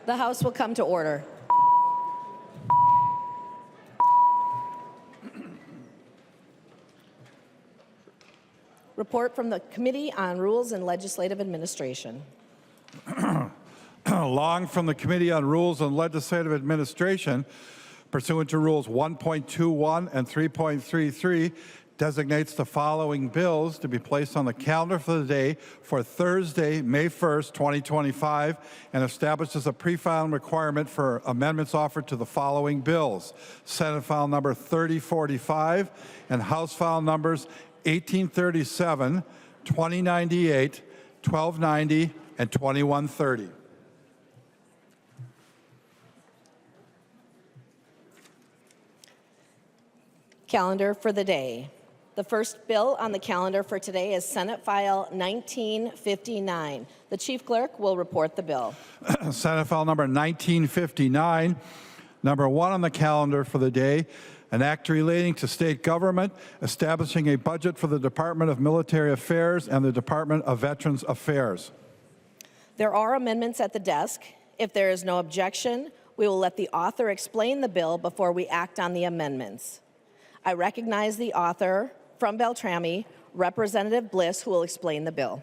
The House will come to order. Report from the Committee on Rules and Legislative Administration. Long from the Committee on Rules and Legislative Administration, pursuant to Rules 1.21 and 3.33, designates the following bills to be placed on the calendar for the day for Thursday, May 1st, 2025, and establishes a pre-filing requirement for amendments offered to the following bills: Senate File Number 3045 and House File Numbers 1837, 2098, 1290, and 2130. Calendar for the day. The first bill on the calendar for today is Senate File 1959. The Chief Clerk will report the bill. Senate File Number 1959, number 1 on the calendar for the day, an act relating to state government, establishing a budget for the Department of Military Affairs and the Department of Veterans Affairs. There are amendments at the desk. If there is no objection, we will let the author explain the bill before we act on the amendments. I recognize the author from Beltrami, Representative Bliss, who will explain the bill.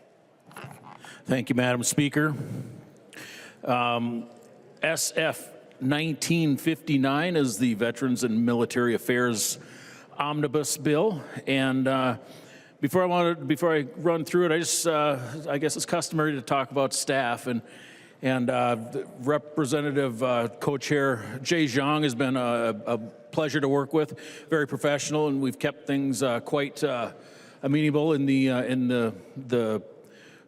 Thank you, Madam Speaker. SF 1959 is the Veterans and Military Affairs Omnibus Bill, and before I run through it, I guess it's customary to talk about staff, and Representative Co-Chair Jay Zhang has been a pleasure to work with, very professional, and we've kept things quite amenable in the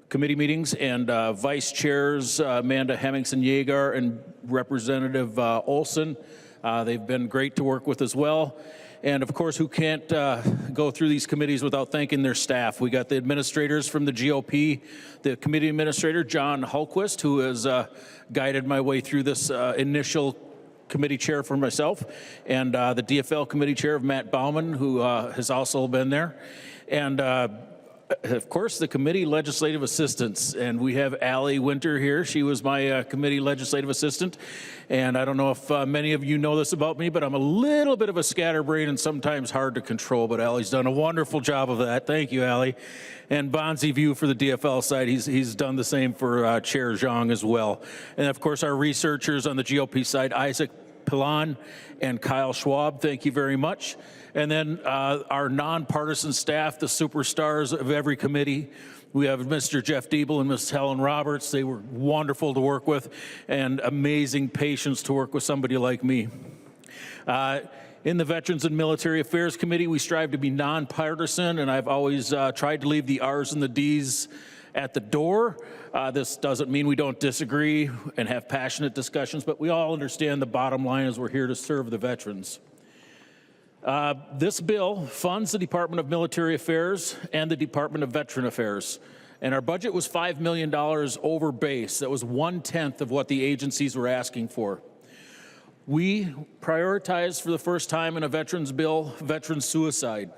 committee meetings. And Vice Chairs Amanda Hemmingson-Yeager and Representative Olson, they've been great to work with as well. And of course, who can't go through these committees without thanking their staff? We got the administrators from the GOP, the committee administrator, John Hultquist, who has guided my way through this initial committee chair for myself, and the DFL committee chair of Matt Bauman, who has also been there. And of course, the committee legislative assistants, and we have Allie Winter here. She was my committee legislative assistant, and I don't know if many of you know this about me, but I'm a little bit of a scatterbrain and sometimes hard to control, but Allie's done a wonderful job of that. Thank you, Allie. And Bonzi View for the DFL side, he's done the same for Chair Zhang as well. And of course, our researchers on the GOP side, Isaac Pilon and Kyle Schwab, thank you very much. And then our nonpartisan staff, the superstars of every committee. We have Mr. Jeff Diebel and Ms. Helen Roberts. They were wonderful to work with, and amazing patience to work with somebody like me. In the Veterans and Military Affairs Committee, we strive to be nonpartisan, and I've always tried to leave the R's and the D's at the door. This doesn't mean we don't disagree and have passionate discussions, but we all understand the bottom line is we're here to serve the veterans. This bill funds the Department of Military Affairs and the Department of Veteran Affairs. And our budget was $5 million over base. That was 1/10 of what the agencies were asking for. We prioritized for the first time in a veterans bill, veteran suicide.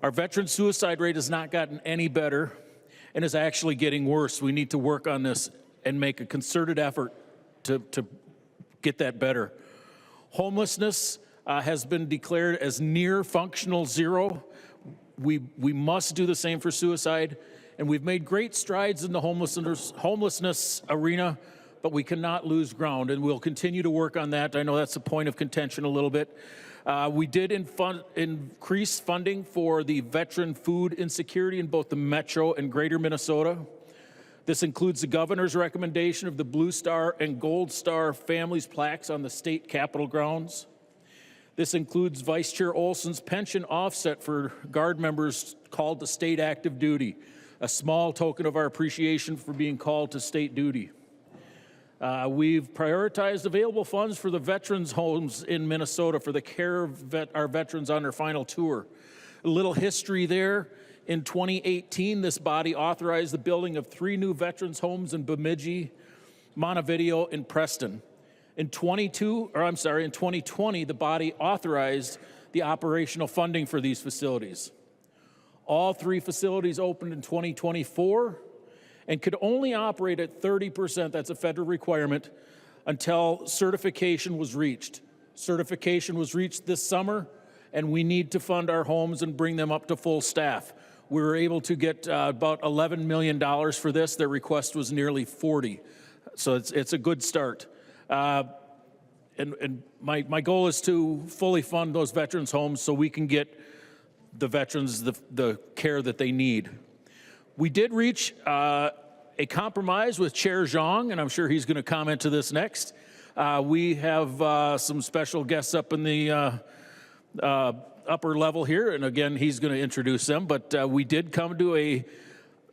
Our veteran suicide rate has not gotten any better and is actually getting worse. We need to work on this and make a concerted effort to get that better. Homelessness has been declared as near functional zero. We must do the same for suicide, and we've made great strides in the homelessness arena, but we cannot lose ground, and we'll continue to work on that. I know that's a point of contention a little bit. We did increase funding for the veteran food insecurity in both the Metro and Greater Minnesota. This includes the governor's recommendation of the Blue Star and Gold Star families plaques on the state capitol grounds. This includes Vice Chair Olson's pension offset for Guard members called to state active duty, a small token of our appreciation for being called to state duty. We've prioritized available funds for the veterans' homes in Minnesota for the care of our veterans on their final tour. A little history there. In 2018, this body authorized the building of 3 new veterans' homes in Bemidji, Montevideo, and Preston. In 2020, the body authorized the operational funding for these facilities. All 3 facilities opened in 2024 and could only operate at 30%, that's a federal requirement, until certification was reached. Certification was reached this summer, and we need to fund our homes and bring them up to full staff. We were able to get about $11 million for this. Their request was nearly 40. So it's a good start. And my goal is to fully fund those veterans' homes so we can get the veterans the care that they need. We did reach a compromise with Chair Zhang, and I'm sure he's going to comment to this next. We have some special guests up in the upper level here, and again, he's going to introduce them, but we did come to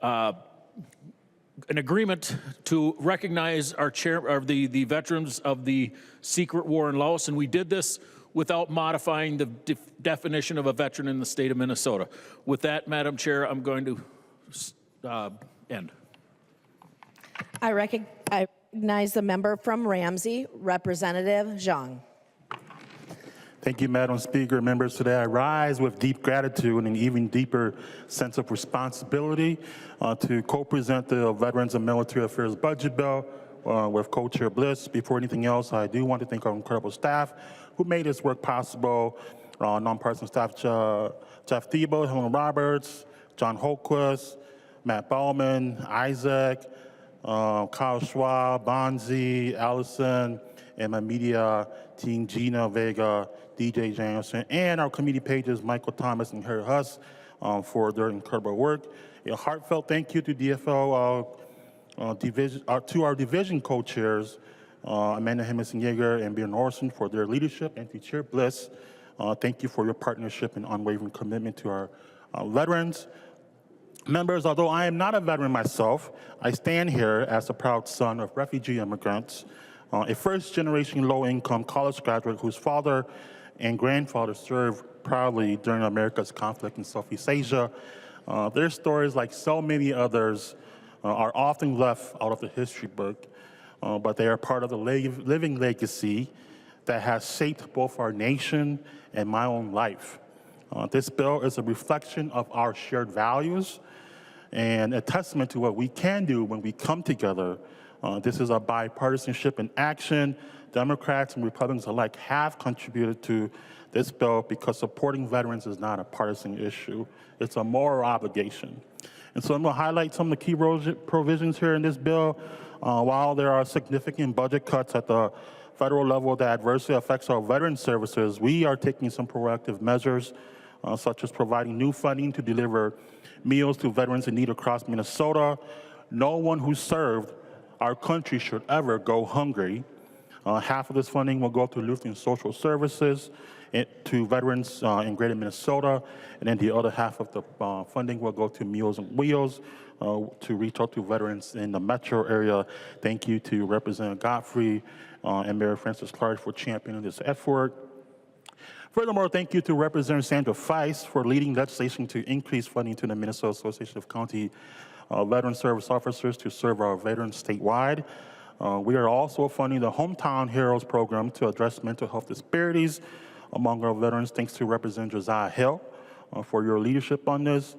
an agreement to recognize the veterans of the secret war in Laos, and we did this without modifying the definition of a veteran in the state of Minnesota. With that, Madam Chair, I'm going to end. I recognize the member from Ramsey, Representative Zhang. Thank you, Madam Speaker. Members, today I rise with deep gratitude and an even deeper sense of responsibility to co-present the Veterans and Military Affairs Budget Bill with Co-Chair Bliss. Before anything else, I do want to thank our incredible staff who made this work possible. Nonpartisan staff Jeff Thiebaud, Helen Roberts, John Holquist, Matt Bauman, Isaac, Kyle Schwab, Bonzi, Allison, and my media team, Gina Vega, DJ Jameson, and our committee pages, Michael Thomas and Harry Huss, for their incredible work. A heartfelt thank you to DFO, to our division co-chairs, Amanda Hemmison-Yeager and Bjorn Orson, for their leadership, and to Chair Bliss, thank you for your partnership and unwavering commitment to our veterans. Members, although I am not a veteran myself, I stand here as a proud son of refugee immigrants, a first-generation low-income college graduate whose father and grandfather served proudly during America's conflict in Southeast Asia. Their stories, like so many others, are often left out of the history book, but they are part of the living legacy that has shaped both our nation and my own life. This bill is a reflection of our shared values and a testament to what we can do when we come together. This is a bipartisanship in action. Democrats and Republicans alike have contributed to this bill because supporting veterans is not a partisan issue. It's a moral obligation. And so I'm going to highlight some of the key provisions here in this bill. While there are significant budget cuts at the federal level that adversely affects our veteran services, we are taking some proactive measures, such as providing new funding to deliver meals to veterans in need across Minnesota. No one who served our country should ever go hungry. Half of this funding will go to Lutheran Social Services to veterans in greater Minnesota, and then the other half of the funding will go to Meals on Wheels to reach out to veterans in the metro area. Thank you to Representative Godfrey and Mayor Francis Clark for championing this effort. Furthermore, thank you to Representative Sandra Feist for leading legislation to increase funding to the Minnesota Association of County Veteran Service Officers to serve our veterans statewide. We are also funding the Hometown Heroes program to address mental health disparities among our veterans, thanks to Representative Josiah Hill for your leadership on this.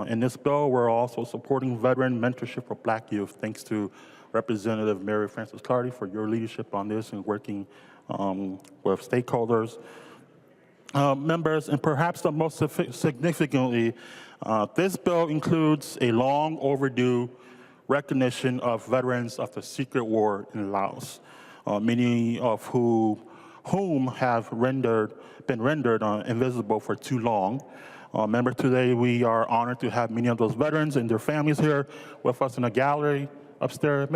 In this bill, we're also supporting veteran mentorship for Black youth, thanks to Representative Mary Frances Clardy for your leadership on this and working with stakeholders. Members, and perhaps the most significantly, this bill includes a long overdue recognition of veterans of the secret war in Laos, many of whom have been rendered invisible for too long. Member, today we are honored to have many of those veterans and their families here with us in the gallery upstairs.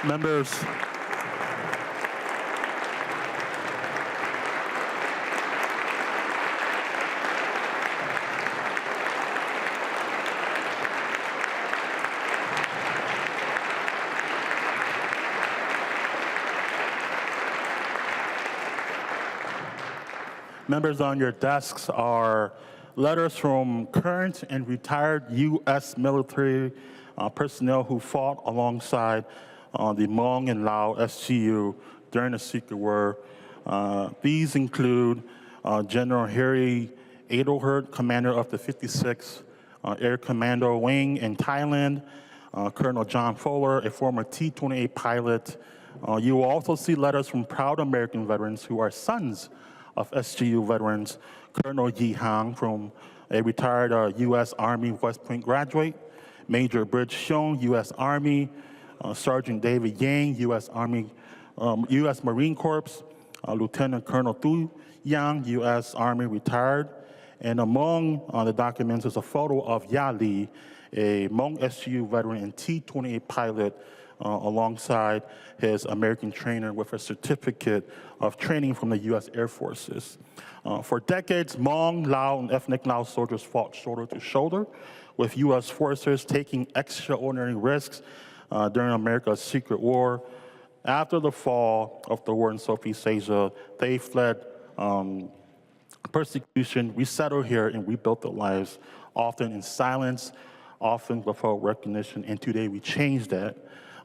Members, Members, on your desks are letters from current and retired U.S. military personnel who fought alongside the Hmong and Lao SGU during the Secret War. These include General Harry Adelhert, commander of the 56th Air Commando Wing in Thailand, Colonel John Fuller, a former T-28 pilot. You will also see letters from proud American veterans who are sons of SGU veterans, Colonel Yi Hang, from a retired U.S. Army West Point graduate, Major Bridge Xiong, U.S. Army, Sergeant David Yang, U.S. Army, U.S. Marine Corps, Lieutenant Colonel Tu Yang, U.S. Army retired, and among the documents is a photo of Ya Li, a Hmong SGU veteran and T-28 pilot, alongside his American trainer with a certificate of training from the U.S. Air Forces. For decades, Hmong, Lao, and ethnic Lao soldiers fought shoulder to shoulder with U.S. forces, taking extraordinary risks during America's secret war. After the fall of the war in Southeast Asia, they fled persecution, resettled here, and rebuilt their lives, often in silence, often without recognition, and today we changed that.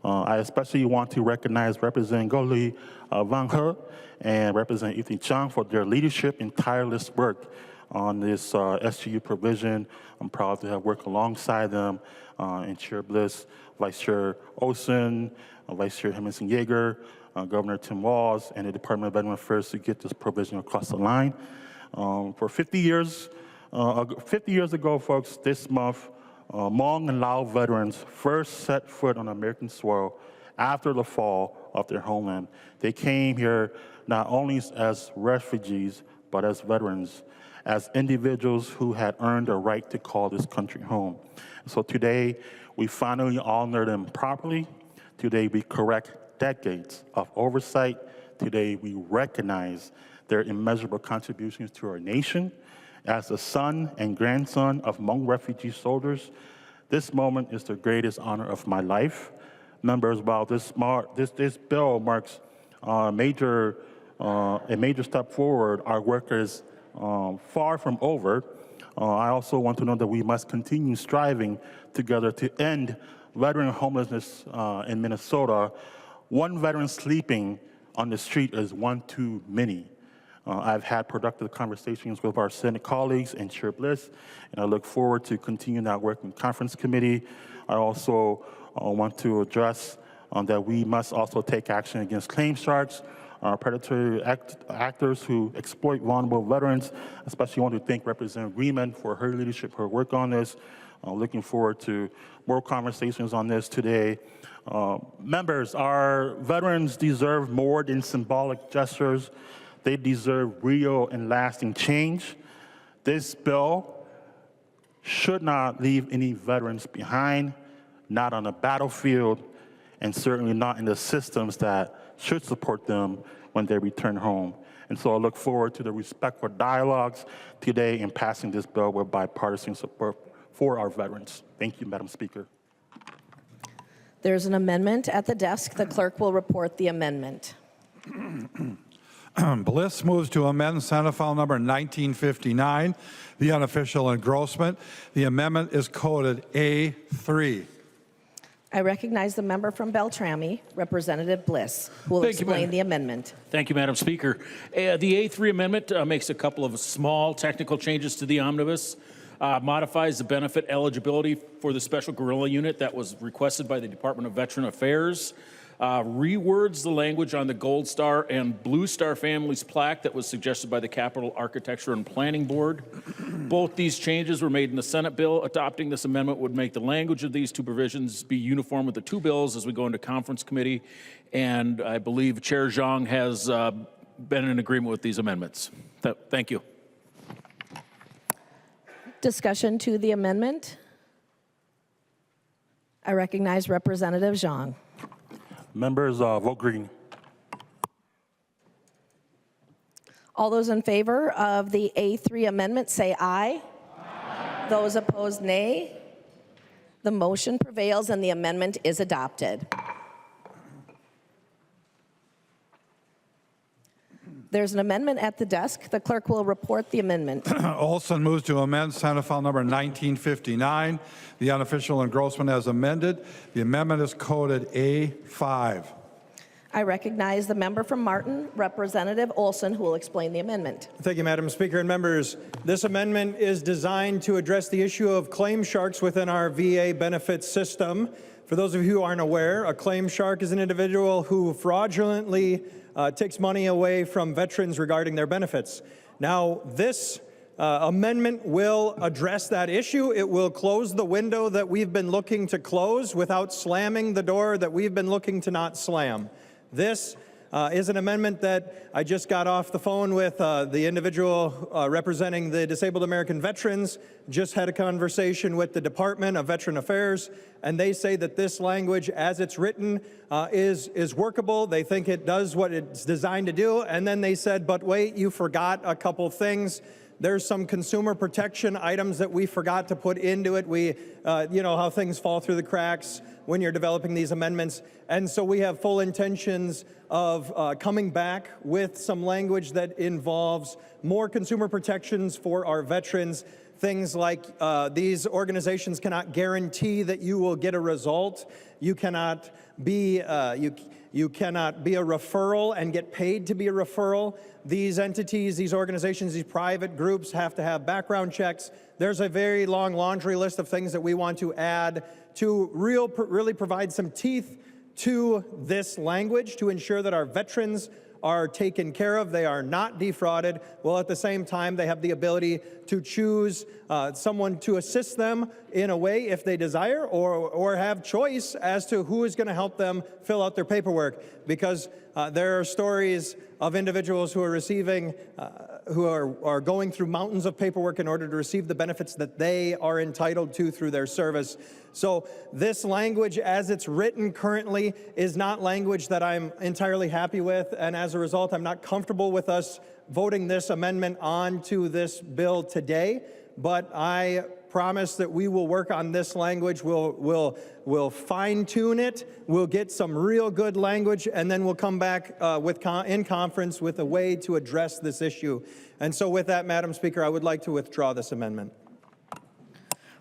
I especially want to recognize Representative Goli Van He and Representative Ethan Chang for their leadership and tireless work on this SGU provision. I'm proud to have worked alongside them, and Chair Bliss, Vice Chair Olson, Vice Chair Henderson Yeager, Governor Tim Walz, and the Department of Veteran Affairs to get this provision across the line. For 50 years ago, folks, this month, Hmong and Lao veterans first set foot on American soil after the fall of their homeland. They came here not only as refugees, but as veterans, as individuals who had earned a right to call this country home. So today, we finally honor them properly. Today, we correct decades of oversight. Today, we recognize their immeasurable contributions to our nation. As the son and grandson of Hmong refugee soldiers, this moment is the greatest honor of my life. Members, while this bill marks a major step forward, our work is far from over. I also want to know that we must continue striving together to end veteran homelessness in Minnesota. One veteran sleeping on the street is one too many. I've had productive conversations with our Senate colleagues and Chair Bliss, and I look forward to continuing that work in conference committee. I also want to address that we must also take action against claim sharks, predatory actors who exploit vulnerable veterans. Especially want to thank Representative Riemann for her leadership, her work on this. Looking forward to more conversations on this today. Members, our veterans deserve more than symbolic gestures. They deserve real and lasting change. This bill should not leave any veterans behind, not on the battlefield, and certainly not in the systems that should support them when they return home. And so I look forward to the respectful dialogues today in passing this bill with bipartisan support for our veterans. Thank you, Madam Speaker. There's an amendment at the desk. The clerk will report the amendment. Bliss moves to amend Senate File Number 1959, the unofficial engrossment. The amendment is coded A3. I recognize the member from Beltrami, Representative Bliss, who will explain the amendment. Thank you, Madam Speaker. The A3 amendment makes a couple of small technical changes to the omnibus, modifies the benefit eligibility for the special guerrilla unit that was requested by the Department of Veteran Affairs, rewords the language on the Gold Star and Blue Star families plaque that was suggested by the Capitol Architecture and Planning Board. Both these changes were made in the Senate bill. Adopting this amendment would make the language of these two provisions be uniform with the two bills as we go into conference committee. And I believe Chair Zhang has been in agreement with these amendments. Thank you. Discussion to the amendment. I recognize Representative Zhang. Members, vote green. All those in favor of the A3 amendment say aye. Aye. Those opposed, nay. The motion prevails and the amendment is adopted. There's an amendment at the desk. The clerk will report the amendment. Olson moves to amend Senate File Number 1959, the unofficial engrossment as amended. The amendment is coded A5. I recognize the member from Martin, Representative Olson, who will explain the amendment. Thank you, Madam Speaker and members. This amendment is designed to address the issue of claim sharks within our VA benefits system. For those of you who aren't aware, a claim shark is an individual who fraudulently takes money away from veterans regarding their benefits. Now, this amendment will address that issue. It will close the window that we've been looking to close without slamming the door that we've been looking to not slam. This is an amendment that I just got off the phone with the individual representing the disabled American veterans, just had a conversation with the Department of Veteran Affairs, and they say that this language as it's written is workable. They think it does what it's designed to do, and then they said, but wait, you forgot a couple things. There's some consumer protection items that we forgot to put into it. We, you know how things fall through the cracks when you're developing these amendments. And so we have full intentions of coming back with some language that involves more consumer protections for our veterans. Things like these organizations cannot guarantee that you will get a result. You cannot be you cannot be a referral and get paid to be a referral. These entities, these organizations, these private groups have to have background checks. There's a very long laundry list of things that we want to add to really provide some teeth to this language to ensure that our veterans are taken care of, they are not defrauded, while at the same time they have the ability to choose someone to assist them in a way if they desire, or have choice as to who is going to help them fill out their paperwork. Because there are stories of individuals who are receiving, who are going through mountains of paperwork in order to receive the benefits that they are entitled to through their service. So this language as it's written currently is not language that I'm entirely happy with, and as a result I'm not comfortable with us voting this amendment onto this bill today, but I promise that we will work on this language. We'll fine-tune it. We'll get some real good language, and then we'll come back in conference with a way to address this issue. And so with that, Madam Speaker, I would like to withdraw this amendment.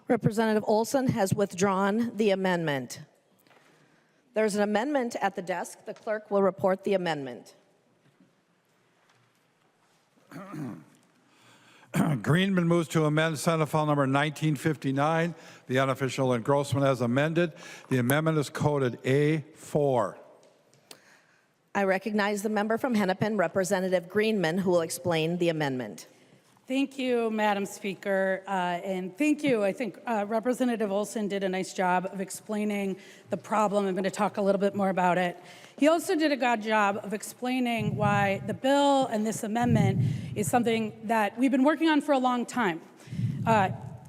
Representative Olson has withdrawn the amendment. There's an amendment at the desk. The clerk will report the amendment. Greenman moves to amend Senate File Number 1959, the unofficial engrossment as amended. The amendment is coded A4. I recognize the member from Hennepin, Representative Greenman, who will explain the amendment. Thank you, Madam Speaker, and thank you. I think Representative Olson did a nice job of explaining the problem. I'm going to talk a little bit more about it. He also did a good job of explaining why the bill and this amendment is something that we've been working on for a long time.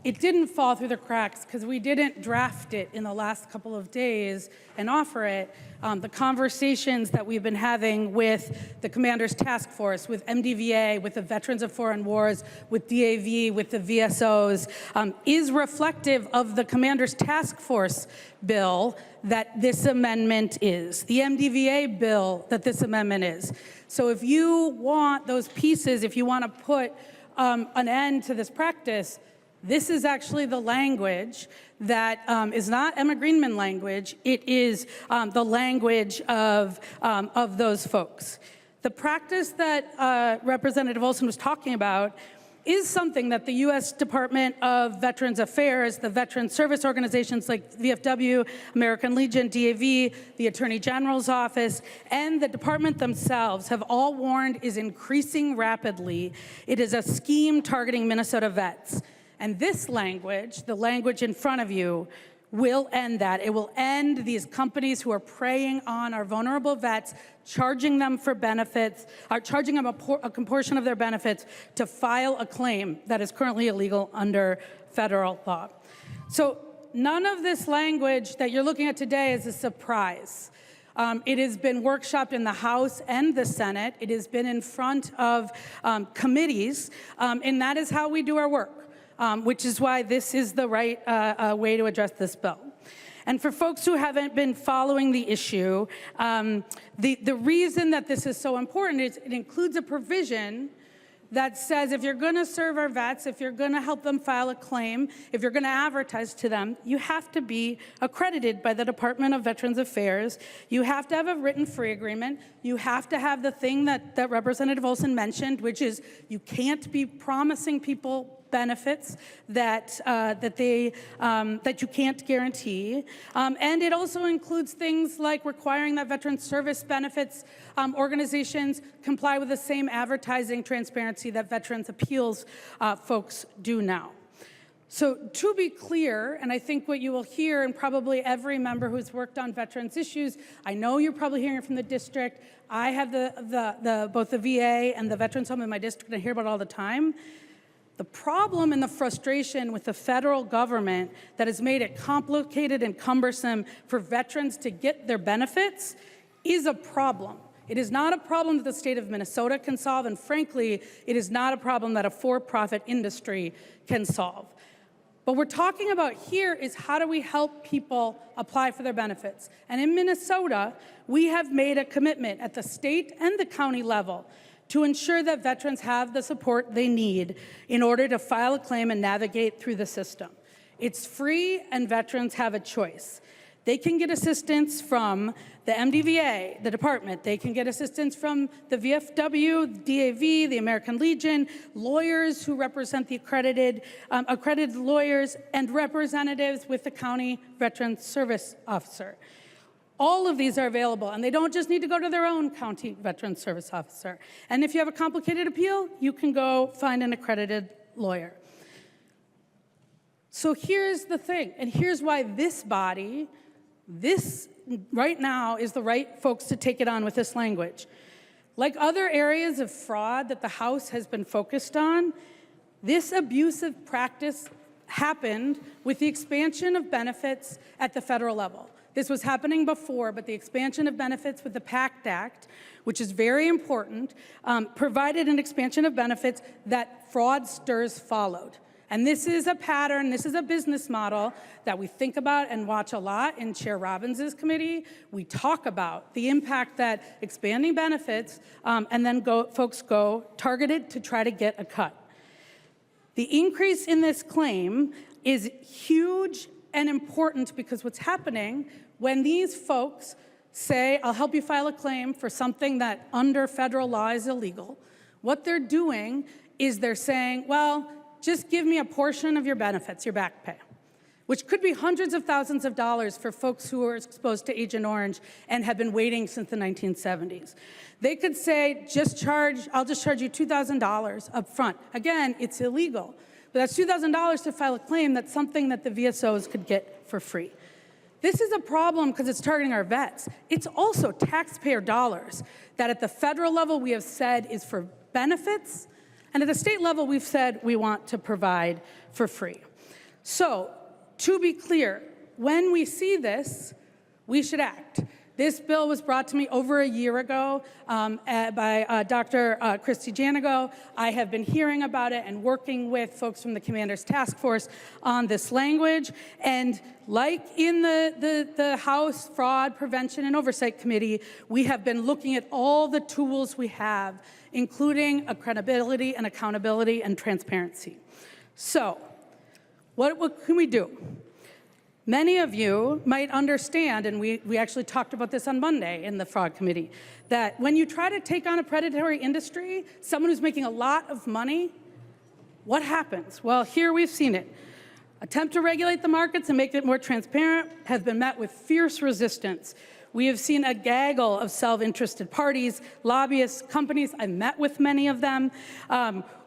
It didn't fall through the cracks because we didn't draft it in the last couple of days and offer it. The conversations that we've been having with the Commander's Task Force, with MDVA, with the Veterans of Foreign Wars, with DAV, with the VSOs, is reflective of the Commander's Task Force bill that this amendment is, the MDVA bill that this amendment is. So if you want those pieces, if you want to put an end to this practice, this is actually the language that is not Emma Greenman language. It is the language of those folks. The practice that Representative Olson was talking about is something that the U.S. Department of Veterans Affairs, the veteran service organizations like VFW, American Legion, DAV, the Attorney General's Office, and the department themselves have all warned is increasing rapidly. It is a scheme targeting Minnesota vets. And this language, the language in front of you, will end that. It will end these companies who are preying on our vulnerable vets, charging them for benefits, charging them a portion of their benefits to file a claim that is currently illegal under federal law. So none of this language that you're looking at today is a surprise. It has been workshopped in the House and the Senate. It has been in front of committees, and that is how we do our work. Which is why this is the right way to address this bill. And for folks who haven't been following the issue, the reason that this is so important is it includes a provision that says if you're going to serve our vets, if you're going to help them file a claim, if you're going to advertise to them, you have to be accredited by the Department of Veterans Affairs. You have to have a written free agreement. You have to have the thing that Representative Olson mentioned, which is you can't be promising people benefits that you can't guarantee, and it also includes things like requiring that veteran service benefits organizations comply with the same advertising transparency that veterans appeals folks do now. So to be clear, and I think what you will hear, and probably every member who's worked on veterans issues, I know you're probably hearing it from the district. I have both the VA and the veterans home in my district, and I hear about it all the time. The problem and the frustration with the federal government that has made it complicated and cumbersome for veterans to get their benefits is a problem. It is not a problem that the state of Minnesota can solve, and frankly, it is not a problem that a for-profit industry can solve. What we're talking about here is how do we help people apply for their benefits? And in Minnesota, we have made a commitment at the state and the county level to ensure that veterans have the support they need in order to file a claim and navigate through the system. It's free, and veterans have a choice. They can get assistance from the MDVA, the department. They can get assistance from the VFW, DAV, the American Legion, lawyers who represent the accredited lawyers, and representatives with the county veteran service officer. All of these are available, and they don't just need to go to their own county veteran service officer. And if you have a complicated appeal, you can go find an accredited lawyer. So here's the thing, and here's why this body, this right now is the right folks to take it on with this language. Like other areas of fraud that the House has been focused on, this abusive practice happened with the expansion of benefits at the federal level. This was happening before, but the expansion of benefits with the PACT Act, which is very important, provided an expansion of benefits that fraudsters followed. And this is a pattern, this is a business model that we think about and watch a lot in Chair Robbins's committee. We talk about the impact that expanding benefits and then folks go targeted to try to get a cut. The increase in this claim is huge and important because what's happening when these folks say, I'll help you file a claim for something that under federal law is illegal, what they're doing is they're saying, well, just give me a portion of your benefits, your back pay, which could be hundreds of thousands of dollars for folks who are exposed to Agent Orange and have been waiting since the 1970s. They could say, I'll just charge you $2,000 up front. Again, it's illegal. But that's $2,000 to file a claim. That's something that the VSOs could get for free. This is a problem because it's targeting our vets. It's also taxpayer dollars that at the federal level we have said is for benefits, and at the state level we've said we want to provide for free. So, to be clear, when we see this, we should act. This bill was brought to me over a year ago by Dr. Christy Janigo. I have been hearing about it and working with folks from the Commander's Task Force on this language. And like in the House Fraud Prevention and Oversight Committee, we have been looking at all the tools we have, including credibility and accountability and transparency. So, what can we do? Many of you might understand, and we actually talked about this on Monday in the Fraud Committee, that when you try to take on a predatory industry, someone who's making a lot of money, what happens? Well, here we've seen it. Attempt to regulate the markets and make it more transparent has been met with fierce resistance. We have seen a gaggle of self-interested parties, lobbyists, companies, I've met with many of them,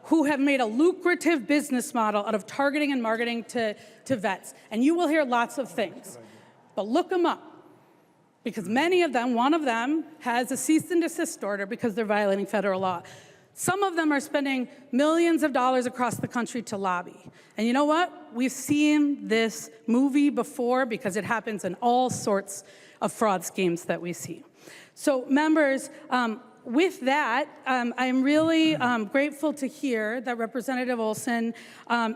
who have made a lucrative business model out of targeting and marketing to vets. And you will hear lots of things, but look them up. Because many of them, one of them has a cease and desist order because they're violating federal law. Some of them are spending millions of dollars across the country to lobby. And you know what? We've seen this movie before because it happens in all sorts of fraud schemes that we see. So members, With that, I'm really grateful to hear that Representative Olson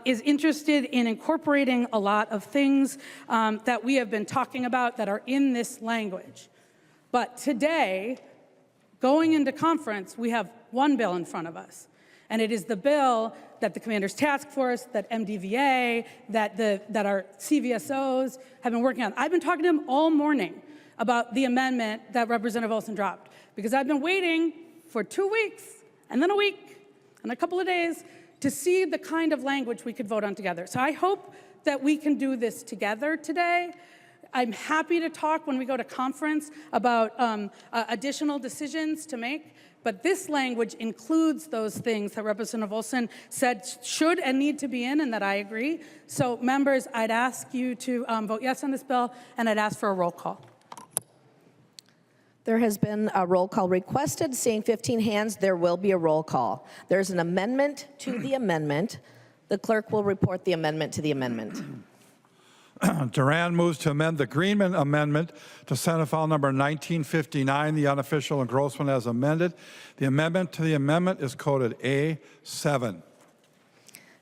is interested in incorporating a lot of things that we have been talking about that are in this language. But today, going into conference, we have one bill in front of us. And it is the bill that the Commander's Task Force, that MDVA, that our CVSOs have been working on. I've been talking to them all morning about the amendment that Representative Olson dropped, because I've been waiting for 2 weeks, and then a week, and a couple of days to see the kind of language we could vote on together. So I hope that we can do this together today. I'm happy to talk when we go to conference about additional decisions to make, but this language includes those things that Representative Olson said should and need to be in, and that I agree. So members, I'd ask you to vote yes on this bill, and I'd ask for a roll call. There has been a roll call requested. Seeing 15 hands, there will be a roll call. There's an amendment to the amendment. The clerk will report the amendment to the amendment. Duran moves to amend the Greenman amendment to Senate File number 1959, the unofficial engrossment as amended. The amendment to the amendment is coded A7.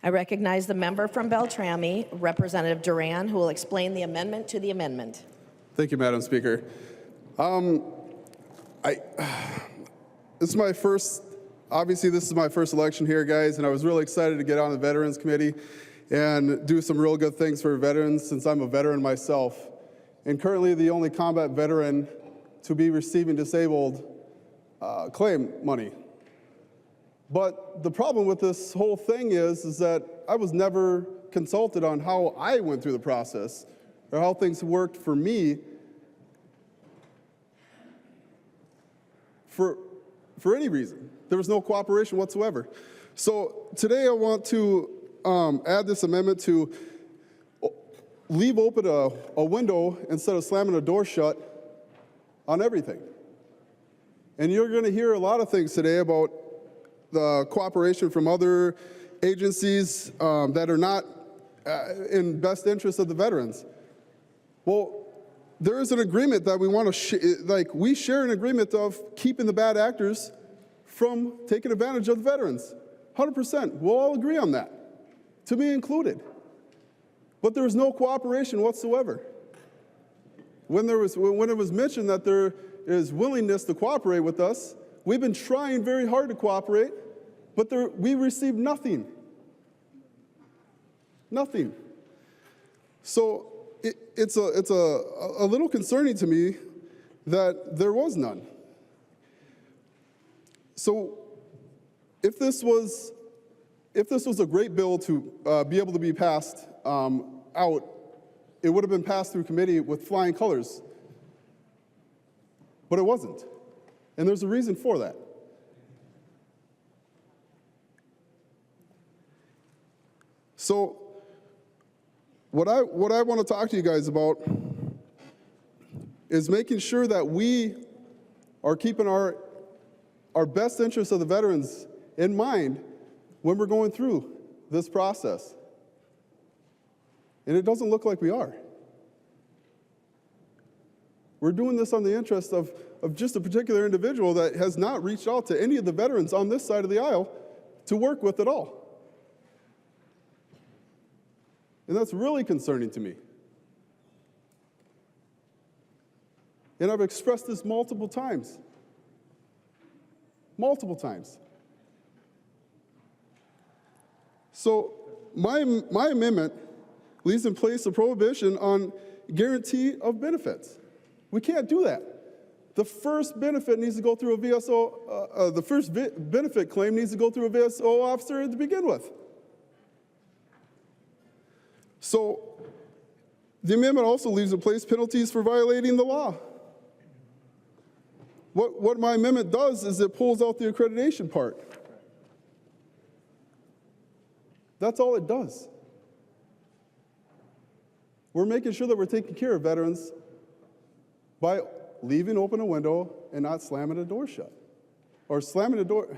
I recognize the member from Beltrami, Representative Duran, who will explain the amendment to the amendment. Thank you, Madam Speaker. This is my first election here, guys, and I was really excited to get on the Veterans Committee and do some real good things for veterans, since I'm a veteran myself, and currently the only combat veteran to be receiving disabled claim money. But the problem with this whole thing is that I was never consulted on how I went through the process or how things worked for me for any reason. There was no cooperation whatsoever. So today I want to add this amendment to leave open a window instead of slamming a door shut on everything. And you're going to hear a lot of things today about the cooperation from other agencies that are not in best interest of the veterans. Well, there is an agreement that we want to, we share an agreement of keeping the bad actors from taking advantage of the veterans. 100%, we'll all agree on that, to me included. But there was no cooperation whatsoever. When it was mentioned that there is willingness to cooperate with us, we've been trying very hard to cooperate, but we received nothing. Nothing. So it's a little concerning to me that there was none. So if this was a great bill to be able to be passed out, it would have been passed through committee with flying colors. But it wasn't. And there's a reason for that. So what I want to talk to you guys about is making sure that we are keeping our best interests of the veterans in mind when we're going through this process. And it doesn't look like we are. We're doing this on the interest of just a particular individual that has not reached out to any of the veterans on this side of the aisle to work with at all. And that's really concerning to me. And I've expressed this multiple times. Multiple times. So my amendment leaves in place a prohibition on guarantee of benefits. We can't do that. The first benefit needs to go through a VSO, the first benefit claim needs to go through a VSO officer to begin with. So the amendment also leaves in place penalties for violating the law. What my amendment does is it pulls out the accreditation part. That's all it does. We're making sure that we're taking care of veterans by leaving open a window and not slamming a door shut. Or slamming a door,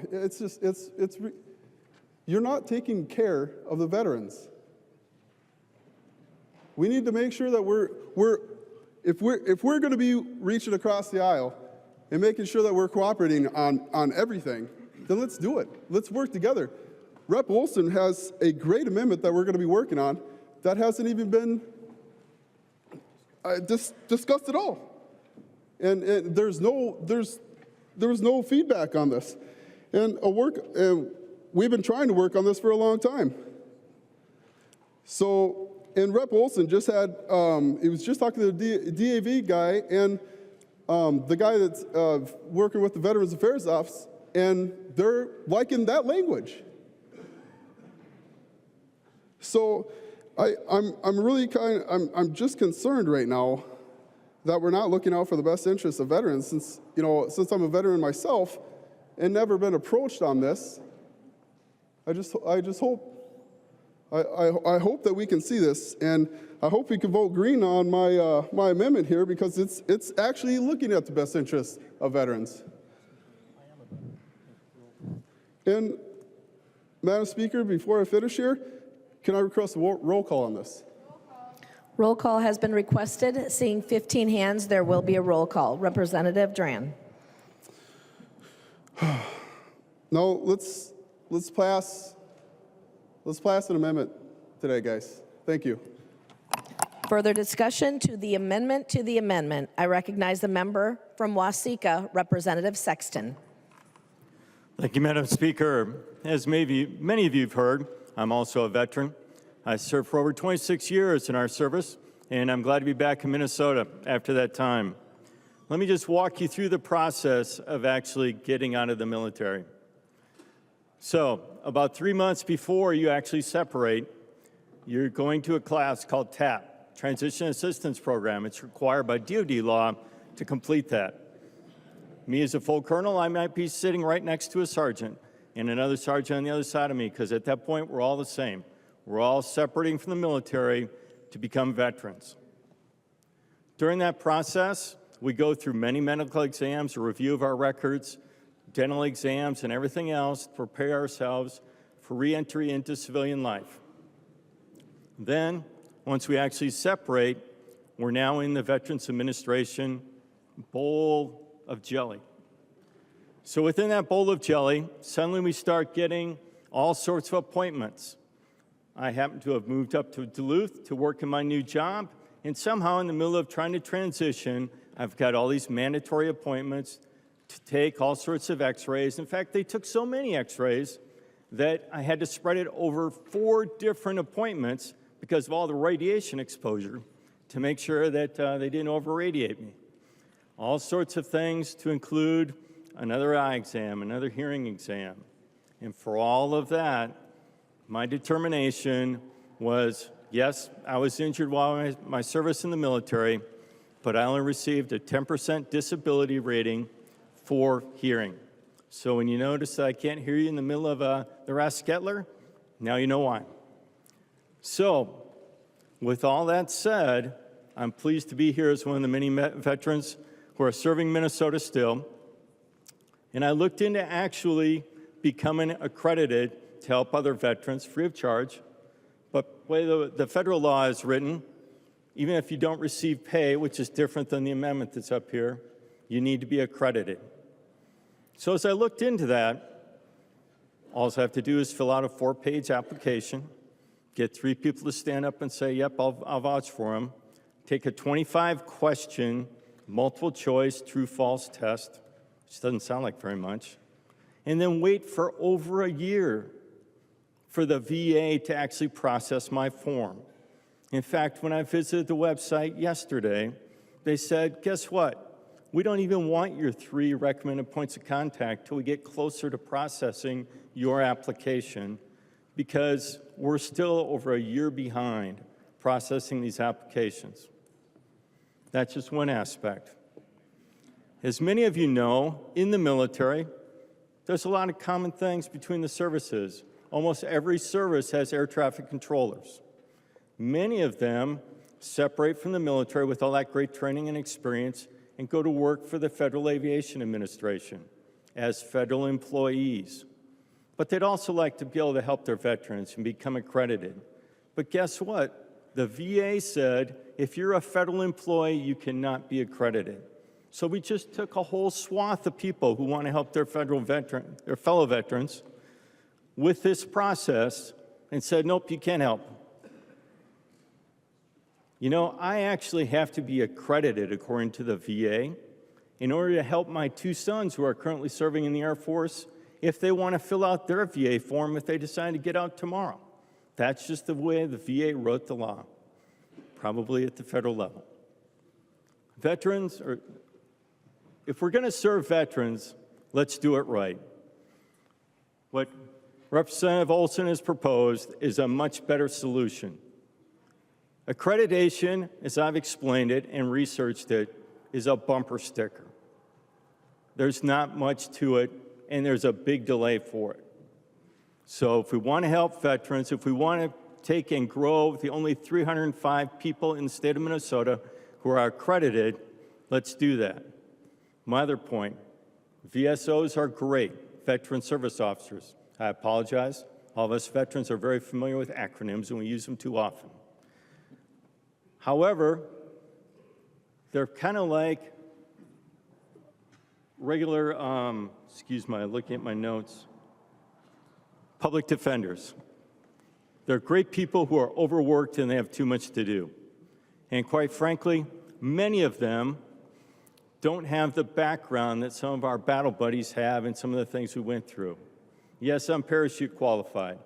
you're not taking care of the veterans. We need to make sure that if we're going to be reaching across the aisle and making sure that we're cooperating on everything, then let's do it. Let's work together. Rep. Olson has a great amendment that we're going to be working on that hasn't even been discussed at all. And there was no feedback on this. And we've been trying to work on this for a long time. So, and Rep. Olson just had, he was just talking to the DAV guy and the guy that's working with the Veterans Affairs Office, and they're liking that language. So I'm just concerned right now that we're not looking out for the best interests of veterans. Since I'm a veteran myself and never been approached on this, I hope that we can see this, and I hope we can vote green on my amendment here, because it's actually looking at the best interests of veterans. And Madam Speaker, before I finish here, can I request a roll call on this? Roll call has been requested. Seeing 15 hands, there will be a roll call. Representative Duran. No, let's pass an amendment today, guys. Thank you. Further discussion to the amendment. I recognize the member from Waseca, Representative Sexton. Thank you, Madam Speaker. As many of you have heard, I'm also a veteran. I served for over 26 years in our service, and I'm glad to be back in Minnesota after that time. Let me just walk you through the process of actually getting out of the military. So, about 3 months before you actually separate, you're going to a class called TAP, Transition Assistance Program. It's required by DoD law to complete that. Me as a full colonel, I might be sitting right next to a sergeant and another sergeant on the other side of me, because at that point, we're all the same. We're all separating from the military to become veterans. During that process, we go through many medical exams, a review of our records, dental exams, and everything else to prepare ourselves for re-entry into civilian life. Then, once we actually separate, we're now in the Veterans Administration bowl of jelly. So within that bowl of jelly, suddenly we start getting all sorts of appointments. I happen to have moved up to Duluth to work in my new job, and somehow in the middle of trying to transition, I've got all these mandatory appointments to take all sorts of x-rays. In fact, they took so many x-rays that I had to spread it over 4 different appointments because of all the radiation exposure to make sure that they didn't over-radiate me. All sorts of things to include another eye exam, another hearing exam. And for all of that, my determination was, yes, I was injured while my service in the military, but I only received a 10% disability rating for hearing. So when you notice that I can't hear you in the middle of the Rasketler, now you know why. So with all that said, I'm pleased to be here as one of the many veterans who are serving Minnesota still. And I looked into actually becoming accredited to help other veterans free of charge. But the way the federal law is written, even if you don't receive pay, which is different than the amendment that's up here, you need to be accredited. So as I looked into that, all I have to do is fill out a 4-page application, get 3 people to stand up and say, yep, I'll vouch for them, take a 25-question, multiple-choice, true-false test, which doesn't sound like very much, and then wait for over a year for the VA to actually process my form. In fact, when I visited the website yesterday, they said, guess what? We don't even want your 3 recommended points of contact till we get closer to processing your application, because we're still over a year behind processing these applications. That's just one aspect. As many of you know, in the military, there's a lot of common things between the services. Almost every service has air traffic controllers. Many of them separate from the military with all that great training and experience and go to work for the Federal Aviation Administration as federal employees. But they'd also like to be able to help their veterans and become accredited. But guess what? The VA said, if you're a federal employee, you cannot be accredited. So we just took a whole swath of people who want to help their fellow veterans with this process and said, nope, you can't help. You know, I actually have to be accredited according to the VA in order to help my 2 sons who are currently serving in the Air Force if they want to fill out their VA form if they decide to get out tomorrow. That's just the way the VA wrote the law, probably at the federal level. Veterans, if we're going to serve veterans, let's do it right. What Representative Olson has proposed is a much better solution. Accreditation, as I've explained it and researched it, is a bumper sticker. There's not much to it, and there's a big delay for it. So if we want to help veterans, if we want to take and grow the only 305 people in the state of Minnesota who are accredited, let's do that. My other point, VSOs are great, veteran service officers. I apologize. All of us veterans are very familiar with acronyms, and we use them too often. However, they're kind of like regular, looking at my notes, public defenders. They're great people who are overworked and they have too much to do. And quite frankly, many of them don't have the background that some of our battle buddies have and some of the things we went through. Yes, I'm parachute qualified.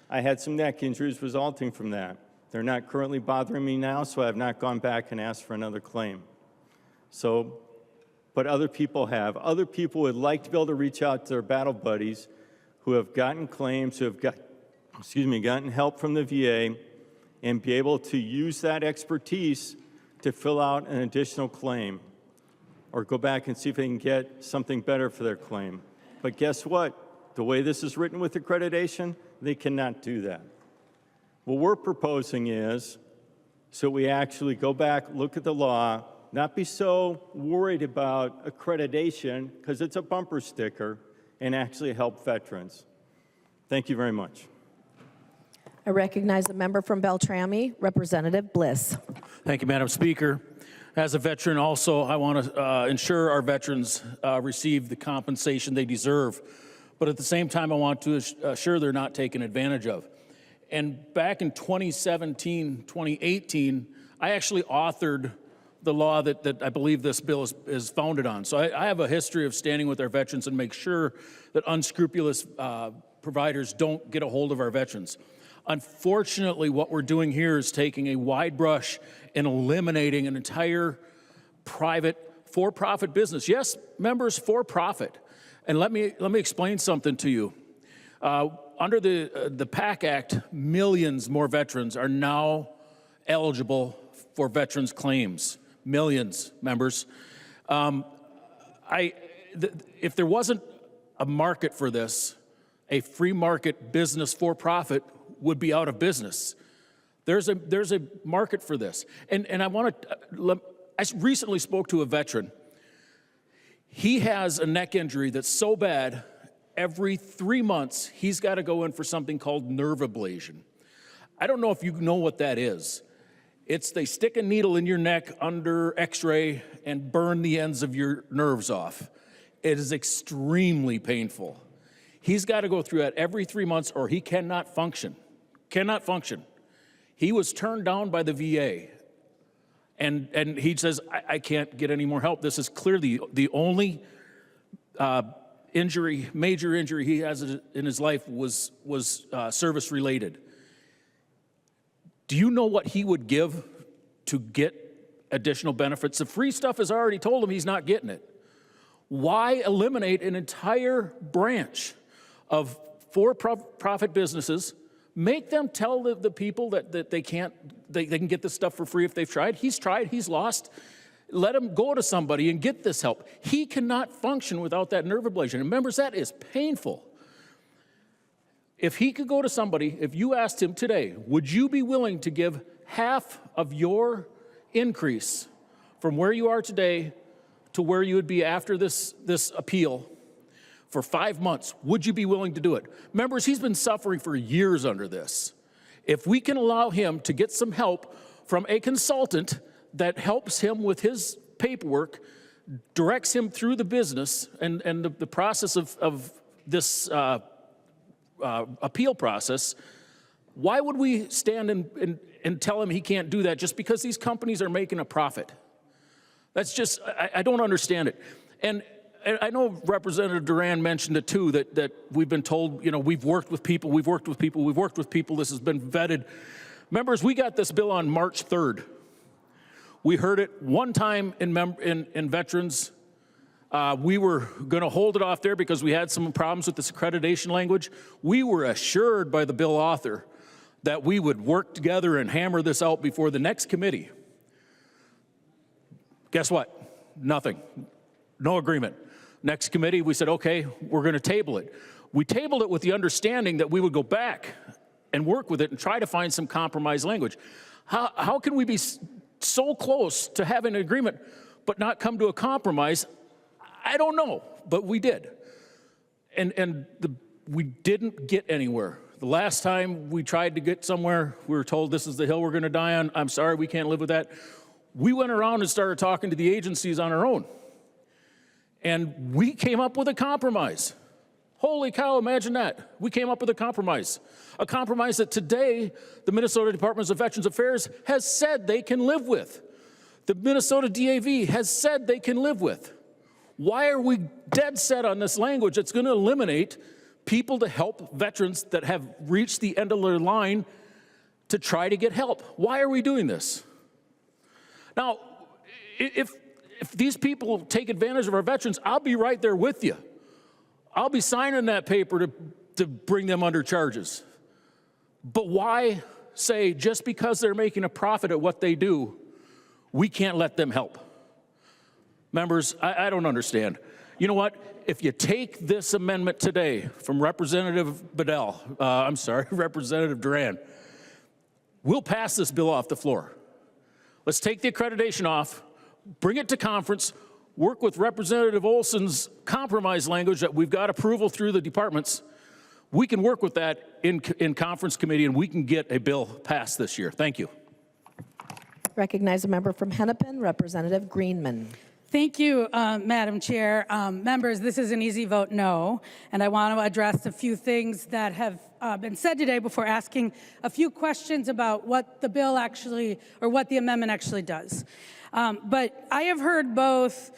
I had some neck injuries resulting from that. They're not currently bothering me now, so I have not gone back and asked for another claim. But other people have. Other people would like to be able to reach out to their battle buddies who have gotten claims, who have gotten help from the VA, and be able to use that expertise to fill out an additional claim or go back and see if they can get something better for their claim. But guess what? The way this is written with accreditation, they cannot do that. What we're proposing is so we actually go back, look at the law, not be so worried about accreditation because it's a bumper sticker, and actually help veterans. Thank you very much. I recognize the member from Beltrami, Representative Bliss. Thank you, Madam Speaker. As a veteran also, I want to ensure our veterans receive the compensation they deserve. But at the same time, I want to assure they're not taken advantage of. And back in 2017, 2018, I actually authored the law that I believe this bill is founded on. So I have a history of standing with our veterans and make sure that unscrupulous providers don't get a hold of our veterans. Unfortunately, what we're doing here is taking a wide brush and eliminating an entire private for-profit business. Yes, members, for-profit. And let me explain something to you. Under the PAC Act, millions more veterans are now eligible for veterans claims. Millions, members. If there wasn't a market for this, a free market business for-profit would be out of business. There's a market for this. And I recently spoke to a veteran. He has a neck injury that's so bad, every 3 months, he's got to go in for something called nerve ablation. I don't know if you know what that is. They stick a needle in your neck under x-ray and burn the ends of your nerves off. It is extremely painful. He's got to go through that every 3 months or he cannot function. Cannot function. He was turned down by the VA. And he says, I can't get any more help. This is clearly the only major injury he has in his life was service-related. Do you know what he would give to get additional benefits? The free stuff has already told him he's not getting it. Why eliminate an entire branch of for-profit businesses? Make them tell the people that they can get this stuff for free if they've tried. He's tried, he's lost. Let him go to somebody and get this help. He cannot function without that nerve ablation. And members, that is painful. If he could go to somebody, if you asked him today, would you be willing to give half of your increase from where you are today to where you would be after this appeal for 5 months? Would you be willing to do it? Members, he's been suffering for years under this. If we can allow him to get some help from a consultant that helps him with his paperwork, directs him through the business and the process of this appeal process, why would we stand and tell him he can't do that just because these companies are making a profit? That's just, I don't understand it. And I know Representative Duran mentioned it too, that we've been told, you know, we've worked with people, this has been vetted. Members, we got this bill on March 3rd. We heard it one time in veterans. We were going to hold it off there because we had some problems with this accreditation language. We were assured by the bill author that we would work together and hammer this out before the next committee. Guess what? Nothing. No agreement. Next committee, we said, okay, we're going to table it. We tabled it with the understanding that we would go back and work with it and try to find some compromise language. How can we be so close to having an agreement but not come to a compromise? I don't know, but we did. And we didn't get anywhere. The last time we tried to get somewhere, we were told this is the hill we're going to die on. I'm sorry, we can't live with that. We went around and started talking to the agencies on our own. And we came up with a compromise. Holy cow, imagine that. We came up with a compromise that today the Minnesota Department of Veterans Affairs has said they can live with. The Minnesota DAV has said they can live with. Why are we dead set on this language that's going to eliminate people to help veterans that have reached the end of their line to try to get help? Why are we doing this? Now, if these people take advantage of our veterans, I'll be right there with you. I'll be signing that paper to bring them under charges. But why say just because they're making a profit at what they do, we can't let them help? Members, I don't understand. You know what? If you take this amendment today from Representative Representative Duran, we'll pass this bill off the floor. Let's take the accreditation off, bring it to conference, work with Representative Olson's compromise language that we've got approval through the departments. We can work with that in conference committee and we can get a bill passed this year. Thank you. Recognize a member from Hennepin, Representative Greenman. Thank you, Madam Chair. Members, this is an easy vote no, and I want to address a few things that have been said today before asking a few questions about what the bill actually, or what the amendment actually does. But I have heard both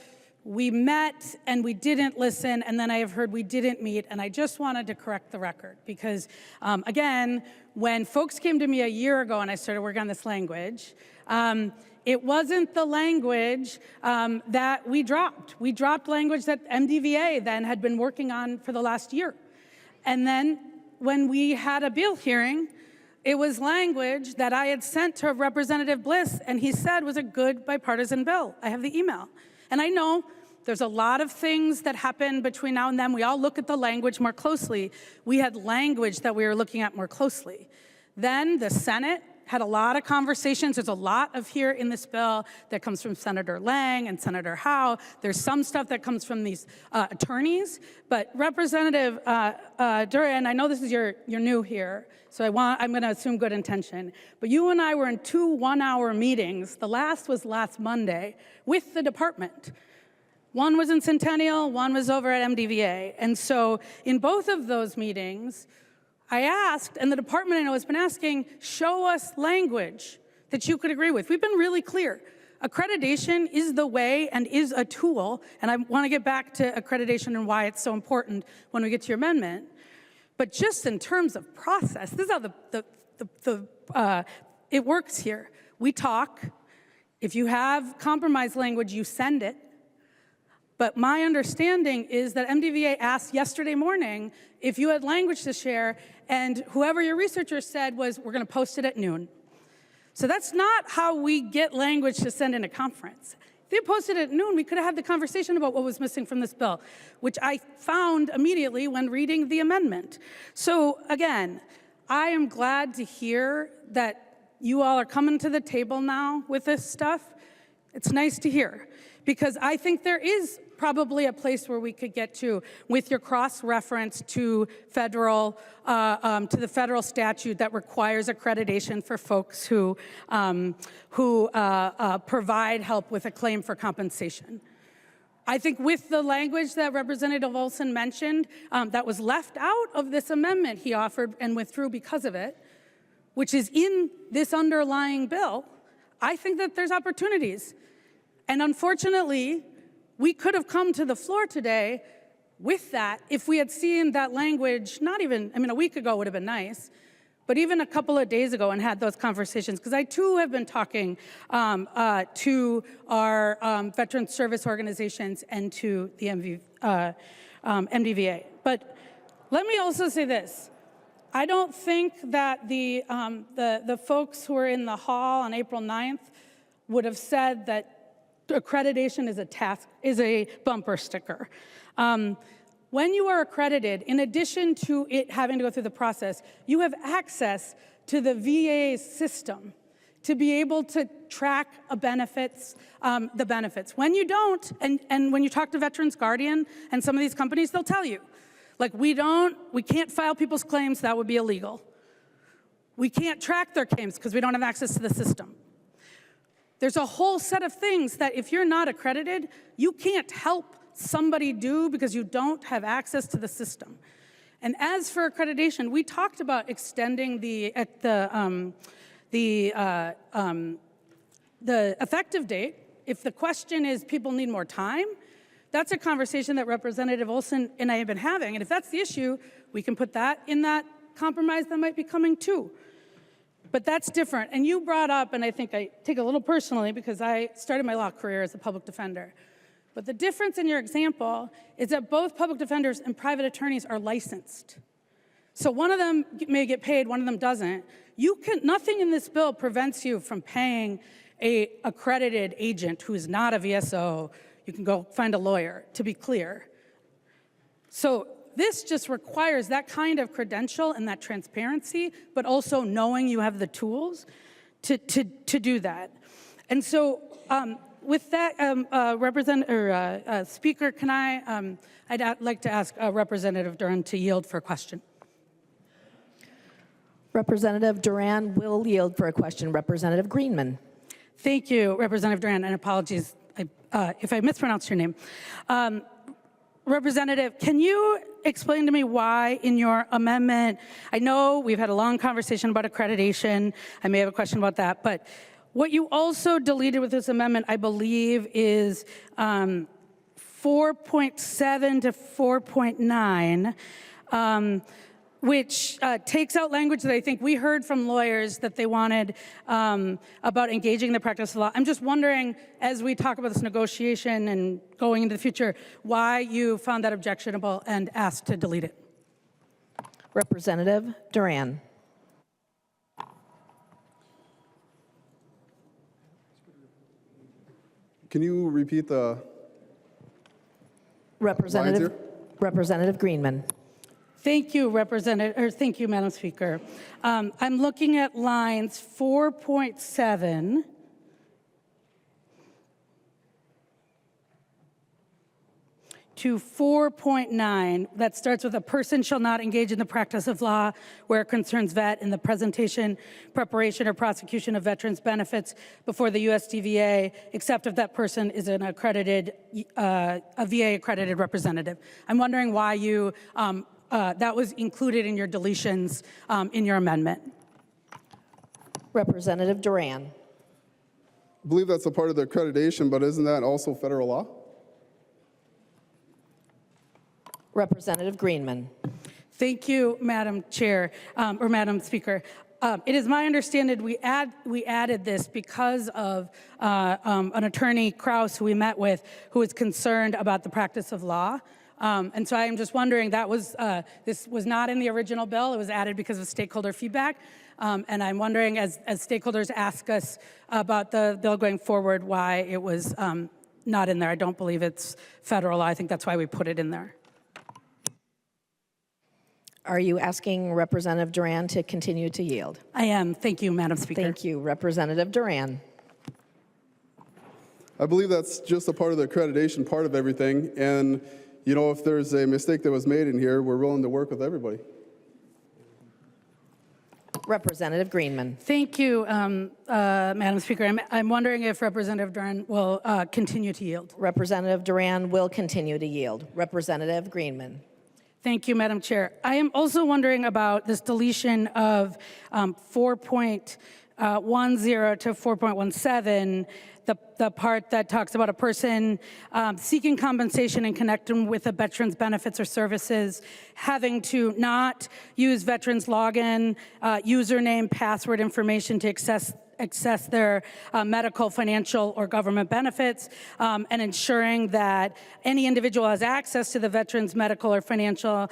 we met and we didn't listen, and then I have heard we didn't meet, and I just wanted to correct the record because, again, when folks came to me a year ago and I started working on this language, it wasn't the language that we dropped. We dropped language that MDVA then had been working on for the last year. And then when we had a bill hearing, it was language that I had sent to Representative Bliss, and he said was a good bipartisan bill. I have the email. And I know there's a lot of things that happen between now and then. We all look at the language more closely. We had language that we were looking at more closely. Then the Senate had a lot of conversations. There's a lot of here in this bill that comes from Senator Lang and Senator Howe. There's some stuff that comes from these attorneys. But Representative Duran, I know this is you're new here, so I'm going to assume good intention. But you and I were in 2 one-hour meetings. The last was last Monday with the department. One was in Centennial, one was over at MDVA. And so in both of those meetings, I asked, and the department I know has been asking, show us language that you could agree with. We've been really clear. Accreditation is the way and is a tool, and I want to get back to accreditation and why it's so important when we get to your amendment. But just in terms of process, this is how it works here. We talk. If you have compromise language, you send it. But my understanding is that MDVA asked yesterday morning if you had language to share, and whoever your researcher said was, we're going to post it at noon. So that's not how we get language to send in a conference. If they posted it at noon, we could have had the conversation about what was missing from this bill, which I found immediately when reading the amendment. So again, I am glad to hear that you all are coming to the table now with this stuff. It's nice to hear, because I think there is probably a place where we could get to with your cross-reference to federal, to the federal statute that requires accreditation for folks who provide help with a claim for compensation. I think with the language that Representative Olson mentioned that was left out of this amendment he offered and withdrew because of it, which is in this underlying bill, I think that there's opportunities. And unfortunately, we could have come to the floor today with that if we had seen that language, not even, I mean, a week ago would have been nice, but even a couple of days ago and had those conversations, because I too have been talking to our veteran service organizations and to the MDVA. But let me also say this. I don't think that the folks who were in the hall on April 9th would have said that accreditation is a bumper sticker. When you are accredited, in addition to it having to go through the process, you have access to the VA system to be able to track the benefits. When you don't, and when you talk to Veterans Guardian and some of these companies, they'll tell you, like, we can't file people's claims, that would be illegal. We can't track their claims because we don't have access to the system. There's a whole set of things that if you're not accredited, you can't help somebody do because you don't have access to the system. And as for accreditation, we talked about extending the effective date. If the question is people need more time, that's a conversation that Representative Olson and I have been having. And if that's the issue, we can put that in that compromise that might be coming too. But that's different. And you brought up, and I think I take a little personally because I started my law career as a public defender. But the difference in your example is that both public defenders and private attorneys are licensed. So one of them may get paid, one of them doesn't. Nothing in this bill prevents you from paying an accredited agent who is not a VSO. You can go find a lawyer, to be clear. So this just requires that kind of credential and that transparency, but also knowing you have the tools to do that. And so with that, Speaker, can I'd like to ask Representative Duran to yield for a question. Representative Duran will yield for a question. Representative Greenman. Thank you, Representative Duran, and apologies if I mispronounced your name. Representative, can you explain to me why in your amendment, I know we've had a long conversation about accreditation, I may have a question about that, but what you also deleted with this amendment, I believe, is 4.7 to 4.9, which takes out language that I think we heard from lawyers that they wanted about engaging in the practice of law. I'm just wondering, as we talk about this negotiation and going into the future, why you found that objectionable and asked to delete it. Representative Duran. Can you repeat the Representative Greenman. Thank you, thank you, Madam Speaker. I'm looking at lines 4.7 to 4.9, that starts with a person shall not engage in the practice of law where it concerns vet in the presentation, preparation, or prosecution of veterans' benefits before the USDVA, except if that person is an accredited, a VA-accredited representative. I'm wondering why you that was included in your deletions in your amendment. Representative Duran. I believe that's a part of the accreditation, but isn't that also federal law? Representative Greenman. Thank you, Madam Chair, or Madam Speaker. It is my understanding we added this because of an attorney, Krause, who we met with, who is concerned about the practice of law. And so I am just wondering, this was not in the original bill. It was added because of stakeholder feedback. And I'm wondering, as stakeholders ask us about the bill going forward, why it was not in there. I don't believe it's federal law. I think that's why we put it in there. Are you asking Representative Duran to continue to yield? I am. Thank you, Madam Speaker. Thank you. Representative Duran. I believe that's just a part of the accreditation part of everything. And, you know, if there's a mistake that was made in here, we're willing to work with everybody. Representative Greenman. Thank you, Madam Speaker. I'm wondering if Representative Duran will continue to yield. Representative Duran will continue to yield. Representative Greenman. Thank you, Madam Chair. I am also wondering about this deletion of 4.10 to 4.17, the part that talks about a person seeking compensation in connection with a veteran's benefits or services having to not use veterans login, username, password information to access their medical, financial, or government benefits, and ensuring that any individual has access to the veteran's medical or financial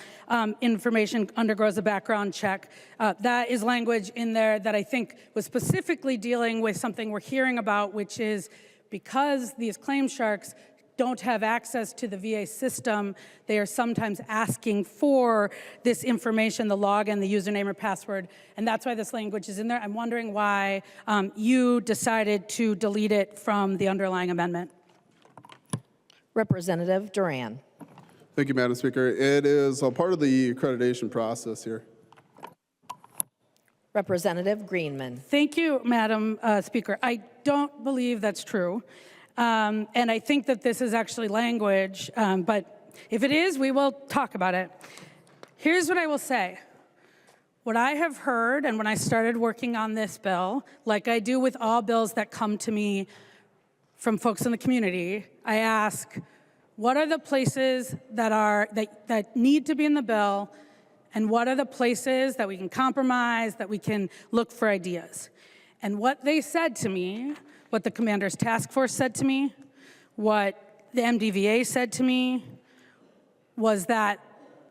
information undergoes a background check. That is language in there that I think was specifically dealing with something we're hearing about, which is because these claim sharks don't have access to the VA system, they are sometimes asking for this information, the login, the username or password, and that's why this language is in there. I'm wondering why you decided to delete it from the underlying amendment. Representative Duran. Thank you, Madam Speaker. It is a part of the accreditation process here. Representative Greenman. Thank you, Madam Speaker. I don't believe that's true. And I think that this is actually language, but if it is, we will talk about it. Here's what I will say. What I have heard, and when I started working on this bill, like I do with all bills that come to me from folks in the community, I ask, what are the places that need to be in the bill, and what are the places that we can compromise, that we can look for ideas? And what they said to me, what the Commander's Task Force said to me, what the MDVA said to me, was that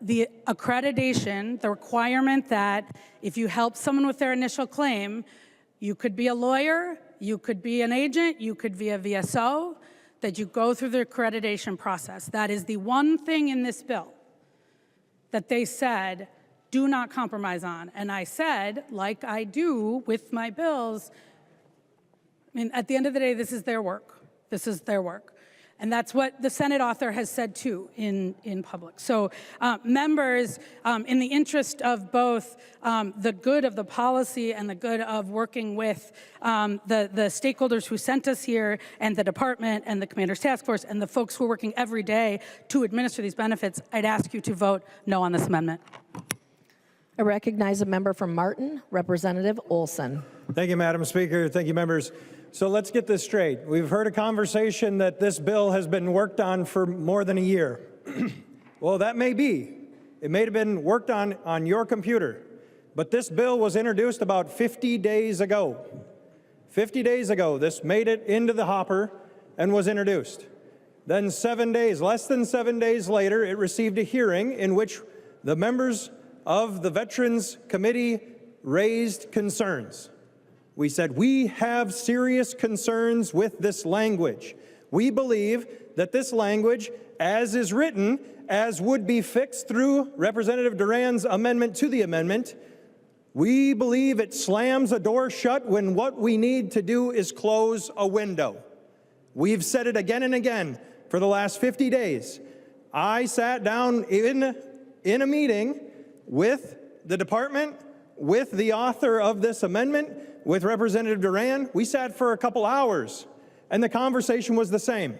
the accreditation, the requirement that if you help someone with their initial claim, you could be a lawyer, you could be an agent, you could be a VSO, that you go through the accreditation process. That is the one thing in this bill that they said, do not compromise on. And I said, like I do with my bills, I mean, at the end of the day, this is their work. This is their work. And that's what the Senate author has said, too, in public. So members, in the interest of both the good of the policy and the good of working with the stakeholders who sent us here and the department and the Commander's Task Force and the folks who are working every day to administer these benefits, I'd ask you to vote no on this amendment. I recognize a member from Martin, Representative Olson. Thank you, Madam Speaker. Thank you, members. So let's get this straight. We've heard a conversation that this bill has been worked on for more than a year. Well, that may be. It may have been worked on your computer. But this bill was introduced about 50 days ago. 50 days ago, this made it into the hopper and was introduced. Then less than 7 days later, it received a hearing in which the members of the Veterans Committee raised concerns. We said, we have serious concerns with this language. We believe that this language, as is written, as would be fixed through Representative Duran's amendment to the amendment, we believe it slams a door shut when what we need to do is close a window. We've said it again and again for the last 50 days. I sat down in a meeting with the department, with the author of this amendment, with Representative Duran. We sat for a couple hours, and the conversation was the same.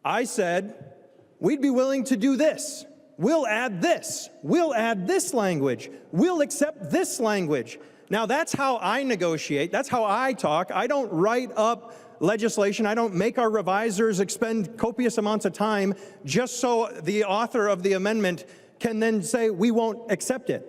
I said, we'd be willing to do this. We'll add this. We'll add this language. We'll accept this language. Now, that's how I negotiate. That's how I talk. I don't write up legislation. I don't make our revisers expend copious amounts of time just so the author of the amendment can then say, we won't accept it.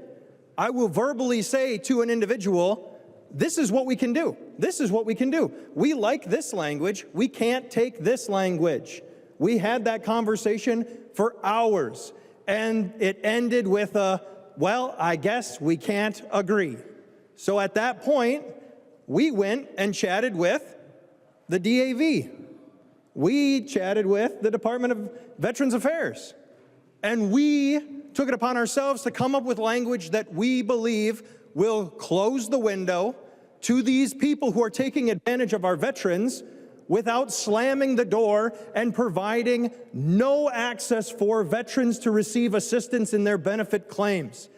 I will verbally say to an individual, this is what we can do. This is what we can do. We like this language. We can't take this language. We had that conversation for hours, and it ended with a, well, I guess we can't agree. So at that point, we went and chatted with the DAV. We chatted with the Department of Veterans Affairs. And we took it upon ourselves to come up with language that we believe will close the window to these people who are taking advantage of our veterans without slamming the door and providing no access for veterans to receive assistance in their benefit claims.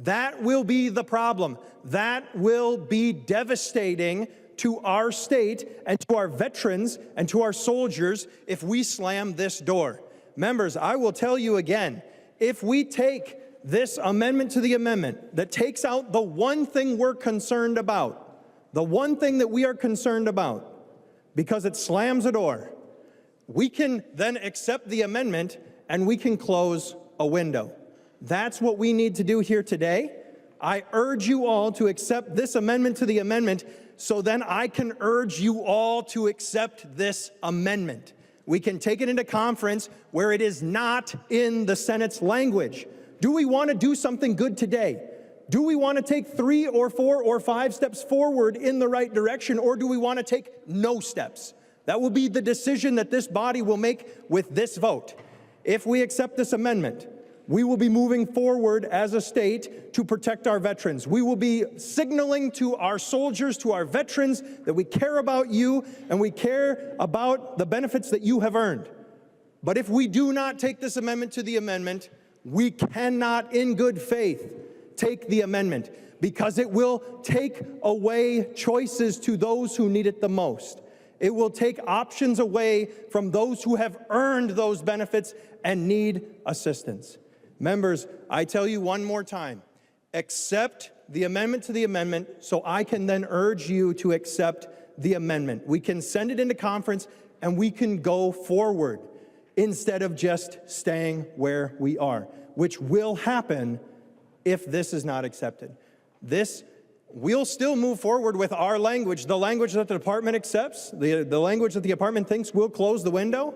That will be the problem. That will be devastating to our state and to our veterans and to our soldiers if we slam this door. Members, I will tell you again, if we take this amendment to the amendment that takes out the one thing we're concerned about, the one thing that we are concerned about, because it slams a door, we can then accept the amendment and we can close a window. That's what we need to do here today. I urge you all to accept this amendment to the amendment so then I can urge you all to accept this amendment. We can take it into conference where it is not in the Senate's language. Do we want to do something good today? Do we want to take 3 or 4 or 5 steps forward in the right direction, or do we want to take no steps? That will be the decision that this body will make with this vote. If we accept this amendment, we will be moving forward as a state to protect our veterans. We will be signaling to our soldiers, to our veterans, that we care about you and we care about the benefits that you have earned. But if we do not take this amendment to the amendment, we cannot, in good faith, take the amendment, because it will take away choices to those who need it the most. It will take options away from those who have earned those benefits and need assistance. Members, I tell you one more time, accept the amendment to the amendment so I can then urge you to accept the amendment. We can send it into conference and we can go forward instead of just staying where we are, which will happen if this is not accepted. We'll still move forward with our language, the language that the department accepts, the language that the department thinks will close the window.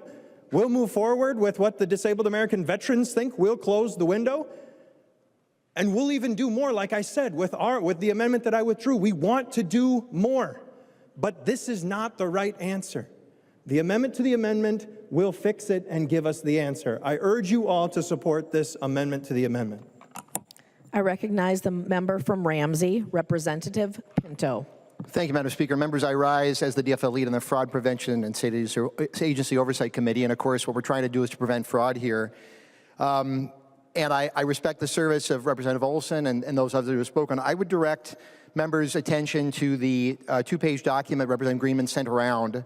We'll move forward with what the disabled American veterans think will close the window. And we'll even do more, like I said, with the amendment that I withdrew. We want to do more. But this is not the right answer. The amendment to the amendment will fix it and give us the answer. I urge you all to support this amendment to the amendment. I recognize the member from Ramsey, Representative Pinto. Thank you, Madam Speaker. Members, I rise as the DFL lead in the Fraud Prevention and State Agency Oversight Committee. And of course, what we're trying to do is to prevent fraud here. And I respect the service of Representative Olson and those others who have spoken. I would direct members' attention to the 2-page document Representative Greenman sent around.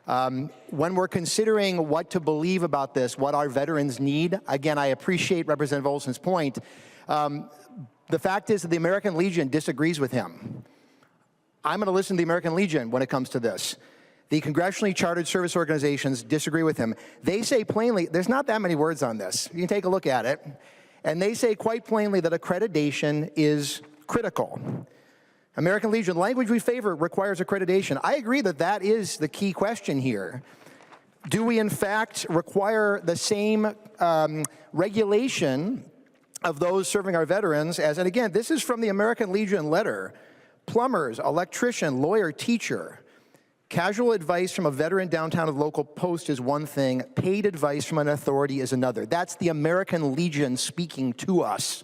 When we're considering what to believe about this, what our veterans need, again, I appreciate Representative Olson's point. The fact is that the American Legion disagrees with him. I'm going to listen to the American Legion when it comes to this. The congressionally chartered service organizations disagree with him. They say plainly, there's not that many words on this. You can take a look at it. And they say quite plainly that accreditation is critical. American Legion, language we favor requires accreditation. I agree that that is the key question here. Do we in fact require the same regulation of those serving our veterans as, and again, this is from the American Legion letter, plumbers, electrician, lawyer, teacher. Casual advice from a veteran downtown of local post is one thing. Paid advice from an authority is another. That's the American Legion speaking to us.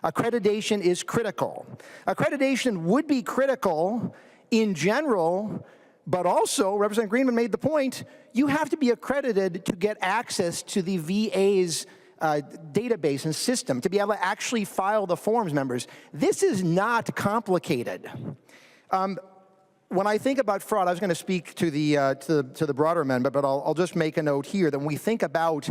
Accreditation is critical. Accreditation would be critical in general, but also, Representative Greenman made the point, you have to be accredited to get access to the VA's database and system, to be able to actually file the forms, members. This is not complicated. When I think about fraud, I was going to speak to the broader amendment, but I'll just make a note here that when we think about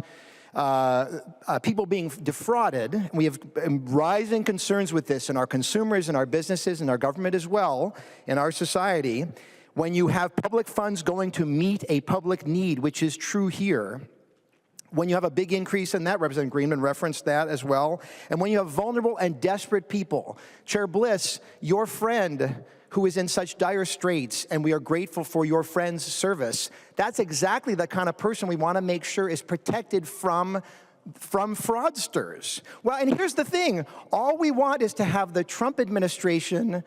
people being defrauded, we have rising concerns with this in our consumers, in our businesses, in our government as well, in our society. When you have public funds going to meet a public need, which is true here, when you have a big increase in that, Representative Greenman referenced that as well, and when you have vulnerable and desperate people. Chair Bliss, your friend who is in such dire straits, and we are grateful for your friend's service, that's exactly the kind of person we want to make sure is protected from fraudsters. Well, and here's the thing. All we want is to have the Trump administration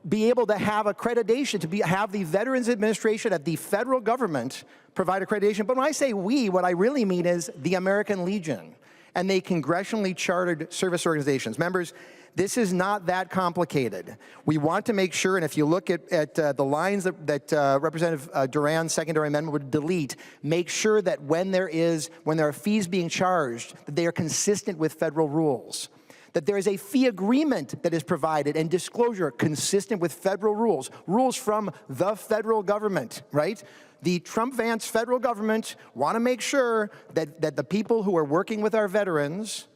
be able to have accreditation, have the Veterans Administration at the federal government provide accreditation. But when I say we, what I really mean is the American Legion and the congressionally chartered service organizations. Members, this is not that complicated. We want to make sure, and if you look at the lines that Representative Duran's secondary amendment would delete, make sure that when there are fees being charged, that they are consistent with federal rules. that there is a fee agreement that is provided and disclosure consistent with federal rules from the federal government, right? The Trump-Vance federal government want to make sure that the people who are working with our veterans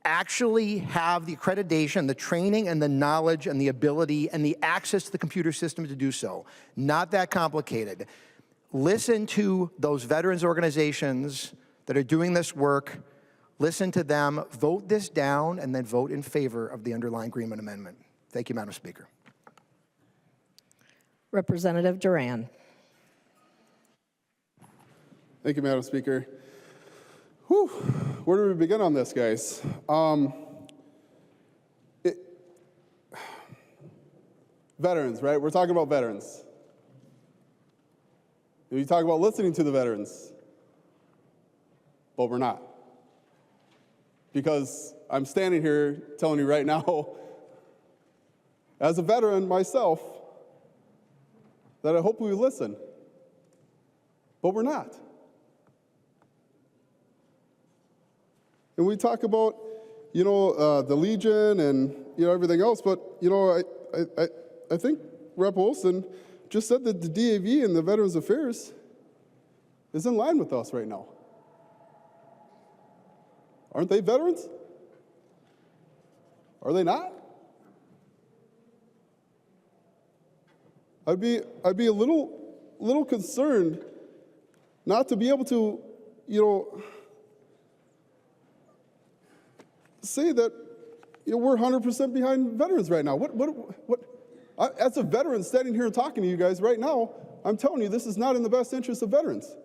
actually have the accreditation, the training, and the knowledge, and the ability, and the access to the computer system to do so. Not that complicated. Listen to those veterans organizations that are doing this work. Listen to them, vote this down, and then vote in favor of the underlying agreement amendment. Thank you, Madam Speaker. Representative Duran. Thank you, Madam Speaker. Whew. Where do we begin on this, guys? Veterans, right? We're talking about veterans. We talk about listening to the veterans, but we're not. Because I'm standing here telling you right now, as a veteran myself, that I hope we listen, but we're not. And we talk about, the Legion and, everything else, but, I think Rep. Olson just said that the DAV and the Veterans Affairs is in line with us right now. Aren't they veterans? Are they not? I'd be a little concerned not to be able to, say that we're 100% behind veterans right now. As a veteran standing here talking to you guys right now, I'm telling you this is not in the best interest of veterans.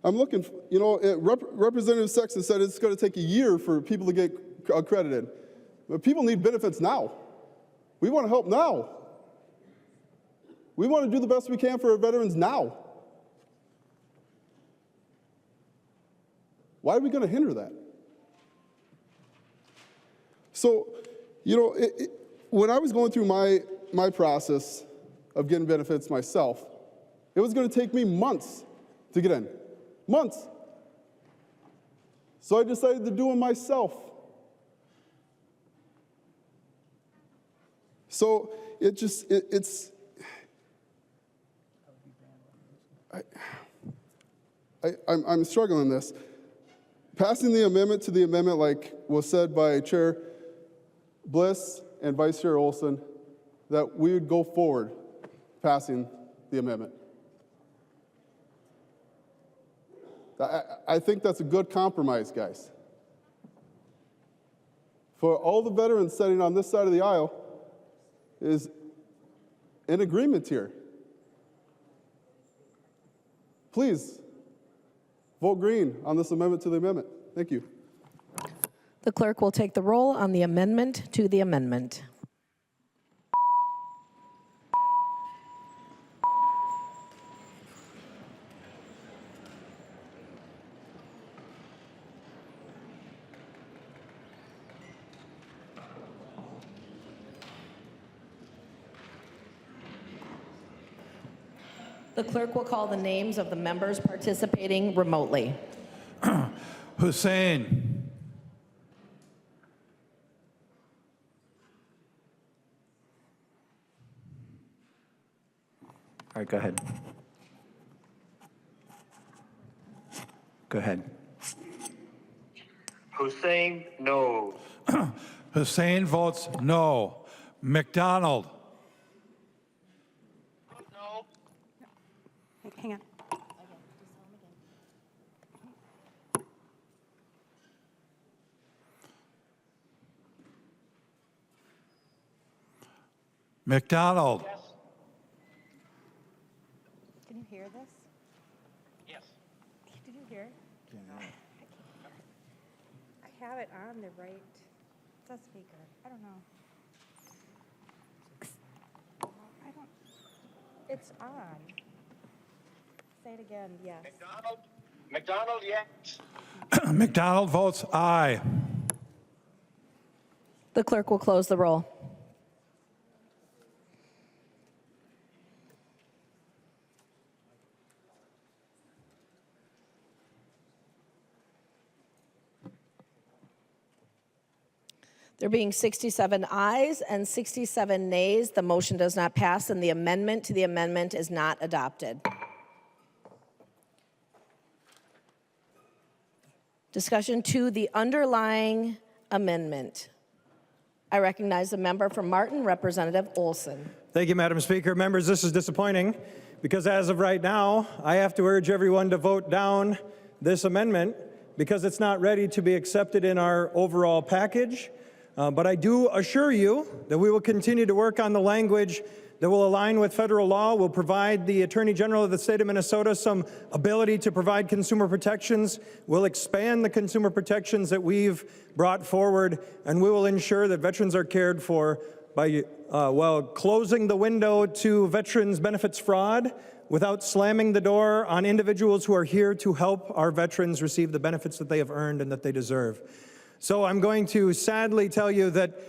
I'm looking. Representative Sexton said it's going to take a year for people to get accredited. But people need benefits now. We want to help now. We want to do the best we can for our veterans now. Why are we going to hinder that? So, when I was going through my process of getting benefits myself, it was going to take me months to get in. Months. So I decided to do them myself. So I'm struggling with this. Passing the amendment to the amendment, like was said by Chair Bliss and Vice Chair Olson, that we would go forward passing the amendment. I think that's a good compromise, guys. For all the veterans sitting on this side of the aisle is in agreement here. Please, vote green on this amendment to the amendment. Thank you. The clerk will take the roll on the amendment to the amendment. The clerk will call the names of the members participating remotely. Hussein. All right, go ahead. Go ahead. Hussein, no. Hussein votes no. McDonald. No. Hang on. McDonald. Yes. Can you hear this? Yes. Did you hear it? I have it on the right. It's a speaker. I don't know. I don't. It's on. Say it again. Yes. McDonald, yes. McDonald votes aye. The clerk will close the roll. There being 67 ayes and 67 nays, the motion does not pass, and the amendment to the amendment is not adopted. Discussion to the underlying amendment. I recognize the member from Martin, Representative Olson. Thank you, Madam Speaker. Members, this is disappointing because as of right now, I have to urge everyone to vote down this amendment because it's not ready to be accepted in our overall package. But I do assure you that we will continue to work on the language that will align with federal law, will provide the Attorney General of the state of Minnesota some ability to provide consumer protections, will expand the consumer protections that we've brought forward, and we will ensure that veterans are cared for by, closing the window to veterans benefits fraud without slamming the door on individuals who are here to help our veterans receive the benefits that they have earned and that they deserve. So I'm going to sadly tell you that,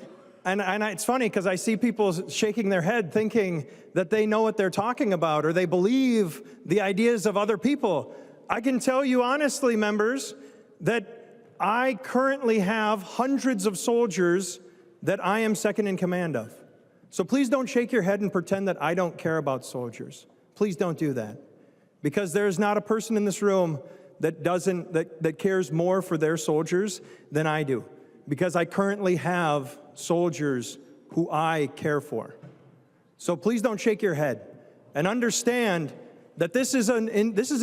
and it's funny because I see people shaking their head thinking that they know what they're talking about or they believe the ideas of other people. I can tell you honestly, members, that I currently have hundreds of soldiers that I am second in command of. So please don't shake your head and pretend that I don't care about soldiers. Please don't do that. Because there's not a person in this room that cares more for their soldiers than I do, because I currently have soldiers who I care for. So please don't shake your head and understand that this is an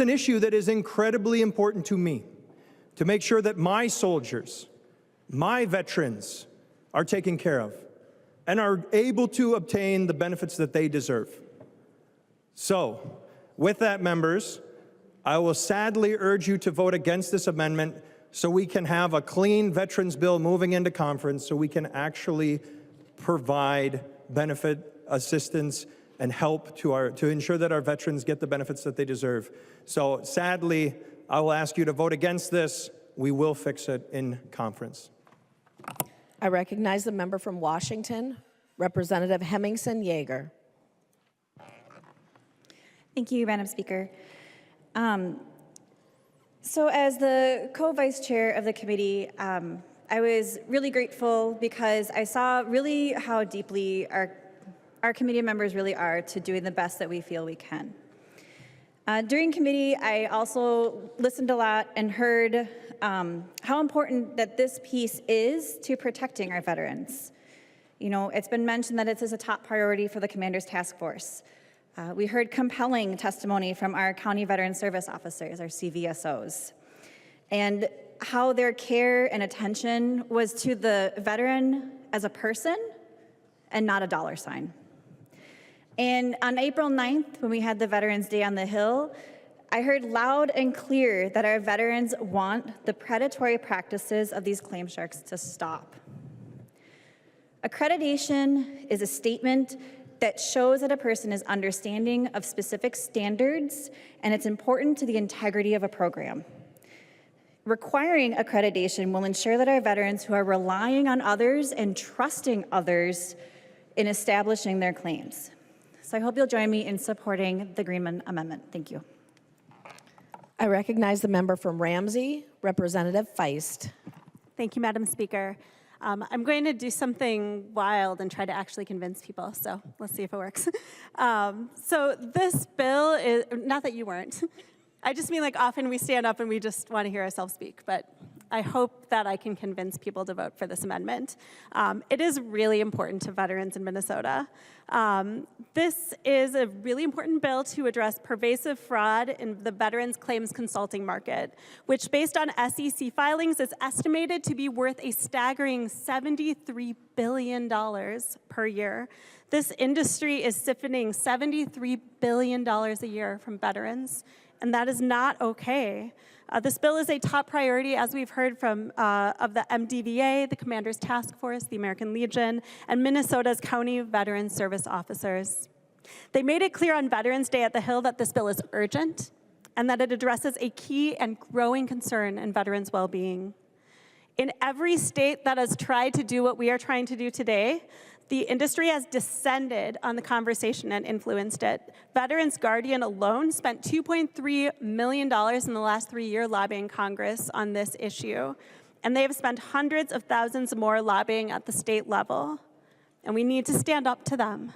issue that is incredibly important to me, to make sure that my soldiers, my veterans, are taken care of and are able to obtain the benefits that they deserve. So, with that, members, I will sadly urge you to vote against this amendment so we can have a clean veterans bill moving into conference so we can actually provide benefit assistance and help to ensure that our veterans get the benefits that they deserve. So sadly, I will ask you to vote against this. We will fix it in conference. I recognize the member from Washington, Representative Hemmingson Yeager. Thank you, Madam Speaker. So as the co-vice chair of the committee, I was really grateful because I saw really how deeply our committee members really are to doing the best that we feel we can. During committee, I also listened a lot and heard how important that this piece is to protecting our veterans. You know, it's been mentioned that it is a top priority for the Commander's Task Force. We heard compelling testimony from our County Veteran Service Officers, our CVSOs, and how their care and attention was to the veteran as a person and not a dollar sign. And on April 9th, when we had the Veterans Day on the Hill, I heard loud and clear that our veterans want the predatory practices of these claim sharks to stop. Accreditation is a statement that shows that a person is understanding of specific standards, and it's important to the integrity of a program. Requiring accreditation will ensure that our veterans who are relying on others and trusting others in establishing their claims. So I hope you'll join me in supporting the Greenman Amendment. Thank you. I recognize the member from Ramsey, Representative Feist. Thank you, Madam Speaker. I'm going to do something wild and try to actually convince people, so let's see if it works. So this bill is, not that you weren't, I just mean like often we stand up and we just want to hear ourselves speak, but I hope that I can convince people to vote for this amendment. It is really important to veterans in Minnesota. This is a really important bill to address pervasive fraud in the veterans claims consulting market, which based on SEC filings is estimated to be worth a staggering $73 billion per year. This industry is siphoning $73 billion a year from veterans, and that is not okay. This bill is a top priority, as we've heard from of the MDVA, the Commander's Task Force, the American Legion, and Minnesota's County Veteran Service Officers. They made it clear on Veterans Day at the Hill that this bill is urgent and that it addresses a key and growing concern in veterans' well-being. In every state that has tried to do what we are trying to do today, the industry has descended on the conversation and influenced it. Veterans Guardian alone spent $2.3 million in the last 3 years lobbying Congress on this issue. And they have spent hundreds of thousands more lobbying at the state level. And we need to stand up to them.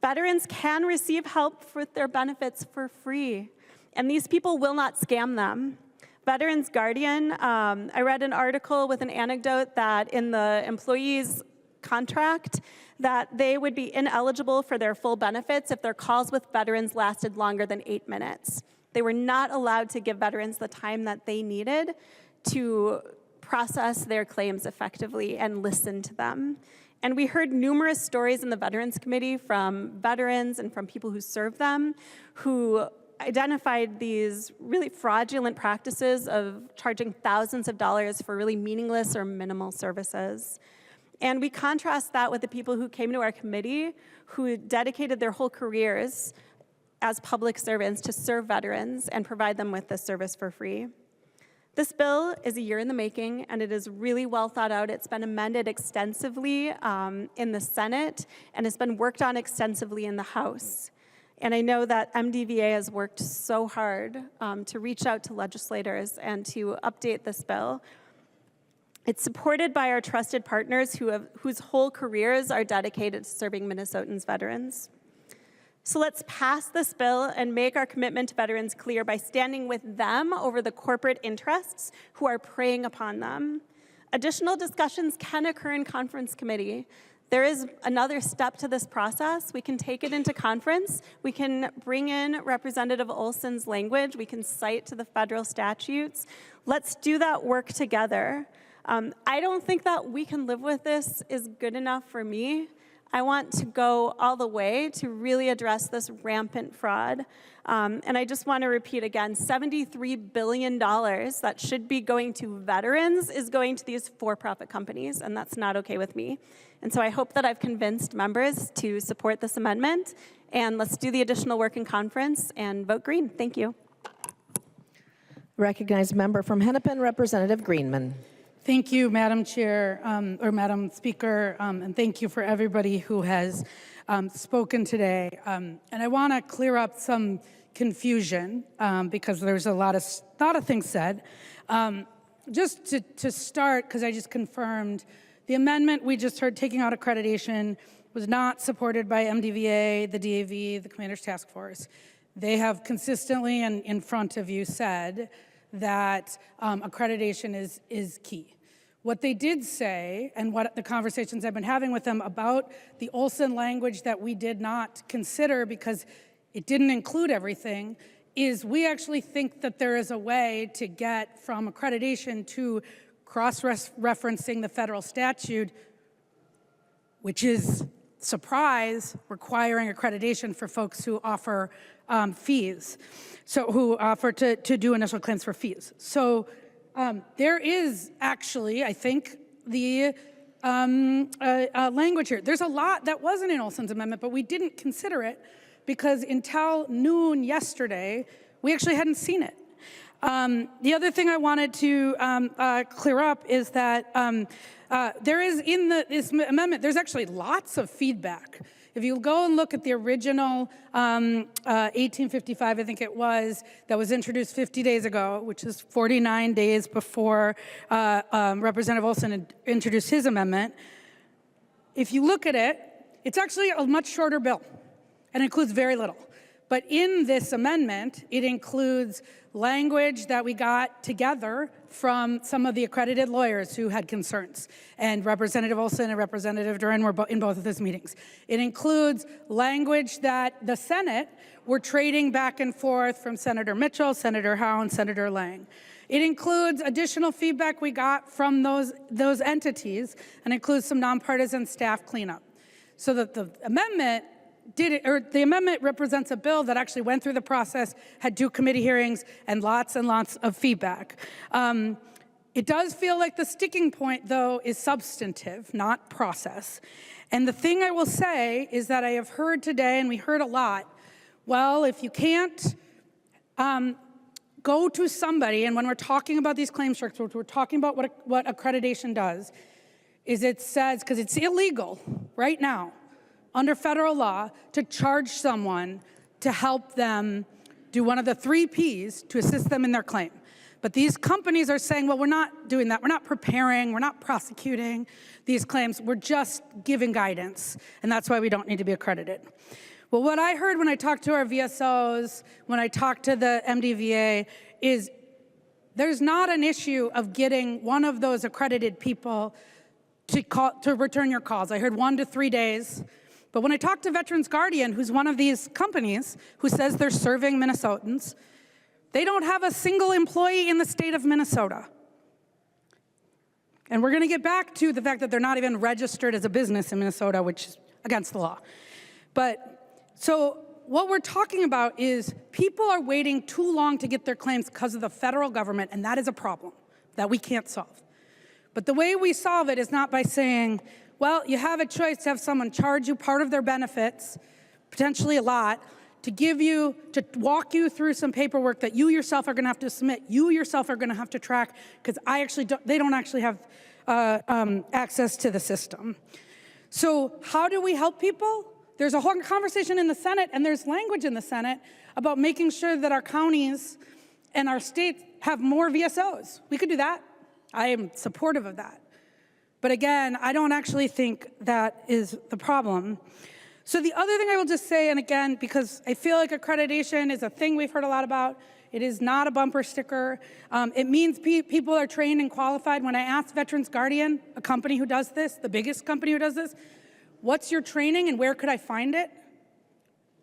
Veterans can receive help with their benefits for free, and these people will not scam them. Veterans Guardian, I read an article with an anecdote that in the employee's contract that they would be ineligible for their full benefits if their calls with veterans lasted longer than 8 minutes. They were not allowed to give veterans the time that they needed to process their claims effectively and listen to them. And we heard numerous stories in the Veterans Committee from veterans and from people who serve them who identified these really fraudulent practices of charging thousands of dollars for really meaningless or minimal services. And we contrast that with the people who came to our committee who dedicated their whole careers as public servants to serve veterans and provide them with this service for free. This bill is a year in the making, and it is really well thought out. It's been amended extensively in the Senate, and it's been worked on extensively in the House. And I know that MDVA has worked so hard to reach out to legislators and to update this bill. It's supported by our trusted partners whose whole careers are dedicated to serving Minnesotans' veterans. So let's pass this bill and make our commitment to veterans clear by standing with them over the corporate interests who are preying upon them. Additional discussions can occur in conference committee. There is another step to this process. We can take it into conference. We can bring in Representative Olson's language. We can cite to the federal statutes. Let's do that work together. I don't think that we can live with this is good enough for me. I want to go all the way to really address this rampant fraud. And I just want to repeat again, $73 billion that should be going to veterans is going to these for-profit companies, and that's not okay with me. And so I hope that I've convinced members to support this amendment, and let's do the additional work in conference and vote green. Thank you. Recognized member from Hennepin, Representative Greenman. Thank you, Madam Chair, or Madam Speaker, and thank you for everybody who has spoken today. And I want to clear up some confusion because there's a lot of things said. Just to start, because I just confirmed, the amendment we just heard taking out accreditation was not supported by MDVA, the DAV, the Commander's Task Force. They have consistently and in front of you said that accreditation is key. What they did say, and what the conversations I've been having with them about the Olson language that we did not consider because it didn't include everything, is we actually think that there is a way to get from accreditation to cross-referencing the federal statute, which is, surprise, requiring accreditation for folks who offer fees, so who offer to do initial claims for fees. So there is actually, I think, the language here. There's a lot that wasn't in Olson's amendment, but we didn't consider it because until noon yesterday, we actually hadn't seen it. The other thing I wanted to clear up is that there is in this amendment, there's actually lots of feedback. If you go and look at the original 1855, I think it was, that was introduced 50 days ago, which is 49 days before Representative Olson introduced his amendment. If you look at it, it's actually a much shorter bill and includes very little. But in this amendment, it includes language that we got together from some of the accredited lawyers who had concerns. And Representative Olson and Representative Duran were in both of those meetings. It includes language that the Senate were trading back and forth from Senator Mitchell, Senator Howe, and Senator Lang. It includes additional feedback we got from those entities and includes some nonpartisan staff cleanup. So that the amendment the amendment represents a bill that actually went through the process, had 2 committee hearings, and lots of feedback. It does feel like the sticking point, though, is substantive, not process. And the thing I will say is that I have heard today, and we heard a lot, well, if you can't go to somebody, and when we're talking about these claim structures, we're talking about what accreditation does, is it says, because it's illegal right now, under federal law, to charge someone to help them do one of the 3 Ps to assist them in their claim. But these companies are saying, well, we're not doing that. We're not preparing. We're not prosecuting these claims. We're just giving guidance. And that's why we don't need to be accredited. Well, what I heard when I talked to our VSOs, when I talked to the MDVA, is there's not an issue of getting one of those accredited people to return your calls. I heard 1 to 3 days. But when I talked to Veterans Guardian, who's one of these companies who says they're serving Minnesotans, they don't have a single employee in the state of Minnesota. And we're going to get back to the fact that they're not even registered as a business in Minnesota, which is against the law. But so what we're talking about is people are waiting too long to get their claims because of the federal government, and that is a problem that we can't solve. But the way we solve it is not by saying, well, you have a choice to have someone charge you part of their benefits, potentially a lot, to walk you through some paperwork that you yourself are going to have to submit, you yourself are going to have to track, because they don't actually have access to the system. So how do we help people? There's a whole conversation in the Senate, and there's language in the Senate about making sure that our counties and our states have more VSOs. We could do that. I am supportive of that. But again, I don't actually think that is the problem. So the other thing I will just say, and again, because I feel like accreditation is a thing we've heard a lot about, it is not a bumper sticker. It means people are trained and qualified. When I asked Veterans Guardian, a company who does this, the biggest company who does this, what's your training and where could I find it?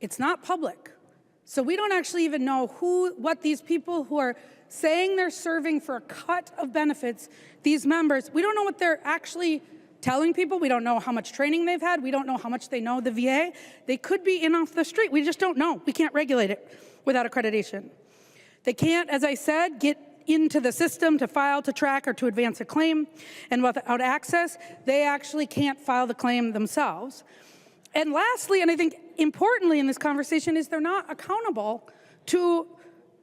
It's not public. So we don't actually even know what these people who are saying they're serving for a cut of benefits, these members, we don't know what they're actually telling people. We don't know how much training they've had. We don't know how much they know the VA. They could be in off the street. We just don't know. We can't regulate it without accreditation. They can't, as I said, get into the system to file, to track, or to advance a claim. And without access, they actually can't file the claim themselves. And lastly, and I think importantly in this conversation, is they're not accountable to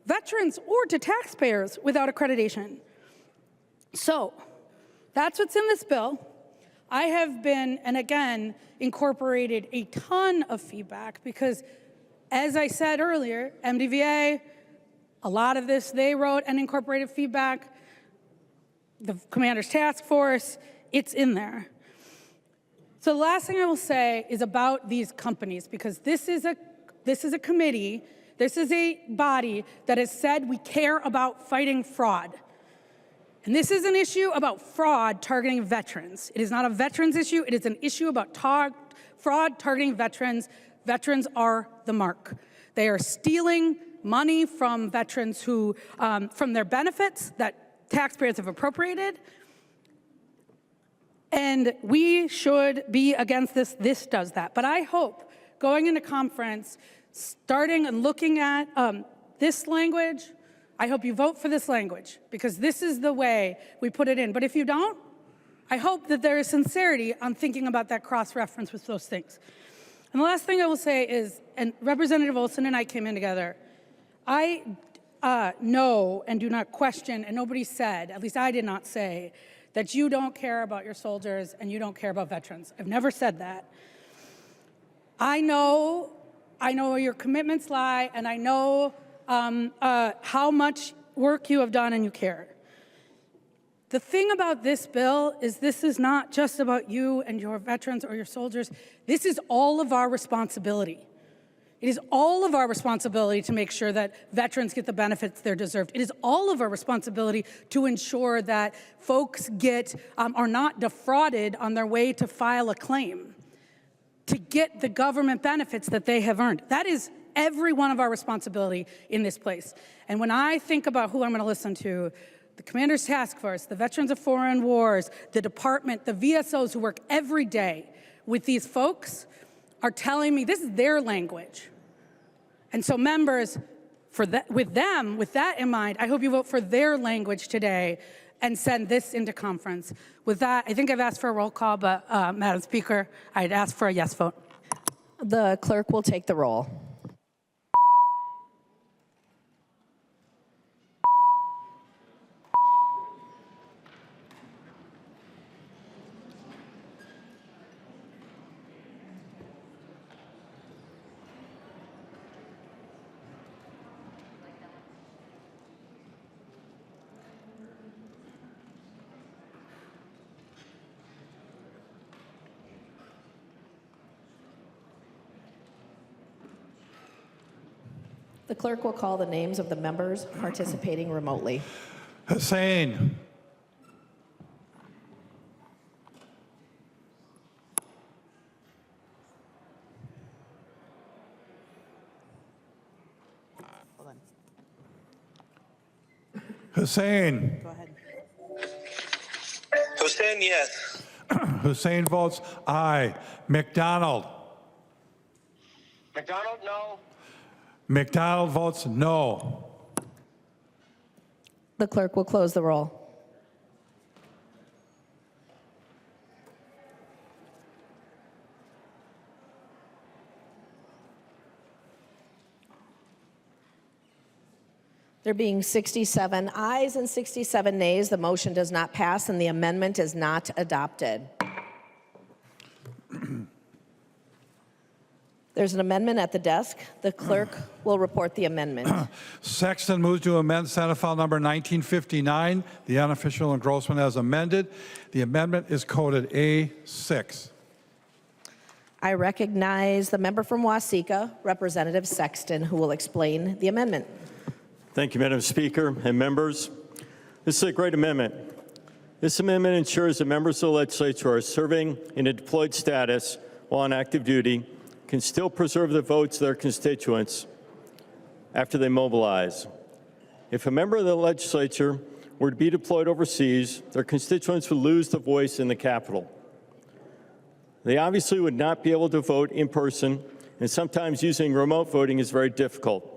veterans or to taxpayers without accreditation. So that's what's in this bill. I have been, and again, incorporated a ton of feedback because, as I said earlier, MDVA, a lot of this they wrote and incorporated feedback. The Commander's Task Force, it's in there. So the last thing I will say is about these companies, because this is a committee, this is a body that has said we care about fighting fraud. And this is an issue about fraud targeting veterans. It is not a veterans issue. It is an issue about fraud targeting veterans. Veterans are the mark. They are stealing money from veterans who, from their benefits that taxpayers have appropriated. And we should be against this. This does that. But I hope going into conference, starting and looking at this language, I hope you vote for this language, because this is the way we put it in. But if you don't, I hope that there is sincerity on thinking about that cross-reference with those things. And the last thing I will say is, and Representative Olson and I came in together, I know and do not question, and nobody said, at least I did not say, that you don't care about your soldiers and you don't care about veterans. I've never said that. I know where your commitments lie, and I know how much work you have done and you care. The thing about this bill is this is not just about you and your veterans or your soldiers. This is all of our responsibility. It is all of our responsibility to make sure that veterans get the benefits they're deserved. It is all of our responsibility to ensure that folks are not defrauded on their way to file a claim, to get the government benefits that they have earned. That is every one of our responsibility in this place. And when I think about who I'm going to listen to, the Commander's Task Force, the Veterans of Foreign Wars, the department, the VSOs who work every day with these folks are telling me this is their language. And so members, with that in mind, I hope you vote for their language today and send this into conference. With that, I think I've asked for a roll call, but Madam Speaker, I'd ask for a yes vote. The clerk will take the roll. The clerk will call the names of the members participating remotely. Hussein. Hussein. Go ahead. Hussein, yes. Hussein votes aye. McDonald. McDonald, no. McDonald votes no. The clerk will close the roll. There being 67 ayes and 67 nays, the motion does not pass and the amendment is not adopted. There's an amendment at the desk. The clerk will report the amendment. Sexton moves to amend Senate File Number 1959, the unofficial engrossment as amended. The amendment is coded A6. I recognize the member from Waseca, Representative Sexton, who will explain the amendment. Thank you, Madam Speaker and members. This is a great amendment. This amendment ensures that members of the legislature who are serving in a deployed status while on active duty can still preserve the votes of their constituents after they mobilize. If a member of the legislature were to be deployed overseas, their constituents would lose the voice in the Capitol. They obviously would not be able to vote in person, and sometimes using remote voting is very difficult.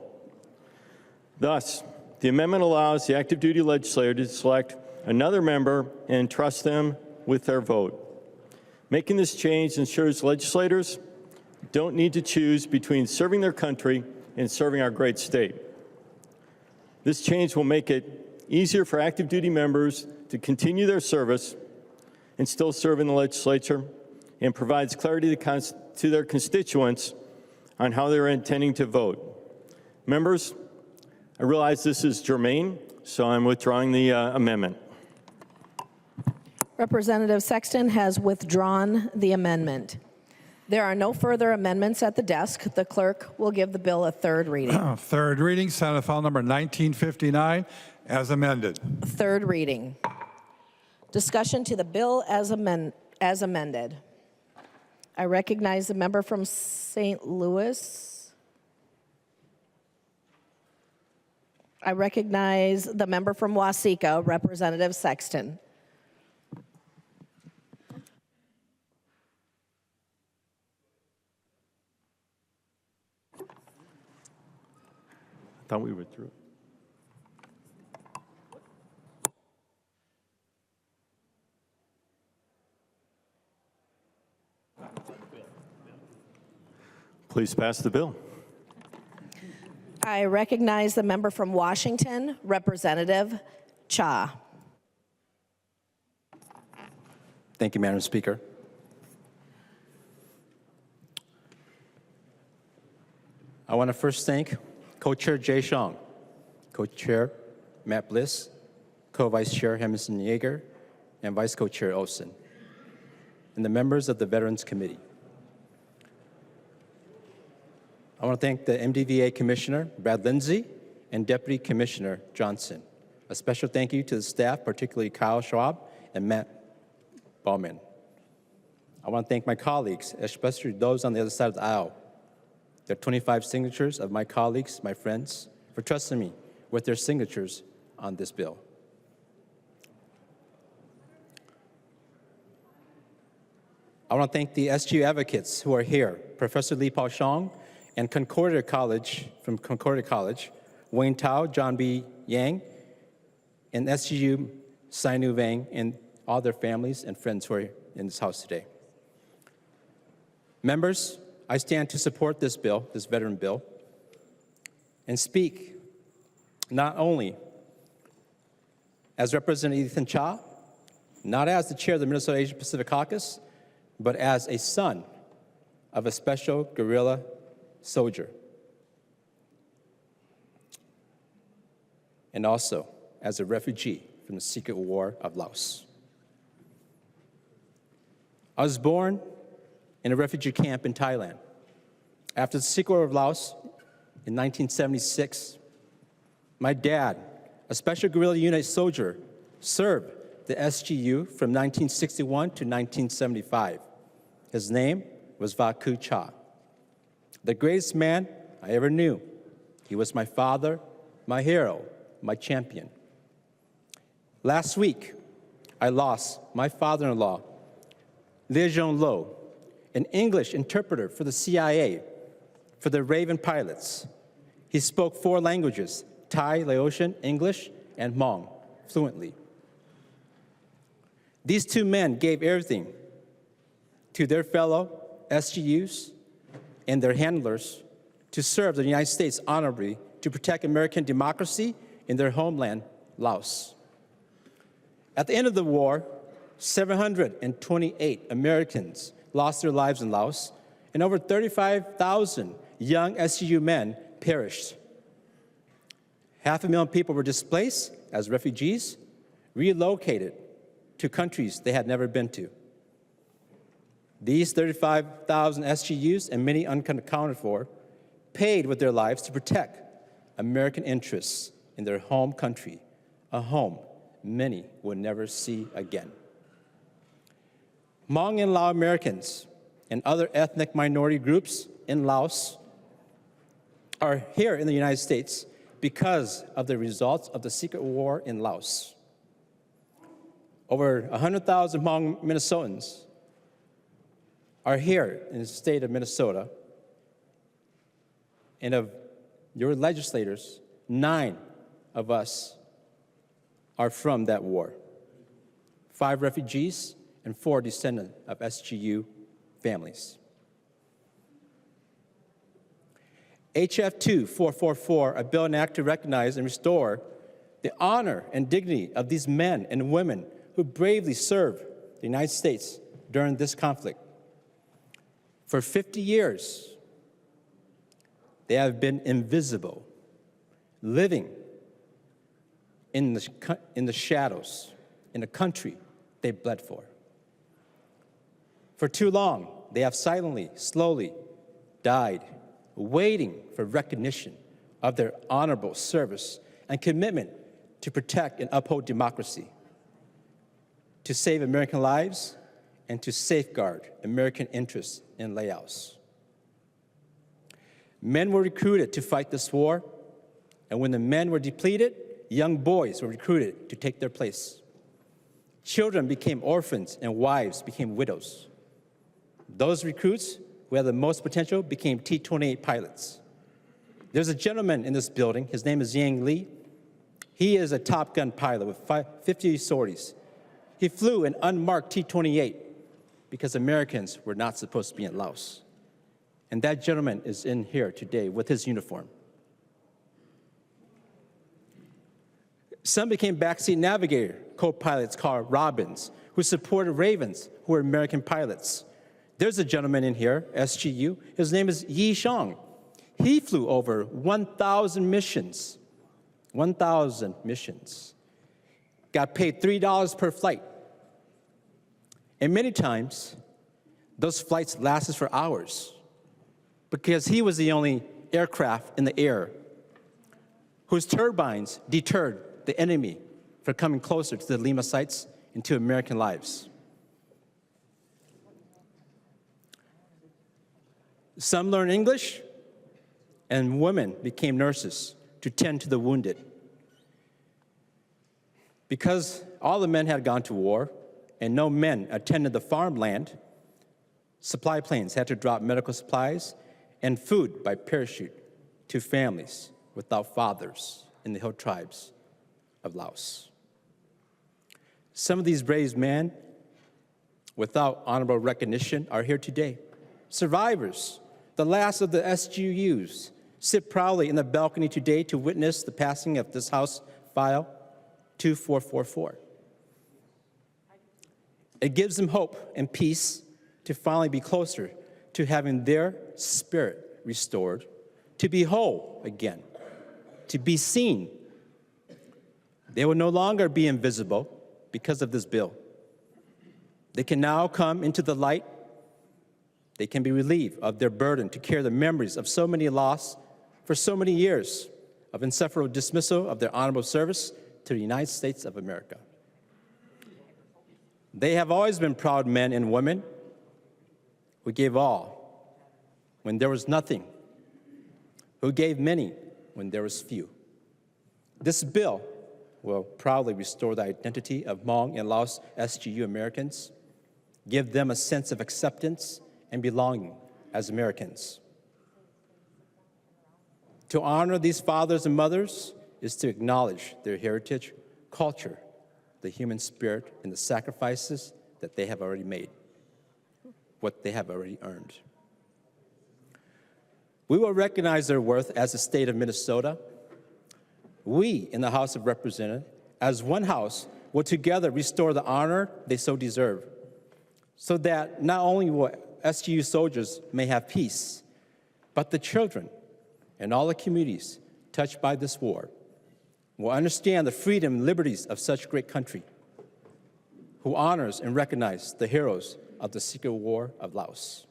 Thus, the amendment allows the active duty legislator to select another member and entrust them with their vote. Making this change ensures legislators don't need to choose between serving their country and serving our great state. This change will make it easier for active duty members to continue their service and still serve in the legislature, and provides clarity to their constituents on how they're intending to vote. Members, I realize this is germane, so I'm withdrawing the amendment. Representative Sexton has withdrawn the amendment. There are no further amendments at the desk. The clerk will give the bill a third reading. Third reading, Senate File Number 1959, as amended. Third reading. Discussion to the bill as amended. I recognize the member from St. Louis. I recognize the member from Waseca, Representative Sexton. I thought we withdrew. Please pass the bill. I recognize the member from Washington, Representative Cha. Thank you, Madam Speaker. I want to first thank Co-Chair Jay Shong, Co-Chair Matt Bliss, Co-Vice Chair Emerson Yeager, and Vice Co-Chair Olson, and the members of the Veterans Committee. I want to thank the MDVA Commissioner, Brad Lindsay, and Deputy Commissioner Johnson. A special thank you to the staff, particularly Kyle Schwab and Matt Baumann. I want to thank my colleagues, especially those on the other side of the aisle. There are 25 signatures of my colleagues, my friends, for trusting me with their signatures on this bill. I want to thank the SGU advocates who are here, Professor Li Pao Shong, and Concordia College, from Concordia College, Wayne Tao, John B. Yang, and SGU, Sainu Vang, and all their families and friends who are in this house today. Members, I stand to support this bill, this veteran bill, and speak not only as Representative Ethan Cha, not as the chair of the Minnesota Asia Pacific Caucus, but as a son of a special guerrilla soldier, and also as a refugee from the secret war of Laos. I was born in a refugee camp in Thailand. After the secret war of Laos in 1976. My dad, a Special Guerrilla Unit soldier, served the SGU from 1961 to 1975. His name was Vaku Cha, the greatest man I ever knew. He was my father, my hero, my champion. Last week, I lost my father-in-law, Lee Jong-lo, an English interpreter for the CIA, for the Raven pilots. He spoke 4 languages, Thai, Laotian, English, and Hmong, fluently. These 2 men gave everything to their fellow SGUs and their handlers to serve the United States honorably, to protect American democracy in their homeland, Laos. At the end of the war, 728 Americans lost their lives in Laos, and over 35,000 young SGU men perished. 500,000 people were displaced as refugees, relocated to countries they had never been to. These 35,000 SGUs, and many unaccounted for, paid with their lives to protect American interests in their home country, a home many will never see again. Hmong and Lao Americans and other ethnic minority groups in Laos are here in the United States because of the results of the secret war in Laos. Over 100,000 Hmong Minnesotans are here in the state of Minnesota, and of your legislators, 9 of us are from that war. 5 refugees and 4 descendants of SGU families. HF 2444, a bill and act to recognize and restore the honor and dignity of these men and women who bravely served the United States during this conflict. For 50 years, they have been invisible, living in the shadows, in a country they bled for. For too long, they have silently, slowly died, waiting for recognition of their honorable service and commitment to protect and uphold democracy, to save American lives, and to safeguard American interests in Laos. Men were recruited to fight this war, and when the men were depleted, young boys were recruited to take their place. Children became orphans and wives became widows. Those recruits who had the most potential became T-28 pilots. There's a gentleman in this building, his name is Yang Lee. He is a Top Gun pilot with 50 sorties. He flew an unmarked T-28 because Americans were not supposed to be in Laos. And that gentleman is in here today with his uniform. Some became backseat navigator co-pilots called Robins, who supported Ravens, who were American pilots. There's a gentleman in here, SGU. His name is Yi Shang. He flew over 1,000 missions. 1,000 missions. Got paid $3 per flight. And many times, those flights lasted for hours because he was the only aircraft in the air whose turbines deterred the enemy from coming closer to the Lima sites and to American lives. Some learned English, and women became nurses to tend to the wounded. Because all the men had gone to war and no men attended the farmland, supply planes had to drop medical supplies and food by parachute to families without fathers in the hill tribes of Laos. Some of these brave men, without honorable recognition, are here today. Survivors, the last of the SGUs, sit proudly in the balcony today to witness the passing of this House File 2444. It gives them hope and peace to finally be closer to having their spirit restored, to be whole again, to be seen. They will no longer be invisible because of this bill. They can now come into the light. They can be relieved of their burden to carry the memories of so many lost for so many years of inseparable dismissal of their honorable service to the United States of America. They have always been proud men and women who gave all when there was nothing, who gave many when there was few. This bill will proudly restore the identity of Hmong and Laos SGU Americans, give them a sense of acceptance and belonging as Americans. To honor these fathers and mothers is to acknowledge their heritage, culture, the human spirit, and the sacrifices that they have already made, what they have already earned. We will recognize their worth as the state of Minnesota. We in the House of Representatives, as one house, will together restore the honor they so deserve, so that not only will SGU soldiers may have peace, but the children and all the communities touched by this war will understand the freedom and liberties of such a great country, who honors and recognizes the heroes of the Secret War of Laos.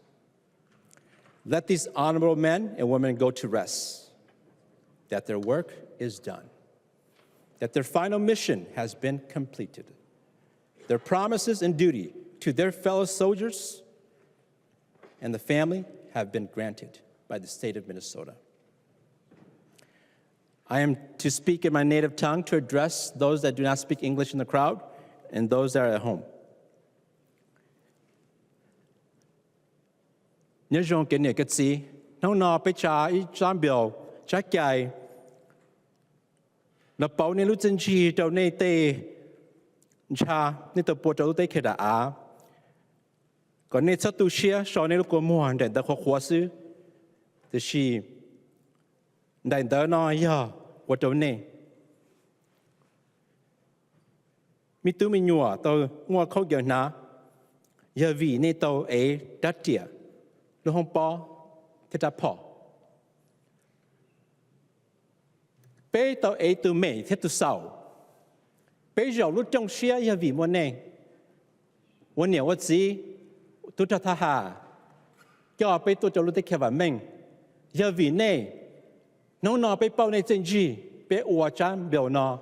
Let these honorable men and women go to rest, that their work is done, that their final mission has been completed. Their promises and duty to their fellow soldiers and the family have been granted by the state of Minnesota. I am to speak in my native tongue to address those that do not speak English in the crowd and those that are at home. Nhớ rằng cái này cái gì, nó nói bây giờ ý trang biểu chắc cái nó bảo nên lúc chân chi đầu này tê cha nên tập bộ đầu tê khi đã á còn nên sát tu xia sau nên lúc có mua để ta khó khóa sư thì chỉ đại đó nói giờ bộ đầu này mi tu mi nhua tao mua khâu giờ ná giờ vì nên tao ấy đắt tiền lúc không bỏ thì ta bỏ bây tao ấy từ mấy thế từ sau bây giờ lúc trong xe giờ vì muốn này muốn nhiều cái gì tôi cho ta hà cho bây tôi cho lúc tới kia vào mình giờ vì này nó bây bao này chân gì bây ủa chán biểu nó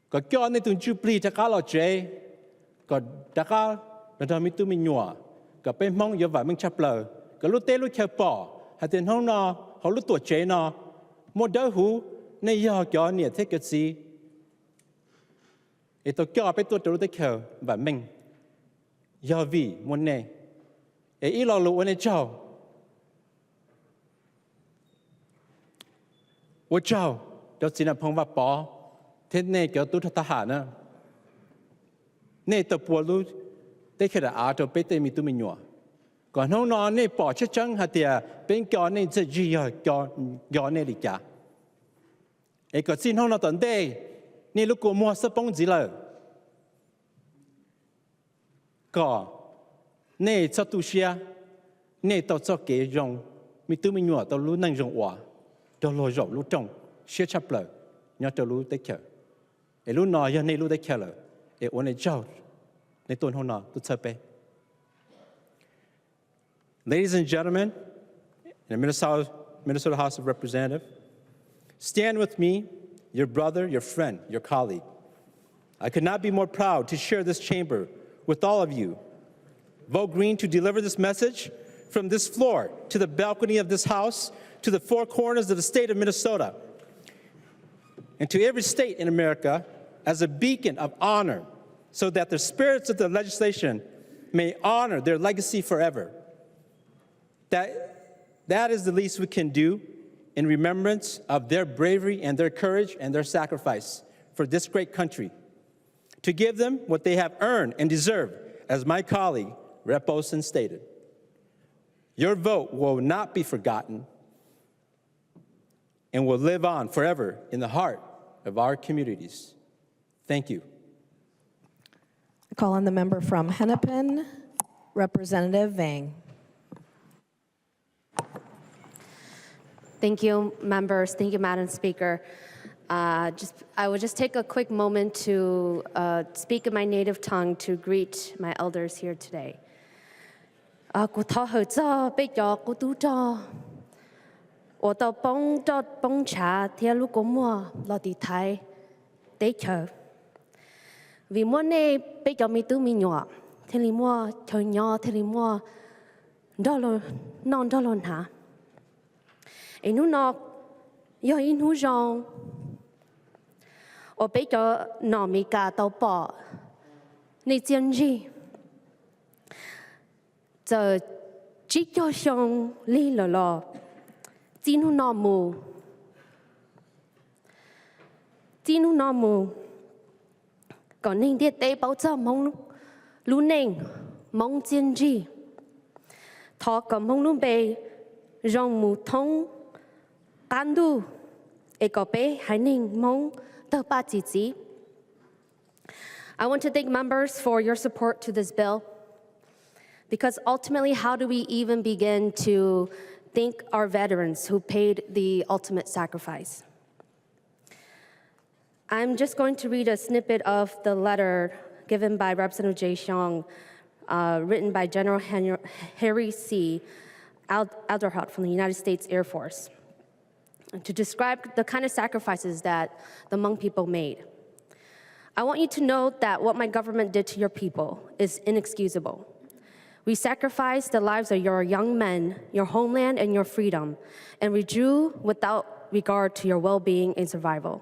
có cho nên tôi chụp đi cho cá lò chế có đã cá nó mi tu mi nhua có bên mong giờ vào mình chấp lời có lúc tê lúc kia bỏ hay tiền không nó họ lúc tuổi chế nó một đứa hú này giờ cho nhiệt thế cái gì thì tôi cho bên tôi lúc tê kia và mình giờ vì muốn này ý lo lụa này cháu 我找就只能碰把宝，天内叫都他喊呢，内的波路，ได้แค่的阿就被对面都没用，ก่อนน้องนอน内宝出征下啲边叫内这日要内里家，ไอ้ก็สิ้นห้องนอนตอนได้นี่ลูกกูมัวสะปงจีเลยก็内จะตุเชีย内到这给用，มี都没用到路能用话。 cho lo rộng lúc trong xia chấp lời nhớ cho lúc tới chờ, để lúc nọ giờ này lúc tới chờ lời, để ôn này giàu, để tuần hôm nọ tôi chấp bé. Ladies and gentlemen, in the Minnesota House of Representatives, stand with me, your brother, your friend, your colleague. I could not be more proud to share this chamber with all of you. Vote green to deliver this message from this floor to the balcony of this house, to the four corners of the state of Minnesota, and to every state in America as a beacon of honor, so that the spirits of the legislation may honor their legacy forever. That is the least we can do in remembrance of their bravery and their courage and their sacrifice for this great country, to give them what they have earned and deserve, as my colleague, Rep. Olson, stated. Your vote will not be forgotten and will live on forever in the heart of our communities. Thank you. I call on the member from Hennepin, Representative Vang. Thank you, members. Thank you, Madam Speaker. I will just take a quick moment to speak in my native tongue to greet my elders here today. 我到帮查天路公莫落地台地球，vì muốn này bây giờ mi tu mi nhỏ, thế li mua thôi nhỏ thế li mua đó là non đó là hả? Ấy nu nó giờ in hu rong, ở bây giờ nó mi cả tàu bỏ, này chuyện gì? Giờ chỉ cho xong li lò. Tin hu nọ mù, còn nên điết tế bảo trợ mong lũ nền mong chiến gì, thọ cầm mong lũ bề rong mù thông can du, e có bề hai nền mong tờ ba chỉ. I want to thank members for your support to this bill, because ultimately, how do we even begin to thank our veterans who paid the ultimate sacrifice? I'm just going to read a snippet of the letter given by Representative Jay Xiong, written by General Harry C. Alderhot from the United States Air Force, to describe the kind of sacrifices that the Hmong people made. I want you to know that what my government did to your people is inexcusable. We sacrificed the lives of your young men, your homeland, and your freedom, and withdrew without regard to your well-being and survival.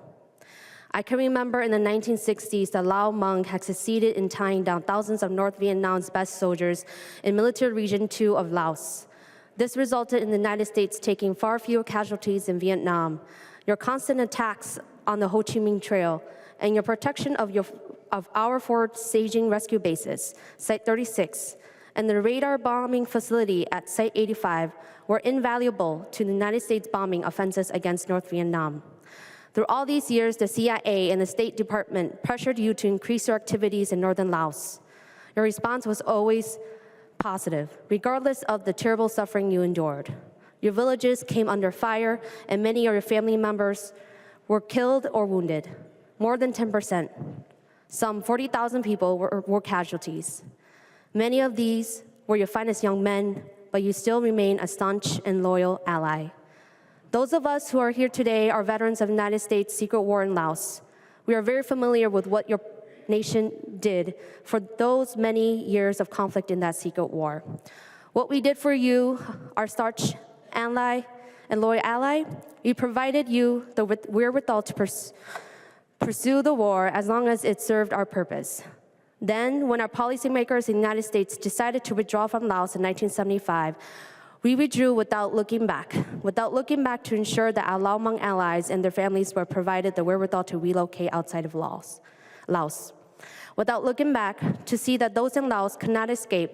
I can remember in the 1960s that Lao Hmong had succeeded in tying down thousands of North Vietnam's best soldiers in Military Region 2 of Laos. This resulted in the United States taking far fewer casualties in Vietnam. Your constant attacks on the Ho Chi Minh Trail and your protection of our four staging rescue bases, Site 36, and the radar bombing facility at Site 85 were invaluable to the United States bombing offenses against North Vietnam. Through all these years, the CIA and the State Department pressured you to increase your activities in northern Laos. Your response was always positive, regardless of the terrible suffering you endured. Your villages came under fire, and many of your family members were killed or wounded, more than 10%. Some 40,000 people were casualties. Many of these were your finest young men, but you still remain a staunch and loyal ally. Those of us who are here today are veterans of the United States secret war in Laos. We are very familiar with what your nation did for those many years of conflict in that secret war. What we did for you, our staunch ally and loyal ally, we provided you the wherewithal to pursue the war as long as it served our purpose. Then, when our policymakers in the United States decided to withdraw from Laos in 1975, we withdrew without looking back to ensure that our Lao Hmong allies and their families were provided the wherewithal to relocate outside of Laos. Without looking back to see that those in Laos could not escape,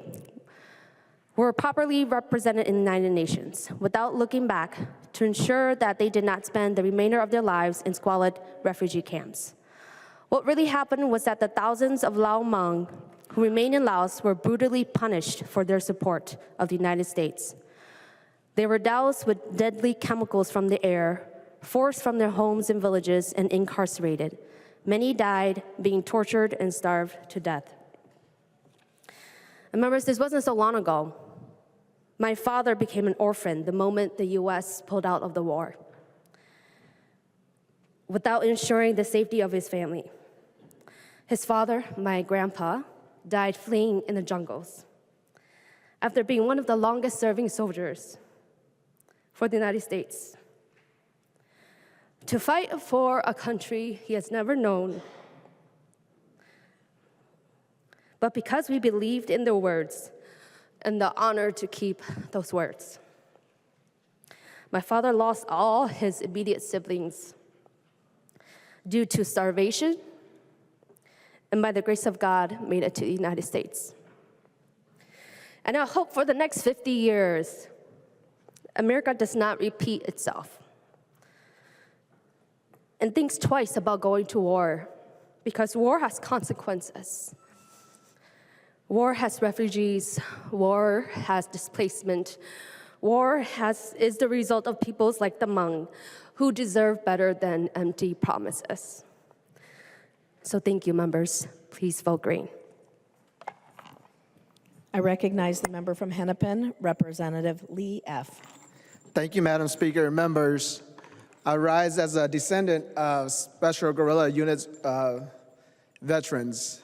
were properly represented in the United Nations, without looking back to ensure that they did not spend the remainder of their lives in squalid refugee camps. What really happened was that the thousands of Lao Hmong who remained in Laos were brutally punished for their support of the United States. They were doused with deadly chemicals from the air, forced from their homes and villages, and incarcerated. Many died, being tortured and starved to death. And members, this wasn't so long ago. My father became an orphan the moment the US pulled out of the war, without ensuring the safety of his family. His father, my grandpa, died fleeing in the jungles after being one of the longest-serving soldiers for the United States, to fight for a country he has never known. But because we believed in their words and the honor to keep those words, my father lost all his immediate siblings due to starvation, and by the grace of God, made it to the United States. And I hope for the next 50 years, America does not repeat itself and thinks twice about going to war, because war has consequences. War has refugees, war has displacement, war is the result of peoples like the Hmong who deserve better than empty promises. So thank you, members. Please vote green. I recognize the member from Hennepin, Representative Lee F. Thank you, Madam Speaker and members. I rise as a descendant of Special Guerrilla Units veterans.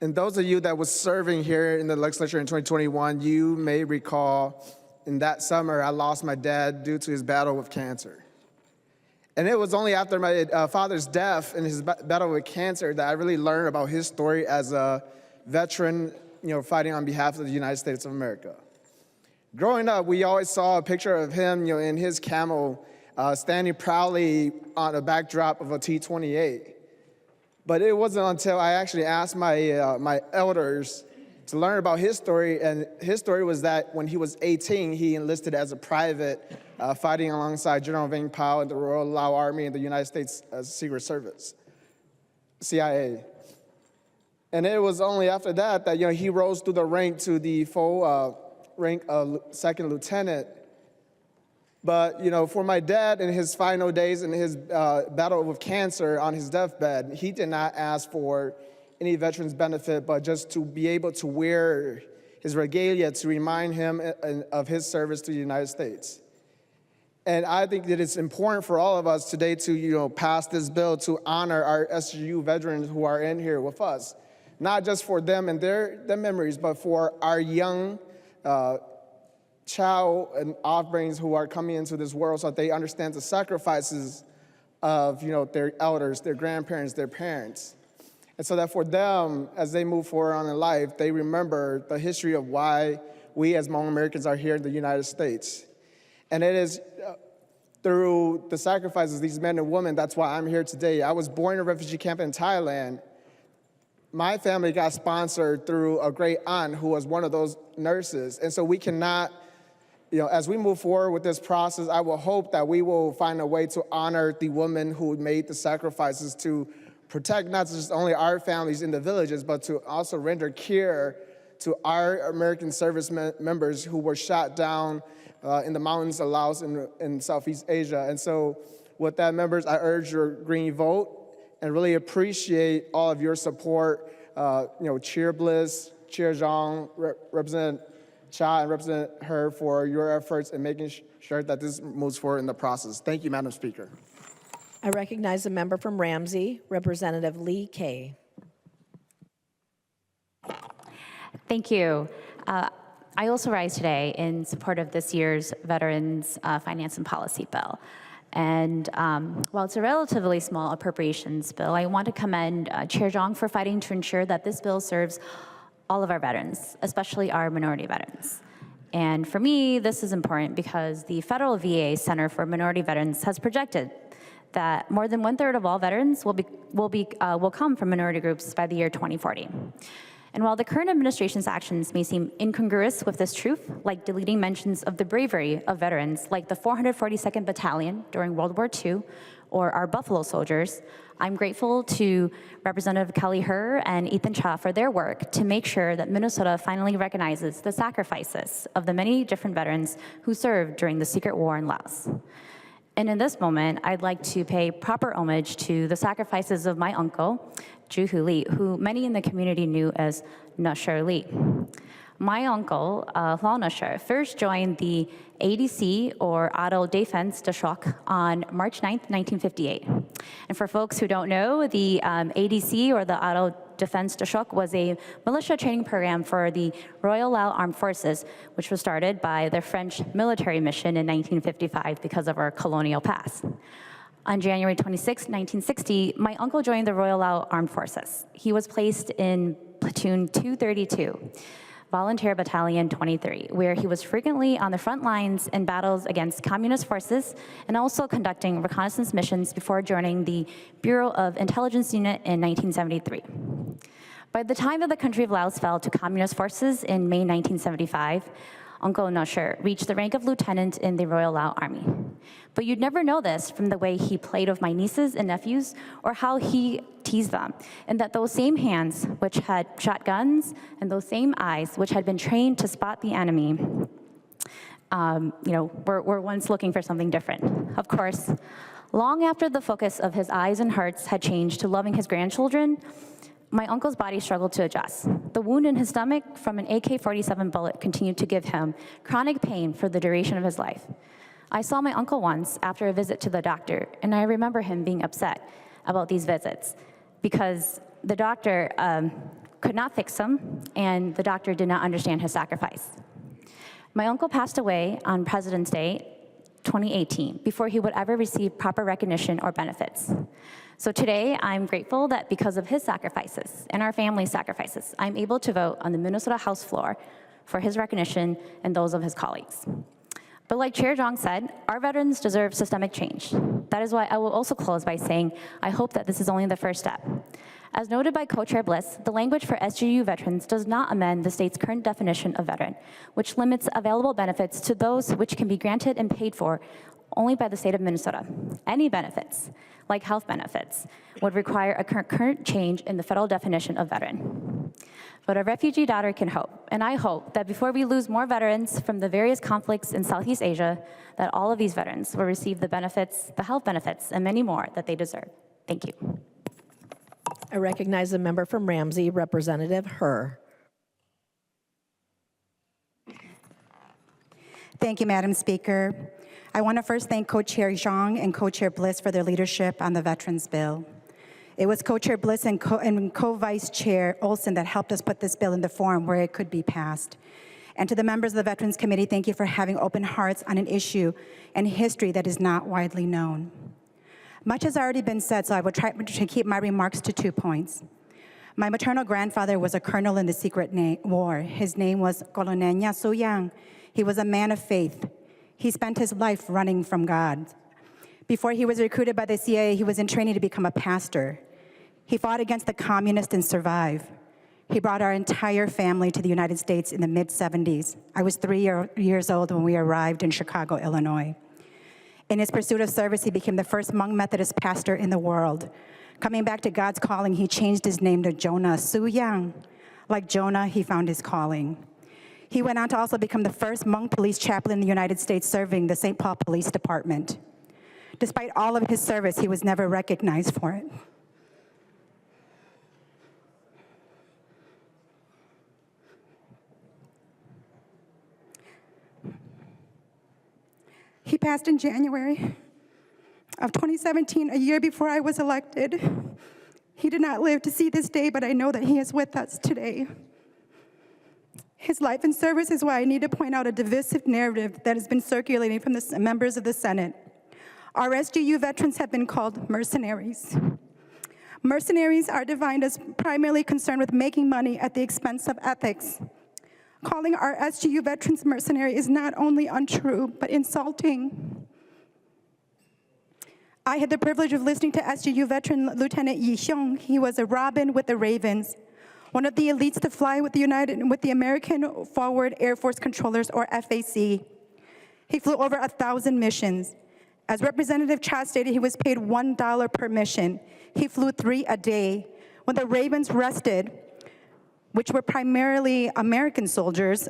And those of you that was serving here in the legislature in 2021, you may recall in that summer I lost my dad due to his battle with cancer. And it was only after my father's death and his battle with cancer that I really learned about his story as a veteran, fighting on behalf of the United States of America. Growing up, we always saw a picture of him, in his camel, standing proudly on a backdrop of a T-28. But it wasn't until I actually asked my elders to learn about his story, and his story was that when he was 18, he enlisted as a private, fighting alongside General Vang Pao in the Royal Lao Army and the United States Secret Service, CIA. And it was only after that that he rose through the rank to the full rank of second lieutenant. But for my dad in his final days in his battle with cancer on his deathbed, he did not ask for any veterans benefit, but just to be able to wear his regalia to remind him of his service to the United States. And I think that it's important for all of us today to pass this bill to honor our SGU veterans who are in here with us, not just for them and their memories, but for our young child and offsprings who are coming into this world so that they understand the sacrifices of their elders, their grandparents, their parents. And so that for them, as they move forward on in life, they remember the history of why we as Hmong Americans are here in the United States. And it is through the sacrifices of these men and women, that's why I'm here today. I was born in a refugee camp in Thailand. My family got sponsored through a great aunt who was one of those nurses. And so we cannot, as we move forward with this process, I will hope that we will find a way to honor the women who made the sacrifices to protect not just only our families in the villages, but to also render care to our American service members who were shot down in the mountains of Laos in Southeast Asia. And so with that, members, I urge your green vote and really appreciate all of your support. Chair Bliss, Chair Zhang, Representative Cha, and Representative Her for your efforts in making sure that this moves forward in the process. Thank you, Madam Speaker. I recognize a member from Ramsey, Representative Lee Kay. Thank you. I also rise today in support of this year's Veterans Finance and Policy Bill. And while it's a relatively small appropriations bill, I want to commend Chair Zhang for fighting to ensure that this bill serves all of our veterans, especially our minority veterans. And for me, this is important because the Federal VA Center for Minority Veterans has projected that more than 1/3 of all veterans will come from minority groups by the year 2040. And while the current administration's actions may seem incongruous with this truth, like deleting mentions of the bravery of veterans like the 442nd Battalion during World War II or our Buffalo soldiers, I'm grateful to Representative Kelly Her and Ethan Cha for their work to make sure that Minnesota finally recognizes the sacrifices of the many different veterans who served during the secret war in Laos. And in this moment, I'd like to pay proper homage to the sacrifices of my uncle, Ju-Hu Lee, who many in the community knew as Nasher Lee. My uncle, Lao Nasher, first joined the ADC, or Auto Defense de Choc, on March 9th, 1958. And for folks who don't know, the ADC, or the Auto Defense de Choc, was a militia training program for the Royal Lao Armed Forces, which was started by the French military mission in 1955 because of our colonial past. On January 26, 1960, my uncle joined the Royal Lao Armed Forces. He was placed in Platoon 232. Volunteer Battalion 23, where he was frequently on the front lines in battles against communist forces and also conducting reconnaissance missions before joining the Bureau of Intelligence Unit in 1973. By the time that the country of Laos fell to communist forces in May 1975, Uncle Nasher reached the rank of lieutenant in the Royal Lao Army. But you'd never know this from the way he played with my nieces and nephews or how he teased them, and that those same hands which had shot guns and those same eyes which had been trained to spot the enemy, were once looking for something different. Of course, long after the focus of his eyes and hearts had changed to loving his grandchildren, my uncle's body struggled to adjust. The wound in his stomach from an AK-47 bullet continued to give him chronic pain for the duration of his life. I saw my uncle once after a visit to the doctor, and I remember him being upset about these visits because the doctor could not fix him, and the doctor did not understand his sacrifice. My uncle passed away on President's Day 2018 before he would ever receive proper recognition or benefits. So today, I'm grateful that because of his sacrifices and our family's sacrifices, I'm able to vote on the Minnesota House floor for his recognition and those of his colleagues. But like Chair Zhang said, our veterans deserve systemic change. That is why I will also close by saying I hope that this is only the first step. As noted by Co-Chair Bliss, the language for SGU veterans does not amend the state's current definition of veteran, which limits available benefits to those which can be granted and paid for only by the state of Minnesota. Any benefits, like health benefits, would require a current change in the federal definition of veteran. But a refugee daughter can hope, and I hope that before we lose more veterans from the various conflicts in Southeast Asia, that all of these veterans will receive the benefits, the health benefits, and many more that they deserve. Thank you. I recognize the member from Ramsey, Representative Herr. Thank you, Madam Speaker. I want to first thank Co-Chair Zhang and Co-Chair Bliss for their leadership on the Veterans Bill. It was Co-Chair Bliss and Co-Vice Chair Olson that helped us put this bill in the form where it could be passed. And to the members of the Veterans Committee, thank you for having open hearts on an issue and history that is not widely known. Much has already been said, so I will try to keep my remarks to 2 points. My maternal grandfather was a colonel in the Secret War. His name was Colonel Su Yang. He was a man of faith. He spent his life running from God. Before he was recruited by the CIA, he was in training to become a pastor. He fought against the communists and survived. He brought our entire family to the United States in the mid-70s. I was 3 years old when we arrived in Chicago, Illinois. In his pursuit of service, he became the first Hmong Methodist pastor in the world. Coming back to God's calling, he changed his name to Jonah Su Yang. Like Jonah, he found his calling. He went on to also become the first Hmong police chaplain in the United States, serving the St. Paul Police Department. Despite all of his service, he was never recognized for it. He passed in January of 2017, a year before I was elected. He did not live to see this day, but I know that he is with us today. His life and service is why I need to point out a divisive narrative that has been circulating from the members of the Senate. Our SGU veterans have been called mercenaries. Mercenaries are defined as primarily concerned with making money at the expense of ethics. Calling our SGU veterans mercenary is not only untrue, but insulting. I had the privilege of listening to SGU veteran Lieutenant Yi Xiong. He was a Robin with the Ravens, one of the elites to fly with the American Forward Air Force Controllers, or FAC. He flew over 1,000 missions. As Representative Cha stated, he was paid $1 per mission. He flew 3 a day. When the Ravens rested, which were primarily American soldiers,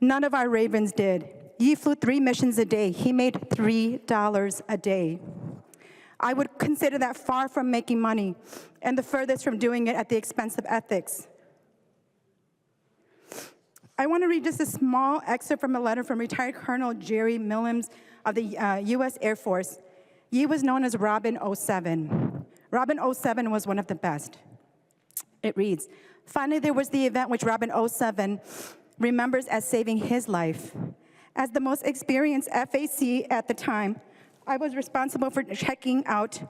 none of our Ravens did. He flew 3 missions a day. He made $3 a day. I would consider that far from making money and the furthest from doing it at the expense of ethics. I want to read just a small excerpt from a letter from retired Colonel Jerry Millims of the U.S. Air Force. He was known as Robin 07. Robin 07 was one of the best. It reads, "Finally, there was the event which Robin 07 remembers as saving his life. As the most experienced FAC at the time, I was responsible for checking out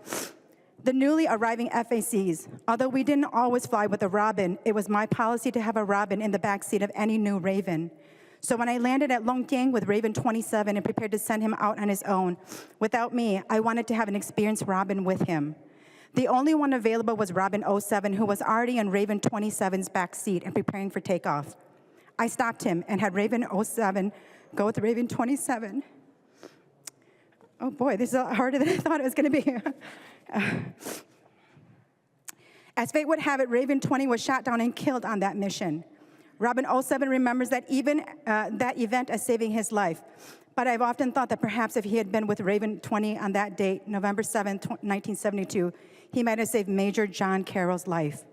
the newly arriving FACs. Although we didn't always fly with a Robin, it was my policy to have a Robin in the backseat of any new Raven. So when I landed at Longjiang with Raven 27 and prepared to send him out on his own, without me, I wanted to have an experienced Robin with him. The only one available was Robin 07, who was already in Raven 27's backseat and preparing for takeoff. I stopped him and had Raven 07 go with Raven 27. Oh boy, this is a lot harder than I thought it was going to be. As fate would have it, Raven 20 was shot down and killed on that mission. Robin 07 remembers that that event as saving his life. But I've often thought that perhaps if he had been with Raven 20 on that date, November 7, 1972, he might have saved Major John Carroll's life.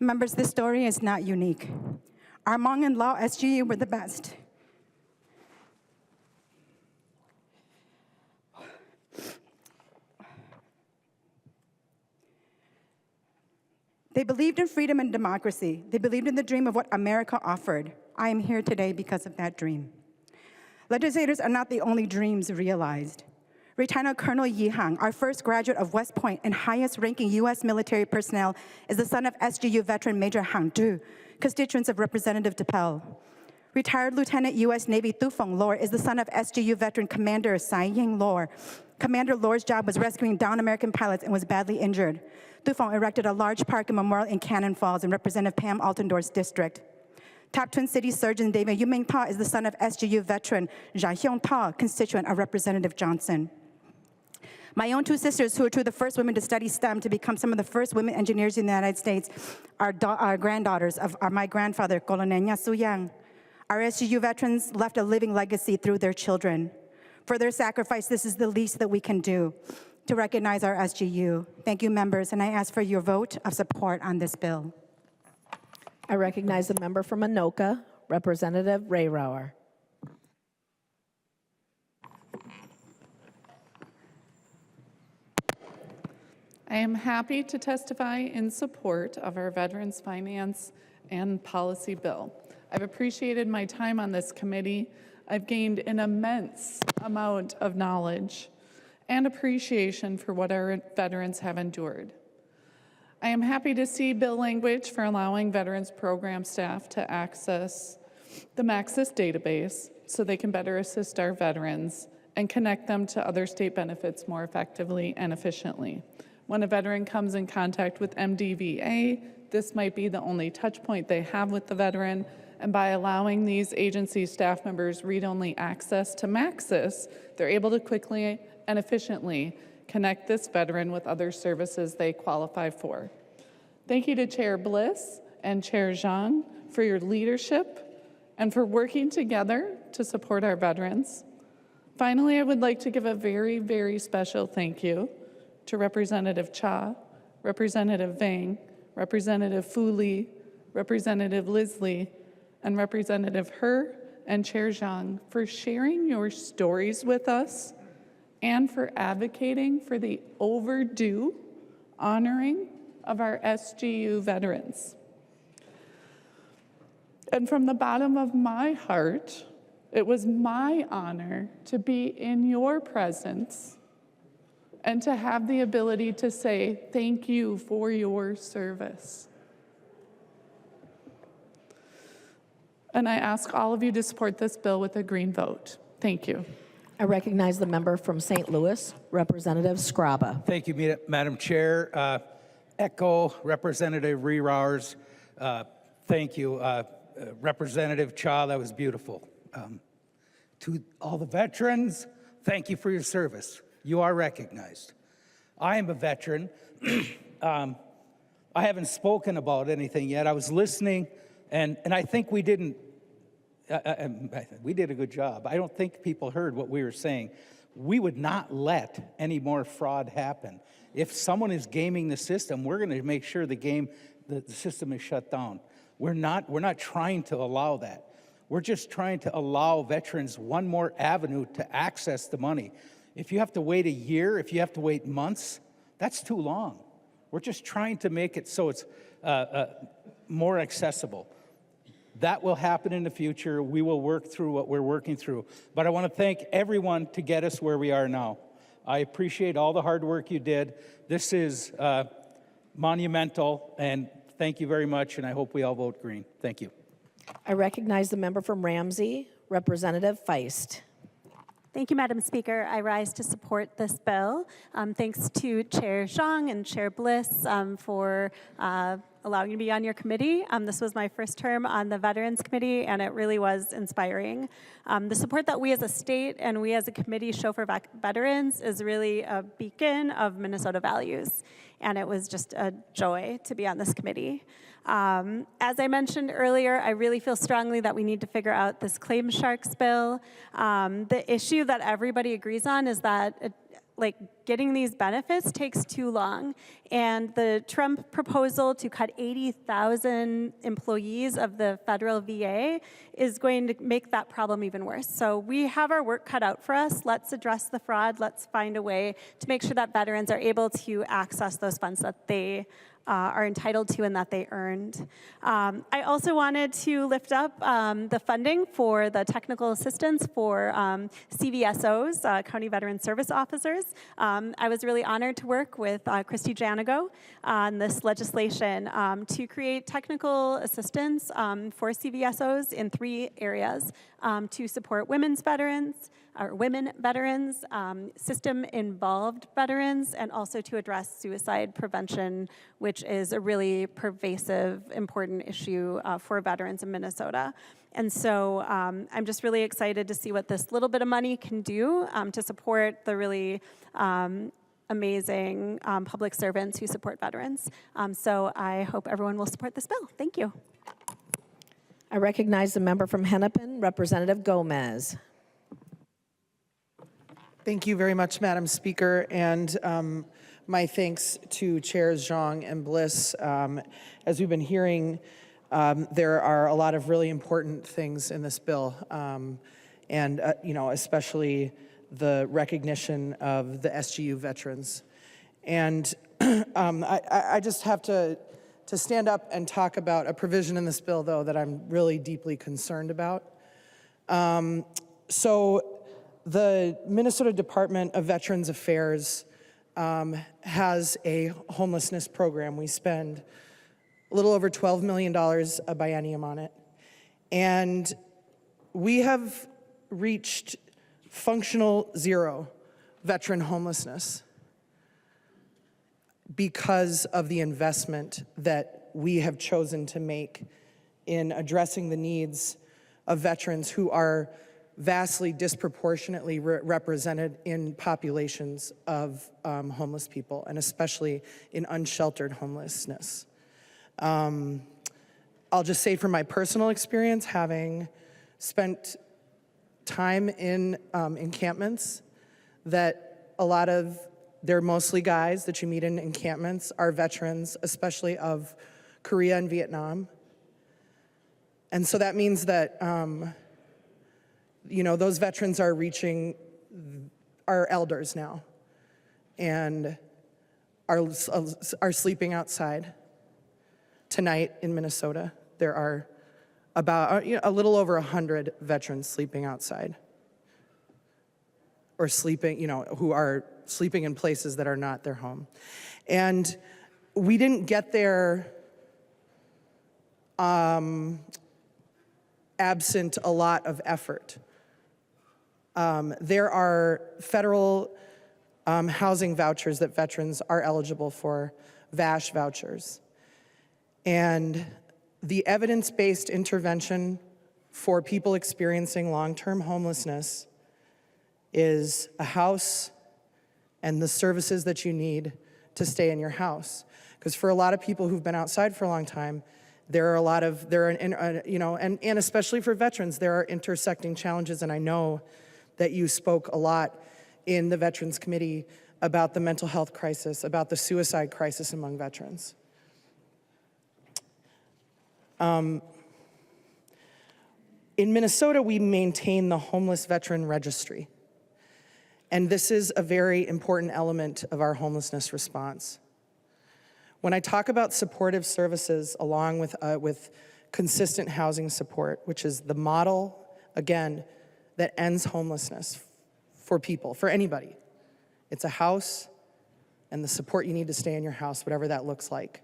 Members, this story is not unique. Our Hmong and Lao SGU were the best. They believed in freedom and democracy. They believed in the dream of what America offered. I am here today because of that dream. Legislators are not the only dreams realized. Lieutenant Colonel Yi Hang, our first graduate of West Point and highest-ranking U.S. military personnel, is the son of SGU veteran Major Hang Zhu, constituents of Representative DePel. Retired Lieutenant U.S. Navy Tu Feng Lor is the son of SGU veteran Commander Tsai Ying Lor. Commander Lor's job was rescuing downed American pilots and was badly injured. Tu Feng erected a large park and memorial in Cannon Falls in Representative Pam Altendorf's district. Top Twin Cities surgeon David Yuming Ta is the son of SGU veteran Jia Hyung Ta, constituent of Representative Johnson. My own two sisters, who are two of the first women to study STEM to become some of the first women engineers in the United States, are granddaughters of my grandfather, Colonel Su Yang. Our SGU veterans left a living legacy through their children. For their sacrifice, this is the least that we can do to recognize our SGU. Thank you, members, and I ask for your vote of support on this bill. I recognize the member from Anoka, Representative Rehrauer. I am happy to testify in support of our Veterans Finance and Policy Bill. I've appreciated my time on this committee. I've gained an immense amount of knowledge and appreciation for what our veterans have endured. I am happy to see bill language for allowing Veterans Program staff to access the Maxis database so they can better assist our veterans and connect them to other state benefits more effectively and efficiently. When a veteran comes in contact with MDVA, this might be the only touch point they have with the veteran, and by allowing these agency staff members read-only access to Maxis, they're able to quickly and efficiently connect this veteran with other services they qualify for. Thank you to Chair Bliss and Chair Zhang for your leadership and for working together to support our veterans. Finally, I would like to give a very, very special thank you to Representative Cha, Representative Vang, Representative Fu Li, Representative Lisley, and Representative He and Chair Zhang for sharing your stories with us and for advocating for the overdue honoring of our SGU veterans. And from the bottom of my heart, it was my honor to be in your presence and to have the ability to say thank you for your service. And I ask all of you to support this bill with a green vote. Thank you. I recognize the member from St. Louis, Representative Scraba. Thank you, Madam Chair. Echo Representative Rehrauer's thank you. Representative Cha, that was beautiful. To all the veterans, thank you for your service. You are recognized. I am a veteran. I haven't spoken about anything yet. I was listening, and I think we did a good job. I don't think people heard what we were saying. We would not let any more fraud happen. If someone is gaming the system, we're going to make sure the system is shut down. We're not trying to allow that. We're just trying to allow veterans one more avenue to access the money. If you have to wait a year, if you have to wait months, that's too long. We're just trying to make it so it's more accessible. That will happen in the future. We will work through what we're working through. But I want to thank everyone to get us where we are now. I appreciate all the hard work you did. This is monumental, and thank you very much, and I hope we all vote green. Thank you. I recognize the member from Ramsey, Representative Feist. Thank you, Madam Speaker. I rise to support this bill. Thanks to Chair Zhang and Chair Bliss for allowing me to be on your committee. This was my first term on the Veterans Committee, and it really was inspiring. The support that we as a state and we as a committee show for veterans is really a beacon of Minnesota values, and it was just a joy to be on this committee. As I mentioned earlier, I really feel strongly that we need to figure out this claim sharks bill. The issue that everybody agrees on is that getting these benefits takes too long. And the Trump proposal to cut 80,000 employees of the federal VA is going to make that problem even worse. So we have our work cut out for us. Let's address the fraud. Let's find a way to make sure that veterans are able to access those funds that they are entitled to and that they earned. I also wanted to lift up the funding for the technical assistance for CVSOs, County Veteran Service Officers. I was really honored to work with Christy Janigo on this legislation to create technical assistance for CVSOs in 3 areas to support women veterans, system-involved veterans, and also to address suicide prevention, which is a really pervasive, important issue for veterans in Minnesota. And so I'm just really excited to see what this little bit of money can do to support the really amazing public servants who support veterans. So I hope everyone will support this bill. Thank you. I recognize the member from Hennepin, Representative Gomez. Thank you very much, Madam Speaker, and my thanks to Chairs Zhang and Bliss. As we've been hearing, there are a lot of really important things in this bill, and especially the recognition of the SGU veterans. And I just have to stand up and talk about a provision in this bill, though, that I'm really deeply concerned about. So the Minnesota Department of Veterans Affairs has a homelessness program. We spend a little over $12 million a biennium on it. And we have reached functional zero veteran homelessness because of the investment that we have chosen to make in addressing the needs of veterans who are vastly disproportionately represented in populations of homeless people, and especially in unsheltered homelessness. I'll just say from my personal experience, having spent time in encampments, that a lot of, they're mostly guys that you meet in encampments, are veterans, especially of Korea and Vietnam. And so that means that those veterans are reaching our elders now and are sleeping outside. Tonight in Minnesota, there are about a little over 100 veterans sleeping outside, or sleeping, who are sleeping in places that are not their home. And we didn't get there absent a lot of effort. There are federal housing vouchers that veterans are eligible for, VASH vouchers. And the evidence-based intervention for people experiencing long-term homelessness is a house and the services that you need to stay in your house. Because for a lot of people who've been outside for a long time, and especially for veterans, there are intersecting challenges, and I know that you spoke a lot in the Veterans Committee about the mental health crisis, about the suicide crisis among veterans. In Minnesota, we maintain the Homeless Veteran Registry, and this is a very important element of our homelessness response. When I talk about supportive services along with consistent housing support, which is the model, again, that ends homelessness for people, for anybody. It's a house and the support you need to stay in your house, whatever that looks like.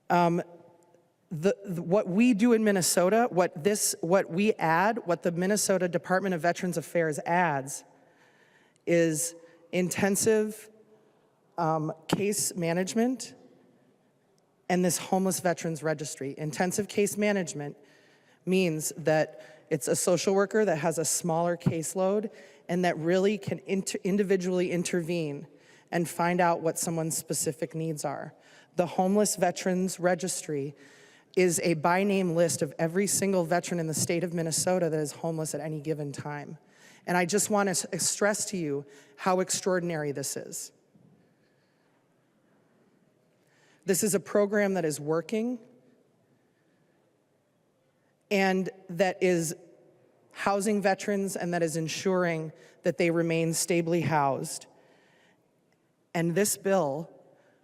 What we do in Minnesota, what we add, what the Minnesota Department of Veterans Affairs adds, is intensive case management and this homeless veterans registry. Intensive case management means that it's a social worker that has a smaller caseload and that really can individually intervene and find out what someone's specific needs are. The Homeless Veterans Registry is a by name list of every single veteran in the state of Minnesota that is homeless at any given time. And I just want to stress to you how extraordinary this is. This is a program that is working and that is housing veterans and that is ensuring that they remain stably housed. And this bill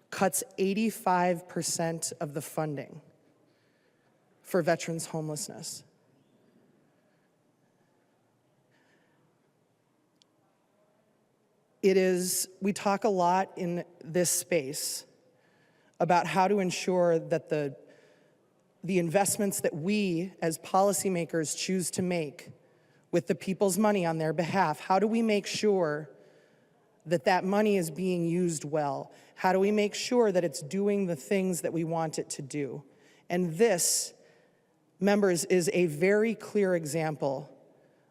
cuts 85% of the funding for veterans homelessness. We talk a lot in this space about how to ensure that the investments that we as policymakers choose to make with the people's money on their behalf, how do we make sure that that money is being used well? How do we make sure that it's doing the things that we want it to do? And this, members, is a very clear example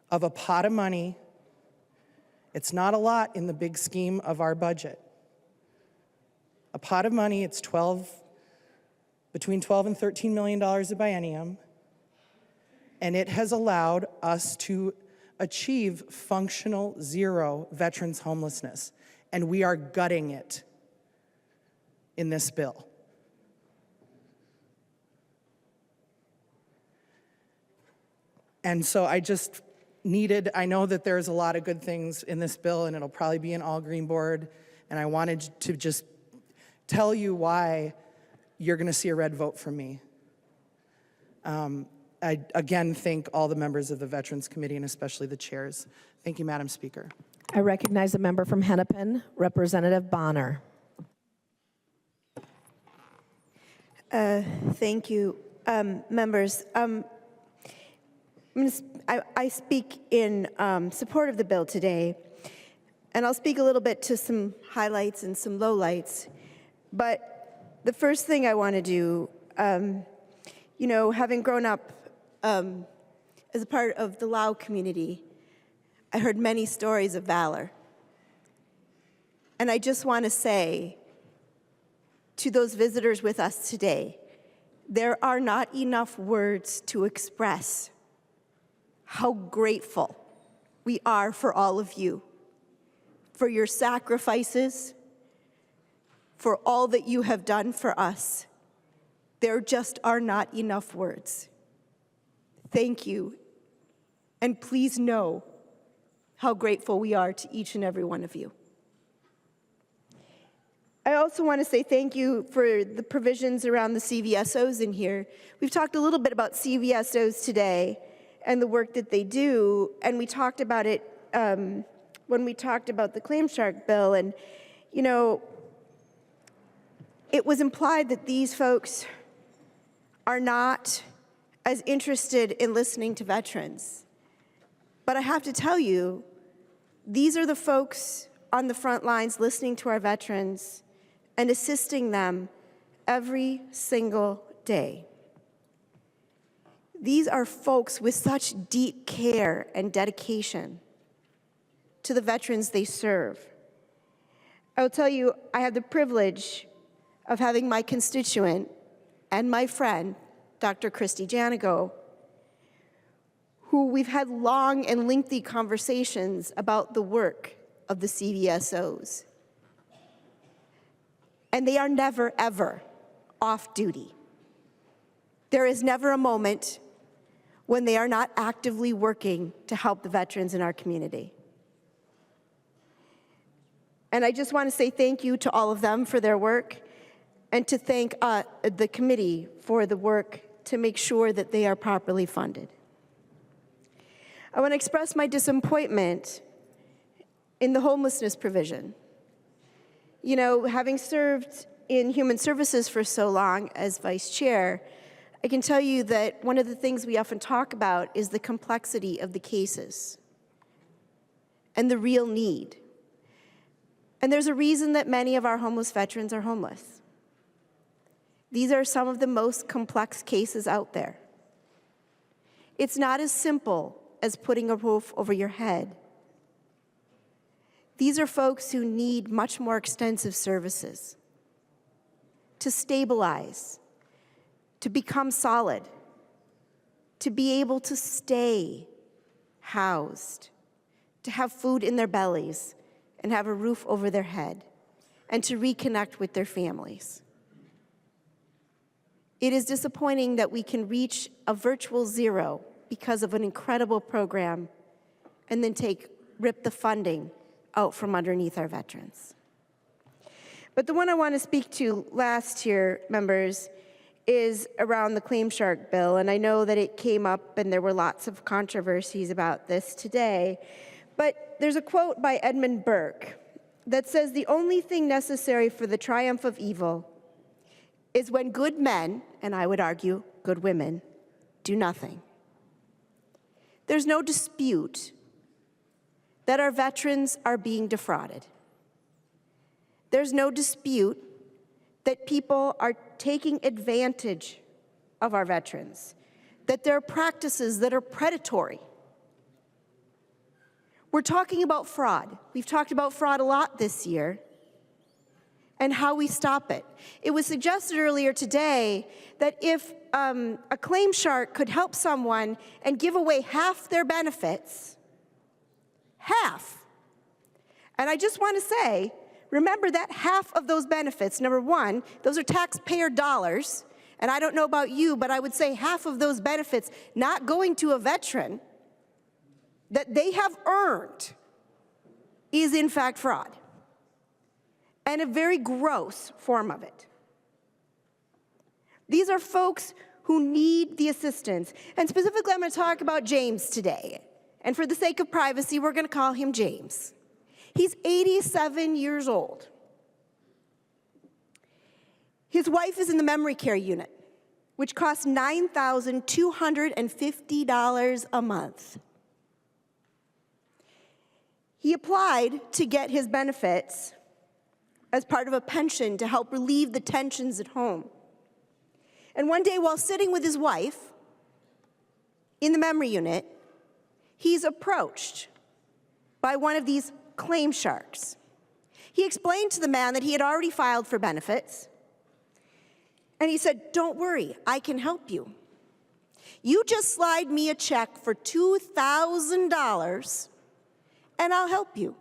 of a pot of money. It's not a lot in the big scheme of our budget. A pot of money, it's between $12 and $13 million a biennium, and it has allowed us to achieve functional zero veterans homelessness, and we are gutting it in this bill. And so I know that there's a lot of good things in this bill, and it'll probably be an all-green board, and I wanted to just tell you why you're going to see a red vote from me. I again thank all the members of the Veterans Committee and especially the chairs. Thank you, Madam Speaker. I recognize the member from Hennepin, Representative Bonner. Thank you, members. I speak in support of the bill today, and I'll speak a little bit to some highlights and some lowlights. But the first thing I want to do, having grown up as a part of the Lao community, I heard many stories of valor. And I just want to say to those visitors with us today, there are not enough words to express how grateful we are for all of you, for your sacrifices, for all that you have done for us. There just are not enough words. Thank you, and please know how grateful we are to each and every one of you. I also want to say thank you for the provisions around the CVSOs in here. We've talked a little bit about CVSOs today and the work that they do, and we talked about it when we talked about the Claim Shark bill, and it was implied that these folks are not as interested in listening to veterans. But I have to tell you, these are the folks on the front lines listening to our veterans and assisting them every single day. These are folks with such deep care and dedication to the veterans they serve. I will tell you, I had the privilege of having my constituent and my friend, Dr. Christy Janigo, who we've had long and lengthy conversations about the work of the CVSOs. And they are never, ever off duty. There is never a moment when they are not actively working to help the veterans in our community. And I just want to say thank you to all of them for their work, and to thank the committee for the work to make sure that they are properly funded. I want to express my disappointment in the homelessness provision. Having served in human services for so long as vice chair, I can tell you that one of the things we often talk about is the complexity of the cases and the real need. And there's a reason that many of our homeless veterans are homeless. These are some of the most complex cases out there. It's not as simple as putting a roof over your head. These are folks who need much more extensive services to stabilize, to become solid, to be able to stay housed, to have food in their bellies and have a roof over their head, and to reconnect with their families. It is disappointing that we can reach a virtual zero because of an incredible program and then rip the funding out from underneath our veterans. But the one I want to speak to last here, members, is around the Claim Shark bill. And I know that it came up and there were lots of controversies about this today. But there's a quote by Edmund Burke that says, "The only thing necessary for the triumph of evil is when good men, and I would argue good women, do nothing." There's no dispute that our veterans are being defrauded. There's no dispute that people are taking advantage of our veterans, that there are practices that are predatory. We're talking about fraud. We've talked about fraud a lot this year and how we stop it. It was suggested earlier today that if a claim shark could help someone and give away half their benefits, half. And I just want to say, remember that half of those benefits, number one, those are taxpayer dollars. And I don't know about you, but I would say half of those benefits not going to a veteran that they have earned is in fact fraud, and a very gross form of it. These are folks who need the assistance. And specifically, I'm going to talk about James today. And for the sake of privacy, we're going to call him James. He's 87 years old. His wife is in the memory care unit, which costs $9,250 a month. He applied to get his benefits as part of a pension to help relieve the tensions at home. And one day, while sitting with his wife in the memory unit, he's approached by one of these claim sharks. He explained to the man that he had already filed for benefits, and he said, "Don't worry, I can help you. You just slide me a check for $2,000, and I'll help you."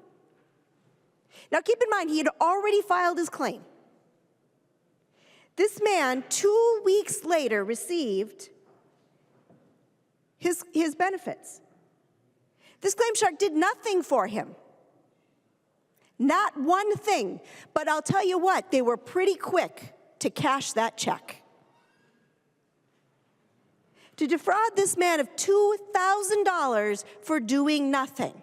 Now, keep in mind, he had already filed his claim. This man, 2 weeks later, received his benefits. This claim shark did nothing for him. Not one thing. But I'll tell you what, they were pretty quick to cash that check. To defraud this man of $2,000 for doing nothing.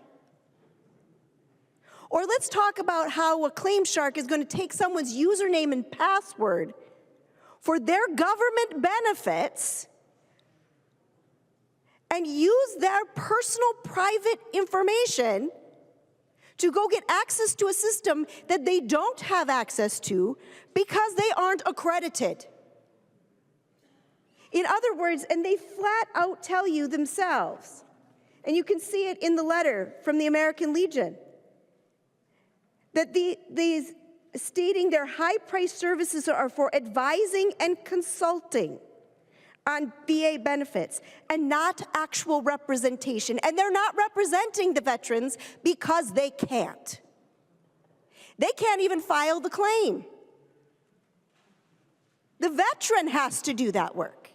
Or let's talk about how a claim shark is going to take someone's username and password for their government benefits and use their personal private information to go get access to a system that they don't have access to because they aren't accredited. In other words, and they flat out tell you themselves, and you can see it in the letter from the American Legion, that these stating their high-priced services are for advising and consulting on VA benefits and not actual representation. And they're not representing the veterans because they can't. They can't even file the claim. The veteran has to do that work.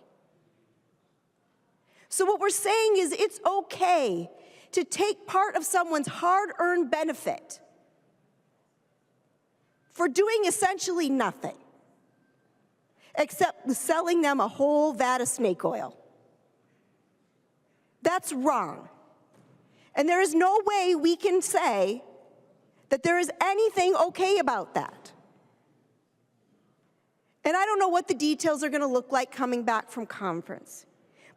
So what we're saying is it's okay to take part of someone's hard-earned benefit for doing essentially nothing, except selling them a whole vat of snake oil. That's wrong. And there is no way we can say that there is anything okay about that. And I don't know what the details are going to look like coming back from conference.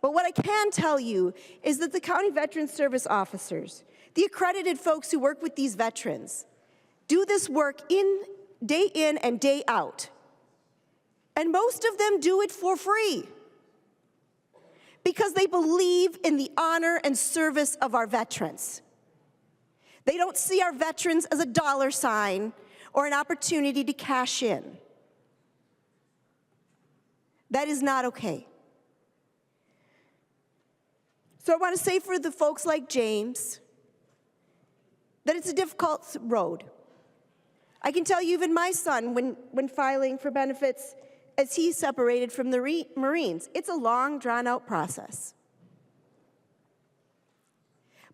But what I can tell you is that the county veteran service officers, the accredited folks who work with these veterans, do this work day in and day out. And most of them do it for free because they believe in the honor and service of our veterans. They don't see our veterans as a dollar sign or an opportunity to cash in. That is not okay. So I want to say for the folks like James that it's a difficult road. I can tell you even my son, when filing for benefits, as he separated from the Marines, it's a long, drawn-out process.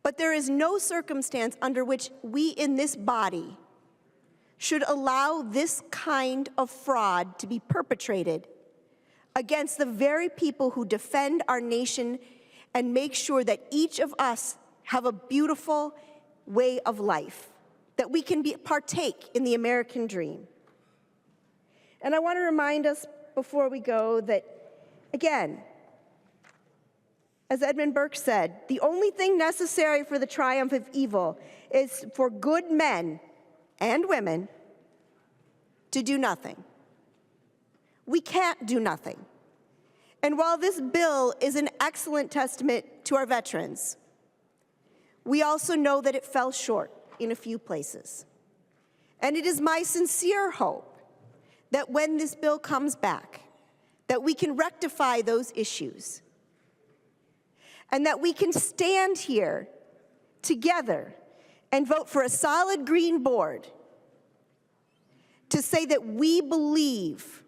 But there is no circumstance under which we in this body should allow this kind of fraud to be perpetrated against the very people who defend our nation and make sure that each of us have a beautiful way of life, that we can partake in the American dream. And I want to remind us before we go that, again, as Edmund Burke said, the only thing necessary for the triumph of evil is for good men and women to do nothing. We can't do nothing. And while this bill is an excellent testament to our veterans, we also know that it fell short in a few places. And it is my sincere hope that when this bill comes back, that we can rectify those issues and that we can stand here together and vote for a solid green board to say that we believe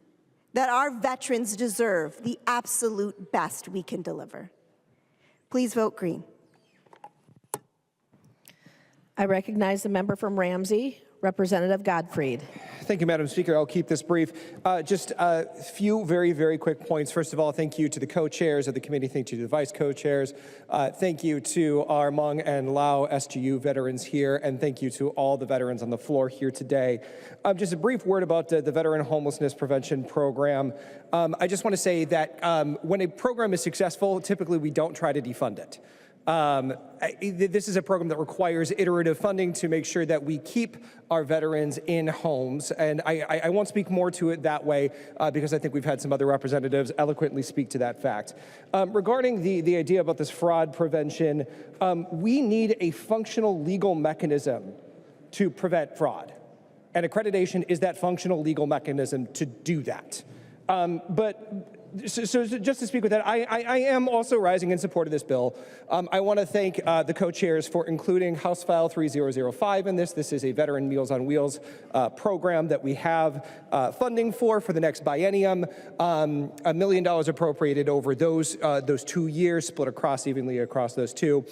that our veterans deserve the absolute best we can deliver. Please vote green. I recognize the member from Ramsey, Representative Gottfried. Thank you, Madam Speaker. I'll keep this brief. Just a few very, very quick points. First of all, thank you to the co-chairs of the committee. Thank you to the vice co-chairs. Thank you to our Hmong and Lao SGU veterans here. And thank you to all the veterans on the floor here today. Just a brief word about the Veteran Homelessness Prevention Program. I just want to say that when a program is successful, typically we don't try to defund it. This is a program that requires iterative funding to make sure that we keep our veterans in homes. And I won't speak more to it that way because I think we've had some other representatives eloquently speak to that fact. Regarding the idea about this fraud prevention, we need a functional legal mechanism to prevent fraud. And accreditation is that functional legal mechanism to do that. So just to speak with that, I am also rising in support of this bill. I want to thank the co-chairs for including House File 3005 in this. This is a Veteran Meals on Wheels program that we have funding for the next biennium. $1 million appropriated over those 2 years, split evenly across those two.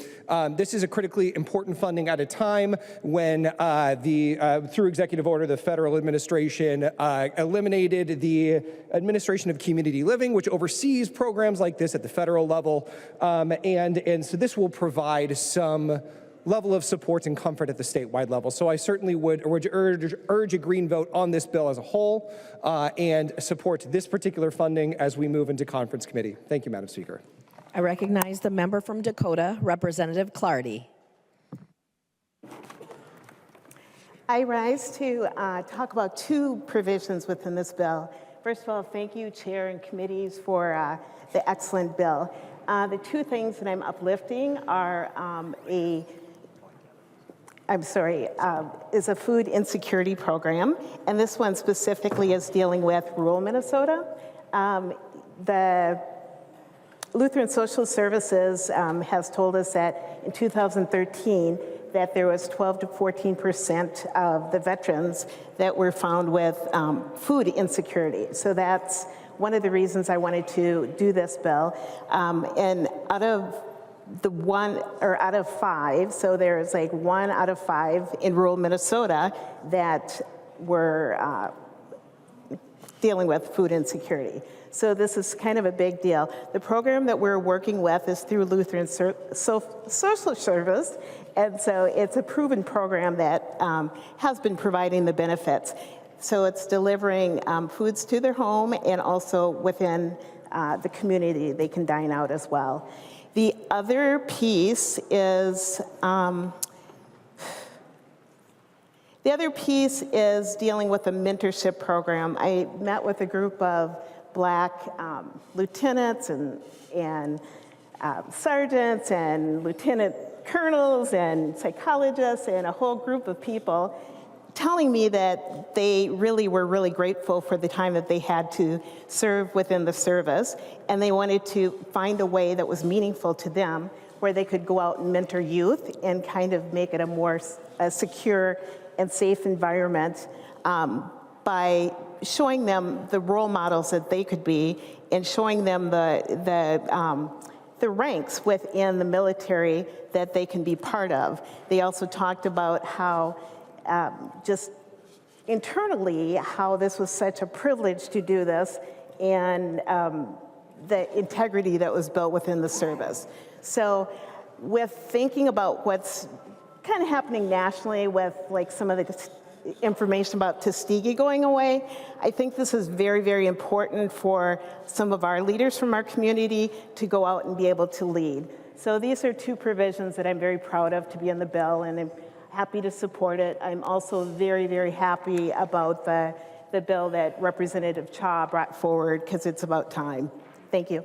This is a critically important funding at a time when through executive order, the federal administration eliminated the Administration of Community Living, which oversees programs like this at the federal level. And so this will provide some level of support and comfort at the statewide level. So I certainly would urge a green vote on this bill as a whole and support this particular funding as we move into conference committee. Thank you, Madam Speaker. I recognize the member from Dakota, Representative Clardy. I rise to talk about two provisions within this bill. First of all, thank you, Chair and committees, for the excellent bill. The two things that I'm uplifting are is a food insecurity program, and this one specifically is dealing with rural Minnesota. The Lutheran Social Services has told us that in 2013, that there was 12 to 14% of the veterans that were found with food insecurity. So that's one of the reasons I wanted to do this bill. And out of 5, so there's like 1 out of 5 in rural Minnesota that were dealing with food insecurity. So this is kind of a big deal. The program that we're working with is through Lutheran Social Service, and so it's a proven program that has been providing the benefits. So it's delivering foods to their home and also within the community. They can dine out as well. The other piece is dealing with the mentorship program. I met with a group of Black lieutenants and sergeants and lieutenant colonels and psychologists and a whole group of people telling me that they really were really grateful for the time that they had to serve within the service, and they wanted to find a way that was meaningful to them where they could go out and mentor youth and kind of make it a more secure and safe environment by showing them the role models that they could be and showing them the ranks within the military that they can be part of. They also talked about how just internally how this was such a privilege to do this, and the integrity that was built within the service. So with thinking about what's kind of happening nationally with like some of the information about Tuskegee going away, I think this is very, very important for some of our leaders from our community to go out and be able to lead. So these are two provisions that I'm very proud of to be in the bill, and I'm happy to support it. I'm also very, very happy about the bill that Representative Cha brought forward, because it's about time. Thank you.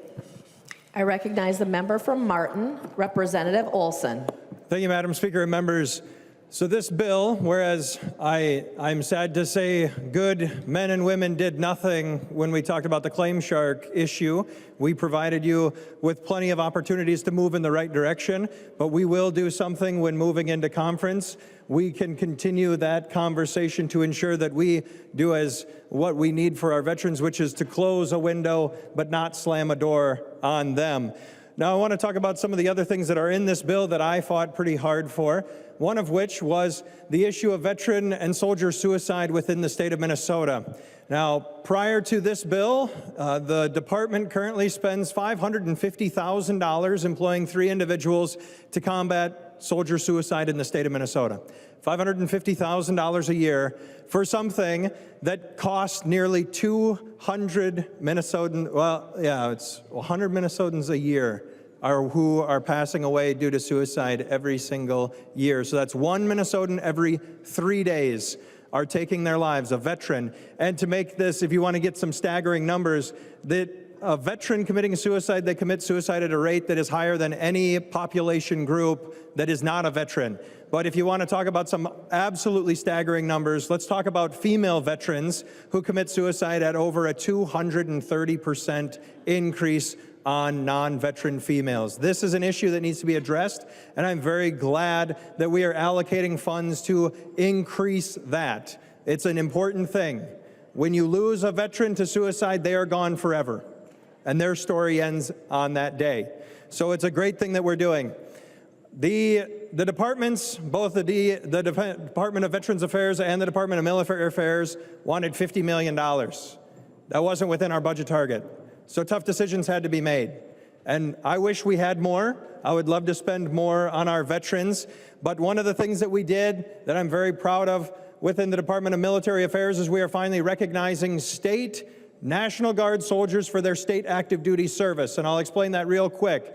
I recognize the member from Martin, Representative Olson. Thank you, Madam Speaker and members. So this bill, whereas I'm sad to say good men and women did nothing when we talked about the claim shark issue, we provided you with plenty of opportunities to move in the right direction, but we will do something when moving into conference. We can continue that conversation to ensure that we do as what we need for our veterans, which is to close a window but not slam a door on them. Now, I want to talk about some of the other things that are in this bill that I fought pretty hard for, one of which was the issue of veteran and soldier suicide within the state of Minnesota. Now, prior to this bill, the department currently spends $550,000 employing 3 individuals to combat soldier suicide in the state of Minnesota. $550,000 a year for something that costs nearly 200 Minnesotans, well, yeah, it's 100 Minnesotans a year who are passing away due to suicide every single year. So that's 1 Minnesotan every 3 days are taking their lives, a veteran. And to make this, if you want to get some staggering numbers, that a veteran committing suicide, they commit suicide at a rate that is higher than any population group that is not a veteran. But if you want to talk about some absolutely staggering numbers, let's talk about female veterans who commit suicide at over a 230% increase on non-veteran females. This is an issue that needs to be addressed, and I'm very glad that we are allocating funds to increase that. It's an important thing. When you lose a veteran to suicide, they are gone forever, and their story ends on that day. So it's a great thing that we're doing. The departments, both the Department of Veterans Affairs and the Department of Military Affairs, wanted $50 million. That wasn't within our budget target. So tough decisions had to be made. And I wish we had more. I would love to spend more on our veterans. But one of the things that we did that I'm very proud of within the Department of Military Affairs is we are finally recognizing state National Guard soldiers for their state active duty service. And I'll explain that real quick.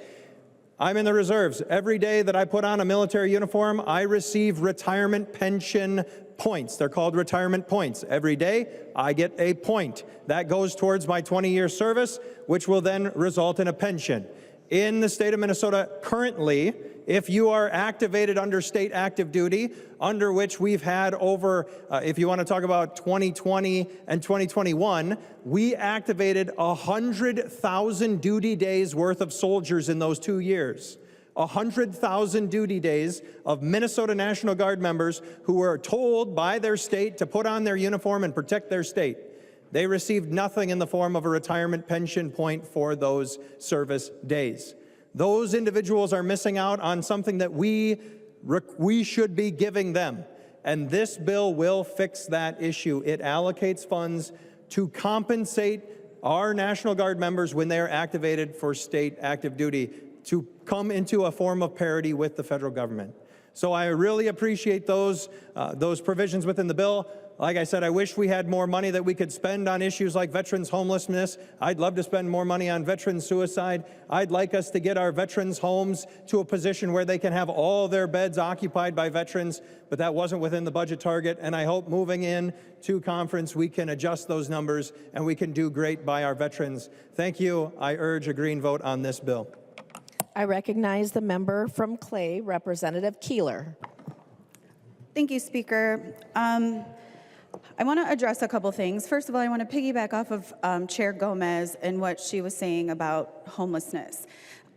I'm in the reserves. Every day that I put on a military uniform, I receive retirement pension points. They're called retirement points. Every day, I get a point. That goes towards my 20-year service, which will then result in a pension. In the state of Minnesota currently, if you are activated under state active duty, under which we've had over, if you want to talk about 2020 and 2021, we activated 100,000 duty days worth of soldiers in those 2 years. 100,000 duty days of Minnesota National Guard members who were told by their state to put on their uniform and protect their state. They received nothing in the form of a retirement pension point for those service days. Those individuals are missing out on something that we should be giving them. And this bill will fix that issue. It allocates funds to compensate our National Guard members when they are activated for state active duty to come into a form of parity with the federal government. So I really appreciate those provisions within the bill. Like I said, I wish we had more money that we could spend on issues like veterans homelessness. I'd love to spend more money on veterans suicide. I'd like us to get our veterans homes to a position where they can have all their beds occupied by veterans, but that wasn't within the budget target. And I hope moving in to conference, we can adjust those numbers and we can do great by our veterans. Thank you. I urge a green vote on this bill. I recognize the member from Clay, Representative Keeler. Thank you, Speaker. I want to address a couple things. First of all, I want to piggyback off of Chair Gomez and what she was saying about homelessness.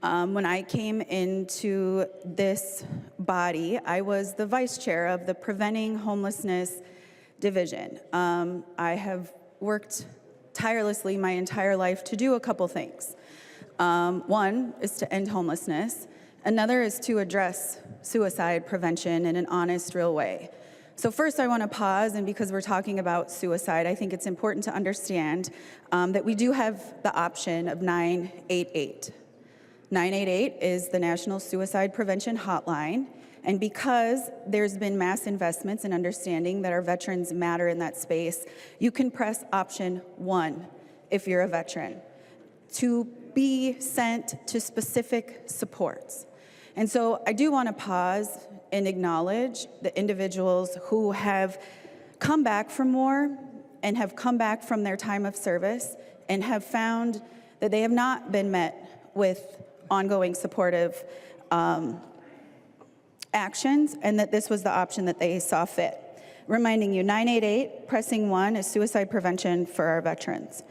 When I came into this body, I was the vice chair of the Preventing Homelessness Division. I have worked tirelessly my entire life to do a couple things. One is to end homelessness. Another is to address suicide prevention in an honest, real way. So first I want to pause, and because we're talking about suicide, I think it's important to understand that we do have the option of 988. 988 is the National Suicide Prevention Hotline, and because there's been mass investments in understanding that our veterans matter in that space, you can press option 1 if you're a veteran to be sent to specific supports. And so I do want to pause and acknowledge the individuals who have come back from war and have come back from their time of service and have found that they have not been met with ongoing supportive actions, and that this was the option that they saw fit. Reminding you, 988, pressing 1 is suicide prevention for our veterans.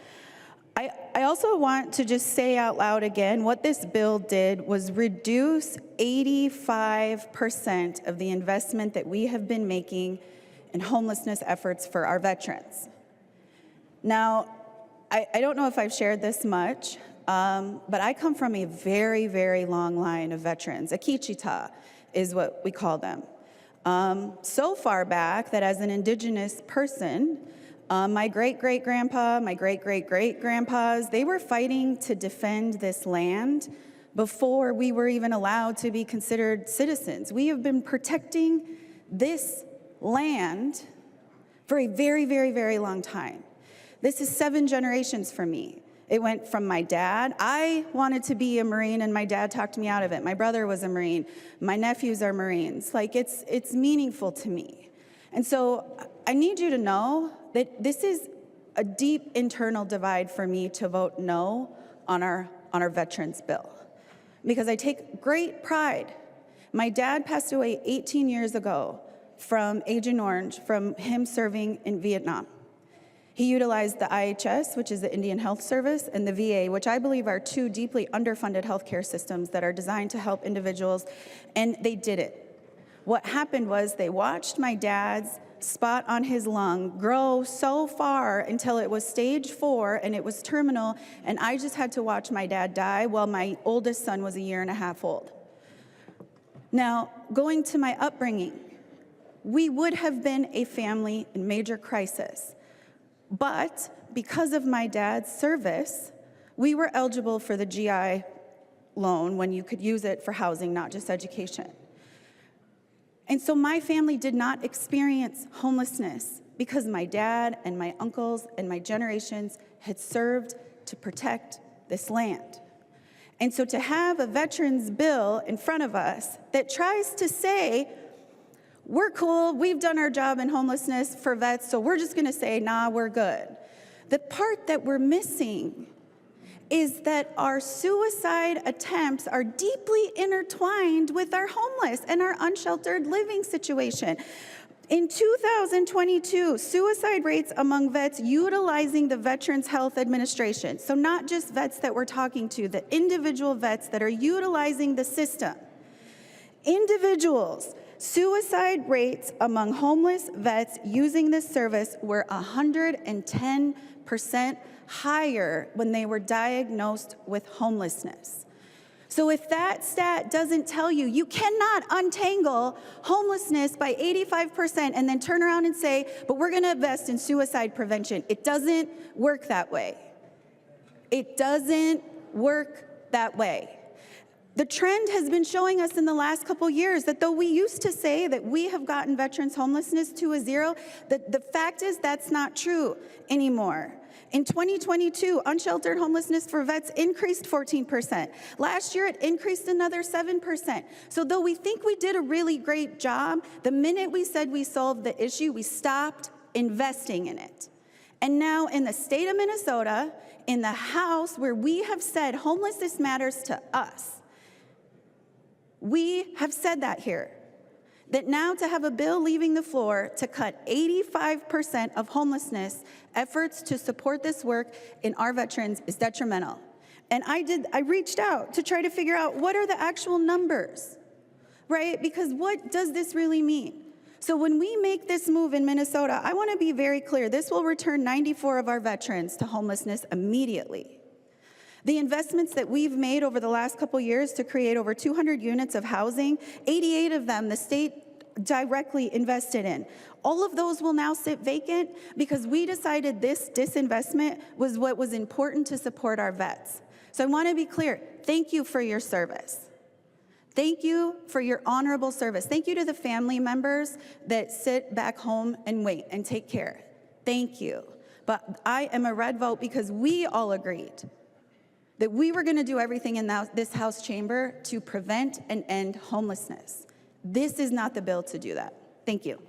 I also want to just say out loud again, what this bill did was reduce 85% of the investment that we have been making in homelessness efforts for our veterans. Now, I don't know if I've shared this much, but I come from a very, very long line of veterans. Akichita is what we call them. So far back that as an Indigenous person, my great-great-grandpa, my great-great-great-grandpas, they were fighting to defend this land before we were even allowed to be considered citizens. We have been protecting this land for a very, very, very long time. This is 7 generations for me. It went from my dad. I wanted to be a Marine, and my dad talked me out of it. My brother was a Marine. My nephews are Marines. Like, it's meaningful to me. And so I need you to know that this is a deep internal divide for me to vote no on our veterans bill, because I take great pride. My dad passed away 18 years ago from Agent Orange, from him serving in Vietnam. He utilized the IHS, which is the Indian Health Service, and the VA, which I believe are 2 deeply underfunded healthcare systems that are designed to help individuals, and they did it. What happened was they watched my dad's spot on his lung grow so far until it was stage 4 and it was terminal, and I just had to watch my dad die while my oldest son was 1.5 years old. Now, going to my upbringing, we would have been a family in major crisis, but because of my dad's service, we were eligible for the GI loan when you could use it for housing, not just education. And so my family did not experience homelessness because my dad and my uncles and my generations had served to protect this land. And so to have a veterans bill in front of us that tries to say, we're cool, we've done our job in homelessness for vets, so we're just gonna say, nah, we're good. The part that we're missing is that our suicide attempts are deeply intertwined with our homeless and our unsheltered living situation. In 2022, suicide rates among vets utilizing the Veterans Health Administration, so not just vets that we're talking to, the individual vets that are utilizing the system, suicide rates among homeless vets using this service were 110% higher when they were diagnosed with homelessness. So if that stat doesn't tell you, you cannot untangle homelessness by 85% and then turn around and say, but we're gonna invest in suicide prevention. It doesn't work that way. It doesn't work that way. The trend has been showing us in the last couple years that though we used to say that we have gotten veterans homelessness to a 0, the fact is that's not true anymore. In 2022, unsheltered homelessness for vets increased 14%. Last year, it increased another 7%. So though we think we did a really great job, the minute we said we solved the issue, we stopped investing in it. And now in the state of Minnesota, in the House where we have said homelessness matters to us, we have said that here. That now to have a bill leaving the floor to cut 85% of homelessness efforts to support this work in our veterans is detrimental. And I reached out to try to figure out what are the actual numbers, right? Because what does this really mean? So when we make this move in Minnesota, I want to be very clear, this will return 94 of our veterans to homelessness immediately. The investments that we've made over the last couple years to create over 200 units of housing, 88 of them the state directly invested in. All of those will now sit vacant because we decided this disinvestment was what was important to support our vets. So I want to be clear, thank you for your service. Thank you for your honorable service. Thank you to the family members that sit back home and wait and take care. Thank you. But I am a red vote because we all agreed that we were going to do everything in this House chamber to prevent and end homelessness. This is not the bill to do that. Thank you.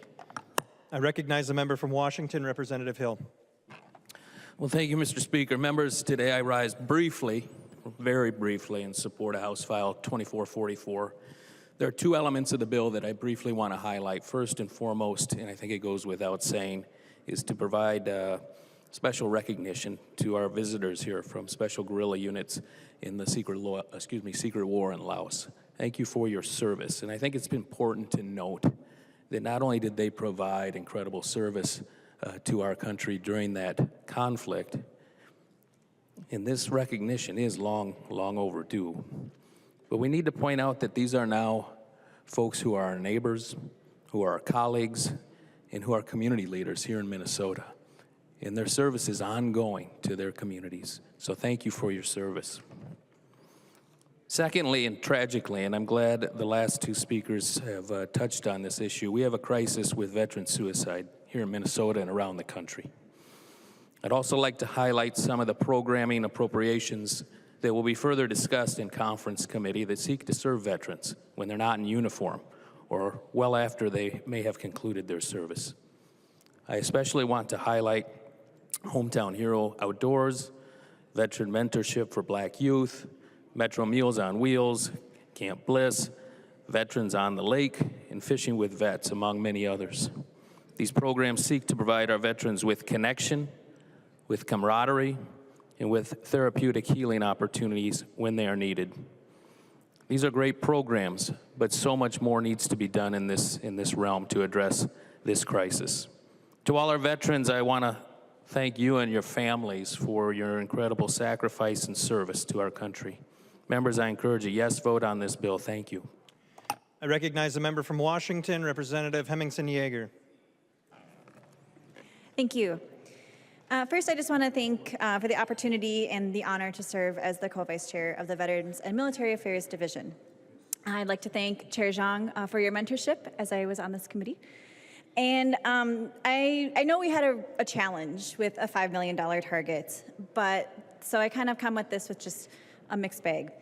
I recognize the member from Washington, Representative Hill. Well, thank you, Mr. Speaker. Members, today I rise briefly, very briefly, in support of House File 2444. There are two elements of the bill that I briefly want to highlight. First and foremost, and I think it goes without saying, is to provide special recognition to our visitors here from special guerrilla units in the secret war in Laos. Thank you for your service. And I think it's important to note that not only did they provide incredible service to our country during that conflict, and this recognition is long overdue, but we need to point out that these are now folks who are our neighbors, who are our colleagues, and who are community leaders here in Minnesota. And their service is ongoing to their communities. So thank you for your service. Secondly, and tragically, and I'm glad the last two speakers have touched on this issue, we have a crisis with veteran suicide here in Minnesota and around the country. I'd also like to highlight some of the programming appropriations that will be further discussed in conference committee that seek to serve veterans when they're not in uniform or well after they may have concluded their service. I especially want to highlight Hometown Hero Outdoors, Veteran Mentorship for Black Youth, Metro Meals on Wheels, Camp Bliss, Veterans on the Lake, and Fishing with Vets, among many others. These programs seek to provide our veterans with connection, with camaraderie, and with therapeutic healing opportunities when they are needed. These are great programs, but so much more needs to be done in this realm to address this crisis. To all our veterans, I want to thank you and your families for your incredible sacrifice and service to our country. Members, I encourage a yes vote on this bill. Thank you. I recognize the member from Washington, Representative Hemmingson-Yeager. Thank you. First, I just want to thank for the opportunity and the honor to serve as the co-vice chair of the Veterans and Military Affairs Division. I'd like to thank Chair Zhang for your mentorship as I was on this committee. And I know we had a challenge with a $5 million target, but so I kind of come with this with just a mixed bag.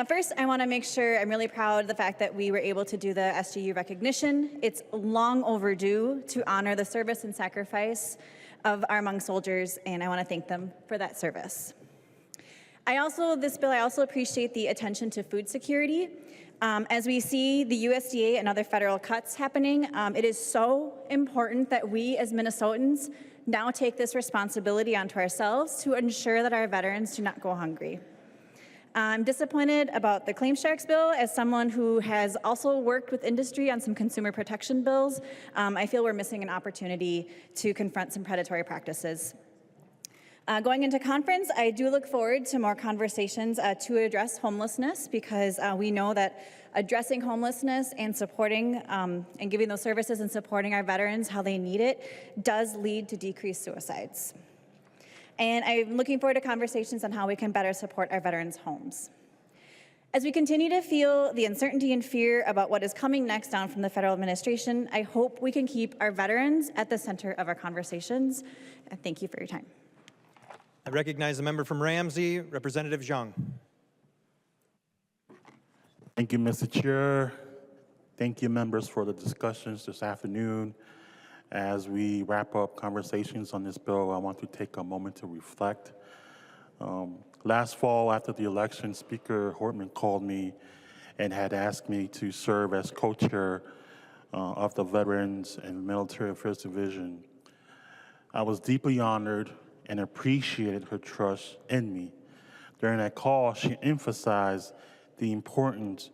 First, I want to make sure I'm really proud of the fact that we were able to do the SGU recognition. It's long overdue to honor the service and sacrifice of our Hmong soldiers, and I want to thank them for that service. I also appreciate the attention to food security. As we see the USDA and other federal cuts happening, it is so important that we as Minnesotans now take this responsibility onto ourselves to ensure that our veterans do not go hungry. I'm disappointed about the Claim Sharks bill. As someone who has also worked with industry on some consumer protection bills, I feel we're missing an opportunity to confront some predatory practices. Going into conference, I do look forward to more conversations to address homelessness, because we know that addressing homelessness and supporting and giving those services and supporting our veterans how they need it does lead to decreased suicides. And I'm looking forward to conversations on how we can better support our veterans' homes. As we continue to feel the uncertainty and fear about what is coming next down from the federal administration, I hope we can keep our veterans at the center of our conversations. And thank you for your time. I recognize the member from Ramsey, Representative Zhang. Thank you, Mr. Chair. Thank you, members, for the discussions this afternoon. As we wrap up conversations on this bill, I want to take a moment to reflect. Last fall, after the election, Speaker Hortman called me and had asked me to serve as co-chair of the Veterans and Military Affairs Division. I was deeply honored and appreciated her trust in me. During that call, she emphasized the importance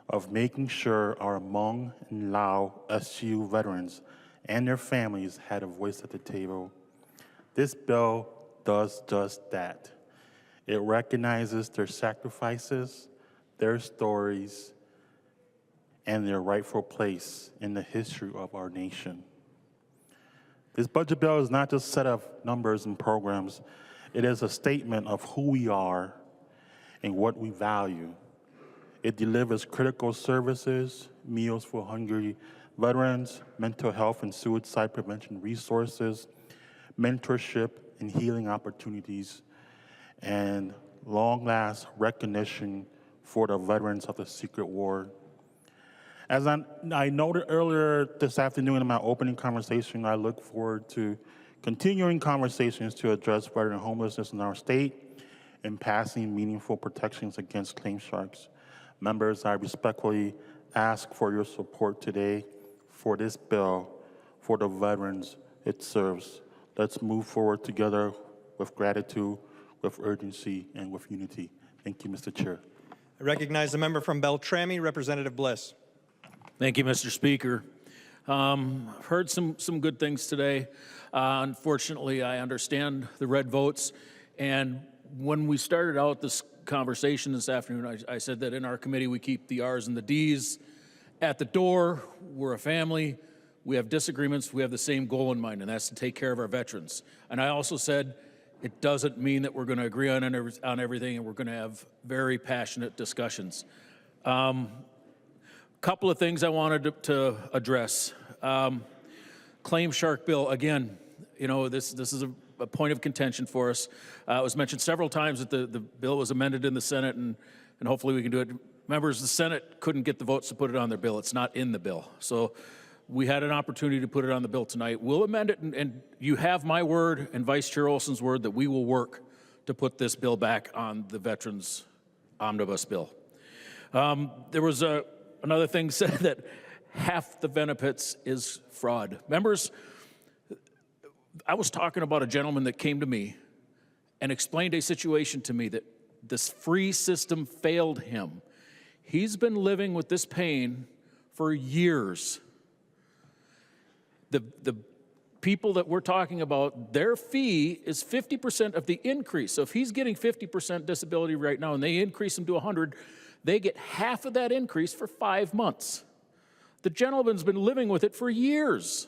of making sure our Hmong and Lao SGU veterans and their families had a voice at the table. This bill does just that. It recognizes their sacrifices, their stories, and their rightful place in the history of our nation. This budget bill is not just a set of numbers and programs. It is a statement of who we are and what we value. It delivers critical services, meals for hungry veterans, mental health and suicide prevention resources, mentorship and healing opportunities, and long-lasting recognition for the veterans of the Secret War. As I noted earlier this afternoon in my opening conversation, I look forward to continuing conversations to address veteran homelessness in our state and passing meaningful protections against claim sharks. Members, I respectfully ask for your support today for this bill, for the veterans it serves. Let's move forward together with gratitude, with urgency, and with unity. Thank you, Mr. Chair. I recognize the member from Beltrami, Representative Bliss. Thank you, Mr. Speaker. I've heard some good things today. Unfortunately, I understand the red votes. And when we started out this conversation this afternoon, I said that in our committee we keep the R's and the D's at the door. We're a family. We have disagreements. We have the same goal in mind, and that's to take care of our veterans. And I also said it doesn't mean that we're going to agree on everything, and we're going to have very passionate discussions. Couple of things I wanted to address. Claim shark bill, again, you know, this is a point of contention for us. It was mentioned several times that the bill was amended in the Senate, and hopefully we can do it. Members, the Senate couldn't get the votes to put it on their bill. It's not in the bill. So we had an opportunity to put it on the bill tonight. We'll amend it, and you have my word and Vice Chair Olson's word that we will work to put this bill back on the Veterans Omnibus bill. There was another thing said that half the benefits is fraud. Members, I was talking about a gentleman that came to me and explained a situation to me that this free system failed him. He's been living with this pain for years. The people that we're talking about, their fee is 50% of the increase. So if he's getting 50% disability right now and they increase him to 100, they get half of that increase for 5 months. The gentleman's been living with it for years.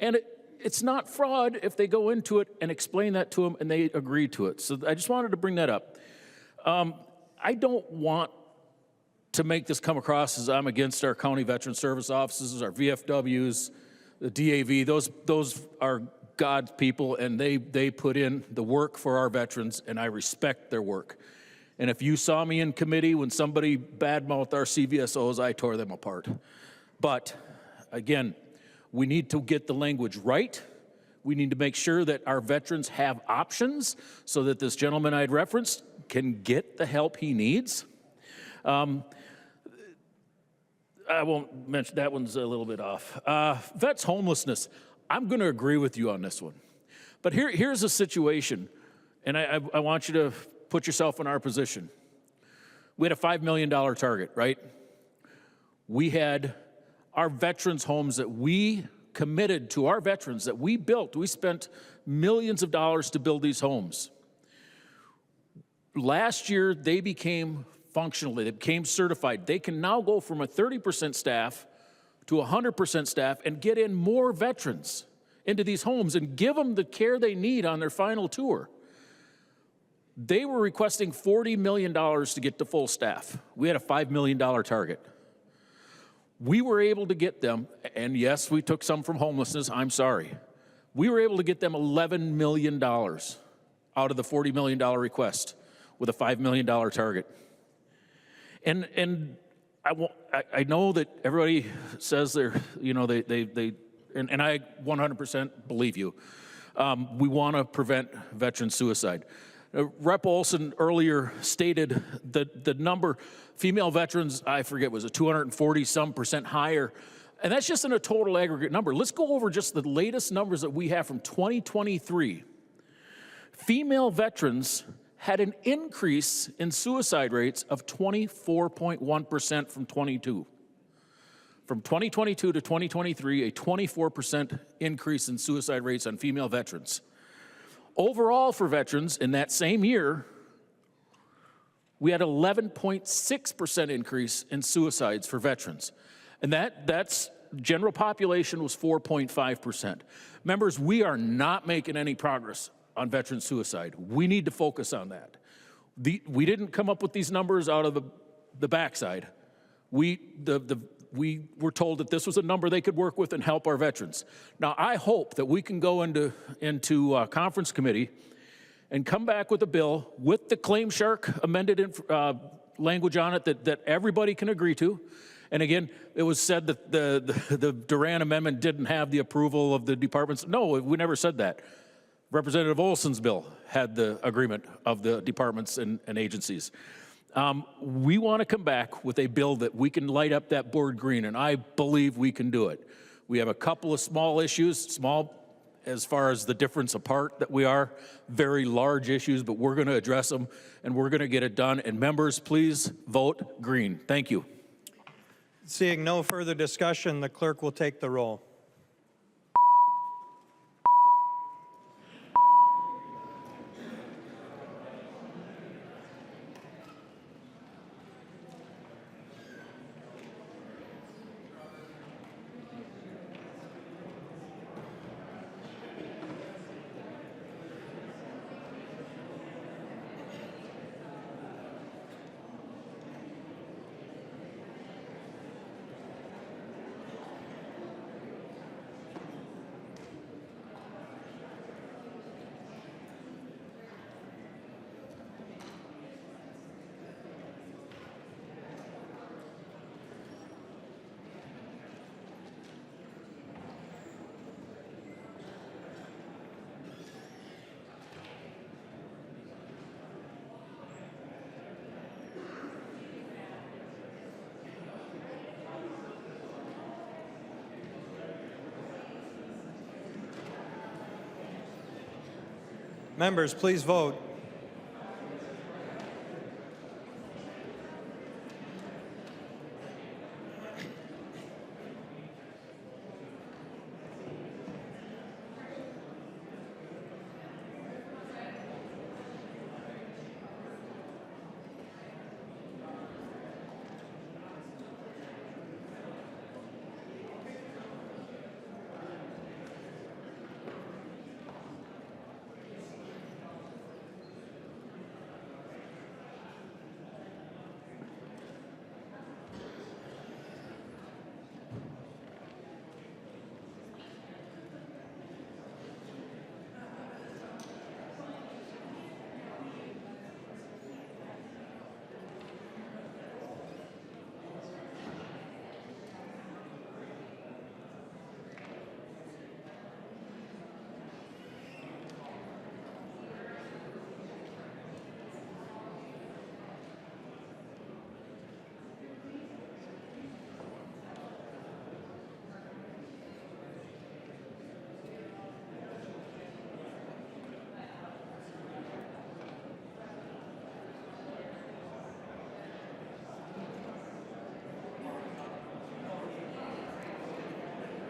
And it's not fraud if they go into it and explain that to him and they agree to it. So I just wanted to bring that up. I don't want to make this come across as I'm against our county veteran service offices, our VFWs, the DAV. Those are God's people, and they put in the work for our veterans, and I respect their work. And if you saw me in committee when somebody badmouthed our CVSOs, I tore them apart. But again, we need to get the language right. We need to make sure that our veterans have options so that this gentleman I'd referenced can get the help he needs. I won't mention, that one's a little bit off. Vets homelessness, I'm going to agree with you on this one. But here's a situation, and I want you to put yourself in our position. We had a $5 million target, right? We had our veterans' homes that we committed to our veterans, that we built. We spent millions of dollars to build these homes. Last year, they became functional. They became certified. They can now go from a 30% staff to 100% staff and get in more veterans into these homes and give them the care they need on their final tour. They were requesting $40 million to get to full staff. We had a $5 million target. We were able to get them, and yes, we took some from homelessness, I'm sorry. We were able to get them $11 million out of the $40 million request with a $5 million target. And I know that everybody says they're, you know, and I 100% believe you. We want to prevent veteran suicide. Rep. Olson earlier stated that the number, female veterans, I forget, was it 240-some% higher? And that's just in a total aggregate number. Let's go over just the latest numbers that we have from 2023. Female veterans had an increase in suicide rates of 24.1% from 22. From 2022 to 2023, a 24% increase in suicide rates on female veterans. Overall for veterans in that same year, We had 11.6% increase in suicides for veterans. And that's general population was 4.5%. Members, we are not making any progress on veteran suicide. We need to focus on that. We didn't come up with these numbers out of the backside. We were told that this was a number they could work with and help our veterans. Now, I hope that we can go into conference committee and come back with a bill with the claim shark amended language on it that everybody can agree to. And again, it was said that the Duran amendment didn't have the approval of the departments. No, we never said that. Representative Olson's bill had the agreement of the departments and agencies. We want to come back with a bill that we can light up that board green, and I believe we can do it. We have a couple of small issues, small as far as the difference apart that we are, very large issues, but we're going to address them, and we're going to get it done. And members, please vote green. Thank you. Seeing no further discussion, the clerk will take the roll. Members, please vote.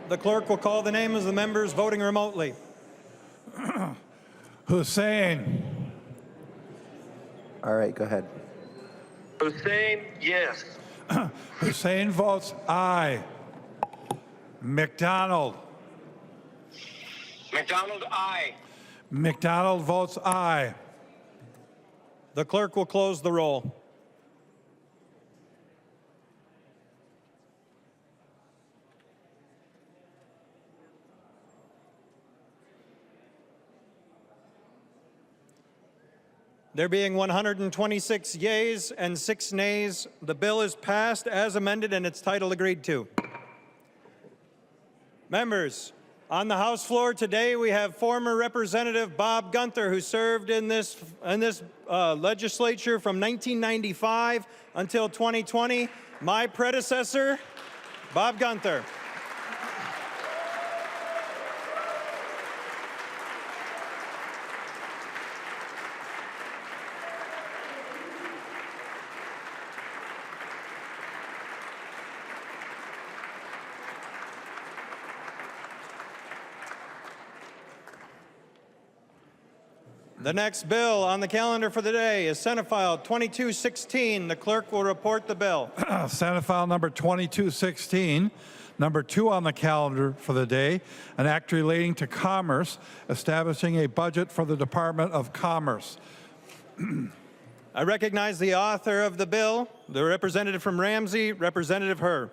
The clerk will call the names of the members voting remotely. Hussein. All right, go ahead. Hussein, yes. Hussein votes aye. McDonald. McDonald, aye. McDonald votes aye. The clerk will close the roll. There being 126 yeas and 6 nays, the bill is passed as amended and its title agreed to. Members, on the House floor today we have former Representative Bob Gunther, who served in this legislature from 1995 until 2020. My predecessor, Bob Gunther. The next bill on the calendar for the day is Senate File 2216. The clerk will report the bill. Senate File number 2216. Number 2 on the calendar for the day, an act relating to commerce, establishing a budget for the Department of Commerce. I recognize the author of the bill, the representative from Ramsey, Representative Herr.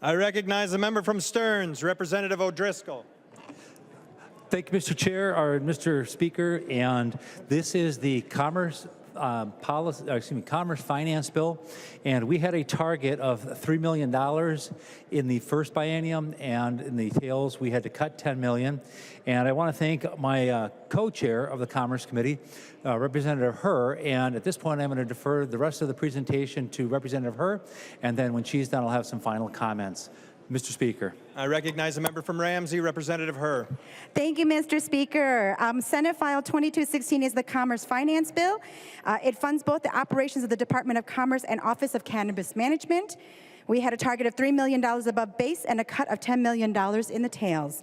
I recognize the member from Stearns, Representative O'Driscoll. Thank you, Mr. Chair, or Mr. Speaker. And this is the Commerce Finance Bill, and we had a target of $3 million in the first biennium, and in the tails we had to cut $10 million. And I want to thank my co-chair of the Commerce Committee, Representative Herr. And at this point, I'm going to defer the rest of the presentation to Representative Herr, and then when she's done, I'll have some final comments. Mr. Speaker. I recognize the member from Ramsey, Representative Herr. Thank you, Mr. Speaker. Senate File 2216 is the Commerce Finance Bill. It funds both the operations of the Department of Commerce and Office of Cannabis Management. We had a target of $3 million above base and a cut of $10 million in the tails.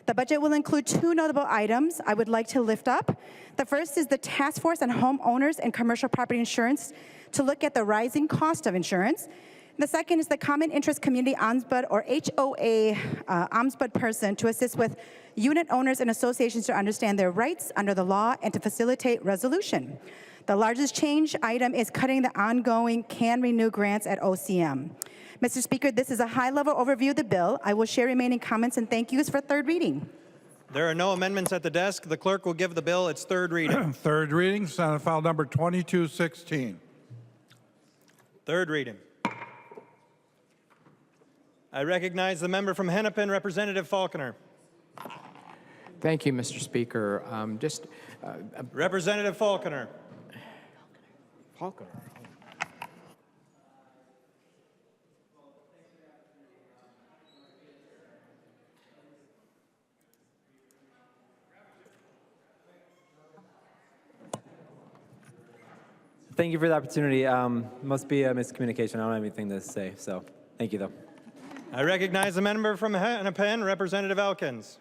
The budget will include 2 notable items I would like to lift up. The first is the Task Force on Homeowners and Commercial Property Insurance to look at the rising cost of insurance. The second is the Common Interest Community Ombudsman, or HOA, Ombudsman person to assist with unit owners and associations to understand their rights under the law and to facilitate resolution. The largest change item is cutting the ongoing Can Renew grants at OCM. Mr. Speaker, this is a high-level overview of the bill. I will share remaining comments and thank yous for third reading. There are no amendments at the desk. The clerk will give the bill its third reading. Third reading, Senate File number 2216. Third reading. I recognize the member from Hennepin, Representative Falconer. Thank you, Mr. Speaker. Representative Falconer. Falconer. Thank you for the opportunity. Must be a miscommunication. I don't have anything to say, so thank you, though. I recognize the member from Hennepin, Representative Elkins.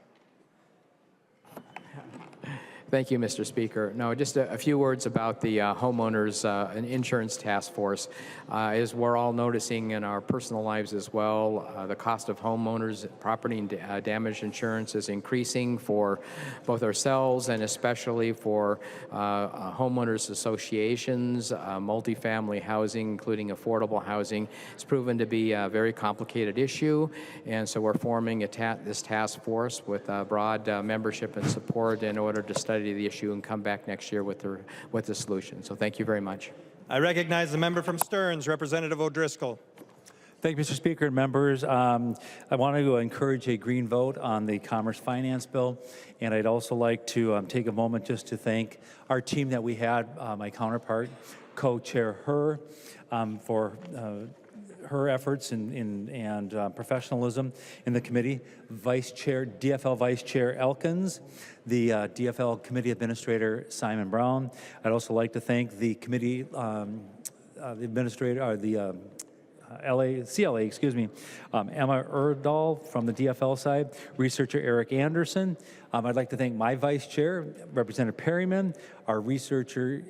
Thank you, Mr. Speaker. No, just a few words about the homeowners and insurance task force. As we're all noticing in our personal lives as well, the cost of homeowners property and damage insurance is increasing for both ourselves and especially for homeowners associations, multifamily housing, including affordable housing. It's proven to be a very complicated issue, and so we're forming this task force with broad membership and support in order to study the issue and come back next year with the solution. So thank you very much. I recognize the member from Stearns, Representative O'Driscoll. Thank you, Mr. Speaker and members. I want to encourage a green vote on the Commerce Finance Bill, and I'd also like to take a moment just to thank our team that we had, my counterpart, Co-Chair Herr, for her efforts and professionalism in the committee, DFL Vice Chair Elkins, the DFL Committee Administrator Simon Brown. I'd also like to thank the committee administrator, the CLA, Emma Erdahl from the DFL side, researcher Eric Anderson. I'd like to thank my vice chair, Representative Perryman, our researcher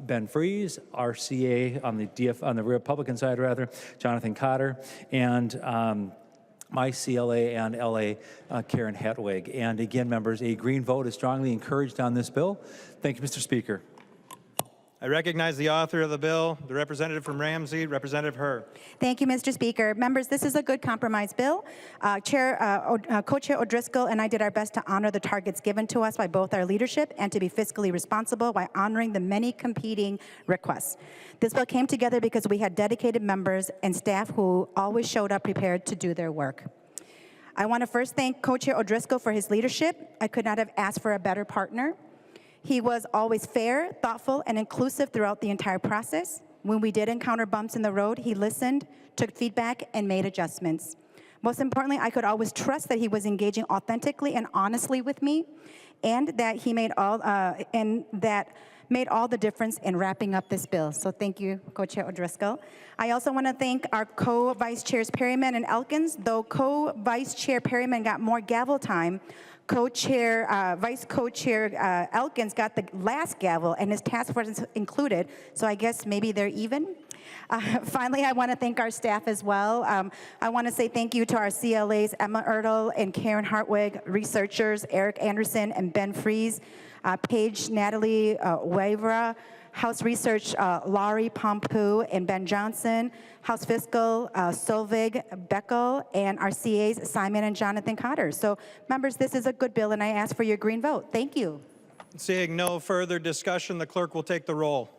Ben Fries, our CA on the Republican side, Jonathan Cotter, and my CLA and LA, Karen Hetwig. And again, members, a green vote is strongly encouraged on this bill. Thank you, Mr. Speaker. I recognize the author of the bill, the representative from Ramsey, Representative Herr. Thank you, Mr. Speaker. Members, this is a good compromise bill. Co-Chair O'Driscoll and I did our best to honor the targets given to us by both our leadership and to be fiscally responsible while honoring the many competing requests. This bill came together because we had dedicated members and staff who always showed up prepared to do their work. I want to first thank Co-Chair O'Driscoll for his leadership. I could not have asked for a better partner. He was always fair, thoughtful, and inclusive throughout the entire process. When we did encounter bumps in the road, he listened, took feedback, and made adjustments. Most importantly, I could always trust that he was engaging authentically and honestly with me, and that he made all the difference in wrapping up this bill. So thank you, Co-Chair O'Driscoll. I also want to thank our co-vice chairs Perryman and Elkins. Though co-vice chair Perryman got more gavel time, vice co-chair Elkins got the last gavel, and his task force is included. So I guess maybe they're even. Finally, I want to thank our staff as well. I want to say thank you to our CLAs, Emma Ertl and Karen Hartwig, researchers, Eric Anderson and Ben Fries, Paige Natalie Wavera, House Research Laurie Pompou and Ben Johnson, House Fiscal Solvig Beckel, and our CAs Simon and Jonathan Cotter. So members, this is a good bill, and I ask for your green vote. Thank you. Seeing no further discussion, the clerk will take the roll.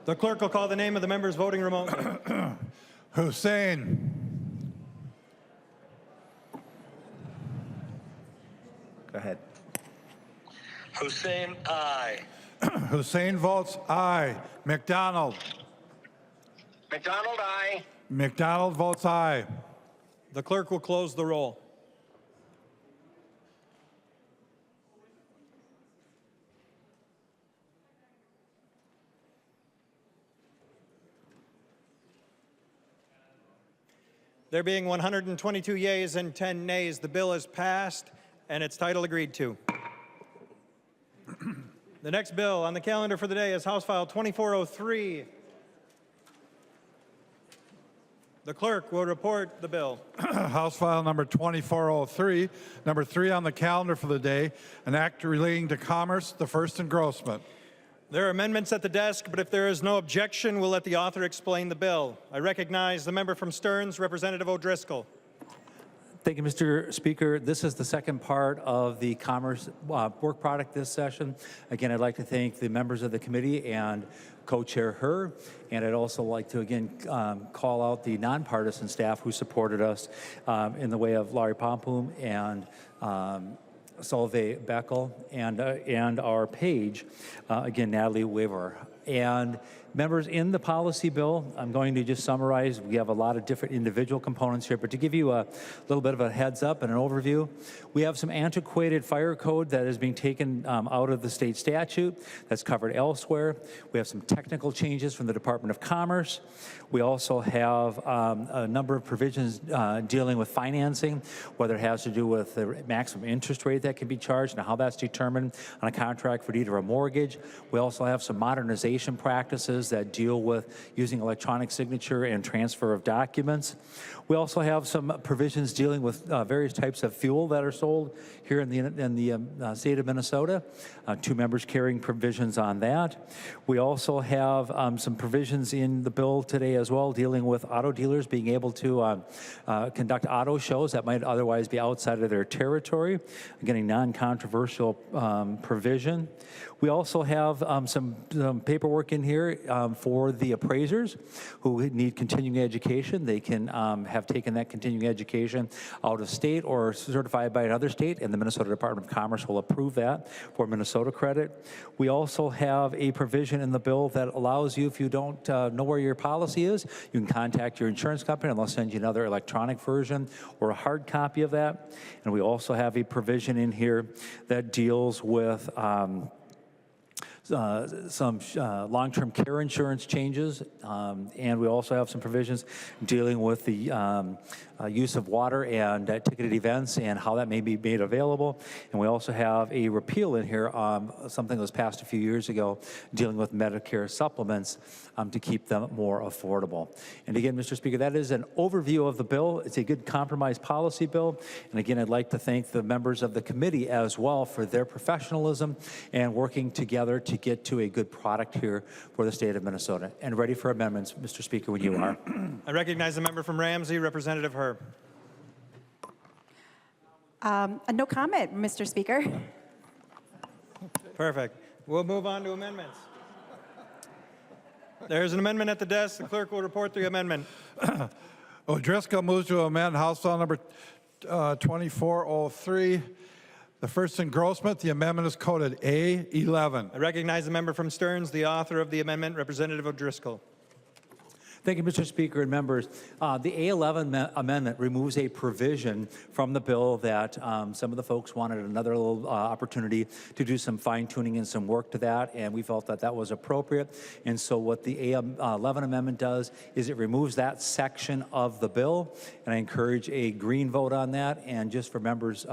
The clerk will call the name of the members voting remotely. Hussein. Go ahead. Hussein, aye. Hussein votes aye. McDonald. McDonald, aye. McDonald votes aye. The clerk will close the roll. There being 122 yeas and 10 nays, the bill is passed and its title agreed to. The next bill on the calendar for the day is House File 2403. The clerk will report the bill. House File number 2403, number 3 on the calendar for the day, an act relating to commerce, the first engrossment. There are amendments at the desk, but if there is no objection, we'll let the author explain the bill. I recognize the member from Stearns, Representative O'Driscoll. Thank you, Mr. Speaker. This is the second part of the Commerce work product this session. Again, I'd like to thank the members of the committee and co-chair her, and I'd also like to again call out the nonpartisan staff who supported us in the way of Laurie Pompum and Solveig Beckel and our page, again, Natalie Weaver. And members, in the policy bill, I'm going to just summarize. We have a lot of different individual components here, but to give you a little bit of a heads up and an overview, we have some antiquated fire code that is being taken out of the state statute that's covered elsewhere. We have some technical changes from the Department of Commerce. We also have a number of provisions dealing with financing, whether it has to do with the maximum interest rate that can be charged and how that's determined on a contract for deed or a mortgage. We also have some modernization practices that deal with using electronic signature and transfer of documents. We also have some provisions dealing with various types of fuel that are sold here in the state of Minnesota. 2 members carrying provisions on that. We also have some provisions in the bill today as well dealing with auto dealers being able to conduct auto shows that might otherwise be outside of their territory, getting non-controversial provision. We also have some paperwork in here for the appraisers who need continuing education. They can have taken that continuing education out of state or certified by another state, and the Minnesota Department of Commerce will approve that for Minnesota credit. We also have a provision in the bill that allows you, if you don't know where your policy is, you can contact your insurance company and they'll send you another electronic version or a hard copy of that. And we also have a provision in here that deals with some long-term care insurance changes, and we also have some provisions dealing with the use of water and ticketed events and how that may be made available. And we also have a repeal in here on something that was passed a few years ago dealing with Medicare supplements to keep them more affordable. And again, Mr. Speaker, that is an overview of the bill. It's a good compromise policy bill. And again, I'd like to thank the members of the committee as well for their professionalism and working together to get to a good product here for the state of Minnesota. And ready for amendments, Mr. Speaker, when you are. I recognize the member from Ramsey, Representative Herr. No comment, Mr. Speaker. Perfect. We'll move on to amendments. There's an amendment at the desk. The clerk will report the amendment. O'Driscoll moves to amend House Bill number 2403. The first engrossment, the amendment is coded A11. I recognize the member from Stearns, the author of the amendment, Representative O'Driscoll. Thank you, Mr. Speaker and members. The A11 amendment removes a provision from the bill that some of the folks wanted another little opportunity to do some fine-tuning and some work to that, and we felt that that was appropriate. And so what the A11 amendment does is it removes that section of the bill, and I encourage a green vote on that. And just for members'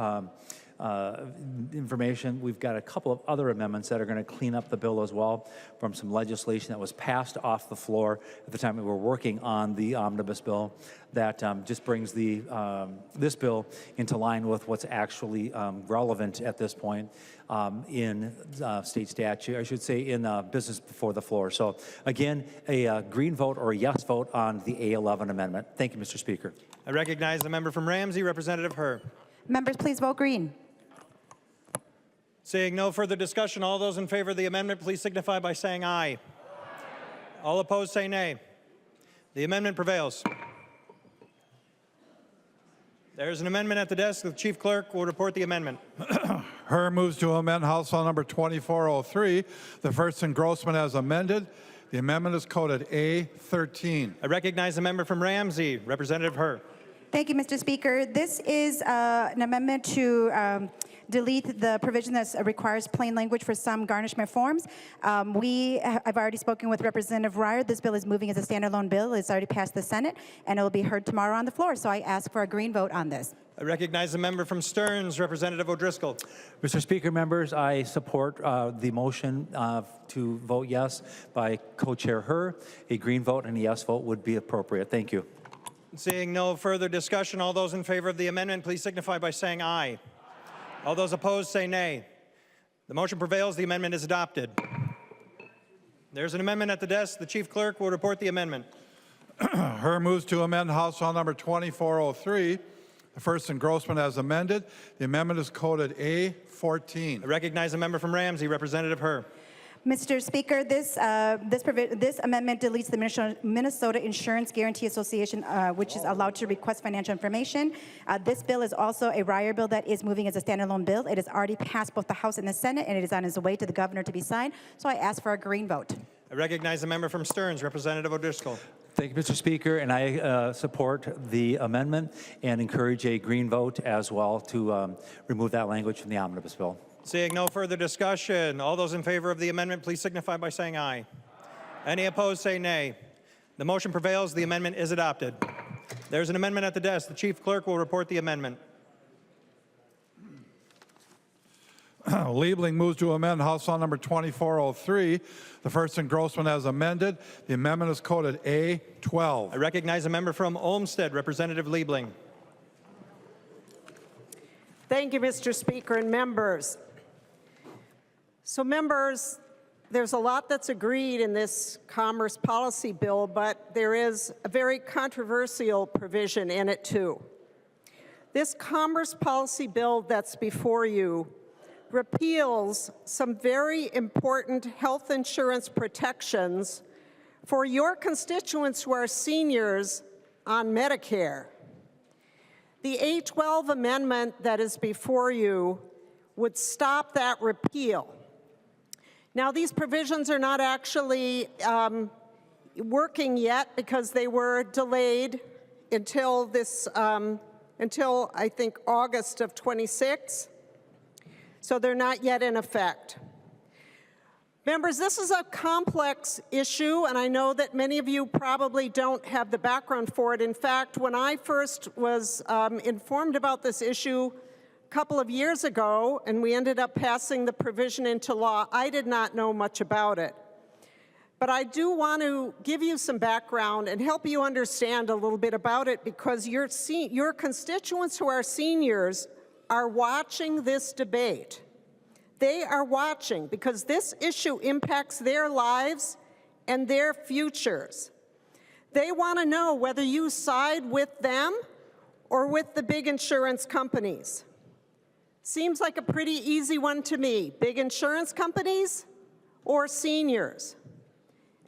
information, we've got a couple of other amendments that are going to clean up the bill as well from some legislation that was passed off the floor at the time we were working on the omnibus bill that just brings the this bill into line with what's actually relevant at this point in state statute, I should say in business before the floor. So again, a green vote or a yes vote on the A11 amendment. Thank you, Mr. Speaker. I recognize the member from Ramsey, Representative Herr. Members, please vote green. Seeing no further discussion, all those in favor of the amendment, please signify by saying aye. All opposed, say nay. The amendment prevails. There's an amendment at the desk. The chief clerk will report the amendment. Herr moves to amend House Bill number 2403. The first engrossment as amended. The amendment is coded A13. I recognize the member from Ramsey, Representative Herr. Thank you, Mr. Speaker. This is an amendment to delete the provision that requires plain language for some garnishment forms. I've already spoken with Representative Rehrauer. This bill is moving as a standalone bill. It's already passed the Senate, and it will be heard tomorrow on the floor. So I ask for a green vote on this. I recognize the member from Stearns, Representative O'Driscoll. Mr. Speaker, members, I support the motion to vote yes by Co-Chair Herr. A green vote and a yes vote would be appropriate. Thank you. Seeing no further discussion, all those in favor of the amendment, please signify by saying aye. All those opposed, say nay. The motion prevails. The amendment is adopted. There's an amendment at the desk. The chief clerk will report the amendment. Herr moves to amend House Bill number 2403. The first engrossment as amended. The amendment is coded A14. I recognize the member from Ramsey, Representative Herr. Mr. Speaker, this amendment deletes the Minnesota Insurance Guarantee Association, which is allowed to request financial information. This bill is also a Rehrauer bill that is moving as a standalone bill. It has already passed both the House and the Senate, and it is on its way to the governor to be signed. So I ask for a green vote. I recognize the member from Stearns, Representative O'Driscoll. Thank you, Mr. Speaker, and I support the amendment and encourage a green vote as well to remove that language from the omnibus bill. Seeing no further discussion, all those in favor of the amendment, please signify by saying aye. Any opposed, say nay. The motion prevails. The amendment is adopted. There's an amendment at the desk. The chief clerk will report the amendment. Liebling moves to amend House Bill number 2403. The first engrossment as amended. The amendment is coded A12. I recognize a member from Olmsted, Representative Liebling. Thank you, Mr. Speaker and members. So members, there's a lot that's agreed in this commerce policy bill, but there is a very controversial provision in it too. This commerce policy bill that's before you repeals some very important health insurance protections for your constituents who are seniors on Medicare. The A12 amendment that is before you would stop that repeal. Now, these provisions are not actually working yet because they were delayed until until I think August of '26. So they're not yet in effect. Members, this is a complex issue, and I know that many of you probably don't have the background for it. In fact, when I first was informed about this issue a couple of years ago, and we ended up passing the provision into law, I did not know much about it. But I do want to give you some background and help you understand a little bit about it, because your constituents who are seniors are watching this debate. They are watching because this issue impacts their lives and their futures. They want to know whether you side with them or with the big insurance companies. Seems like a pretty easy one to me. Big insurance companies or seniors?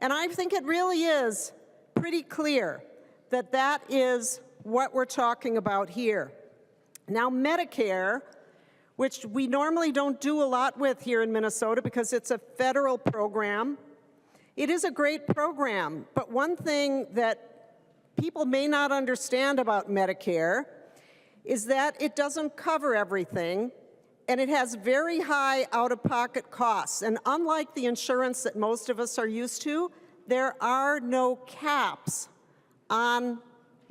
And I think it really is pretty clear that that is what we're talking about here. Now, Medicare, which we normally don't do a lot with here in Minnesota because it's a federal program. It is a great program, but one thing that people may not understand about Medicare is that it doesn't cover everything, and it has very high out-of-pocket costs. And unlike the insurance that most of us are used to, there are no caps on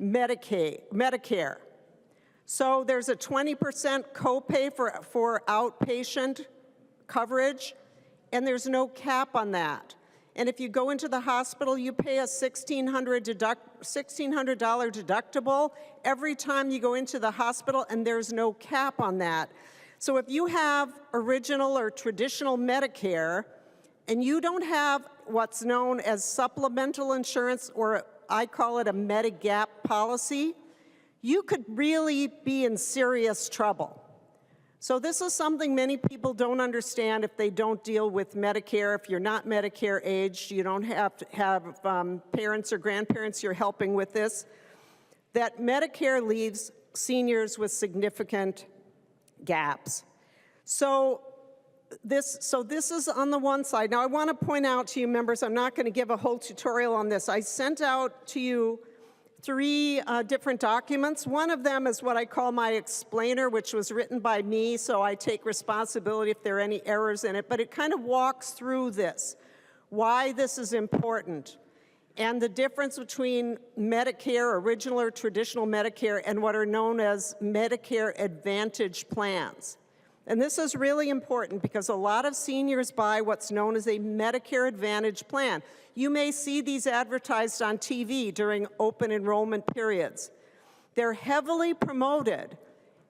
Medicare. So there's a 20% copay for outpatient coverage, and there's no cap on that. And if you go into the hospital, you pay a $1,600 deductible every time you go into the hospital, and there's no cap on that. So if you have original or traditional Medicare, and you don't have what's known as supplemental insurance, or I call it a Medigap policy, you could really be in serious trouble. So this is something many people don't understand if they don't deal with Medicare. If you're not Medicare aged, you don't have to have parents or grandparents you're helping with this, that Medicare leaves seniors with significant gaps. So this is on the one side. Now I want to point out to you, members, I'm not going to give a whole tutorial on this. I sent out to you 3 different documents. One of them is what I call my explainer, which was written by me, so I take responsibility if there are any errors in it, but it kind of walks through this, why this is important, and the difference between Medicare, original or traditional Medicare, and what are known as Medicare Advantage plans. And this is really important because a lot of seniors buy what's known as a Medicare Advantage plan. You may see these advertised on TV during open enrollment periods. They're heavily promoted.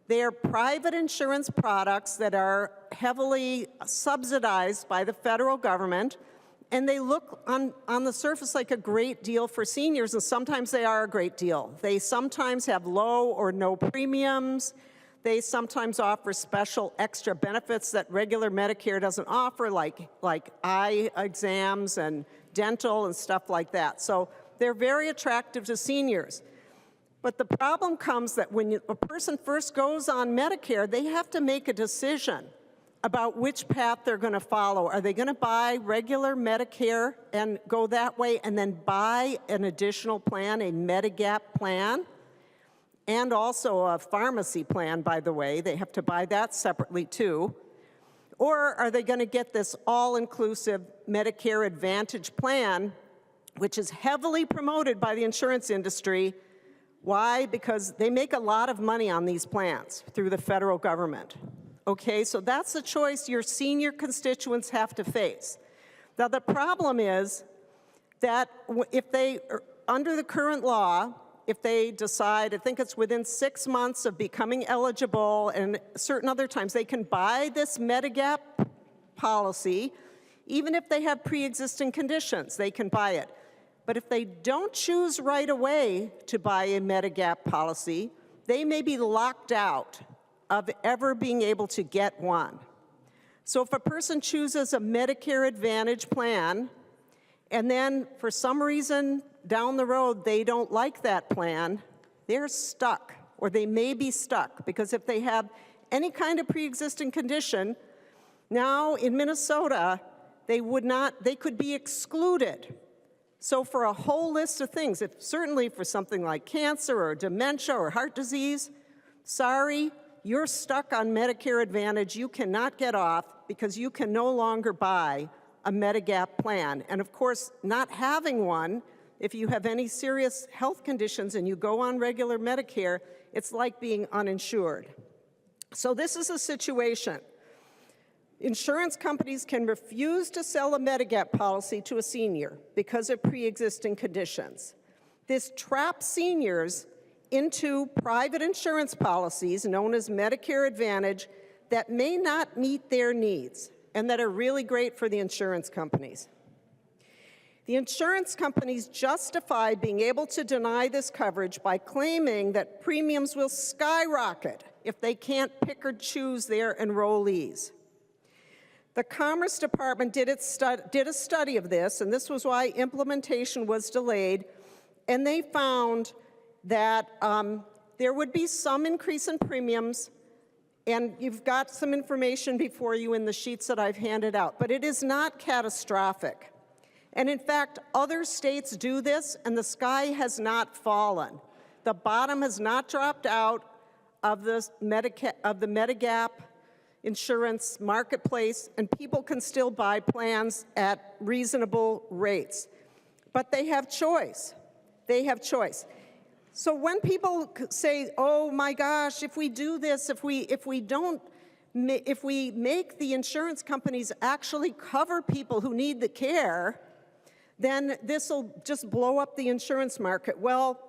They are private insurance products that are heavily subsidized by the federal government, and they look on the surface like a great deal for seniors, and sometimes they are a great deal. They sometimes have low or no premiums. They sometimes offer special extra benefits that regular Medicare doesn't offer, like eye exams and dental and stuff like that. So they're very attractive to seniors. But the problem comes that when a person first goes on Medicare, they have to make a decision about which path they're going to follow. Are they going to buy regular Medicare and go that way and then buy an additional plan, a Medigap plan? And also a pharmacy plan, by the way. They have to buy that separately, too. Or are they going to get this all-inclusive Medicare Advantage plan, which is heavily promoted by the insurance industry? Why? Because they make a lot of money on these plans through the federal government. Okay, so that's the choice your senior constituents have to face. Now, the problem is that if they, under the current law, if they decide, I think it's within 6 months of becoming eligible and certain other times, they can buy this Medigap policy, even if they have pre-existing conditions, they can buy it. But if they don't choose right away to buy a Medigap policy, they may be locked out of ever being able to get one. So if a person chooses a Medicare Advantage plan, and then for some reason down the road they don't like that plan, they're stuck, or they may be stuck, because if they have any kind of pre-existing condition, now in Minnesota, they could be excluded. So for a whole list of things, certainly for something like cancer or dementia or heart disease, sorry, you're stuck on Medicare Advantage. You cannot get off because you can no longer buy a Medigap plan. And of course, not having one, if you have any serious health conditions and you go on regular Medicare, it's like being uninsured. So this is a situation. Insurance companies can refuse to sell a Medigap policy to a senior because of pre-existing conditions. This traps seniors into private insurance policies known as Medicare Advantage that may not meet their needs and that are really great for the insurance companies. The insurance companies justify being able to deny this coverage by claiming that premiums will skyrocket if they can't pick or choose their enrollees. The Commerce Department did a study of this, and this was why implementation was delayed, and they found that there would be some increase in premiums, and you've got some information before you in the sheets that I've handed out, but it is not catastrophic. And in fact, other states do this, and the sky has not fallen. The bottom has not dropped out of the Medigap insurance marketplace, and people can still buy plans at reasonable rates. But they have choice. They have choice. So when people say, oh my gosh, if we do this, if we make the insurance companies actually cover people who need the care, then this will just blow up the insurance market. Well,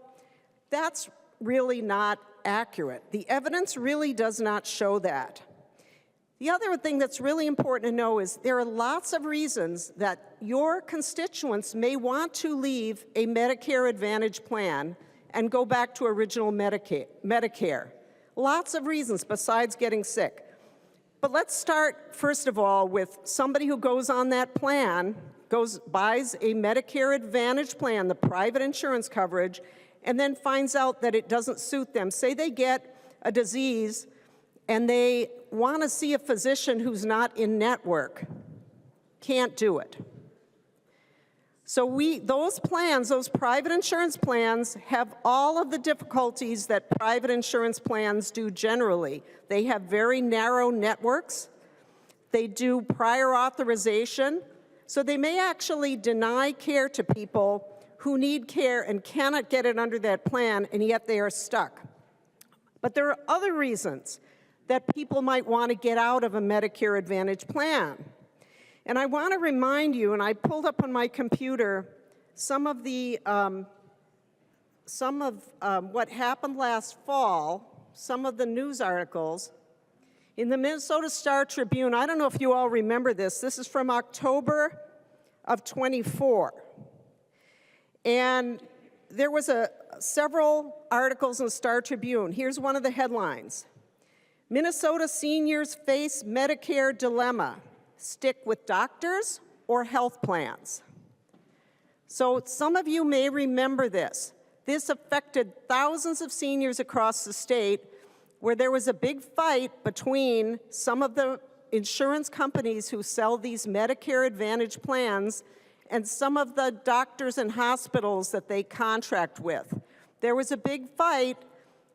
that's really not accurate. The evidence really does not show that. The other thing that's really important to know is there are lots of reasons that your constituents may want to leave a Medicare Advantage plan and go back to original Medicare. Lots of reasons besides getting sick. But let's start, first of all, with somebody who goes on that plan, buys a Medicare Advantage plan, the private insurance coverage, and then finds out that it doesn't suit them. Say they get a disease and they want to see a physician who's not in network. Can't do it. So those plans, those private insurance plans, have all of the difficulties that private insurance plans do generally. They have very narrow networks. They do prior authorization. So they may actually deny care to people who need care and cannot get it under that plan, and yet they are stuck. But there are other reasons that people might want to get out of a Medicare Advantage plan. And I want to remind you, and I pulled up on my computer some of what happened last fall, some of the news articles. In the Minnesota Star-Tribune, I don't know if you all remember this, this is from October of '24. And there was several articles in the Star-Tribune. Here's one of the headlines. Minnesota seniors face Medicare dilemma. Stick with doctors or health plans? So some of you may remember this. This affected thousands of seniors across the state where there was a big fight between some of the insurance companies who sell these Medicare Advantage plans and some of the doctors and hospitals that they contract with. There was a big fight,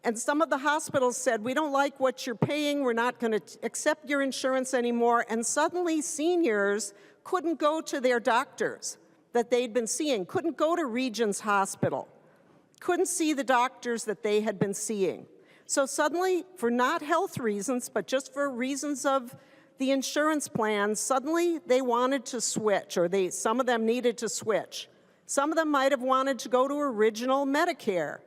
and some of the hospitals said, we don't like what you're paying, we're not going to accept your insurance anymore, and suddenly seniors couldn't go to their doctors that they'd been seeing, couldn't go to Regions Hospital, couldn't see the doctors that they had been seeing. So suddenly, for not health reasons, but just for reasons of the insurance plan, suddenly they wanted to switch, or some of them needed to switch. Some of them might have wanted to go to original Medicare,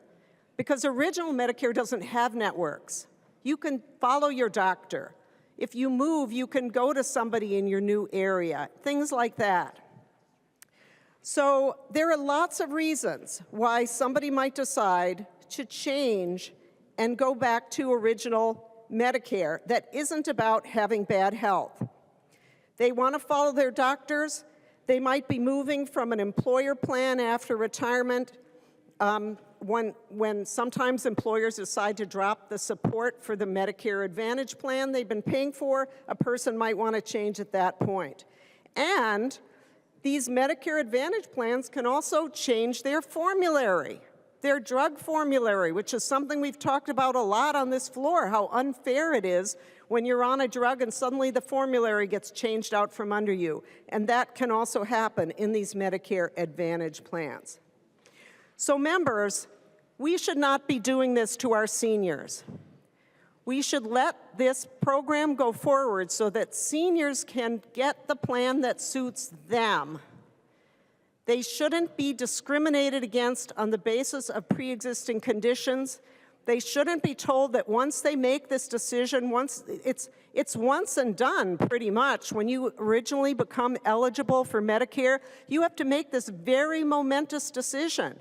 because original Medicare doesn't have networks. You can follow your doctor. If you move, you can go to somebody in your new area, things like that. So there are lots of reasons why somebody might decide to change and go back to original Medicare that isn't about having bad health. They want to follow their doctors. They might be moving from an employer plan after retirement. When sometimes employers decide to drop the support for the Medicare Advantage plan they've been paying for, a person might want to change at that point. And these Medicare Advantage plans can also change their formulary. their drug formulary, which is something we've talked about a lot on this floor, how unfair it is when you're on a drug and suddenly the formulary gets changed out from under you. And that can also happen in these Medicare Advantage plans. So members, we should not be doing this to our seniors. We should let this program go forward so that seniors can get the plan that suits them. They shouldn't be discriminated against on the basis of pre-existing conditions. They shouldn't be told that once they make this decision, it's once and done pretty much. When you originally become eligible for Medicare, you have to make this very momentous decision,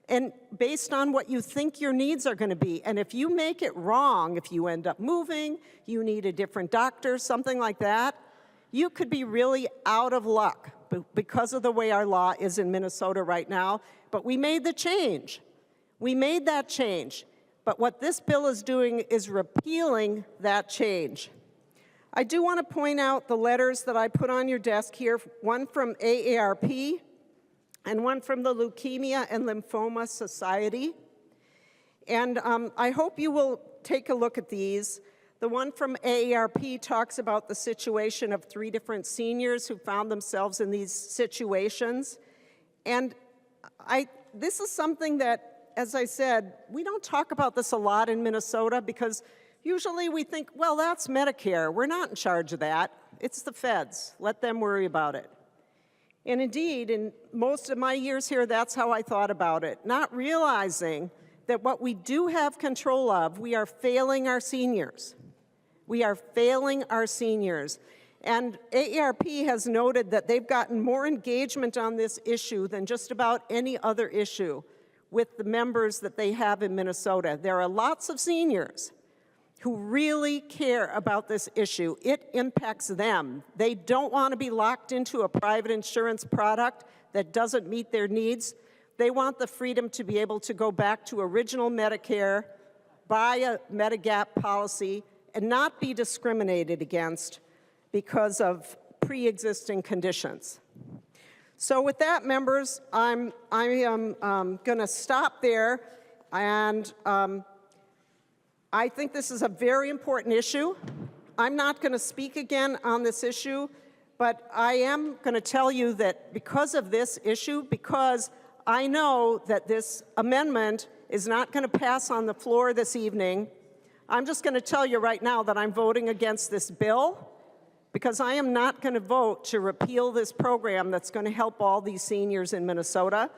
and based on what you think your needs are going to be. And if you make it wrong, if you end up moving, you need a different doctor, something like that, you could be really out of luck because of the way our law is in Minnesota right now. But we made the change. We made that change. But what this bill is doing is repealing that change. I do want to point out the letters that I put on your desk here, one from AARP and one from the Leukemia and Lymphoma Society. And I hope you will take a look at these. The one from AARP talks about the situation of 3 different seniors who found themselves in these situations. And this is something that, as I said, we don't talk about this a lot in Minnesota because usually we think, well, that's Medicare. We're not in charge of that. It's the feds. Let them worry about it. And indeed, in most of my years here, that's how I thought about it, not realizing that what we do have control of, we are failing our seniors. We are failing our seniors. And AARP has noted that they've gotten more engagement on this issue than just about any other issue with the members that they have in Minnesota. There are lots of seniors who really care about this issue. It impacts them. They don't want to be locked into a private insurance product that doesn't meet their needs. They want the freedom to be able to go back to original Medicare, buy a Medigap policy, and not be discriminated against because of pre-existing conditions. So with that, members, I am going to stop there, and I think this is a very important issue. I'm not going to speak again on this issue, but I am going to tell you that because of this issue, because I know that this amendment is not going to pass on the floor this evening, I'm just going to tell you right now that I'm voting against this bill because I am not going to vote to repeal this program that's going to help all these seniors in Minnesota.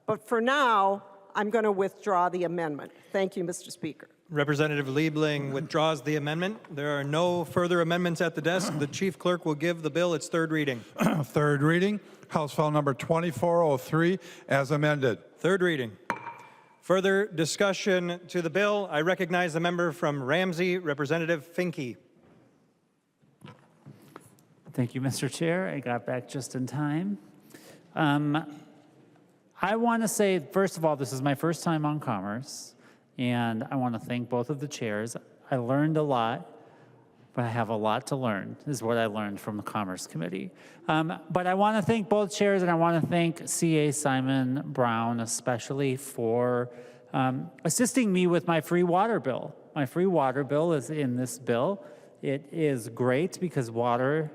But for now, I'm going to withdraw the amendment. Thank you, Mr. Speaker. Representative Liebling withdraws the amendment. There are no further amendments at the desk. The Chief Clerk will give the bill its 3rd reading. 3rd reading, House File Number 2403, as amended. 3rd reading. Further discussion to the bill. I recognize the member from Ramsey, Representative Finke. Thank you, Mr. Chair. I got back just in time. I want to say, first of all, this is my first time on Commerce, and I want to thank both of the chairs. I learned a lot, but I have a lot to learn, is what I learned from the Commerce Committee. But I want to thank both chairs, and I want to thank CA Simon Brown especially for assisting me with my free water bill. My free water bill is in this bill. It is great because water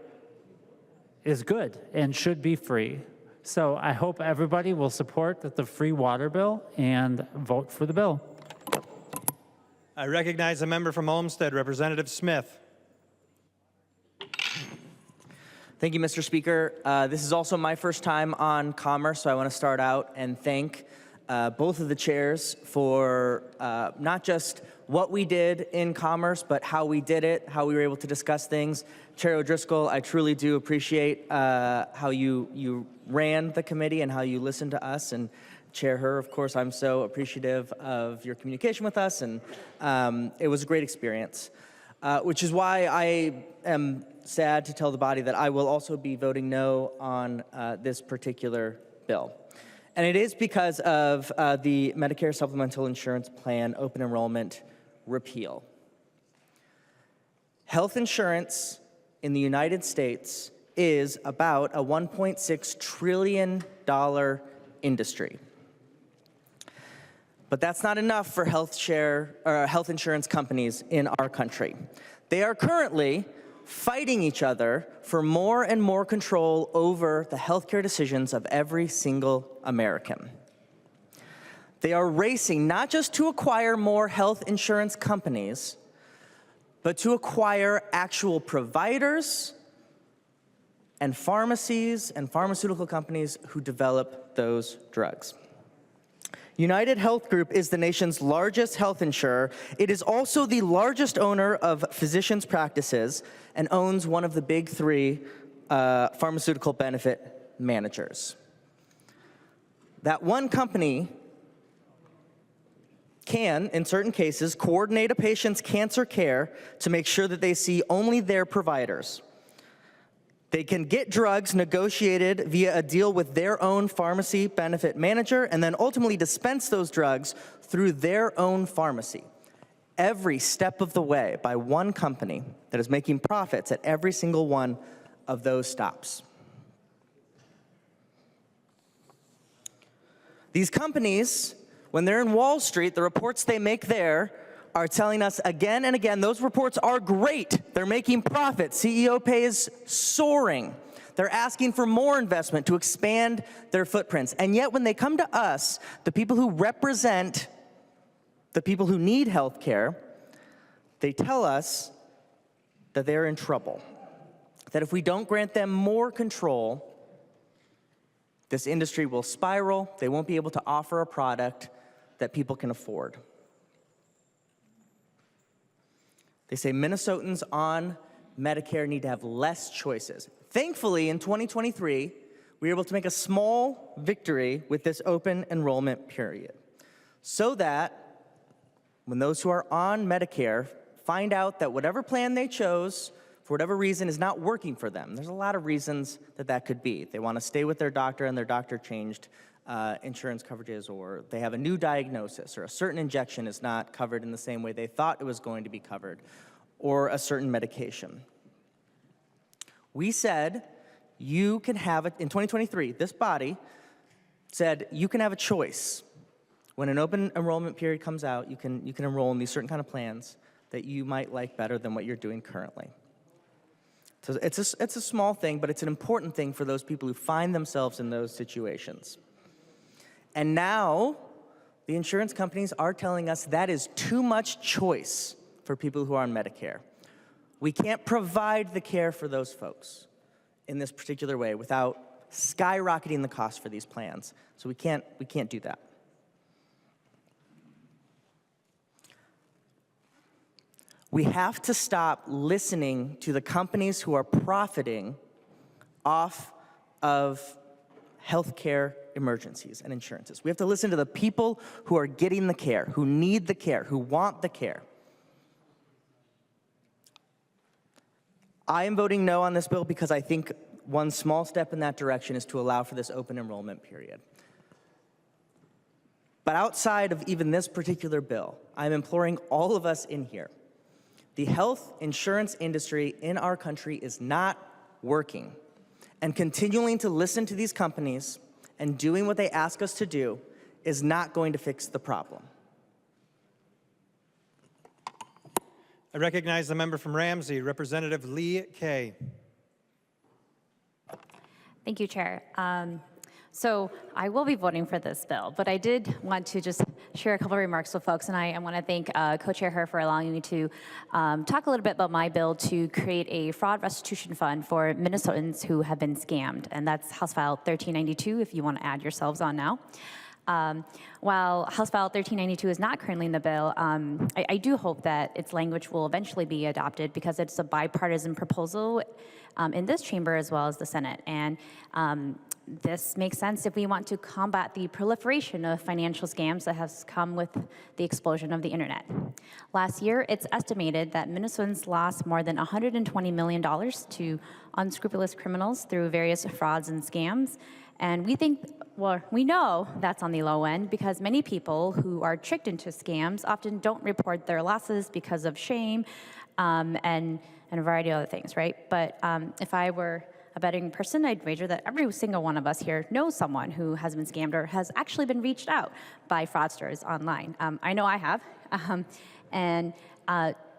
is good and should be free. So I hope everybody will support the free water bill and vote for the bill. I recognize the member from Olmsted, Representative Smith. Thank you, Mr. Speaker. This is also my first time on Commerce, so I want to start out and thank both of the chairs for not just what we did in Commerce, but how we did it, how we were able to discuss things. Chair O'Driscoll, I truly do appreciate how you ran the committee and how you listened to us. And Chair Herr, of course, I'm so appreciative of your communication with us, and it was a great experience, which is why I am sad to tell the body that I will also be voting no on this particular bill. And it is because of the Medicare Supplemental Insurance Plan open enrollment repeal. Health insurance in the United States is about a $1.6 trillion industry. But that's not enough for health insurance companies in our country. They are currently fighting each other for more and more control over the healthcare decisions of every single American. They are racing not just to acquire more health insurance companies, but to acquire actual providers and pharmacies and pharmaceutical companies who develop those drugs. United Health Group is the nation's largest health insurer. It is also the largest owner of physicians' practices and owns one of the big three pharmaceutical benefit managers. That one company can, in certain cases, coordinate a patient's cancer care to make sure that they see only their providers. They can get drugs negotiated via a deal with their own pharmacy benefit manager and then ultimately dispense those drugs through their own pharmacy. Every step of the way by one company that is making profits at every single one of those stops. These companies, when they're in Wall Street, the reports they make there are telling us again and again, those reports are great. They're making profit. CEO pay is soaring. They're asking for more investment to expand their footprints. And yet when they come to us, the people who represent the people who need health care, they tell us that they're in trouble. That if we don't grant them more control, this industry will spiral. They won't be able to offer a product that people can afford. They say Minnesotans on Medicare need to have less choices. Thankfully, in 2023, we were able to make a small victory with this open enrollment period, so that when those who are on Medicare find out that whatever plan they chose, for whatever reason, is not working for them. There's a lot of reasons that that could be. They want to stay with their doctor and their doctor changed insurance coverages, or they have a new diagnosis, or a certain injection is not covered in the same way they thought it was going to be covered, or a certain medication. We said you can have it, in 2023, this body said you can have a choice. When an open enrollment period comes out, you can enroll in these certain kind of plans that you might like better than what you're doing currently. So it's a small thing, but it's an important thing for those people who find themselves in those situations. And now, the insurance companies are telling us that is too much choice for people who are on Medicare. We can't provide the care for those folks in this particular way without skyrocketing the cost for these plans. So we can't do that. We have to stop listening to the companies who are profiting off of healthcare emergencies and insurances. We have to listen to the people who are getting the care, who need the care, who want the care. I am voting no on this bill because I think one small step in that direction is to allow for this open enrollment period. But outside of even this particular bill, I'm imploring all of us in here. The health insurance industry in our country is not working. And continuing to listen to these companies and doing what they ask us to do is not going to fix the problem. I recognize the member from Ramsey, Representative Lee Kay. Thank you, Chair. So I will be voting for this bill, but I did want to just share a couple of remarks with folks, and I want to thank Co-Chair Her for allowing me to talk a little bit about my bill to create a fraud restitution fund for Minnesotans who have been scammed, and that's House File 1392 if you want to add yourselves on now. While House File 1392 is not currently in the bill, I do hope that its language will eventually be adopted because it's a bipartisan proposal in this chamber as well as the Senate. And this makes sense if we want to combat the proliferation of financial scams that has come with the explosion of the internet. Last year, it's estimated that Minnesotans lost more than $120 million to unscrupulous criminals through various frauds and scams. And we know that's on the low end because many people who are tricked into scams often don't report their losses because of shame and a variety of other things, right? But if I were a betting person, I'd wager that every single one of us here knows someone who has been scammed or has actually been reached out by fraudsters online. I know I have.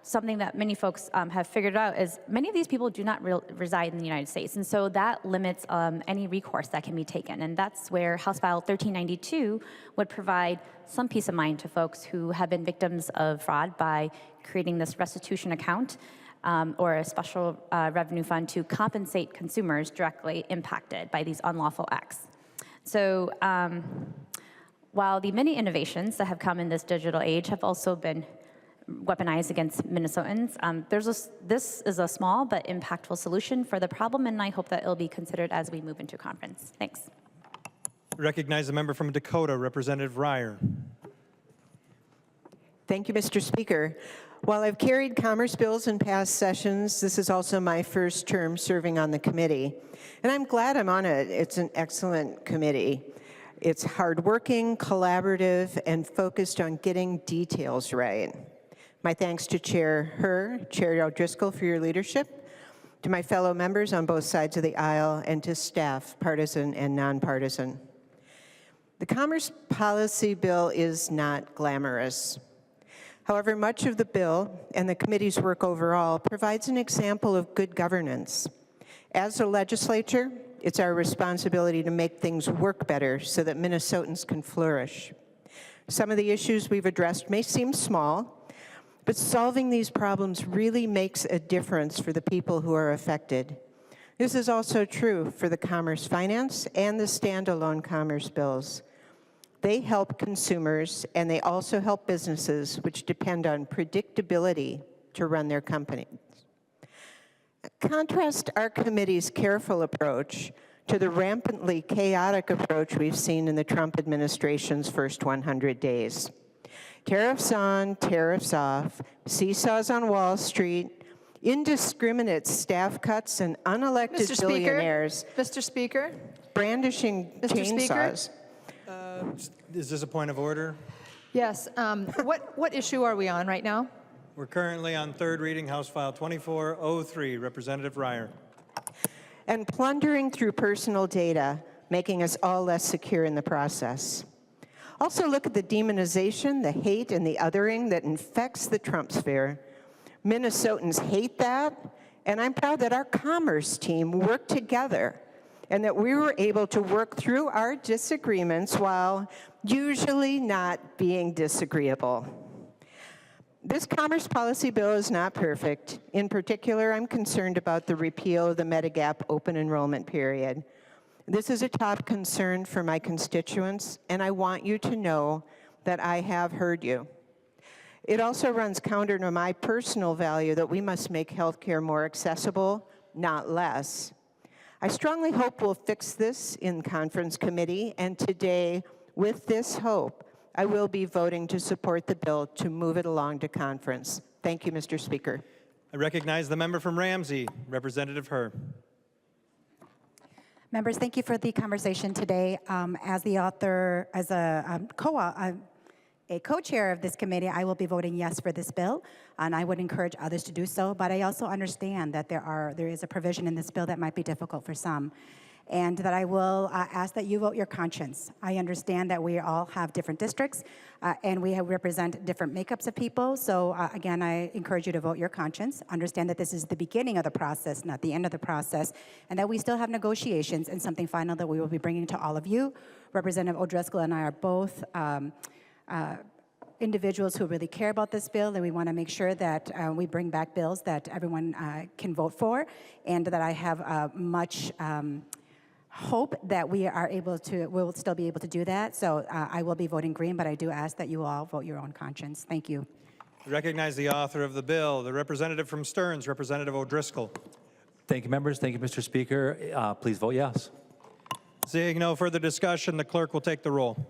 Something that many folks have figured out is many of these people do not reside in the United States, and so that limits any recourse that can be taken. And that's where House File 1392 would provide some peace of mind to folks who have been victims of fraud by creating this restitution account or a special revenue fund to compensate consumers directly impacted by these unlawful acts. So while the many innovations that have come in this digital age have also been weaponized against Minnesotans, this is a small but impactful solution for the problem, and I hope that it'll be considered as we move into conference. Thanks. Recognize the member from Dakota, Representative Rehrauer. Thank you, Mr. Speaker. While I've carried commerce bills in past sessions, this is also my first term serving on the committee. And I'm glad I'm on it. It's an excellent committee. It's hardworking, collaborative, and focused on getting details right. My thanks to Chair Herr, Chair O'Driscoll for your leadership, to my fellow members on both sides of the aisle, and to staff, partisan and nonpartisan. The Commerce Policy Bill is not glamorous. However, much of the bill and the committee's work overall provides an example of good governance. As a legislature, it's our responsibility to make things work better so that Minnesotans can flourish. Some of the issues we've addressed may seem small, but solving these problems really makes a difference for the people who are affected. This is also true for the Commerce Finance and the standalone commerce bills. They help consumers, and they also help businesses which depend on predictability to run their companies. Contrast our committee's careful approach to the rampantly chaotic approach we've seen in the Trump administration's first 100 days. Tariffs on, tariffs off, seesaws on Wall Street, indiscriminate staff cuts, and unelected billionaires Mr. Speaker? Brandishing chainsaws. Is this a point of order? Yes. What issue are we on right now? We're currently on third reading, House File 2403. Representative Rehrauer. And plundering through personal data, making us all less secure in the process. Also look at the demonization, the hate, and the othering that infects the Trump sphere. Minnesotans hate that, and I'm proud that our commerce team worked together and that we were able to work through our disagreements while usually not being disagreeable. This Commerce Policy Bill is not perfect. In particular, I'm concerned about the repeal of the Medigap open enrollment period. This is a top concern for my constituents, and I want you to know that I have heard you. It also runs counter to my personal value that we must make healthcare more accessible, not less. I strongly hope we'll fix this in conference committee, and today, with this hope, I will be voting to support the bill to move it along to conference. Thank you, Mr. Speaker. I recognize the member from Ramsey, Representative Herr. Members, thank you for the conversation today. As the author, as a co-chair of this committee, I will be voting yes for this bill, and I would encourage others to do so. But I also understand that there is a provision in this bill that might be difficult for some, and that I will ask that you vote your conscience. I understand that we all have different districts, and we represent different makeups of people. So again, I encourage you to vote your conscience. Understand that this is the beginning of the process, not the end of the process, and that we still have negotiations and something final that we will be bringing to all of you. Representative O'Driscoll and I are both individuals who really care about this bill, and we want to make sure that we bring back bills that everyone can vote for, and that I have much hope that we'll still be able to do that. So I will be voting green, but I do ask that you all vote your own conscience. Thank you. I recognize the author of the bill, the representative from Stearns, Representative O'Driscoll. Thank you, members. Thank you, Mr. Speaker. Please vote yes. Seeing no further discussion, the clerk will take the roll.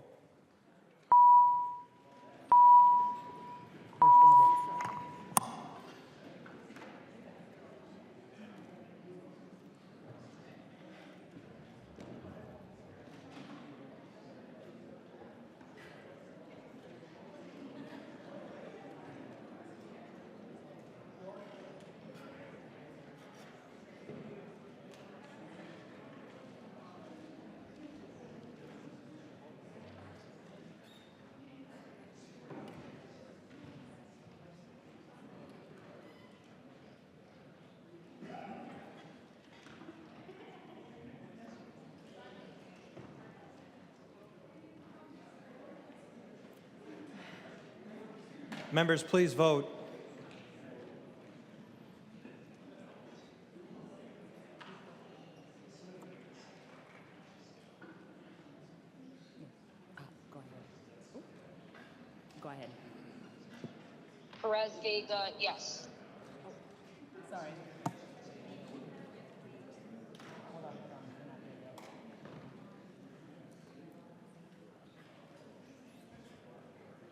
Members, please vote. Go ahead. Perez Vega, yes. Sorry.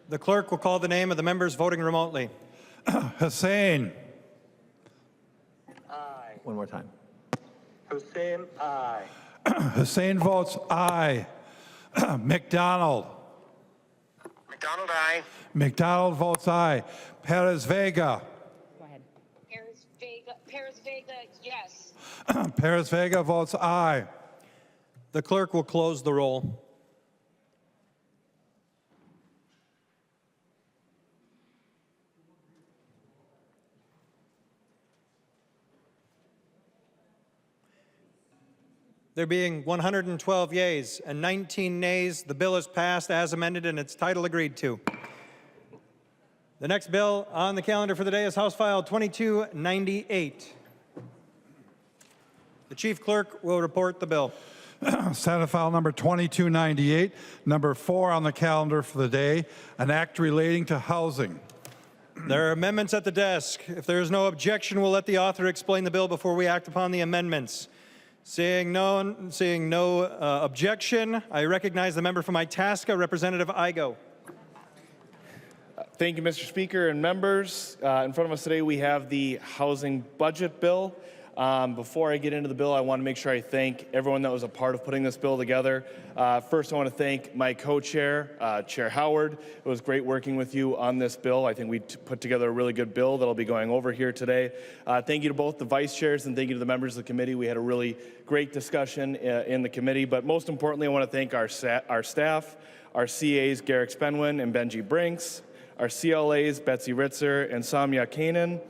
The clerk will call the name of the members voting remotely. Hussein. Aye. One more time. Hussein, aye. Hussein votes aye. McDonald. McDonald, aye. McDonald votes aye. Perez Vega. Go ahead. Perez Vega, yes. Perez Vega votes aye. The clerk will close the roll. There being 112 yeas and 19 nays, the bill is passed as amended and its title agreed to. The next bill on the calendar for the day is House File 2298. The Chief Clerk will report the bill. Senate File number 2298, number 4 on the calendar for the day, an act relating to housing. There are amendments at the desk. If there is no objection, we'll let the author explain the bill before we act upon the amendments. Seeing no objection, I recognize the member from Itasca, Representative Igo. Thank you, Mr. Speaker and members. In front of us today, we have the housing budget bill. Before I get into the bill, I want to make sure I thank everyone that was a part of putting this bill together. First, I want to thank my co-chair, Chair Howard. It was great working with you on this bill. I think we put together a really good bill that I'll be going over here today. Thank you to both the vice chairs and thank you to the members of the committee. We had a really great discussion in the committee, but most importantly, I want to thank our staff, our CAs, Garrick Spenwin and Benji Brinks, our CLAs, Betsy Ritzer and Samya Kanan,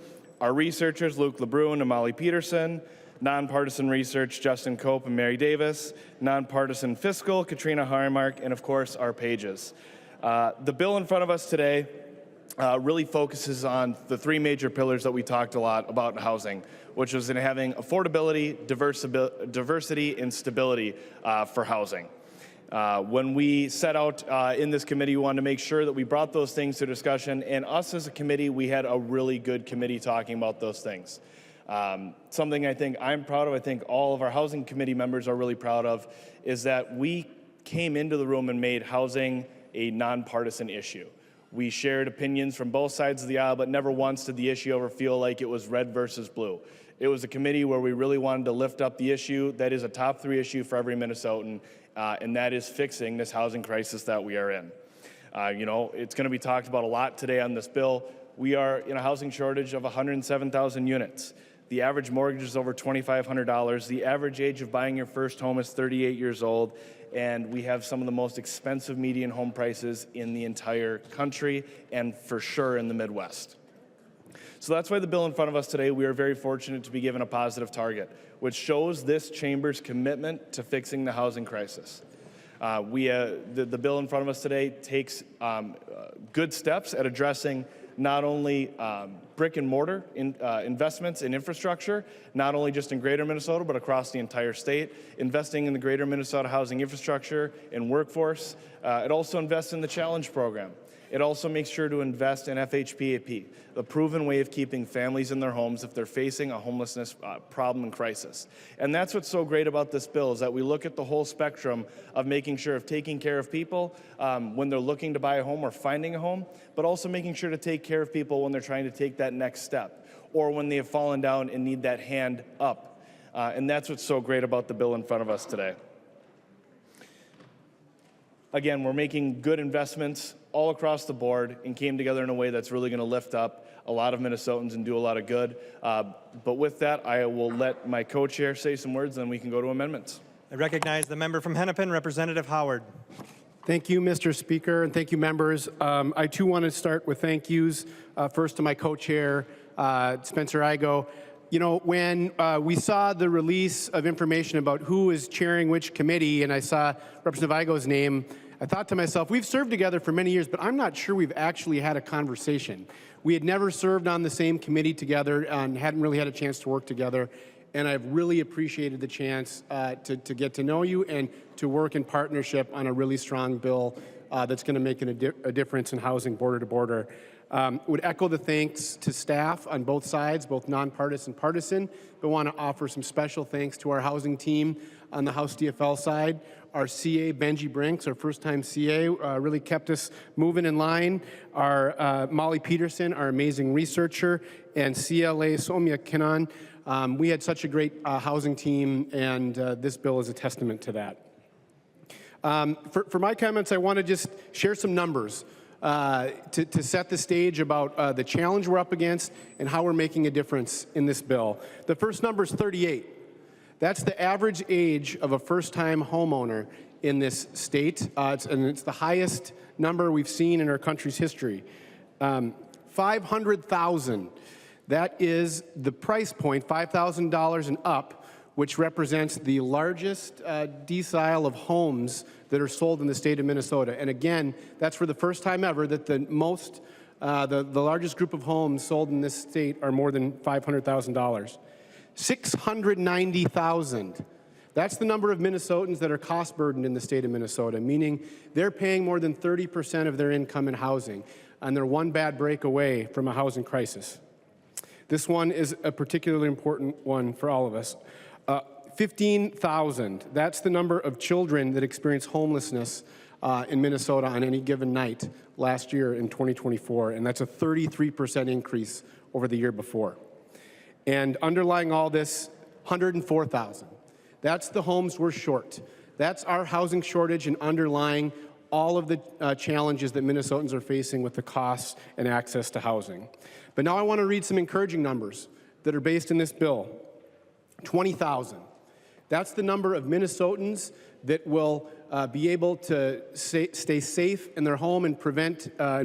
our researchers, Luke LeBrun and Molly Peterson, nonpartisan research, Justin Cope and Mary Davis, nonpartisan fiscal, Katrina Harimark, and of course, our pages. The bill in front of us today really focuses on the three major pillars that we talked a lot about in housing, which was in having affordability, diversity, and stability for housing. When we set out in this committee, we wanted to make sure that we brought those things to discussion, and us as a committee, we had a really good committee talking about those things. Something I think I'm proud of, I think all of our housing committee members are really proud of, is that we came into the room and made housing a nonpartisan issue. We shared opinions from both sides of the aisle, but never once did the issue ever feel like it was red versus blue. It was a committee where we really wanted to lift up the issue that is a top 3 issue for every Minnesotan, and that is fixing this housing crisis that we are in. You know, it's going to be talked about a lot today on this bill. We are in a housing shortage of 107,000 units. The average mortgage is over $2,500. The average age of buying your first home is 38 years old, and we have some of the most expensive median home prices in the entire country, and for sure in the Midwest. So that's why the bill in front of us today, we are very fortunate to be given a positive target, which shows this chamber's commitment to fixing the housing crisis. The bill in front of us today takes good steps at addressing not only brick and mortar investments in infrastructure, not only just in greater Minnesota, but across the entire state, investing in the greater Minnesota housing infrastructure and workforce. It also invests in the Challenge program. It also makes sure to invest in FHPAP, the proven way of keeping families in their homes if they're facing a homelessness problem and crisis. And that's what's so great about this bill, is that we look at the whole spectrum of making sure of taking care of people when they're looking to buy a home or finding a home, but also making sure to take care of people when they're trying to take that next step or when they have fallen down and need that hand up. And that's what's so great about the bill in front of us today. Again, we're making good investments all across the board and came together in a way that's really going to lift up a lot of Minnesotans and do a lot of good. But with that, I will let my co-chair say some words, and then we can go to amendments. I recognize the member from Hennepin, Representative Howard. Thank you, Mr. Speaker, and thank you, members. I, too, want to start with thank yous. First to my co-chair, Spencer Igo. You know, when we saw the release of information about who is chairing which committee, and I saw Representative Igo's name, I thought to myself, we've served together for many years, but I'm not sure we've actually had a conversation. We had never served on the same committee together and hadn't really had a chance to work together. And I've really appreciated the chance to get to know you and to work in partnership on a really strong bill that's going to make a difference in housing border to border. Would echo the thanks to staff on both sides, both nonpartisan and partisan, but want to offer some special thanks to our housing team on the House DFL side. Our CA, Benji Brinks, our first-time CA, really kept us moving in line. Our Molly Peterson, our amazing researcher, and CLA Somya Kinan. We had such a great housing team, and this bill is a testament to that. For my comments, I want to just share some numbers to set the stage about the challenge we're up against and how we're making a difference in this bill. The first number is 38. That's the average age of a first-time homeowner in this state, and it's the highest number we've seen in our country's history. 500,000. That is the price point, $5,000 and up, which represents the largest decile of homes that are sold in the state of Minnesota. And again, that's for the first time ever that the largest group of homes sold in this state are more than $500,000. 690,000. That's the number of Minnesotans that are cost burdened in the state of Minnesota, meaning they're paying more than 30% of their income in housing, and they're one bad break away from a housing crisis. This one is a particularly important one for all of us. 15,000, that's the number of children that experience homelessness in Minnesota on any given night last year in 2024, and that's a 33% increase over the year before. And underlying all this, 104,000. That's the homes we're short. That's our housing shortage and underlying all of the challenges that Minnesotans are facing with the costs and access to housing. But now I want to read some encouraging numbers that are based in this bill. 20,000. That's the number of Minnesotans that will be able to stay safe in their home and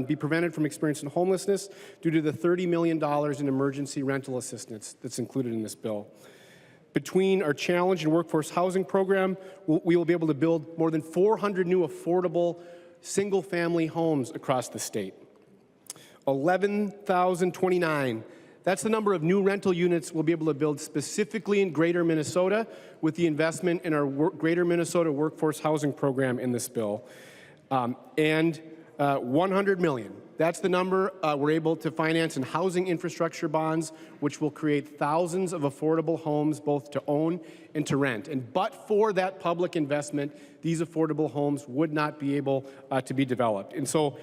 be prevented from experiencing homelessness due to the $30 million in emergency rental assistance that's included in this bill. Between our challenge and workforce housing program, we will be able to build more than 400 new affordable single-family homes across the state. 11,029. That's the number of new rental units we'll be able to build specifically in Greater Minnesota with the investment in our Greater Minnesota Workforce Housing Program in this bill. And 100 million. That's the number we're able to finance in housing infrastructure bonds, which will create thousands of affordable homes both to own and to rent. And but for that public investment, these affordable homes would not be able to be developed. And so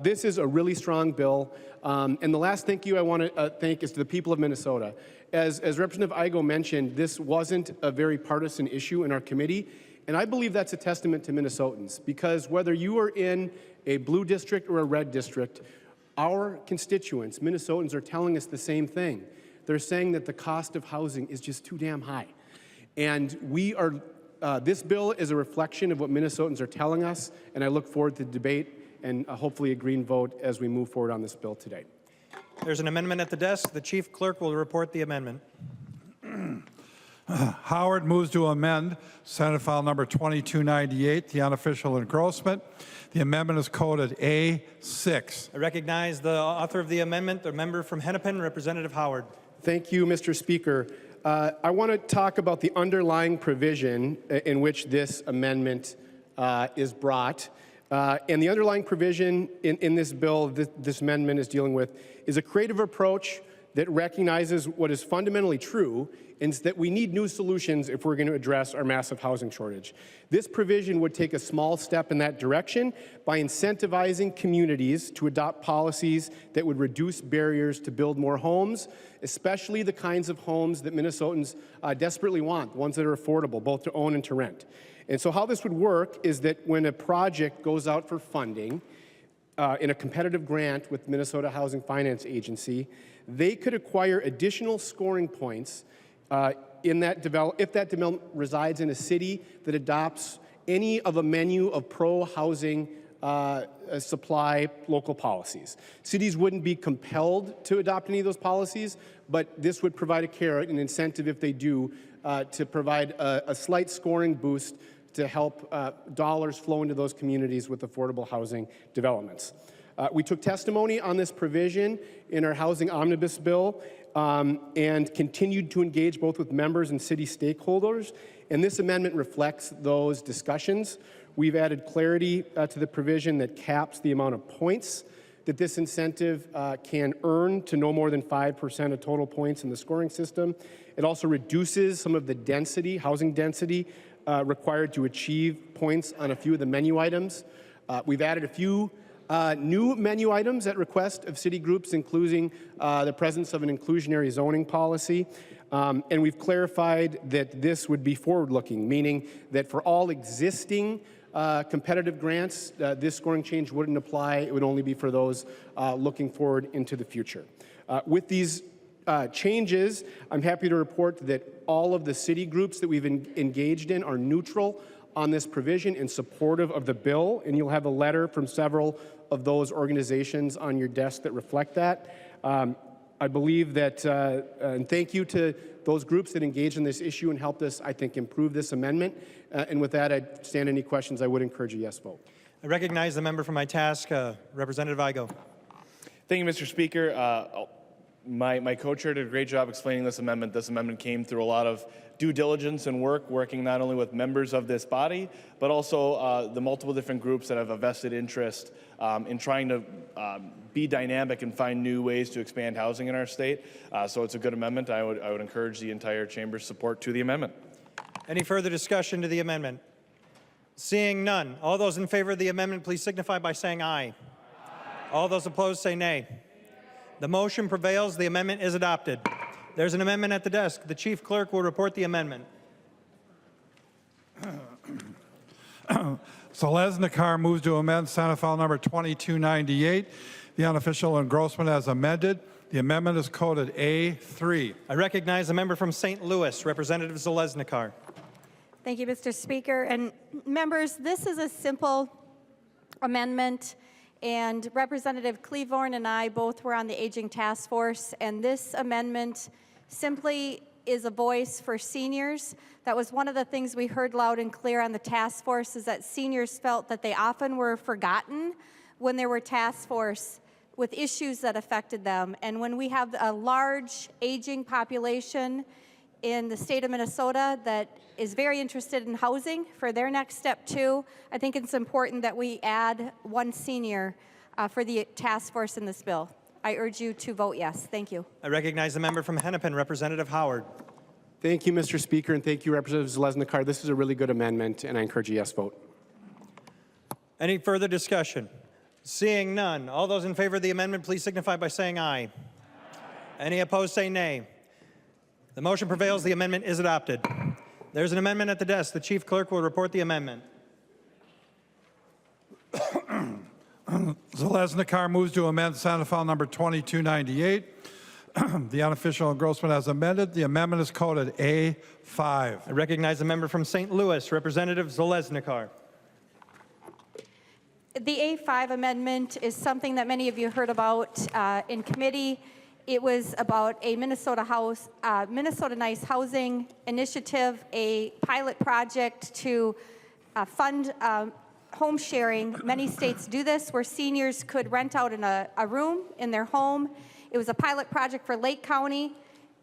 this is a really strong bill. And the last thank you I want to thank is to the people of Minnesota. As Representative Igo mentioned, this wasn't a very partisan issue in our committee. And I believe that's a testament to Minnesotans, because whether you are in a blue district or a red district, our constituents, Minnesotans, are telling us the same thing. They're saying that the cost of housing is just too damn high. And this bill is a reflection of what Minnesotans are telling us, and I look forward to the debate and hopefully a green vote as we move forward on this bill today. There's an amendment at the desk. The chief clerk will report the amendment. Howard moves to amend Senate File Number 2298, the unofficial engrossment. The amendment is coded A6. I recognize the author of the amendment, the member from Hennepin, Representative Howard. Thank you, Mr. Speaker. I want to talk about the underlying provision in which this amendment is brought. And the underlying provision in this bill, this amendment is dealing with, is a creative approach that recognizes what is fundamentally true, is that we need new solutions if we're going to address our massive housing shortage. This provision would take a small step in that direction by incentivizing communities to adopt policies that would reduce barriers to build more homes, especially the kinds of homes that Minnesotans desperately want, ones that are affordable, both to own and to rent. And so how this would work is that when a project goes out for funding in a competitive grant with Minnesota Housing Finance Agency, they could acquire additional scoring points if that development resides in a city that adopts any of a menu of pro-housing supply local policies. Cities wouldn't be compelled to adopt any of those policies, but this would provide a carrot, an incentive if they do, to provide a slight scoring boost to help dollars flow into those communities with affordable housing developments. We took testimony on this provision in our housing omnibus bill and continued to engage both with members and city stakeholders. And this amendment reflects those discussions. We've added clarity to the provision that caps the amount of points that this incentive can earn to no more than 5% of total points in the scoring system. It also reduces some of the density, housing density, required to achieve points on a few of the menu items. We've added a few new menu items at request of city groups, including the presence of an inclusionary zoning policy. And we've clarified that this would be forward-looking, meaning that for all existing competitive grants, this scoring change wouldn't apply. It would only be for those looking forward into the future. With these changes, I'm happy to report that all of the city groups that we've engaged in are neutral on this provision and supportive of the bill, and you'll have a letter from several of those organizations on your desk that reflect that. I believe that, and thank you to those groups that engaged in this issue and helped us, I think, improve this amendment. And with that, I'd stand any questions. I would encourage a yes vote. I recognize the member for my task, Representative Igo. Thank you, Mr. Speaker. My co-chair did a great job explaining this amendment. This amendment came through a lot of due diligence and work, working not only with members of this body, but also the multiple different groups that have a vested interest in trying to be dynamic and find new ways to expand housing in our state. So it's a good amendment. I would encourage the entire chamber's support to the amendment. Any further discussion to the amendment? Seeing none, all those in favor of the amendment, please signify by saying aye. All those opposed say nay. The motion prevails. The amendment is adopted. There's an amendment at the desk. The chief clerk will report the amendment. Zalesnikar moves to amend Senate File number 2298, the unofficial engrossment as amended. The amendment is coded A3. I recognize the member from St. Louis, Representative Zalesnikar. Thank you, Mr. Speaker. And members, this is a simple amendment, and Representative Cleavorn and I both were on the Aging Task Force, and this amendment simply is a voice for seniors. That was one of the things we heard loud and clear on the task force, is that seniors felt that they often were forgotten when there were task force with issues that affected them. And when we have a large aging population in the state of Minnesota that is very interested in housing for their next step too, I think it's important that we add one senior for the task force in this bill. I urge you to vote yes. Thank you. I recognize the member from Hennepin, Representative Howard. Thank you, Mr. Speaker, and thank you, Representative Zalesnikar. This is a really good amendment, and I encourage a yes vote. Any further discussion? Seeing none, all those in favor of the amendment, please signify by saying aye. Any opposed, say nay. The motion prevails. The amendment is adopted. There's an amendment at the desk. The chief clerk will report the amendment. Zalesnikar moves to amend Senate File number 2298, the unofficial engrossment as amended. The amendment is coded A5. I recognize the member from St. Louis, Representative Zalesnikar. The A5 amendment is something that many of you heard about in committee. It was about a Minnesota Nice Housing Initiative, a pilot project to fund home sharing. Many states do this, where seniors could rent out in a room in their home. It was a pilot project for Lake County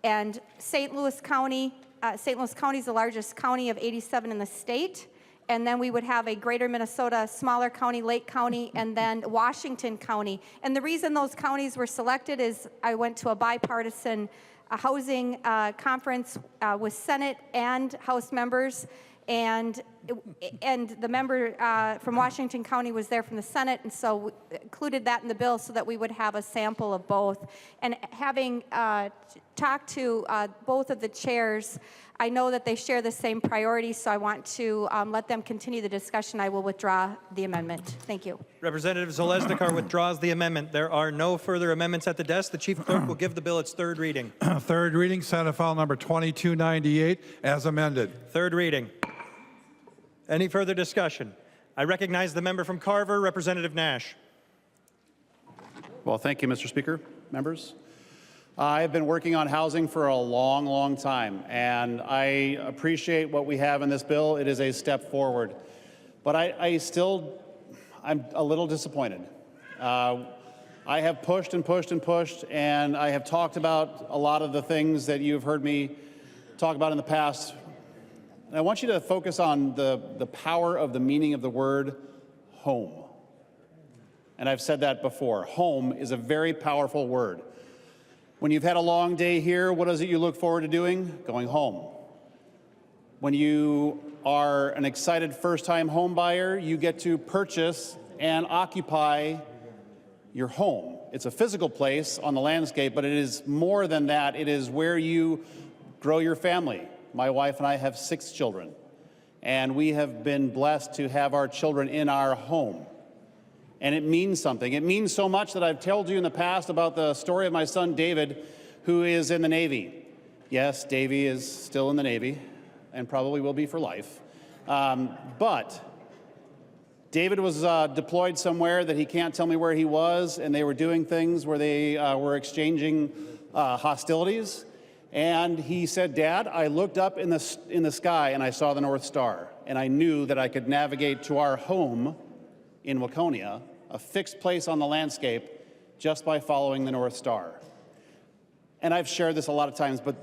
and St. Louis County. St. Louis County is the largest county of 87 in the state. And then we would have a greater Minnesota, smaller county, Lake County, and then Washington County. And the reason those counties were selected is I went to a bipartisan housing conference with Senate and House members, and the member from Washington County was there from the Senate, and so we included that in the bill so that we would have a sample of both. And having talked to both of the chairs, I know that they share the same priorities, so I want to let them continue the discussion. I will withdraw the amendment. Thank you. Representative Zalesnikar withdraws the amendment. There are no further amendments at the desk. The chief clerk will give the bill its third reading. Third reading, Senate File number 2298 as amended. Third reading. Any further discussion? I recognize the member from Carver, Representative Nash. Well, thank you, Mr. Speaker. Members. I've been working on housing for a long, long time, and I appreciate what we have in this bill. It is a step forward. But I'm a little disappointed. I have pushed and pushed and pushed, and I have talked about a lot of the things that you've heard me talk about in the past. And I want you to focus on the power of the meaning of the word home. And I've said that before. Home is a very powerful word. When you've had a long day here, what is it you look forward to doing? Going home. When you are an excited first-time home buyer, you get to purchase and occupy your home. It's a physical place on the landscape, but it is more than that. It is where you grow your family. My wife and I have 6 children, and we have been blessed to have our children in our home. And it means something. It means so much that I've told you in the past about the story of my son David, who is in the Navy. Yes, Davy is still in the Navy and probably will be for life. But David was deployed somewhere that he can't tell me where he was, and they were doing things where they were exchanging hostilities. And he said, "Dad, I looked up in the sky and I saw the North Star, and I knew that I could navigate to our home in Waconia, a fixed place on the landscape, just by following the North Star." And I've shared this a lot of times, but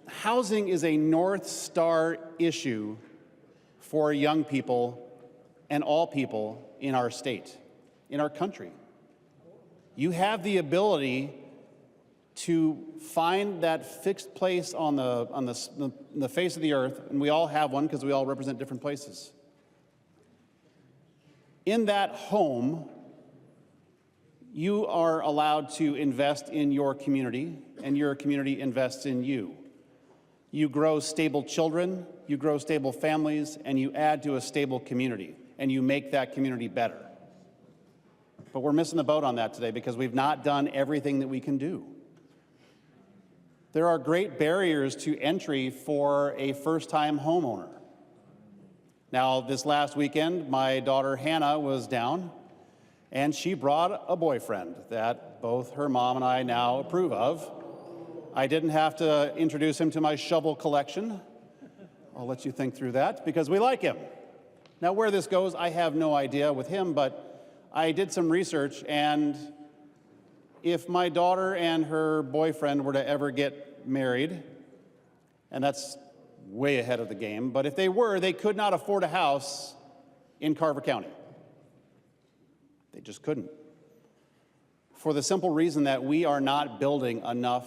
housing is a North Star issue for young people and all people in our state, in our country. You have the ability to find that fixed place on the face of the earth, and we all have one because we all represent different places. In that home, you are allowed to invest in your community, and your community invests in you. You grow stable children, you grow stable families, and you add to a stable community, and you make that community better. But we're missing the boat on that today because we've not done everything that we can do. There are great barriers to entry for a first-time homeowner. Now, this last weekend, my daughter Hannah was down, and she brought a boyfriend that both her mom and I now approve of. I didn't have to introduce him to my shovel collection. I'll let you think through that, because we like him. Now, where this goes, I have no idea with him, but I did some research, and if my daughter and her boyfriend were to ever get married, and that's way ahead of the game, but if they were, they could not afford a house in Carver County. They just couldn't. For the simple reason that we are not building enough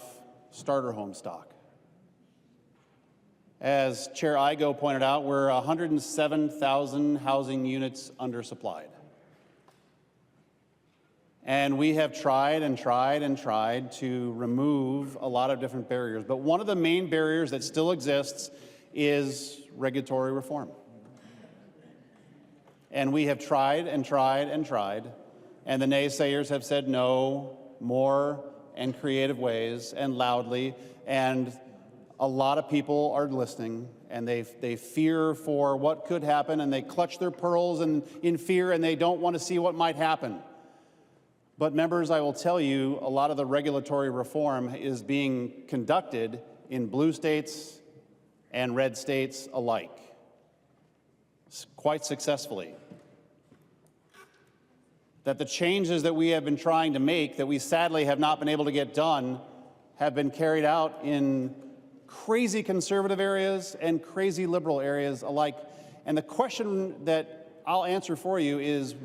starter home stock. As Chair Igo pointed out, we're 107,000 housing units undersupplied. And we have tried and tried and tried to remove a lot of different barriers. But one of the main barriers that still exists is regulatory reform. And we have tried and tried and tried, and the naysayers have said no, more, and creative ways, and loudly, and a lot of people are listening, and they fear for what could happen, and they clutch their pearls in fear, and they don't want to see what might happen. But members, I will tell you, a lot of the regulatory reform is being conducted in blue states and red states alike, quite successfully. That the changes that we have been trying to make, that we sadly have not been able to get done, have been carried out in crazy conservative areas and crazy liberal areas alike. And the question that I'll answer for you is,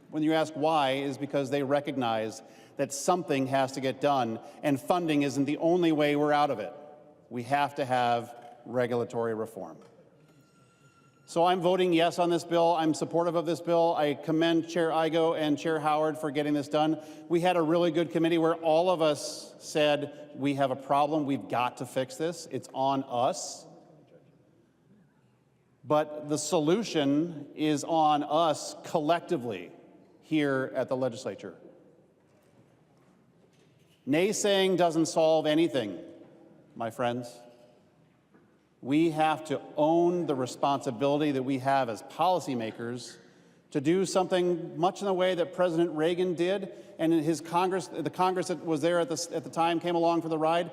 when you ask why, is because they recognize that something has to get done, and funding isn't the only way we're out of it. We have to have regulatory reform. So I'm voting yes on this bill. I'm supportive of this bill. I commend Chair Igo and Chair Howard for getting this done. We had a really good committee where all of us said, we have a problem, we've got to fix this, it's on us. But the solution is on us collectively here at the legislature. Naysaying doesn't solve anything, my friends. We have to own the responsibility that we have as policymakers to do something much in the way that President Reagan did, and his Congress, the Congress that was there at the time came along for the ride.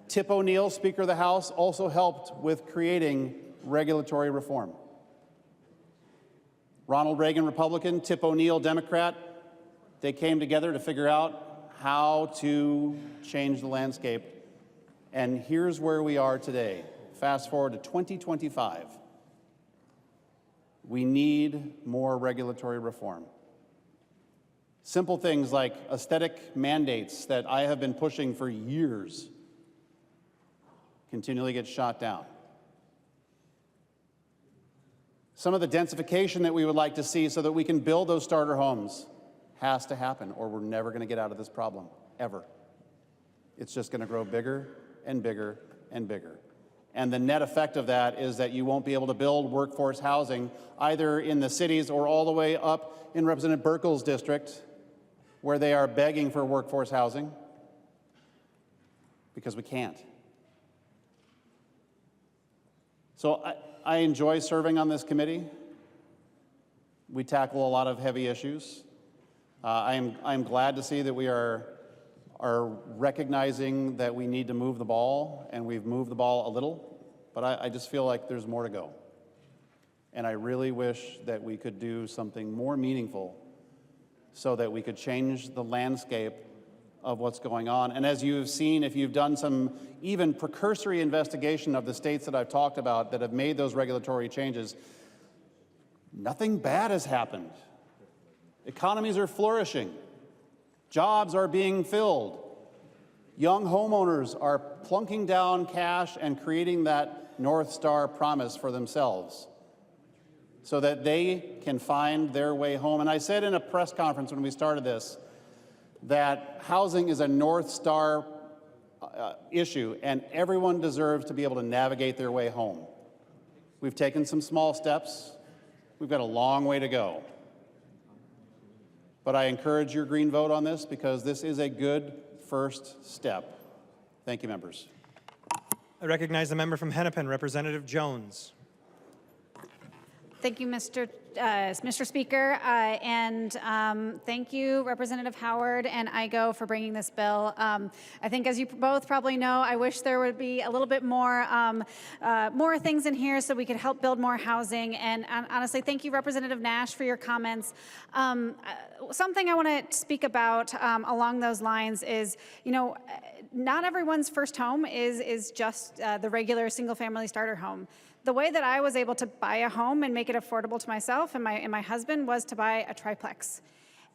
Tip O'Neill, Speaker of the House, also helped with creating regulatory reform. Ronald Reagan, Republican, Tip O'Neill, Democrat, they came together to figure out how to change the landscape. And here's where we are today. Fast forward to 2025. We need more regulatory reform. Simple things like aesthetic mandates that I have been pushing for years continually get shot down. Some of the densification that we would like to see so that we can build those starter homes has to happen, or we're never going to get out of this problem, ever. It's just going to grow bigger and bigger and bigger. And the net effect of that is that you won't be able to build workforce housing either in the cities or all the way up in Representative Burkle's district, where they are begging for workforce housing, because we can't. So I enjoy serving on this committee. We tackle a lot of heavy issues. I'm glad to see that we are recognizing that we need to move the ball, and we've moved the ball a little, but I just feel like there's more to go. And I really wish that we could do something more meaningful so that we could change the landscape of what's going on. And as you've seen, if you've done some even precursory investigation of the states that I've talked about that have made those regulatory changes, nothing bad has happened. Economies are flourishing. Jobs are being filled. Young homeowners are plunking down cash and creating that North Star promise for themselves so that they can find their way home. And I said in a press conference when we started this that housing is a North Star issue, and everyone deserves to be able to navigate their way home. We've taken some small steps. We've got a long way to go. But I encourage your green vote on this because this is a good first step. Thank you, members. I recognize the member from Hennepin, Representative Jones. Thank you, Mr. Speaker, and thank you, Representative Howard and IGO, for bringing this bill. I think, as you both probably know, I wish there would be a little bit more things in here so we could help build more housing. And honestly, thank you, Representative Nash, for your comments. Something I want to speak about along those lines is, not everyone's first home is just the regular single-family starter home. The way that I was able to buy a home and make it affordable to myself and my husband was to buy a triplex.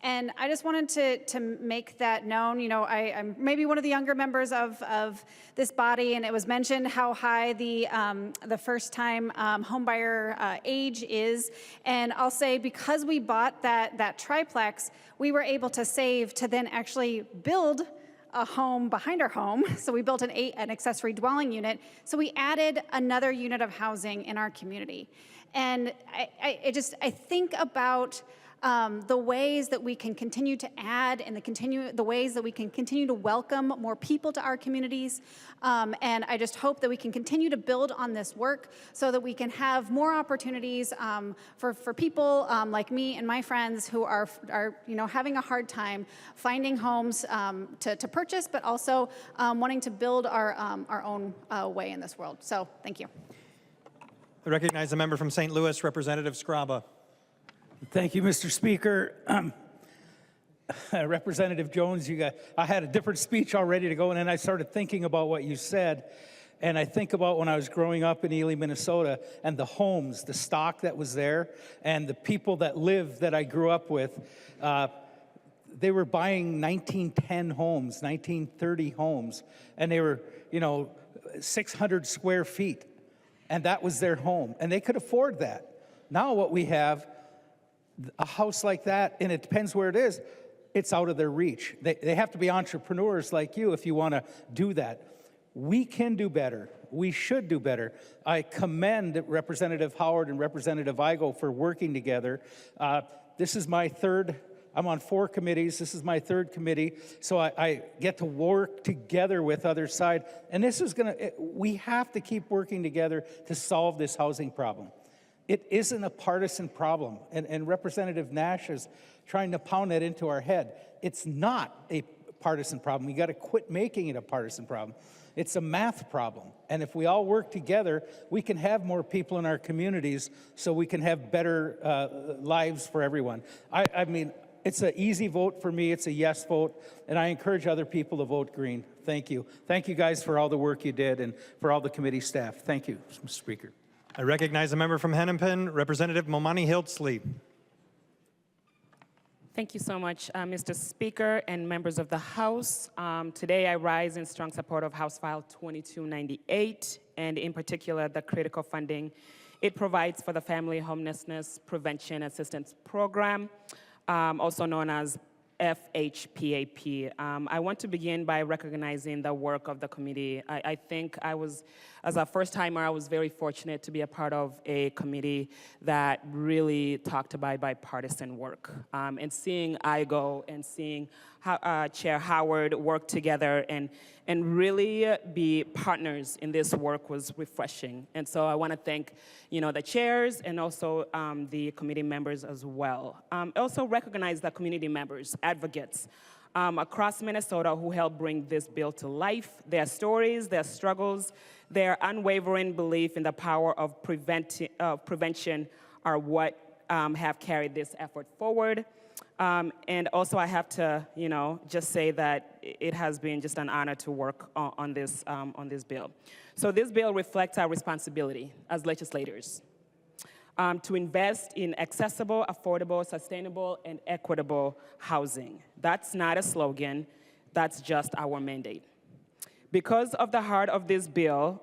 And I just wanted to make that known. I'm maybe one of the younger members of this body, and it was mentioned how high the first-time homebuyer age is. And I'll say, because we bought that triplex, we were able to save to then actually build a home behind our home. So we built an accessory dwelling unit. So we added another unit of housing in our community. And I think about the ways that we can continue to add and the ways that we can continue to welcome more people to our communities. And I just hope that we can continue to build on this work so that we can have more opportunities for people like me and my friends who are having a hard time finding homes to purchase, but also wanting to build our own way in this world. So thank you. I recognize the member from St. Louis, Representative Scraba. Thank you, Mr. Speaker. Representative Jones, I had a different speech all ready to go, and then I started thinking about what you said. And I think about when I was growing up in Ely, Minnesota, and the homes, the stock that was there, and the people that lived that I grew up with. They were buying 1910 homes, 1930 homes, and they were, 600 square feet. And that was their home, and they could afford that. Now what we have, a house like that, and it depends where it is, it's out of their reach. They have to be entrepreneurs like you if you want to do that. We can do better. We should do better. I commend Representative Howard and Representative Igo for working together. This is my third, I'm on 4 committees. This is my 3rd committee, so I get to work together with other side. And this is we have to keep working together to solve this housing problem. It isn't a partisan problem, and Representative Nash is trying to pound that into our head. It's not a partisan problem. We got to quit making it a partisan problem. It's a math problem, and if we all work together, we can have more people in our communities so we can have better lives for everyone. I mean, it's an easy vote for me. It's a yes vote, and I encourage other people to vote green. Thank you. Thank you guys for all the work you did and for all the committee staff. Thank you, Mr. Speaker. I recognize a member from Hennepin, Representative Momani Hildsley. Thank you so much, Mr. Speaker and members of the House. Today I rise in strong support of House File 2298, and in particular the critical funding it provides for the Family Homelessness Prevention Assistance Program, also known as FHPAP. I want to begin by recognizing the work of the committee. I think as a first-timer, I was very fortunate to be a part of a committee that really talked about bipartisan work. And seeing IGO and seeing Chair Howard work together and really be partners in this work was refreshing. And so I want to thank, the chairs and also the committee members as well. Also recognize the community members, advocates across Minnesota who helped bring this bill to life. Their stories, their struggles, their unwavering belief in the power of prevention are what have carried this effort forward. And also I have to, just say that it has been just an honor to work on this bill. So this bill reflects our responsibility as legislators to invest in accessible, affordable, sustainable, and equitable housing. That's not a slogan, that's just our mandate. Because of the heart of this bill,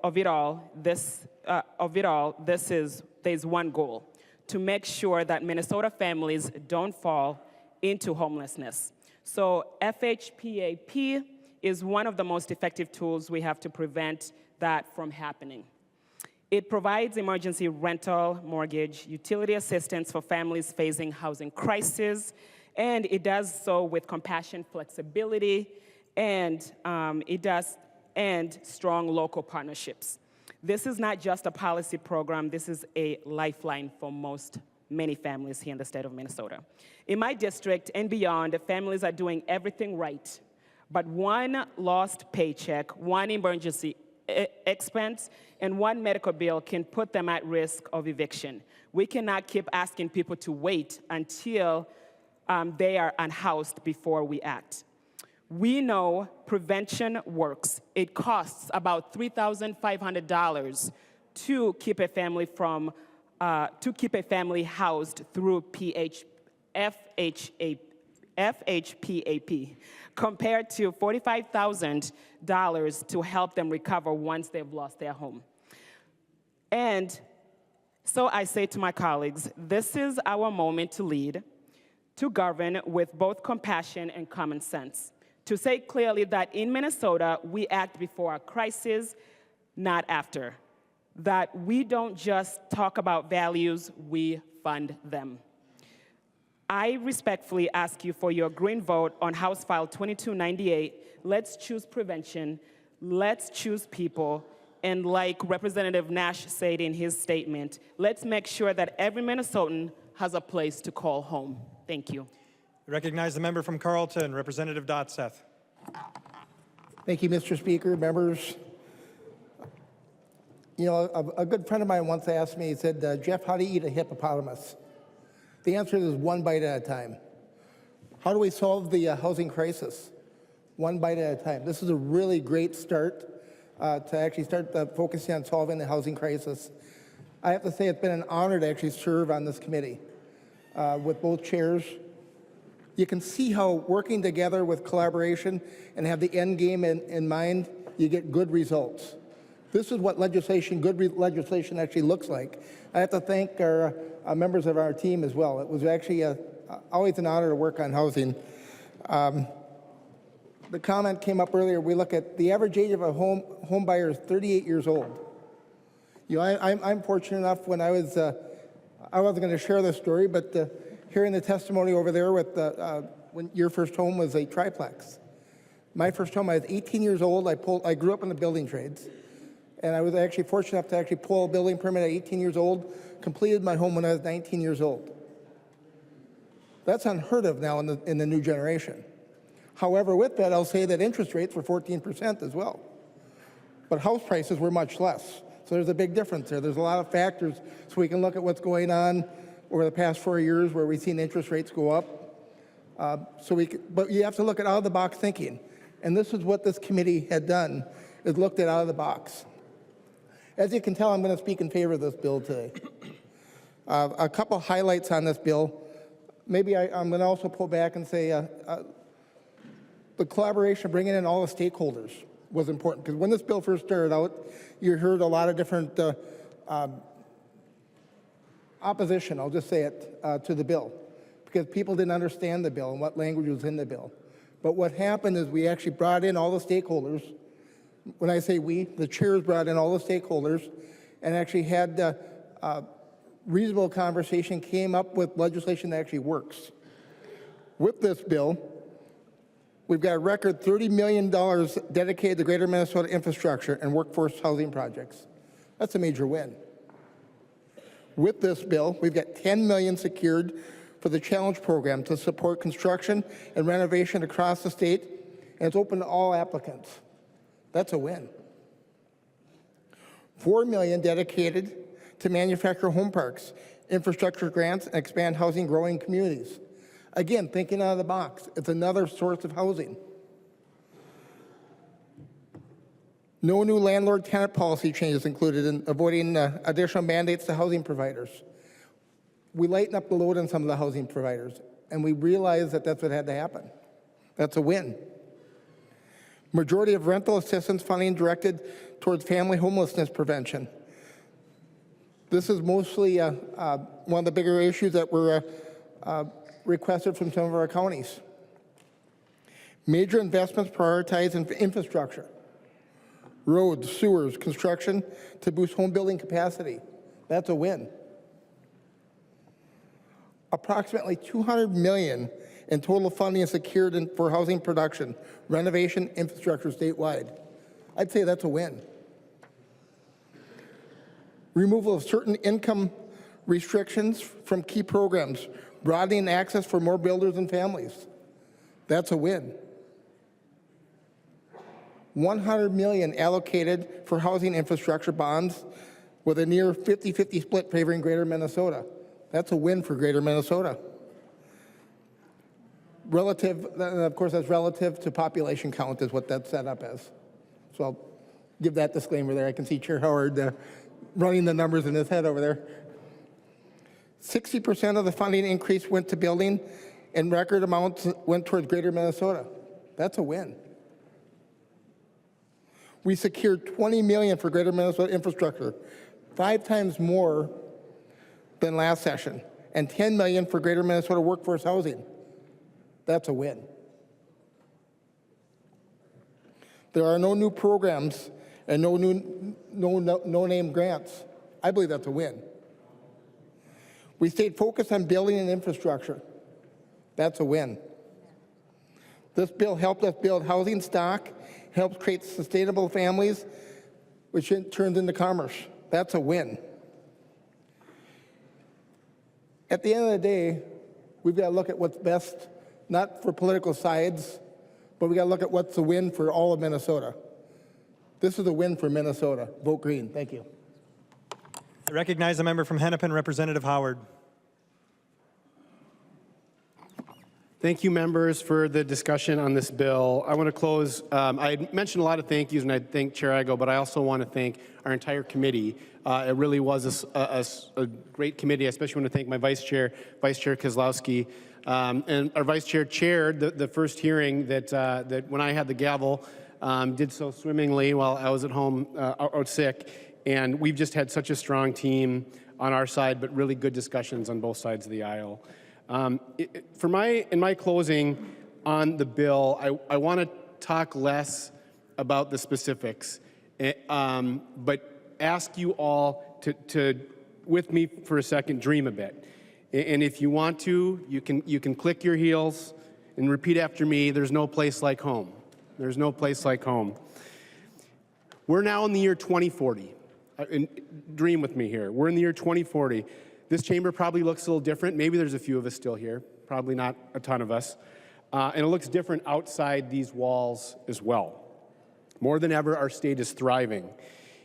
there's one goal: to make sure that Minnesota families don't fall into homelessness. So FHPAP is one of the most effective tools we have to prevent that from happening. It provides emergency rental, mortgage, utility assistance for families facing housing crisis, and it does so with compassion, flexibility, and strong local partnerships. This is not just a policy program, this is a lifeline for many families here in the state of Minnesota. In my district and beyond, families are doing everything right, but one lost paycheck, one emergency expense, and one medical bill can put them at risk of eviction. We cannot keep asking people to wait until they are unhoused before we act. We know prevention works. It costs about $3,500 to keep a family housed through FHPAP, compared to $45,000 to help them recover once they've lost their home. And so I say to my colleagues, this is our moment to lead, to govern with both compassion and common sense, to say clearly that in Minnesota, we act before a crisis, not after. That we don't just talk about values, we fund them. I respectfully ask you for your green vote on House File 2298. Let's choose prevention, let's choose people, and like Representative Nash said in his statement, let's make sure that every Minnesotan has a place to call home. Thank you. I recognize the member from Carlton, Representative Dotseth. Thank you, Mr. Speaker, members. A good friend of mine once asked me, he said, Jeff, how do you eat a hippopotamus? The answer is one bite at a time. How do we solve the housing crisis? One bite at a time. This is a really great start to actually start focusing on solving the housing crisis. I have to say it's been an honor to actually serve on this committee with both chairs. You can see how working together with collaboration and have the end game in mind, you get good results. This is what good legislation actually looks like. I have to thank our members of our team as well. It was actually always an honor to work on housing. The comment came up earlier. We look at the average age of a home buyer is 38 years old. I'm fortunate enough when I wasn't going to share this story, but hearing the testimony over there with when your first home was a triplex. My first home, I was 18 years old. I grew up in the building trades. And I was actually fortunate enough to actually pull a building permit at 18 years old, completed my home when I was 19 years old. That's unheard of now in the new generation. However, with that, I'll say that interest rates were 14% as well. But house prices were much less. So there's a big difference there. There's a lot of factors. So we can look at what's going on over the past 4 years where we've seen interest rates go up. But you have to look at out-of-the-box thinking. And this is what this committee had done, is looked at out of the box. As you can tell, I'm going to speak in favor of this bill today. A couple highlights on this bill. Maybe I'm going to also pull back and say the collaboration, bringing in all the stakeholders was important. Because when this bill first started out, you heard a lot of different opposition, I'll just say it, to the bill. Because people didn't understand the bill and what language was in the bill. But what happened is we actually brought in all the stakeholders. When I say we, the chairs brought in all the stakeholders and actually had reasonable conversation, came up with legislation that actually works. With this bill, we've got a record $30 million dedicated to Greater Minnesota infrastructure and workforce housing projects. That's a major win. With this bill, we've got $10 million secured for the Challenge Program to support construction and renovation across the state, and it's open to all applicants. That's a win. $4 million dedicated to manufactured home parks, infrastructure grants, and expand housing growing communities. Again, thinking out of the box. It's another source of housing. No new landlord-tenant policy changes included in avoiding additional mandates to housing providers. We lighten up the load on some of the housing providers, and we realize that that's what had to happen. That's a win. Majority of rental assistance funding directed towards family homelessness prevention. This is mostly one of the bigger issues that were requested from some of our counties. Major investments prioritized in infrastructure, roads, sewers, construction to boost home building capacity. That's a win. Approximately $200 million in total funding is secured for housing production, renovation, infrastructure statewide. I'd say that's a win. Removal of certain income restrictions from key programs, broadening access for more builders and families. That's a win. $100 million allocated for housing infrastructure bonds with a near 50-50 split favoring Greater Minnesota. That's a win for Greater Minnesota. Of course, that's relative to population count is what that's set up as. So I'll give that disclaimer there. I can see Chair Howard running the numbers in his head over there. 60% of the funding increase went to building, and record amounts went towards Greater Minnesota. That's a win. We secured $20 million for Greater Minnesota infrastructure, 5 times more than last session, and $10 million for Greater Minnesota workforce housing. That's a win. There are no new programs and no name grants. I believe that's a win. We stayed focused on building and infrastructure. That's a win. This bill helped us build housing stock, helps create sustainable families, which turns into commerce. That's a win. At the end of the day, we've got to look at what's best, not for political sides, but we got to look at what's the win for all of Minnesota. This is a win for Minnesota. Vote green. Thank you. I recognize the member from Hennepin, Representative Howard. Thank you, members, for the discussion on this bill. I want to close. I mentioned a lot of thank yous, and I thank Chair Igo, but I also want to thank our entire committee. It really was a great committee. I especially want to thank my Vice Chair Kozlowski. And our Vice Chair chaired the first hearing that when I had the gavel, did so swimmingly while I was at home out sick. And we've just had such a strong team on our side, but really good discussions on both sides of the aisle. In my closing on the bill, I want to talk less about the specifics, but ask you all to, with me for a second, dream a bit. And if you want to, you can click your heels and repeat after me, there's no place like home. There's no place like home. We're now in the year 2040. And dream with me here. We're in the year 2040. This chamber probably looks a little different. Maybe there's a few of us still here, probably not a ton of us. And it looks different outside these walls as well. More than ever, our state is thriving.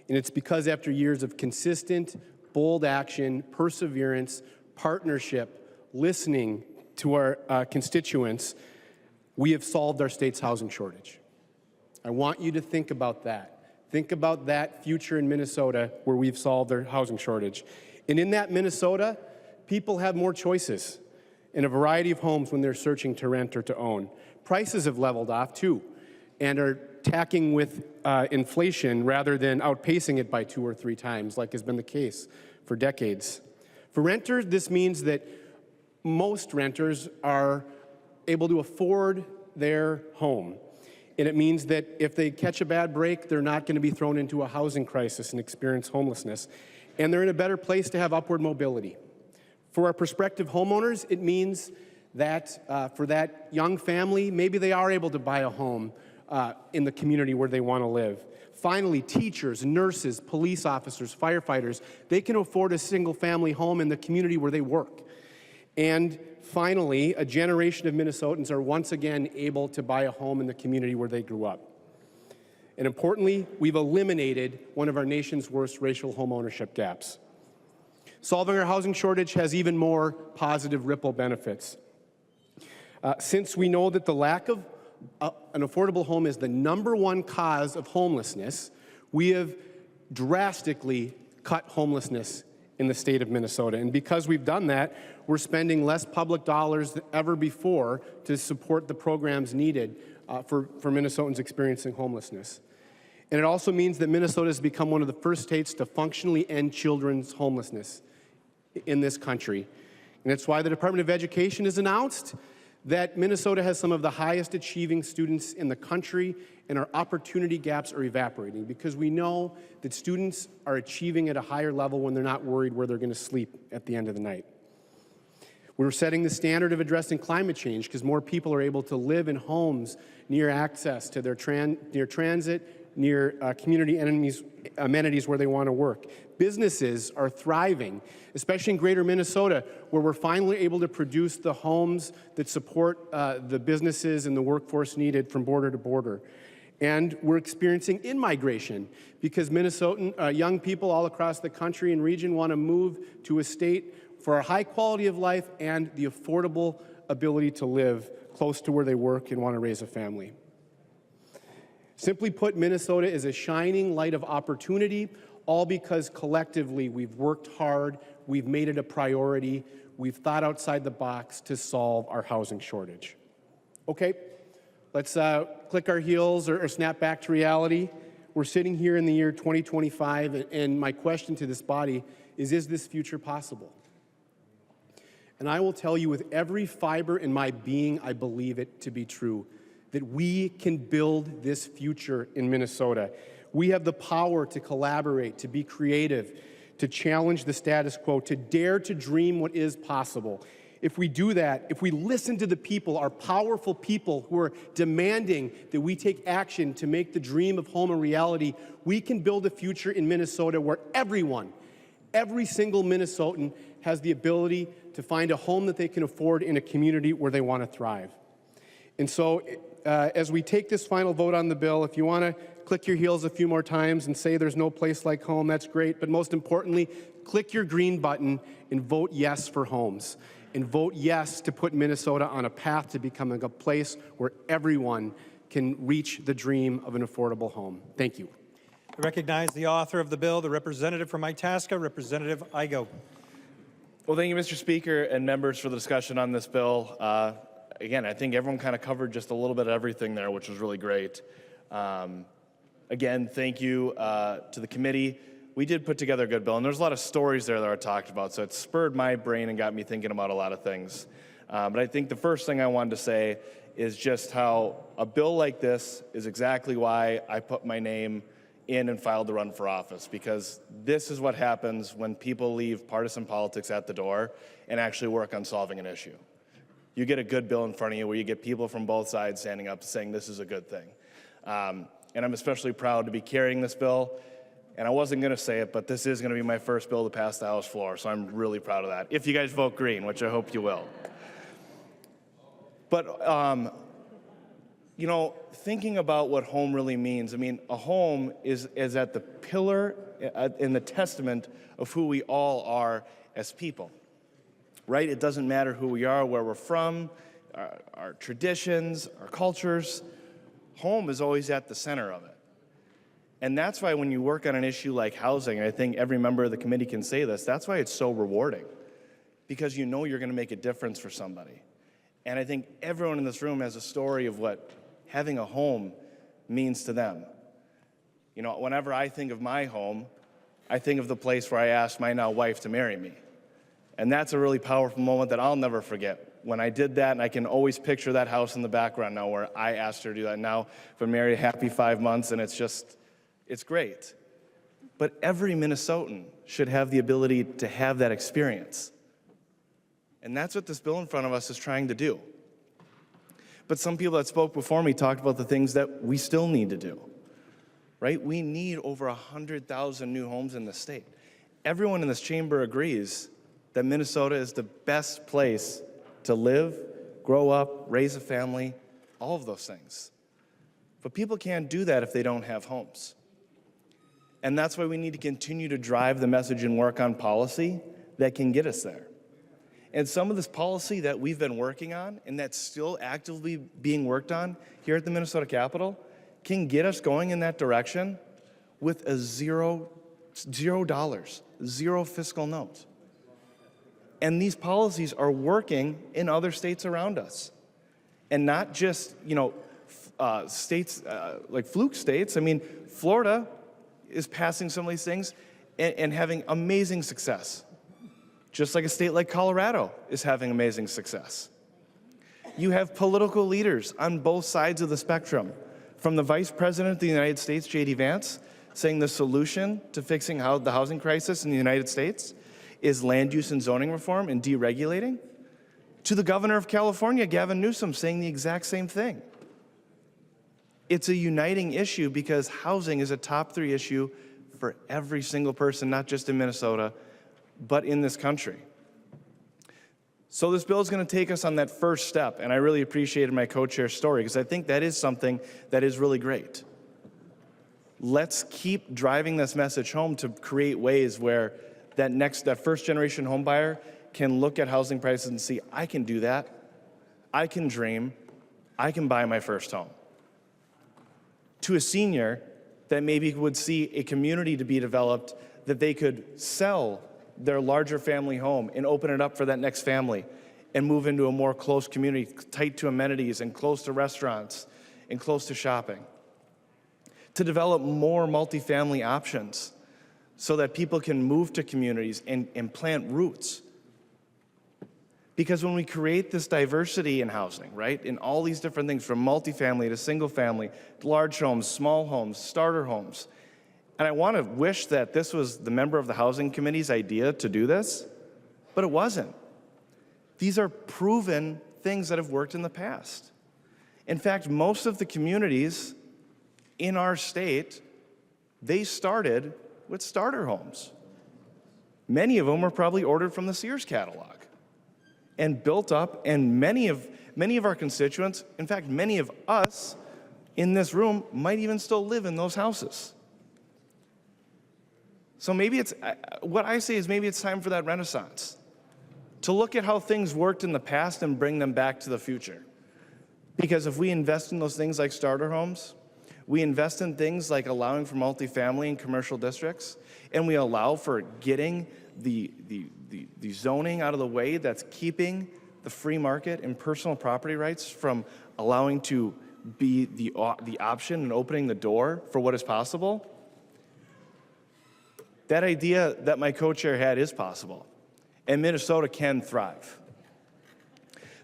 And it's because after years of consistent, bold action, perseverance, partnership, listening to our constituents, we have solved our state's housing shortage. I want you to think about that. Think about that future in Minnesota where we've solved our housing shortage. And in that Minnesota, people have more choices in a variety of homes when they're searching to rent or to own. Prices have leveled off too and are tacking with inflation rather than outpacing it by 2 or 3 times like has been the case for decades. For renters, this means that most renters are able to afford their home. And it means that if they catch a bad break, they're not going to be thrown into a housing crisis and experience homelessness. And they're in a better place to have upward mobility. For our prospective homeowners, it means that for that young family, maybe they are able to buy a home in the community where they want to live. Finally, teachers, nurses, police officers, firefighters, they can afford a single-family home in the community where they work. And finally, a generation of Minnesotans are once again able to buy a home in the community where they grew up. And importantly, we've eliminated one of our nation's worst racial home ownership gaps. Solving our housing shortage has even more positive ripple benefits. Since we know that the lack of an affordable home is the #1 cause of homelessness, we have drastically cut homelessness in the state of Minnesota. And because we've done that, we're spending less public dollars than ever before to support the programs needed for Minnesotans experiencing homelessness. And it also means that Minnesota has become one of the first states to functionally end children's homelessness in this country. And that's why the Department of Education has announced that Minnesota has some of the highest achieving students in the country, and our opportunity gaps are evaporating because we know that students are achieving at a higher level when they're not worried where they're going to sleep at the end of the night. We're setting the standard of addressing climate change because more people are able to live in homes near access to their near transit, near community amenities where they want to work. Businesses are thriving, especially in greater Minnesota, where we're finally able to produce the homes that support the businesses and the workforce needed from border to border. And we're experiencing in-migration because Minnesotan young people all across the country and region want to move to a state for a high quality of life and the affordable ability to live close to where they work and want to raise a family. Simply put, Minnesota is a shining light of opportunity, all because collectively we've worked hard, we've made it a priority, we've thought outside the box to solve our housing shortage. Okay, let's click our heels or snap back to reality. We're sitting here in the year 2025, and my question to this body is this future possible? And I will tell you with every fiber in my being, I believe it to be true, that we can build this future in Minnesota. We have the power to collaborate, to be creative, to challenge the status quo, to dare to dream what is possible. If we do that, if we listen to the people, our powerful people who are demanding that we take action to make the dream of home a reality, we can build a future in Minnesota where everyone, every single Minnesotan has the ability to find a home that they can afford in a community where they want to thrive. And so as we take this final vote on the bill, if you want to click your heels a few more times and say there's no place like home, that's great. But most importantly, click your green button and vote yes for homes. And vote yes to put Minnesota on a path to becoming a place where everyone can reach the dream of an affordable home. Thank you. I recognize the author of the bill, the representative from Itasca, Representative Igo. Well, thank you, Mr. Speaker and members, for the discussion on this bill. Again, I think everyone kind of covered just a little bit of everything there, which was really great. Again, thank you to the committee. We did put together a good bill, and there's a lot of stories there that I talked about, so it spurred my brain and got me thinking about a lot of things. But I think the first thing I wanted to say is just how a bill like this is exactly why I put my name in and filed to run for office, because this is what happens when people leave partisan politics at the door and actually work on solving an issue. You get a good bill in front of you where you get people from both sides standing up saying this is a good thing. and I'm especially proud to be carrying this bill. And I wasn't going to say it, but this is going to be my first bill to pass the House floor, so I'm really proud of that. If you guys vote green, which I hope you will. But, you know, thinking about what home really means, I mean, a home is at the pillar in the testament of who we all are as people, right? It doesn't matter who we are, where we're from, our traditions, our cultures. Home is always at the center of it. And that's why when you work on an issue like housing, and I think every member of the committee can say this, that's why it's so rewarding, because you know you're going to make a difference for somebody. And I think everyone in this room has a story of what having a home means to them. You know, whenever I think of my home, I think of the place where I asked my now wife to marry me. And that's a really powerful moment that I'll never forget. When I did that, and I can always picture that house in the background now where I asked her to do that. Now, we've been married a happy 5 months, and it's great. But every Minnesotan should have the ability to have that experience. And that's what this bill in front of us is trying to do. But some people that spoke before me talked about the things that we still need to do, right? We need over 100,000 new homes in the state. Everyone in this chamber agrees that Minnesota is the best place to live, grow up, raise a family, all of those things. But people can't do that if they don't have homes. And that's why we need to continue to drive the message and work on policy that can get us there. And some of this policy that we've been working on and that's still actively being worked on here at the Minnesota Capitol can get us going in that direction with a zero fiscal note. And these policies are working in other states around us. And not just, states like fluke states. I mean, Florida is passing some of these things and having amazing success. Just like a state like Colorado is having amazing success. You have political leaders on both sides of the spectrum, from the Vice President of the United States, J.D. Vance, saying the solution to fixing the housing crisis in the United States is land use and zoning reform and deregulating, to the Governor of California, Gavin Newsom, saying the exact same thing. It's a uniting issue because housing is a top 3 issue for every single person, not just in Minnesota, but in this country. So this bill is going to take us on that first step, and I really appreciated my co-chair's story because I think that is something that is really great. Let's keep driving this message home to create ways where that first generation home buyer can look at housing prices and see, I can do that, I can dream, I can buy my first home. To a senior that maybe would see a community to be developed that they could sell their larger family home and open it up for that next family and move into a more close community, tight to amenities and close to restaurants and close to shopping. To develop more multifamily options so that people can move to communities and plant roots. Because when we create this diversity in housing, right, in all these different things from multifamily to single family, large homes, small homes, starter homes, and I want to wish that this was the member of the Housing Committee's idea to do this, but it wasn't. These are proven things that have worked in the past. In fact, most of the communities in our state, they started with starter homes. Many of them were probably ordered from the Sears catalog and built up, and many of our constituents, in fact, many of us in this room might even still live in those houses. So maybe what I say is maybe it's time for that renaissance, to look at how things worked in the past and bring them back to the future. Because if we invest in those things like starter homes, we invest in things like allowing for multifamily in commercial districts, and we allow for getting the zoning out of the way that's keeping the free market and personal property rights from allowing to be the option and opening the door for what is possible. That idea that my co-chair had is possible, and Minnesota can thrive.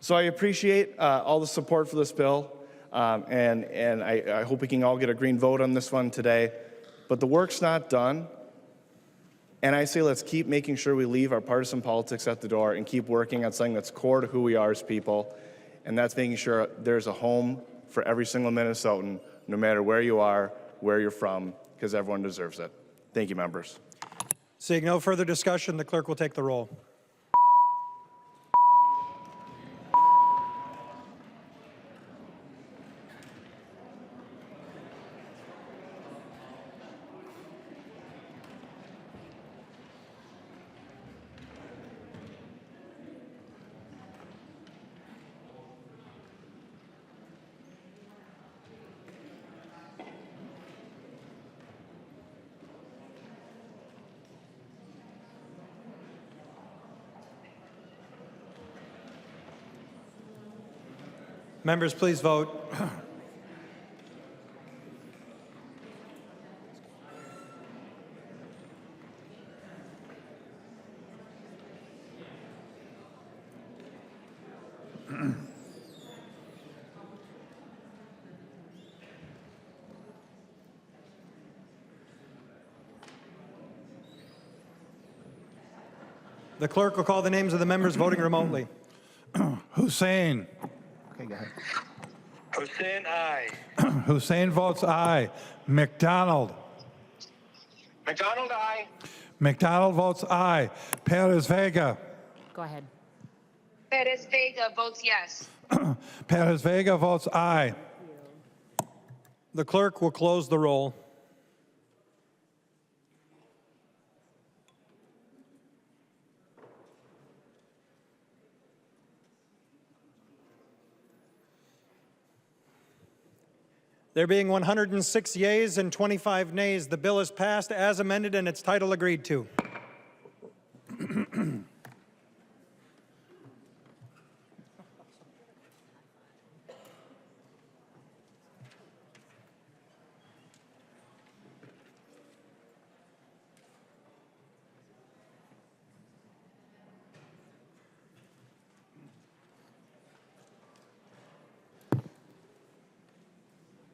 So I appreciate all the support for this bill, and I hope we can all get a green vote on this one today. But the work's not done, and I say let's keep making sure we leave our partisan politics at the door and keep working on something that's core to who we are as people, and that's making sure there's a home for every single Minnesotan, no matter where you are, where you're from, because everyone deserves it. Thank you, members. Seeing no further discussion, the clerk will take the roll. Members, please vote. The clerk will call the names of the members voting remotely. Hussein. Okay, go ahead. Hussein, aye. Hussein votes aye. McDonald. McDonald, aye. McDonald votes aye. Perez Vega. Go ahead. Perez Vega votes yes. Perez Vega votes aye. The clerk will close the roll. There being 106 yeas and 25 nays, the bill is passed as amended and its title agreed to.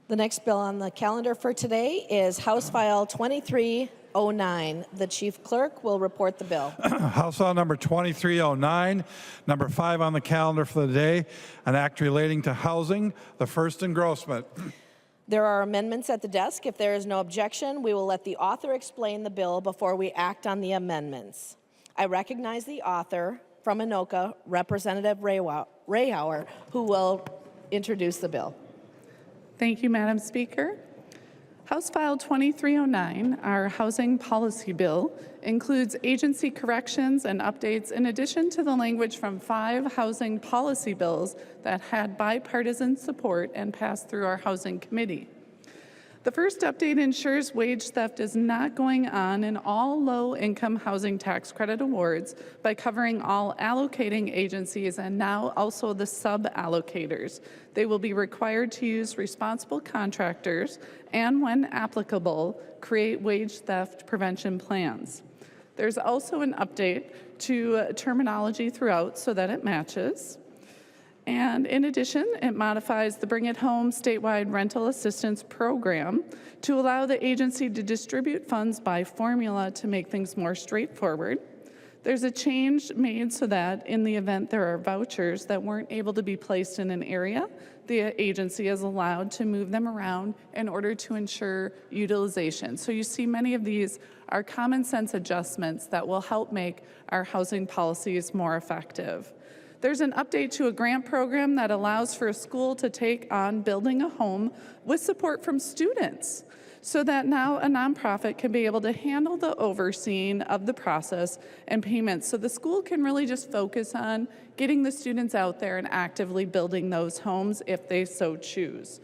The next bill on the calendar for today is House File 2309. The Chief Clerk will report the bill. House File number 2309, number 5 on the calendar for the day, an act relating to housing, the first engrossment. There are amendments at the desk. If there is no objection, we will let the author explain the bill before we act on the amendments. I recognize the author from Anoka, Representative Rehrauer, who will introduce the bill. Thank you, Madam Speaker. House File 2309, our housing policy bill, includes agency corrections and updates in addition to the language from 5 housing policy bills that had bipartisan support and passed through our Housing Committee. The first update ensures wage theft is not going on in all low-income housing tax credit awards by covering all allocating agencies and now also the sub-allocators. They will be required to use responsible contractors and, when applicable, create wage theft prevention plans. There's also an update to terminology throughout so that it matches. And in addition, it modifies the Bring It Home statewide rental assistance program to allow the agency to distribute funds by formula to make things more straightforward. There's a change made so that in the event there are vouchers that weren't able to be placed in an area, the agency is allowed to move them around in order to ensure utilization. So you see many of these are common sense adjustments that will help make our housing policies more effective. There's an update to a grant program that allows for a school to take on building a home with support from students so that now a nonprofit can be able to handle the overseeing of the process and payments so the school can really just focus on getting the students out there and actively building those homes if they so choose.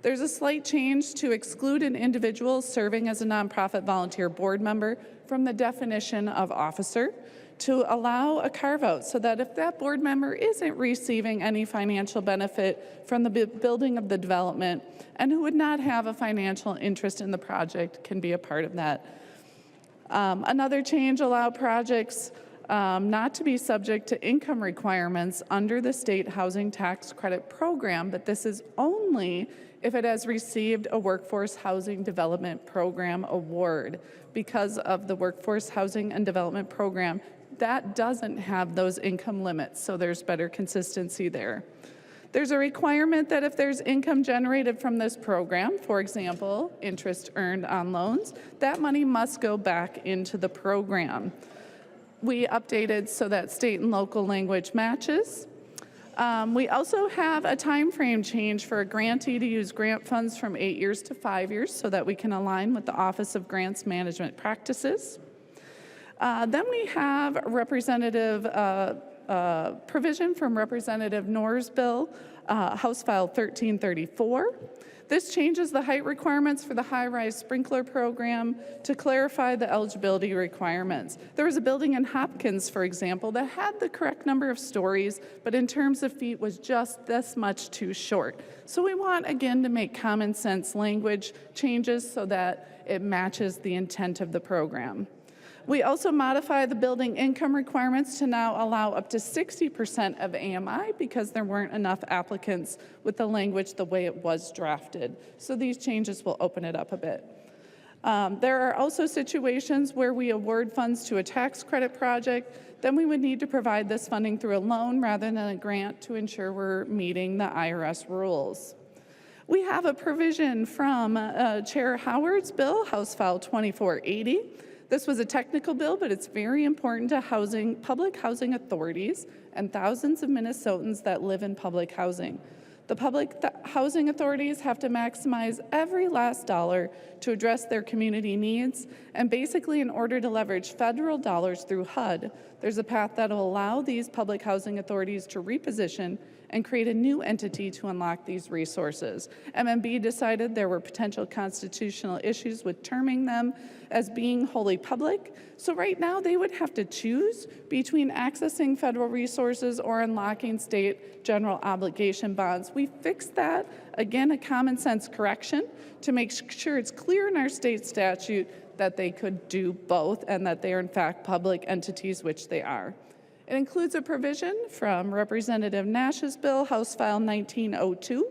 There's a slight change to exclude an individual serving as a nonprofit volunteer board member from the definition of officer, to allow a carve-out so that if that board member isn't receiving any financial benefit from the building of the development and who would not have a financial interest in the project can be a part of that. Another change, allow projects not to be subject to income requirements under the state housing tax credit program, but this is only if it has received a Workforce Housing Development Program award. Because of the Workforce Housing and Development Program, that doesn't have those income limits, so there's better consistency there. There's a requirement that if there's income generated from this program, for example, interest earned on loans, that money must go back into the program. We updated so that state and local language matches. We also have a time frame change for a grantee to use grant funds from 8 years to 5 years so that we can align with the Office of Grants Management Practices. Then we have representative provision from Representative Knorr's bill, House File 1334. This changes the height requirements for the high-rise sprinkler program to clarify the eligibility requirements. There was a building in Hopkins, for example, that had the correct number of stories, but in terms of feet was just this much too short. So we want, again, to make common sense language changes so that it matches the intent of the program. We also modify the building income requirements to now allow up to 60% of AMI because there weren't enough applicants with the language the way it was drafted. So these changes will open it up a bit. There are also situations where we award funds to a tax credit project, then we would need to provide this funding through a loan rather than a grant to ensure we're meeting the IRS rules. We have a provision from Chair Howard's bill, House File 2480. This was a technical bill, but it's very important to public housing authorities and thousands of Minnesotans that live in public housing. The public housing authorities have to maximize every last dollar to address their community needs, and basically in order to leverage federal dollars through HUD, there's a path that will allow these public housing authorities to reposition and create a new entity to unlock these resources. MMB decided there were potential constitutional issues with terming them as being wholly public. So right now they would have to choose between accessing federal resources or unlocking state general obligation bonds. We fixed that, again, a common sense correction to make sure it's clear in our state statute that they could do both and that they are in fact public entities, which they are. It includes a provision from Representative Nash's bill, House File 1902.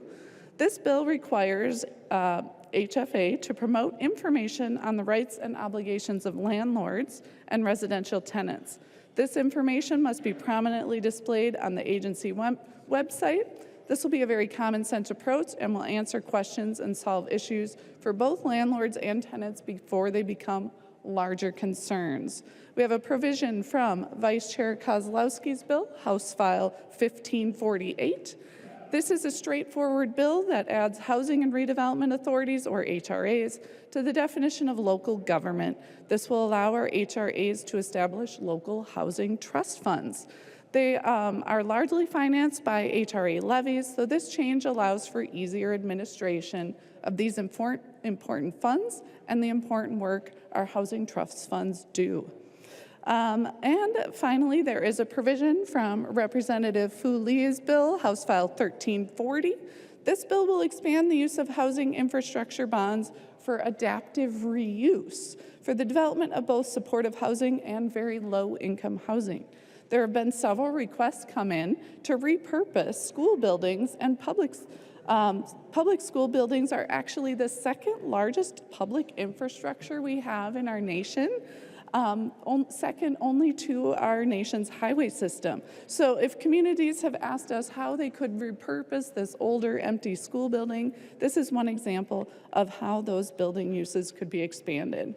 This bill requires HFA to promote information on the rights and obligations of landlords and residential tenants. This information must be prominently displayed on the agency website. This will be a very common sense approach and will answer questions and solve issues for both landlords and tenants before they become larger concerns. We have a provision from Vice Chair Kozlowski's bill, House File 1548. This is a straightforward bill that adds housing and redevelopment authorities, or HRAs, to the definition of local government. This will allow our HRAs to establish local housing trust funds. They are largely financed by HRA levies, so this change allows for easier administration of these important funds and the important work our housing trust funds do. And finally, there is a provision from Representative Fu Lee's bill, House File 1340. This bill will expand the use of housing infrastructure bonds for adaptive reuse for the development of both supportive housing and very low-income housing. There have been several requests come in to repurpose school buildings, and public school buildings are actually the second largest public infrastructure we have in our nation. Second only to our nation's highway system. So if communities have asked us how they could repurpose this older empty school building, this is one example of how those building uses could be expanded.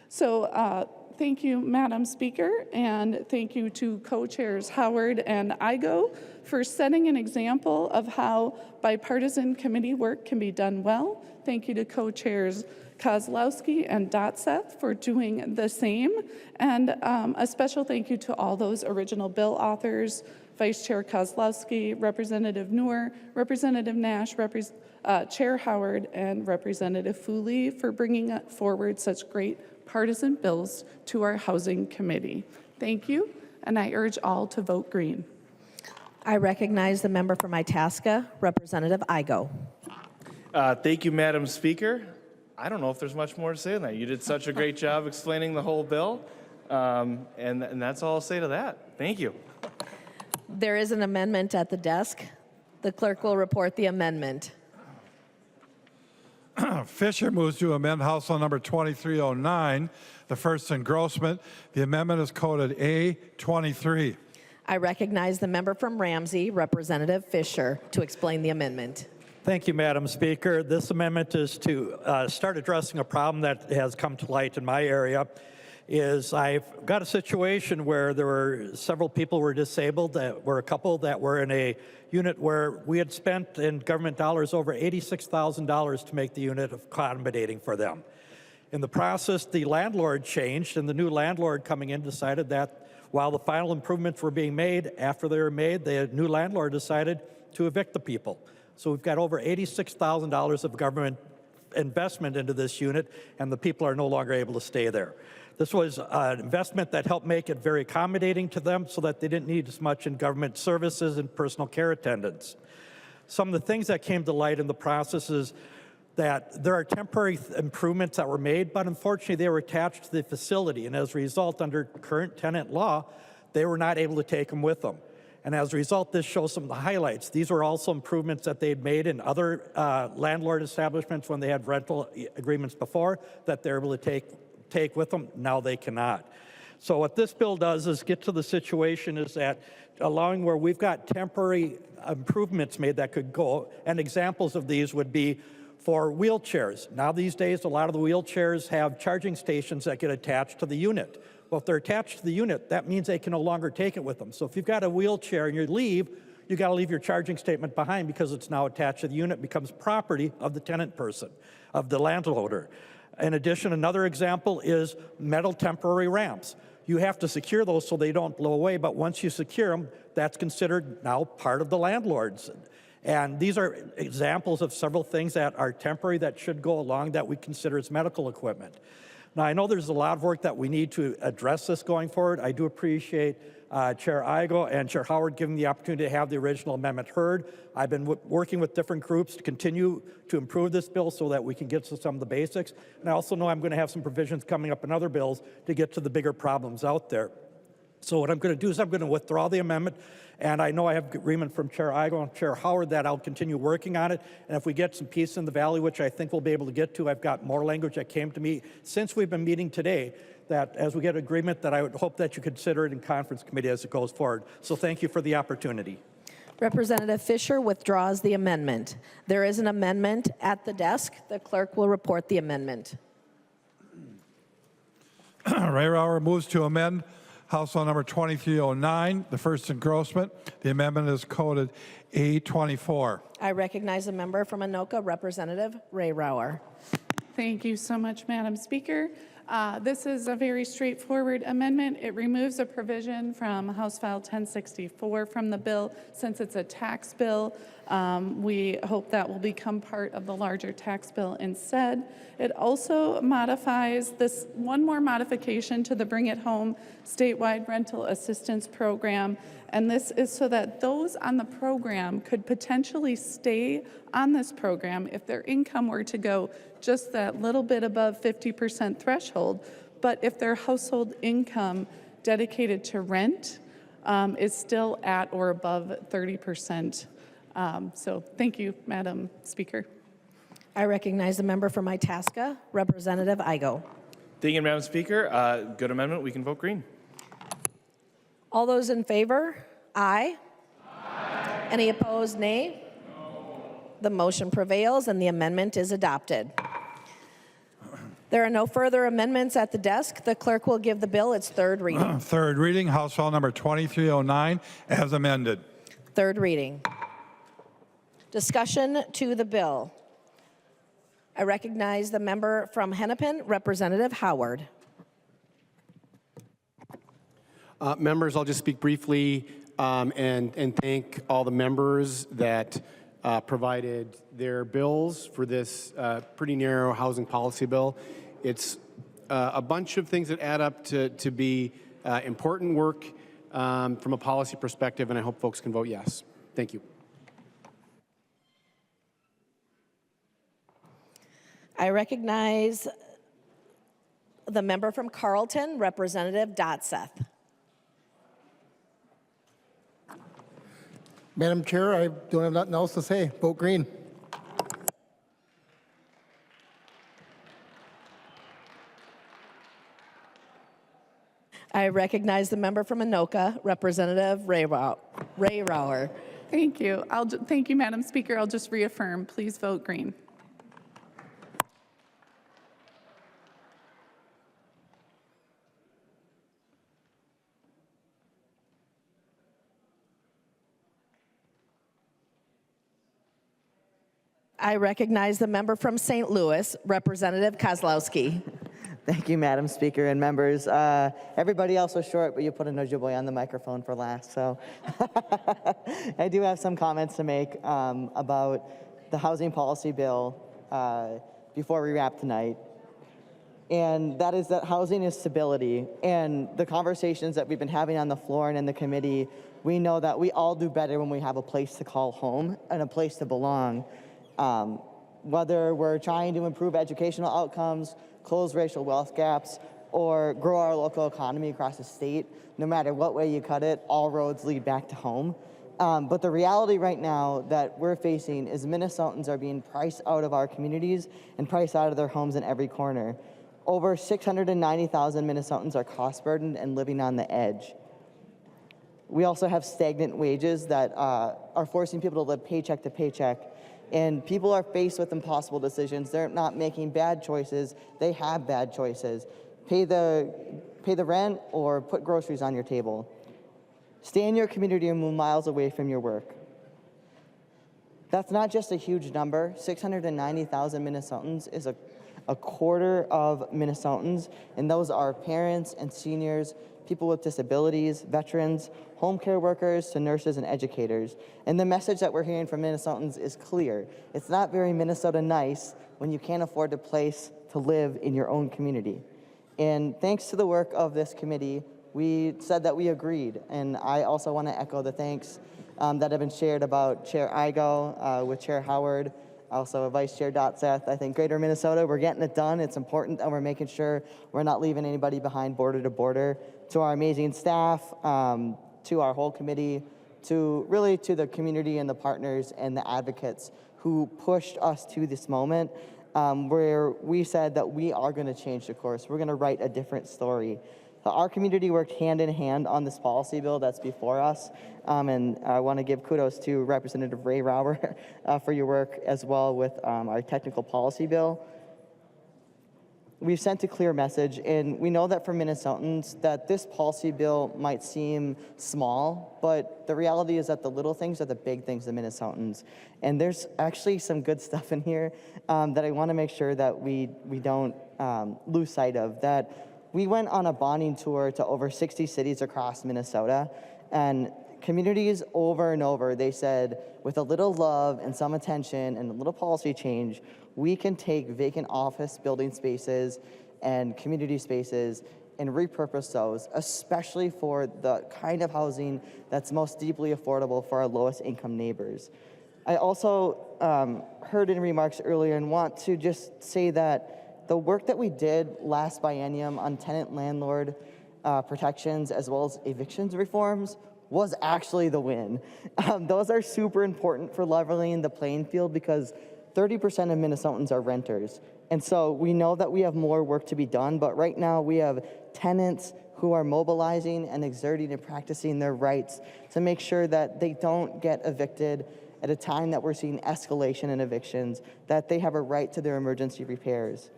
So thank you, Madam Speaker, and thank you to co-chairs Howard and Igo for setting an example of how bipartisan committee work can be done well. Thank you to co-chairs Kozlowski and Dotseth for doing the same. And a special thank you to all those original bill authors, Vice Chair Kozlowski, Representative Noor, Representative Nash, Chair Howard, and Representative Fu Lee for bringing forward such great partisan bills to our Housing Committee. Thank you, and I urge all to vote green. I recognize the member from Itasca, Representative Igo. Thank you, Madam Speaker. I don't know if there's much more to say than that. You did such a great job explaining the whole bill, and that's all I'll say to that. Thank you. There is an amendment at the desk. The clerk will report the amendment. Fisher moves to amend House Bill number 2309, the first engrossment. The amendment is coded A23. I recognize the member from Ramsey, Representative Fisher, to explain the amendment. Thank you, Madam Speaker. This amendment is to start addressing a problem that has come to light in my area. I've got a situation where there were several people who were disabled, that were a couple that were in a unit where we had spent in government dollars over $86,000 to make the unit accommodating for them. In the process, the landlord changed, and the new landlord coming in decided that while the final improvements were being made, after they were made, the new landlord decided to evict the people. So we've got over $86,000 of government investment into this unit, and the people are no longer able to stay there. This was an investment that helped make it very accommodating to them so that they didn't need as much in government services and personal care attendance. Some of the things that came to light in the process is that there are temporary improvements that were made, but unfortunately they were attached to the facility, and as a result, under current tenant law, they were not able to take them with them. And as a result, this shows some of the highlights. These were also improvements that they'd made in other landlord establishments when they had rental agreements before that they're able to take with them. Now they cannot. So what this bill does is get to the situation is that allowing where we've got temporary improvements made that could go, and examples of these would be for wheelchairs. Now these days, a lot of the wheelchairs have charging stations that get attached to the unit. Well, if they're attached to the unit, that means they can no longer take it with them. So if you've got a wheelchair and you leave, you got to leave your charging statement behind because it's now attached to the unit, becomes property of the tenant person, of the landlord. In addition, another example is metal temporary ramps. You have to secure those so they don't blow away, but once you secure them, that's considered now part of the landlord's. And these are examples of several things that are temporary that should go along that we consider as medical equipment. Now, I know there's a lot of work that we need to address this going forward. I do appreciate Chair Igo and Chair Howard giving the opportunity to have the original amendment heard. I've been working with different groups to continue to improve this bill so that we can get to some of the basics. And I also know I'm going to have some provisions coming up in other bills to get to the bigger problems out there. So what I'm going to do is I'm going to withdraw the amendment, and I know I have agreement from Chair Igo and Chair Howard that I'll continue working on it, and if we get some peace in the valley, which I think we'll be able to get to, I've got more language that came to me since we've been meeting today, that as we get agreement, that I would hope that you consider it in conference committee as it goes forward. So thank you for the opportunity. Representative Fisher withdraws the amendment. There is an amendment at the desk. The clerk will report the amendment. Rehrauer moves to amend House Bill number 2309, the first engrossment. The amendment is coded A24. I recognize a member from Anoka, Representative Rehrauer. Thank you so much, Madam Speaker. This is a very straightforward amendment. It removes a provision from House File 1064 from the bill. Since it's a tax bill, we hope that will become part of the larger tax bill instead. It also modifies this one more modification to the Bring It Home statewide rental assistance program. And this is so that those on the program could potentially stay on this program if their income were to go just that little bit above 50% threshold. But if their household income dedicated to rent is still at or above 30%. So thank you, Madam Speaker. I recognize the member from Itasca, Representative Igo. Thank you, Madam Speaker. Good amendment. We can vote green. All those in favor? Aye. Aye. Any opposed? Nay. No. The motion prevails and the amendment is adopted. There are no further amendments at the desk. The clerk will give the bill its third reading. Third reading, House Bill number 2309, as amended. Third reading. Discussion to the bill. I recognize the member from Hennepin, Representative Howard. Members, I'll just speak briefly and thank all the members that provided their bills for this pretty narrow housing policy bill. It's a bunch of things that add up to be important work from a policy perspective, and I hope folks can vote yes. Thank you. I recognize the member from Carlton, Representative Dotseth. Madam Chair, I don't have nothing else to say. Vote green. I recognize the member from Anoka, Representative Rehrauer. Thank you. Thank you, Madam Speaker. I'll just reaffirm. Please vote green. I recognize the member from St. Louis, Representative Kozlowski. Thank you, Madam Speaker and members. Everybody else was short, but you put a Ojibwe on the microphone for last, so I do have some comments to make about the housing policy bill before we wrap tonight. And that is that housing is stability. And the conversations that we've been having on the floor and in the committee, we know that we all do better when we have a place to call home and a place to belong. Whether we're trying to improve educational outcomes, close racial wealth gaps, or grow our local economy across the state, no matter what way you cut it, all roads lead back to home. But the reality right now that we're facing is Minnesotans are being priced out of our communities and priced out of their homes in every corner. Over 690,000 Minnesotans are cost burdened and living on the edge. We also have stagnant wages that are forcing people to live paycheck to paycheck. And people are faced with impossible decisions. They're not making bad choices. They have bad choices. Pay the rent or put groceries on your table. Stay in your community and move miles away from your work. That's not just a huge number. 690,000 Minnesotans is a quarter of Minnesotans, and those are parents and seniors, people with disabilities, veterans, home care workers to nurses and educators. And the message that we're hearing from Minnesotans is clear. It's not very Minnesota nice when you can't afford a place to live in your own community. And thanks to the work of this committee, we said that we agreed. And I also want to echo the thanks that have been shared about Chair Igo with Chair Howard, also Vice Chair Dotseth. I think Greater Minnesota, we're getting it done. It's important that we're making sure we're not leaving anybody behind border to border. To our amazing staff, to our whole committee, to the community and the partners and the advocates who pushed us to this moment where we said that we are going to change the course. We're going to write a different story. So our community worked hand in hand on this policy bill that's before us, and I want to give kudos to Representative Rehrauer for your work as well with our technical policy bill. We've sent a clear message, and we know that for Minnesotans that this policy bill might seem small, but the reality is that the little things are the big things to Minnesotans. And there's actually some good stuff in here that I want to make sure that we don't lose sight of. That we went on a bonding tour to over 60 cities across Minnesota, and communities over and over, they said, with a little love and some attention and a little policy change, we can take vacant office building spaces and community spaces and repurpose those, especially for the kind of housing that's most deeply affordable for our lowest income neighbors. I also heard in remarks earlier and want to just say that the work that we did last biennium on tenant landlord protections as well as evictions reforms was actually the win. Those are super important for leveling the playing field because 30% of Minnesotans are renters. And so we know that we have more work to be done, but right now we have tenants who are mobilizing and exerting and practicing their rights to make sure that they don't get evicted at a time that we're seeing escalation in evictions, that they have a right to their emergency repairs.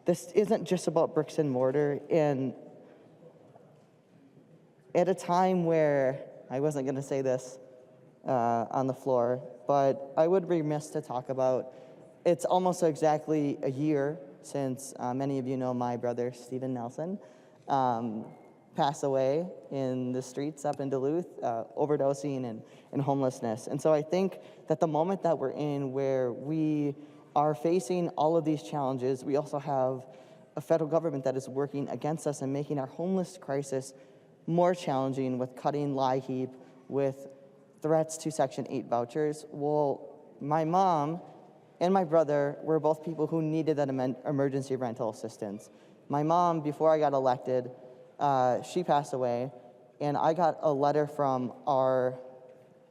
This isn't just about bricks and mortar, and at a time where, I wasn't gonna say this on the floor, but I would be remiss to talk about, it's almost exactly a year since many of you know my brother, Stephen Nelson, passed away in the streets up in Duluth, overdosing and homelessness. And so I think that the moment that we're in where we are facing all of these challenges, we also have a federal government that is working against us and making our homeless crisis more challenging with cutting LIHEAP, with threats to Section 8 vouchers. Well, my mom and my brother were both people who needed that emergency rental assistance. My mom, before I got elected, she passed away, and I got a letter from our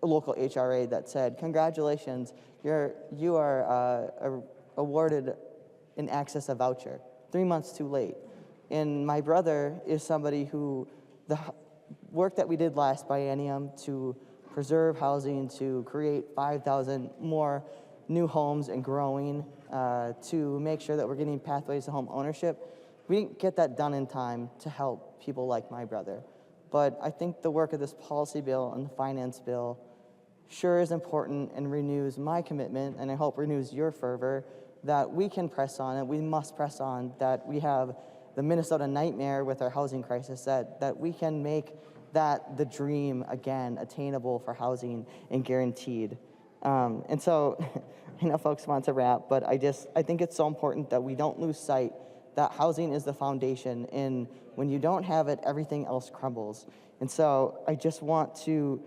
local HRA that said, congratulations, you are awarded an access a voucher, 3 months too late. And my brother is somebody who, the work that we did last biennium to preserve housing, to create 5,000 more new homes and growing, to make sure that we're getting pathways to home ownership, we didn't get that done in time to help people like my brother. But I think the work of this policy bill and the finance bill sure is important and renews my commitment, and I hope renews your fervor, that we can press on, and we must press on, that we have the Minnesota nightmare with our housing crisis, that we can make that the dream again attainable for housing and guaranteed. And so I know folks want to wrap, but I think it's so important that we don't lose sight that housing is the foundation, and when you don't have it, everything else crumbles. And so I just want to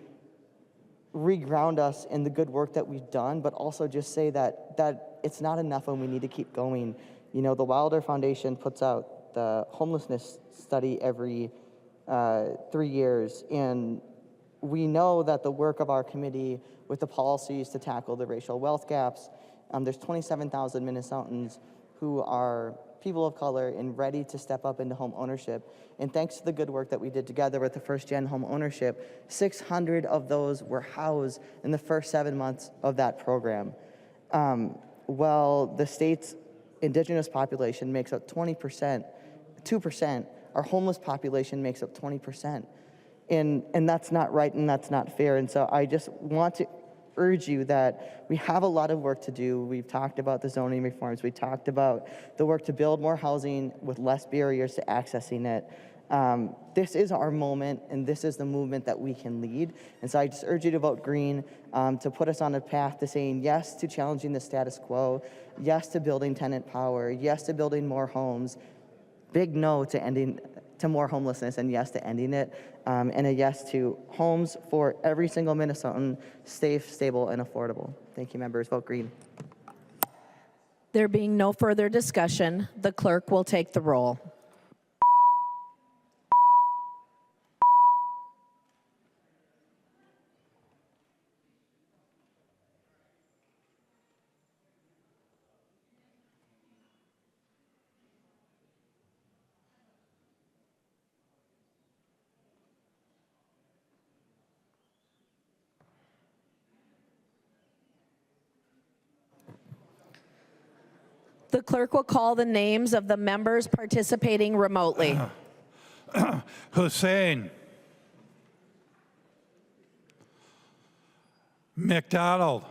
reground us in the good work that we've done, but also just say that it's not enough and we need to keep going. You know, the Wilder Foundation puts out the homelessness study every 3 years, and we know that the work of our committee with the policies to tackle the racial wealth gaps, there's 27,000 Minnesotans who are people of color and ready to step up into home ownership. And thanks to the good work that we did together with the first-gen home ownership, 600 of those were housed in the first 7 months of that program. While the state's indigenous population makes up 2%, our homeless population makes up 20%. And that's not right and that's not fair. And so I just want to urge you that we have a lot of work to do. We've talked about the zoning reforms. We talked about the work to build more housing with less barriers to accessing it. This is our moment, and this is the movement that we can lead. And so I just urge you to vote green, to put us on a path to saying yes to challenging the status quo, yes to building tenant power, yes to building more homes, big no to more homelessness, and yes to ending it, and a yes to homes for every single Minnesotan, safe, stable, and affordable. Thank you, members. Vote green. There being no further discussion, the clerk will take the roll. The clerk will call the names of the members participating remotely. Hussein. McDonald.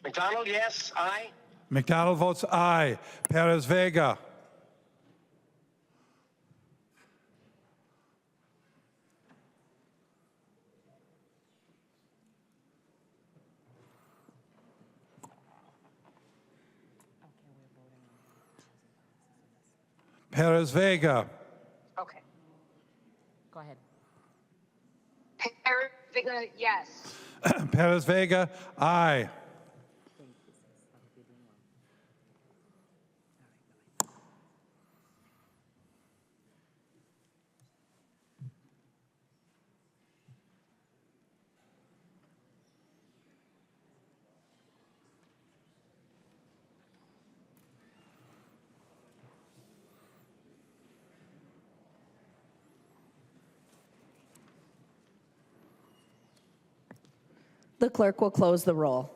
McDonald, yes. Aye. McDonald votes aye. Perez Vega. Perez Vega. Okay. Go ahead. Perez Vega, yes. Perez Vega, aye. The clerk will close the roll.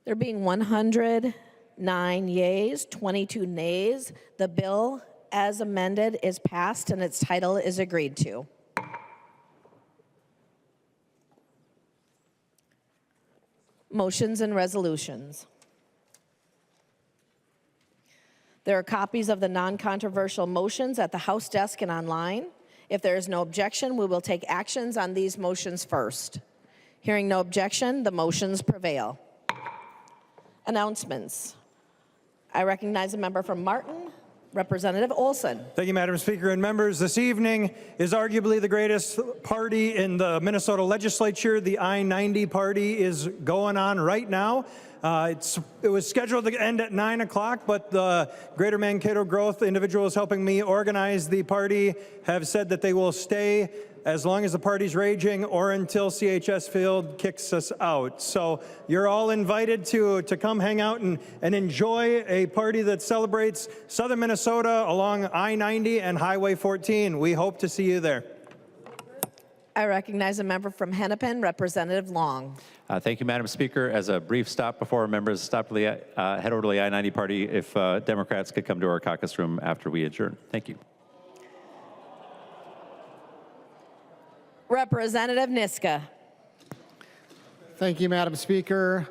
There being 109 yeas, 22 nays, the bill as amended is passed and its title is agreed to. Motions and resolutions. There are copies of the non-controversial motions at the House desk and online. If there is no objection, we will take actions on these motions first. Hearing no objection, the motions prevail. Announcements. I recognize a member from Martin, Representative Olson. Thank you, Madam Speaker and members. This evening is arguably the greatest party in the Minnesota legislature. The I-90 party is going on right now. It was scheduled to end at 9 o'clock, but the Greater Mankato Growth individuals helping me organize the party have said that they will stay as long as the party's raging or until CHS Field kicks us out. So you're all invited to come hang out and enjoy a party that celebrates Southern Minnesota along I-90 and Highway 14. We hope to see you there. I recognize a member from Hennepin, Representative Long. Thank you, Madam Speaker. As a brief stop before members stop to the, head over to the I-90 party, if Democrats could come to our caucus room after we adjourn. Thank you. Representative Niska. Thank you, Madam Speaker.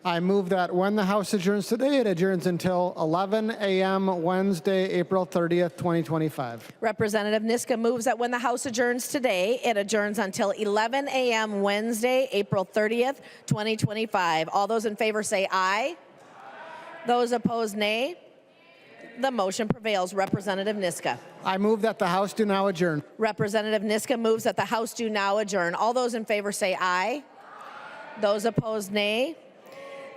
I move that when the House adjourns today, it adjourns until 11 a.m. Wednesday, April 30th, 2025. Representative Niska moves that when the House adjourns today, it adjourns until 11 a.m. Wednesday, April 30th, 2025. All those in favor say aye. Those opposed, nay. The motion prevails. Representative Niska. I move that the House do now adjourn. Representative Niska moves that the House do now adjourn. All those in favor say aye. Those opposed, nay.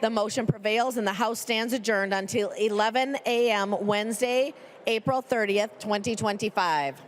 The motion prevails and the House stands adjourned until 11 a.m. Wednesday, April 30th, 2025.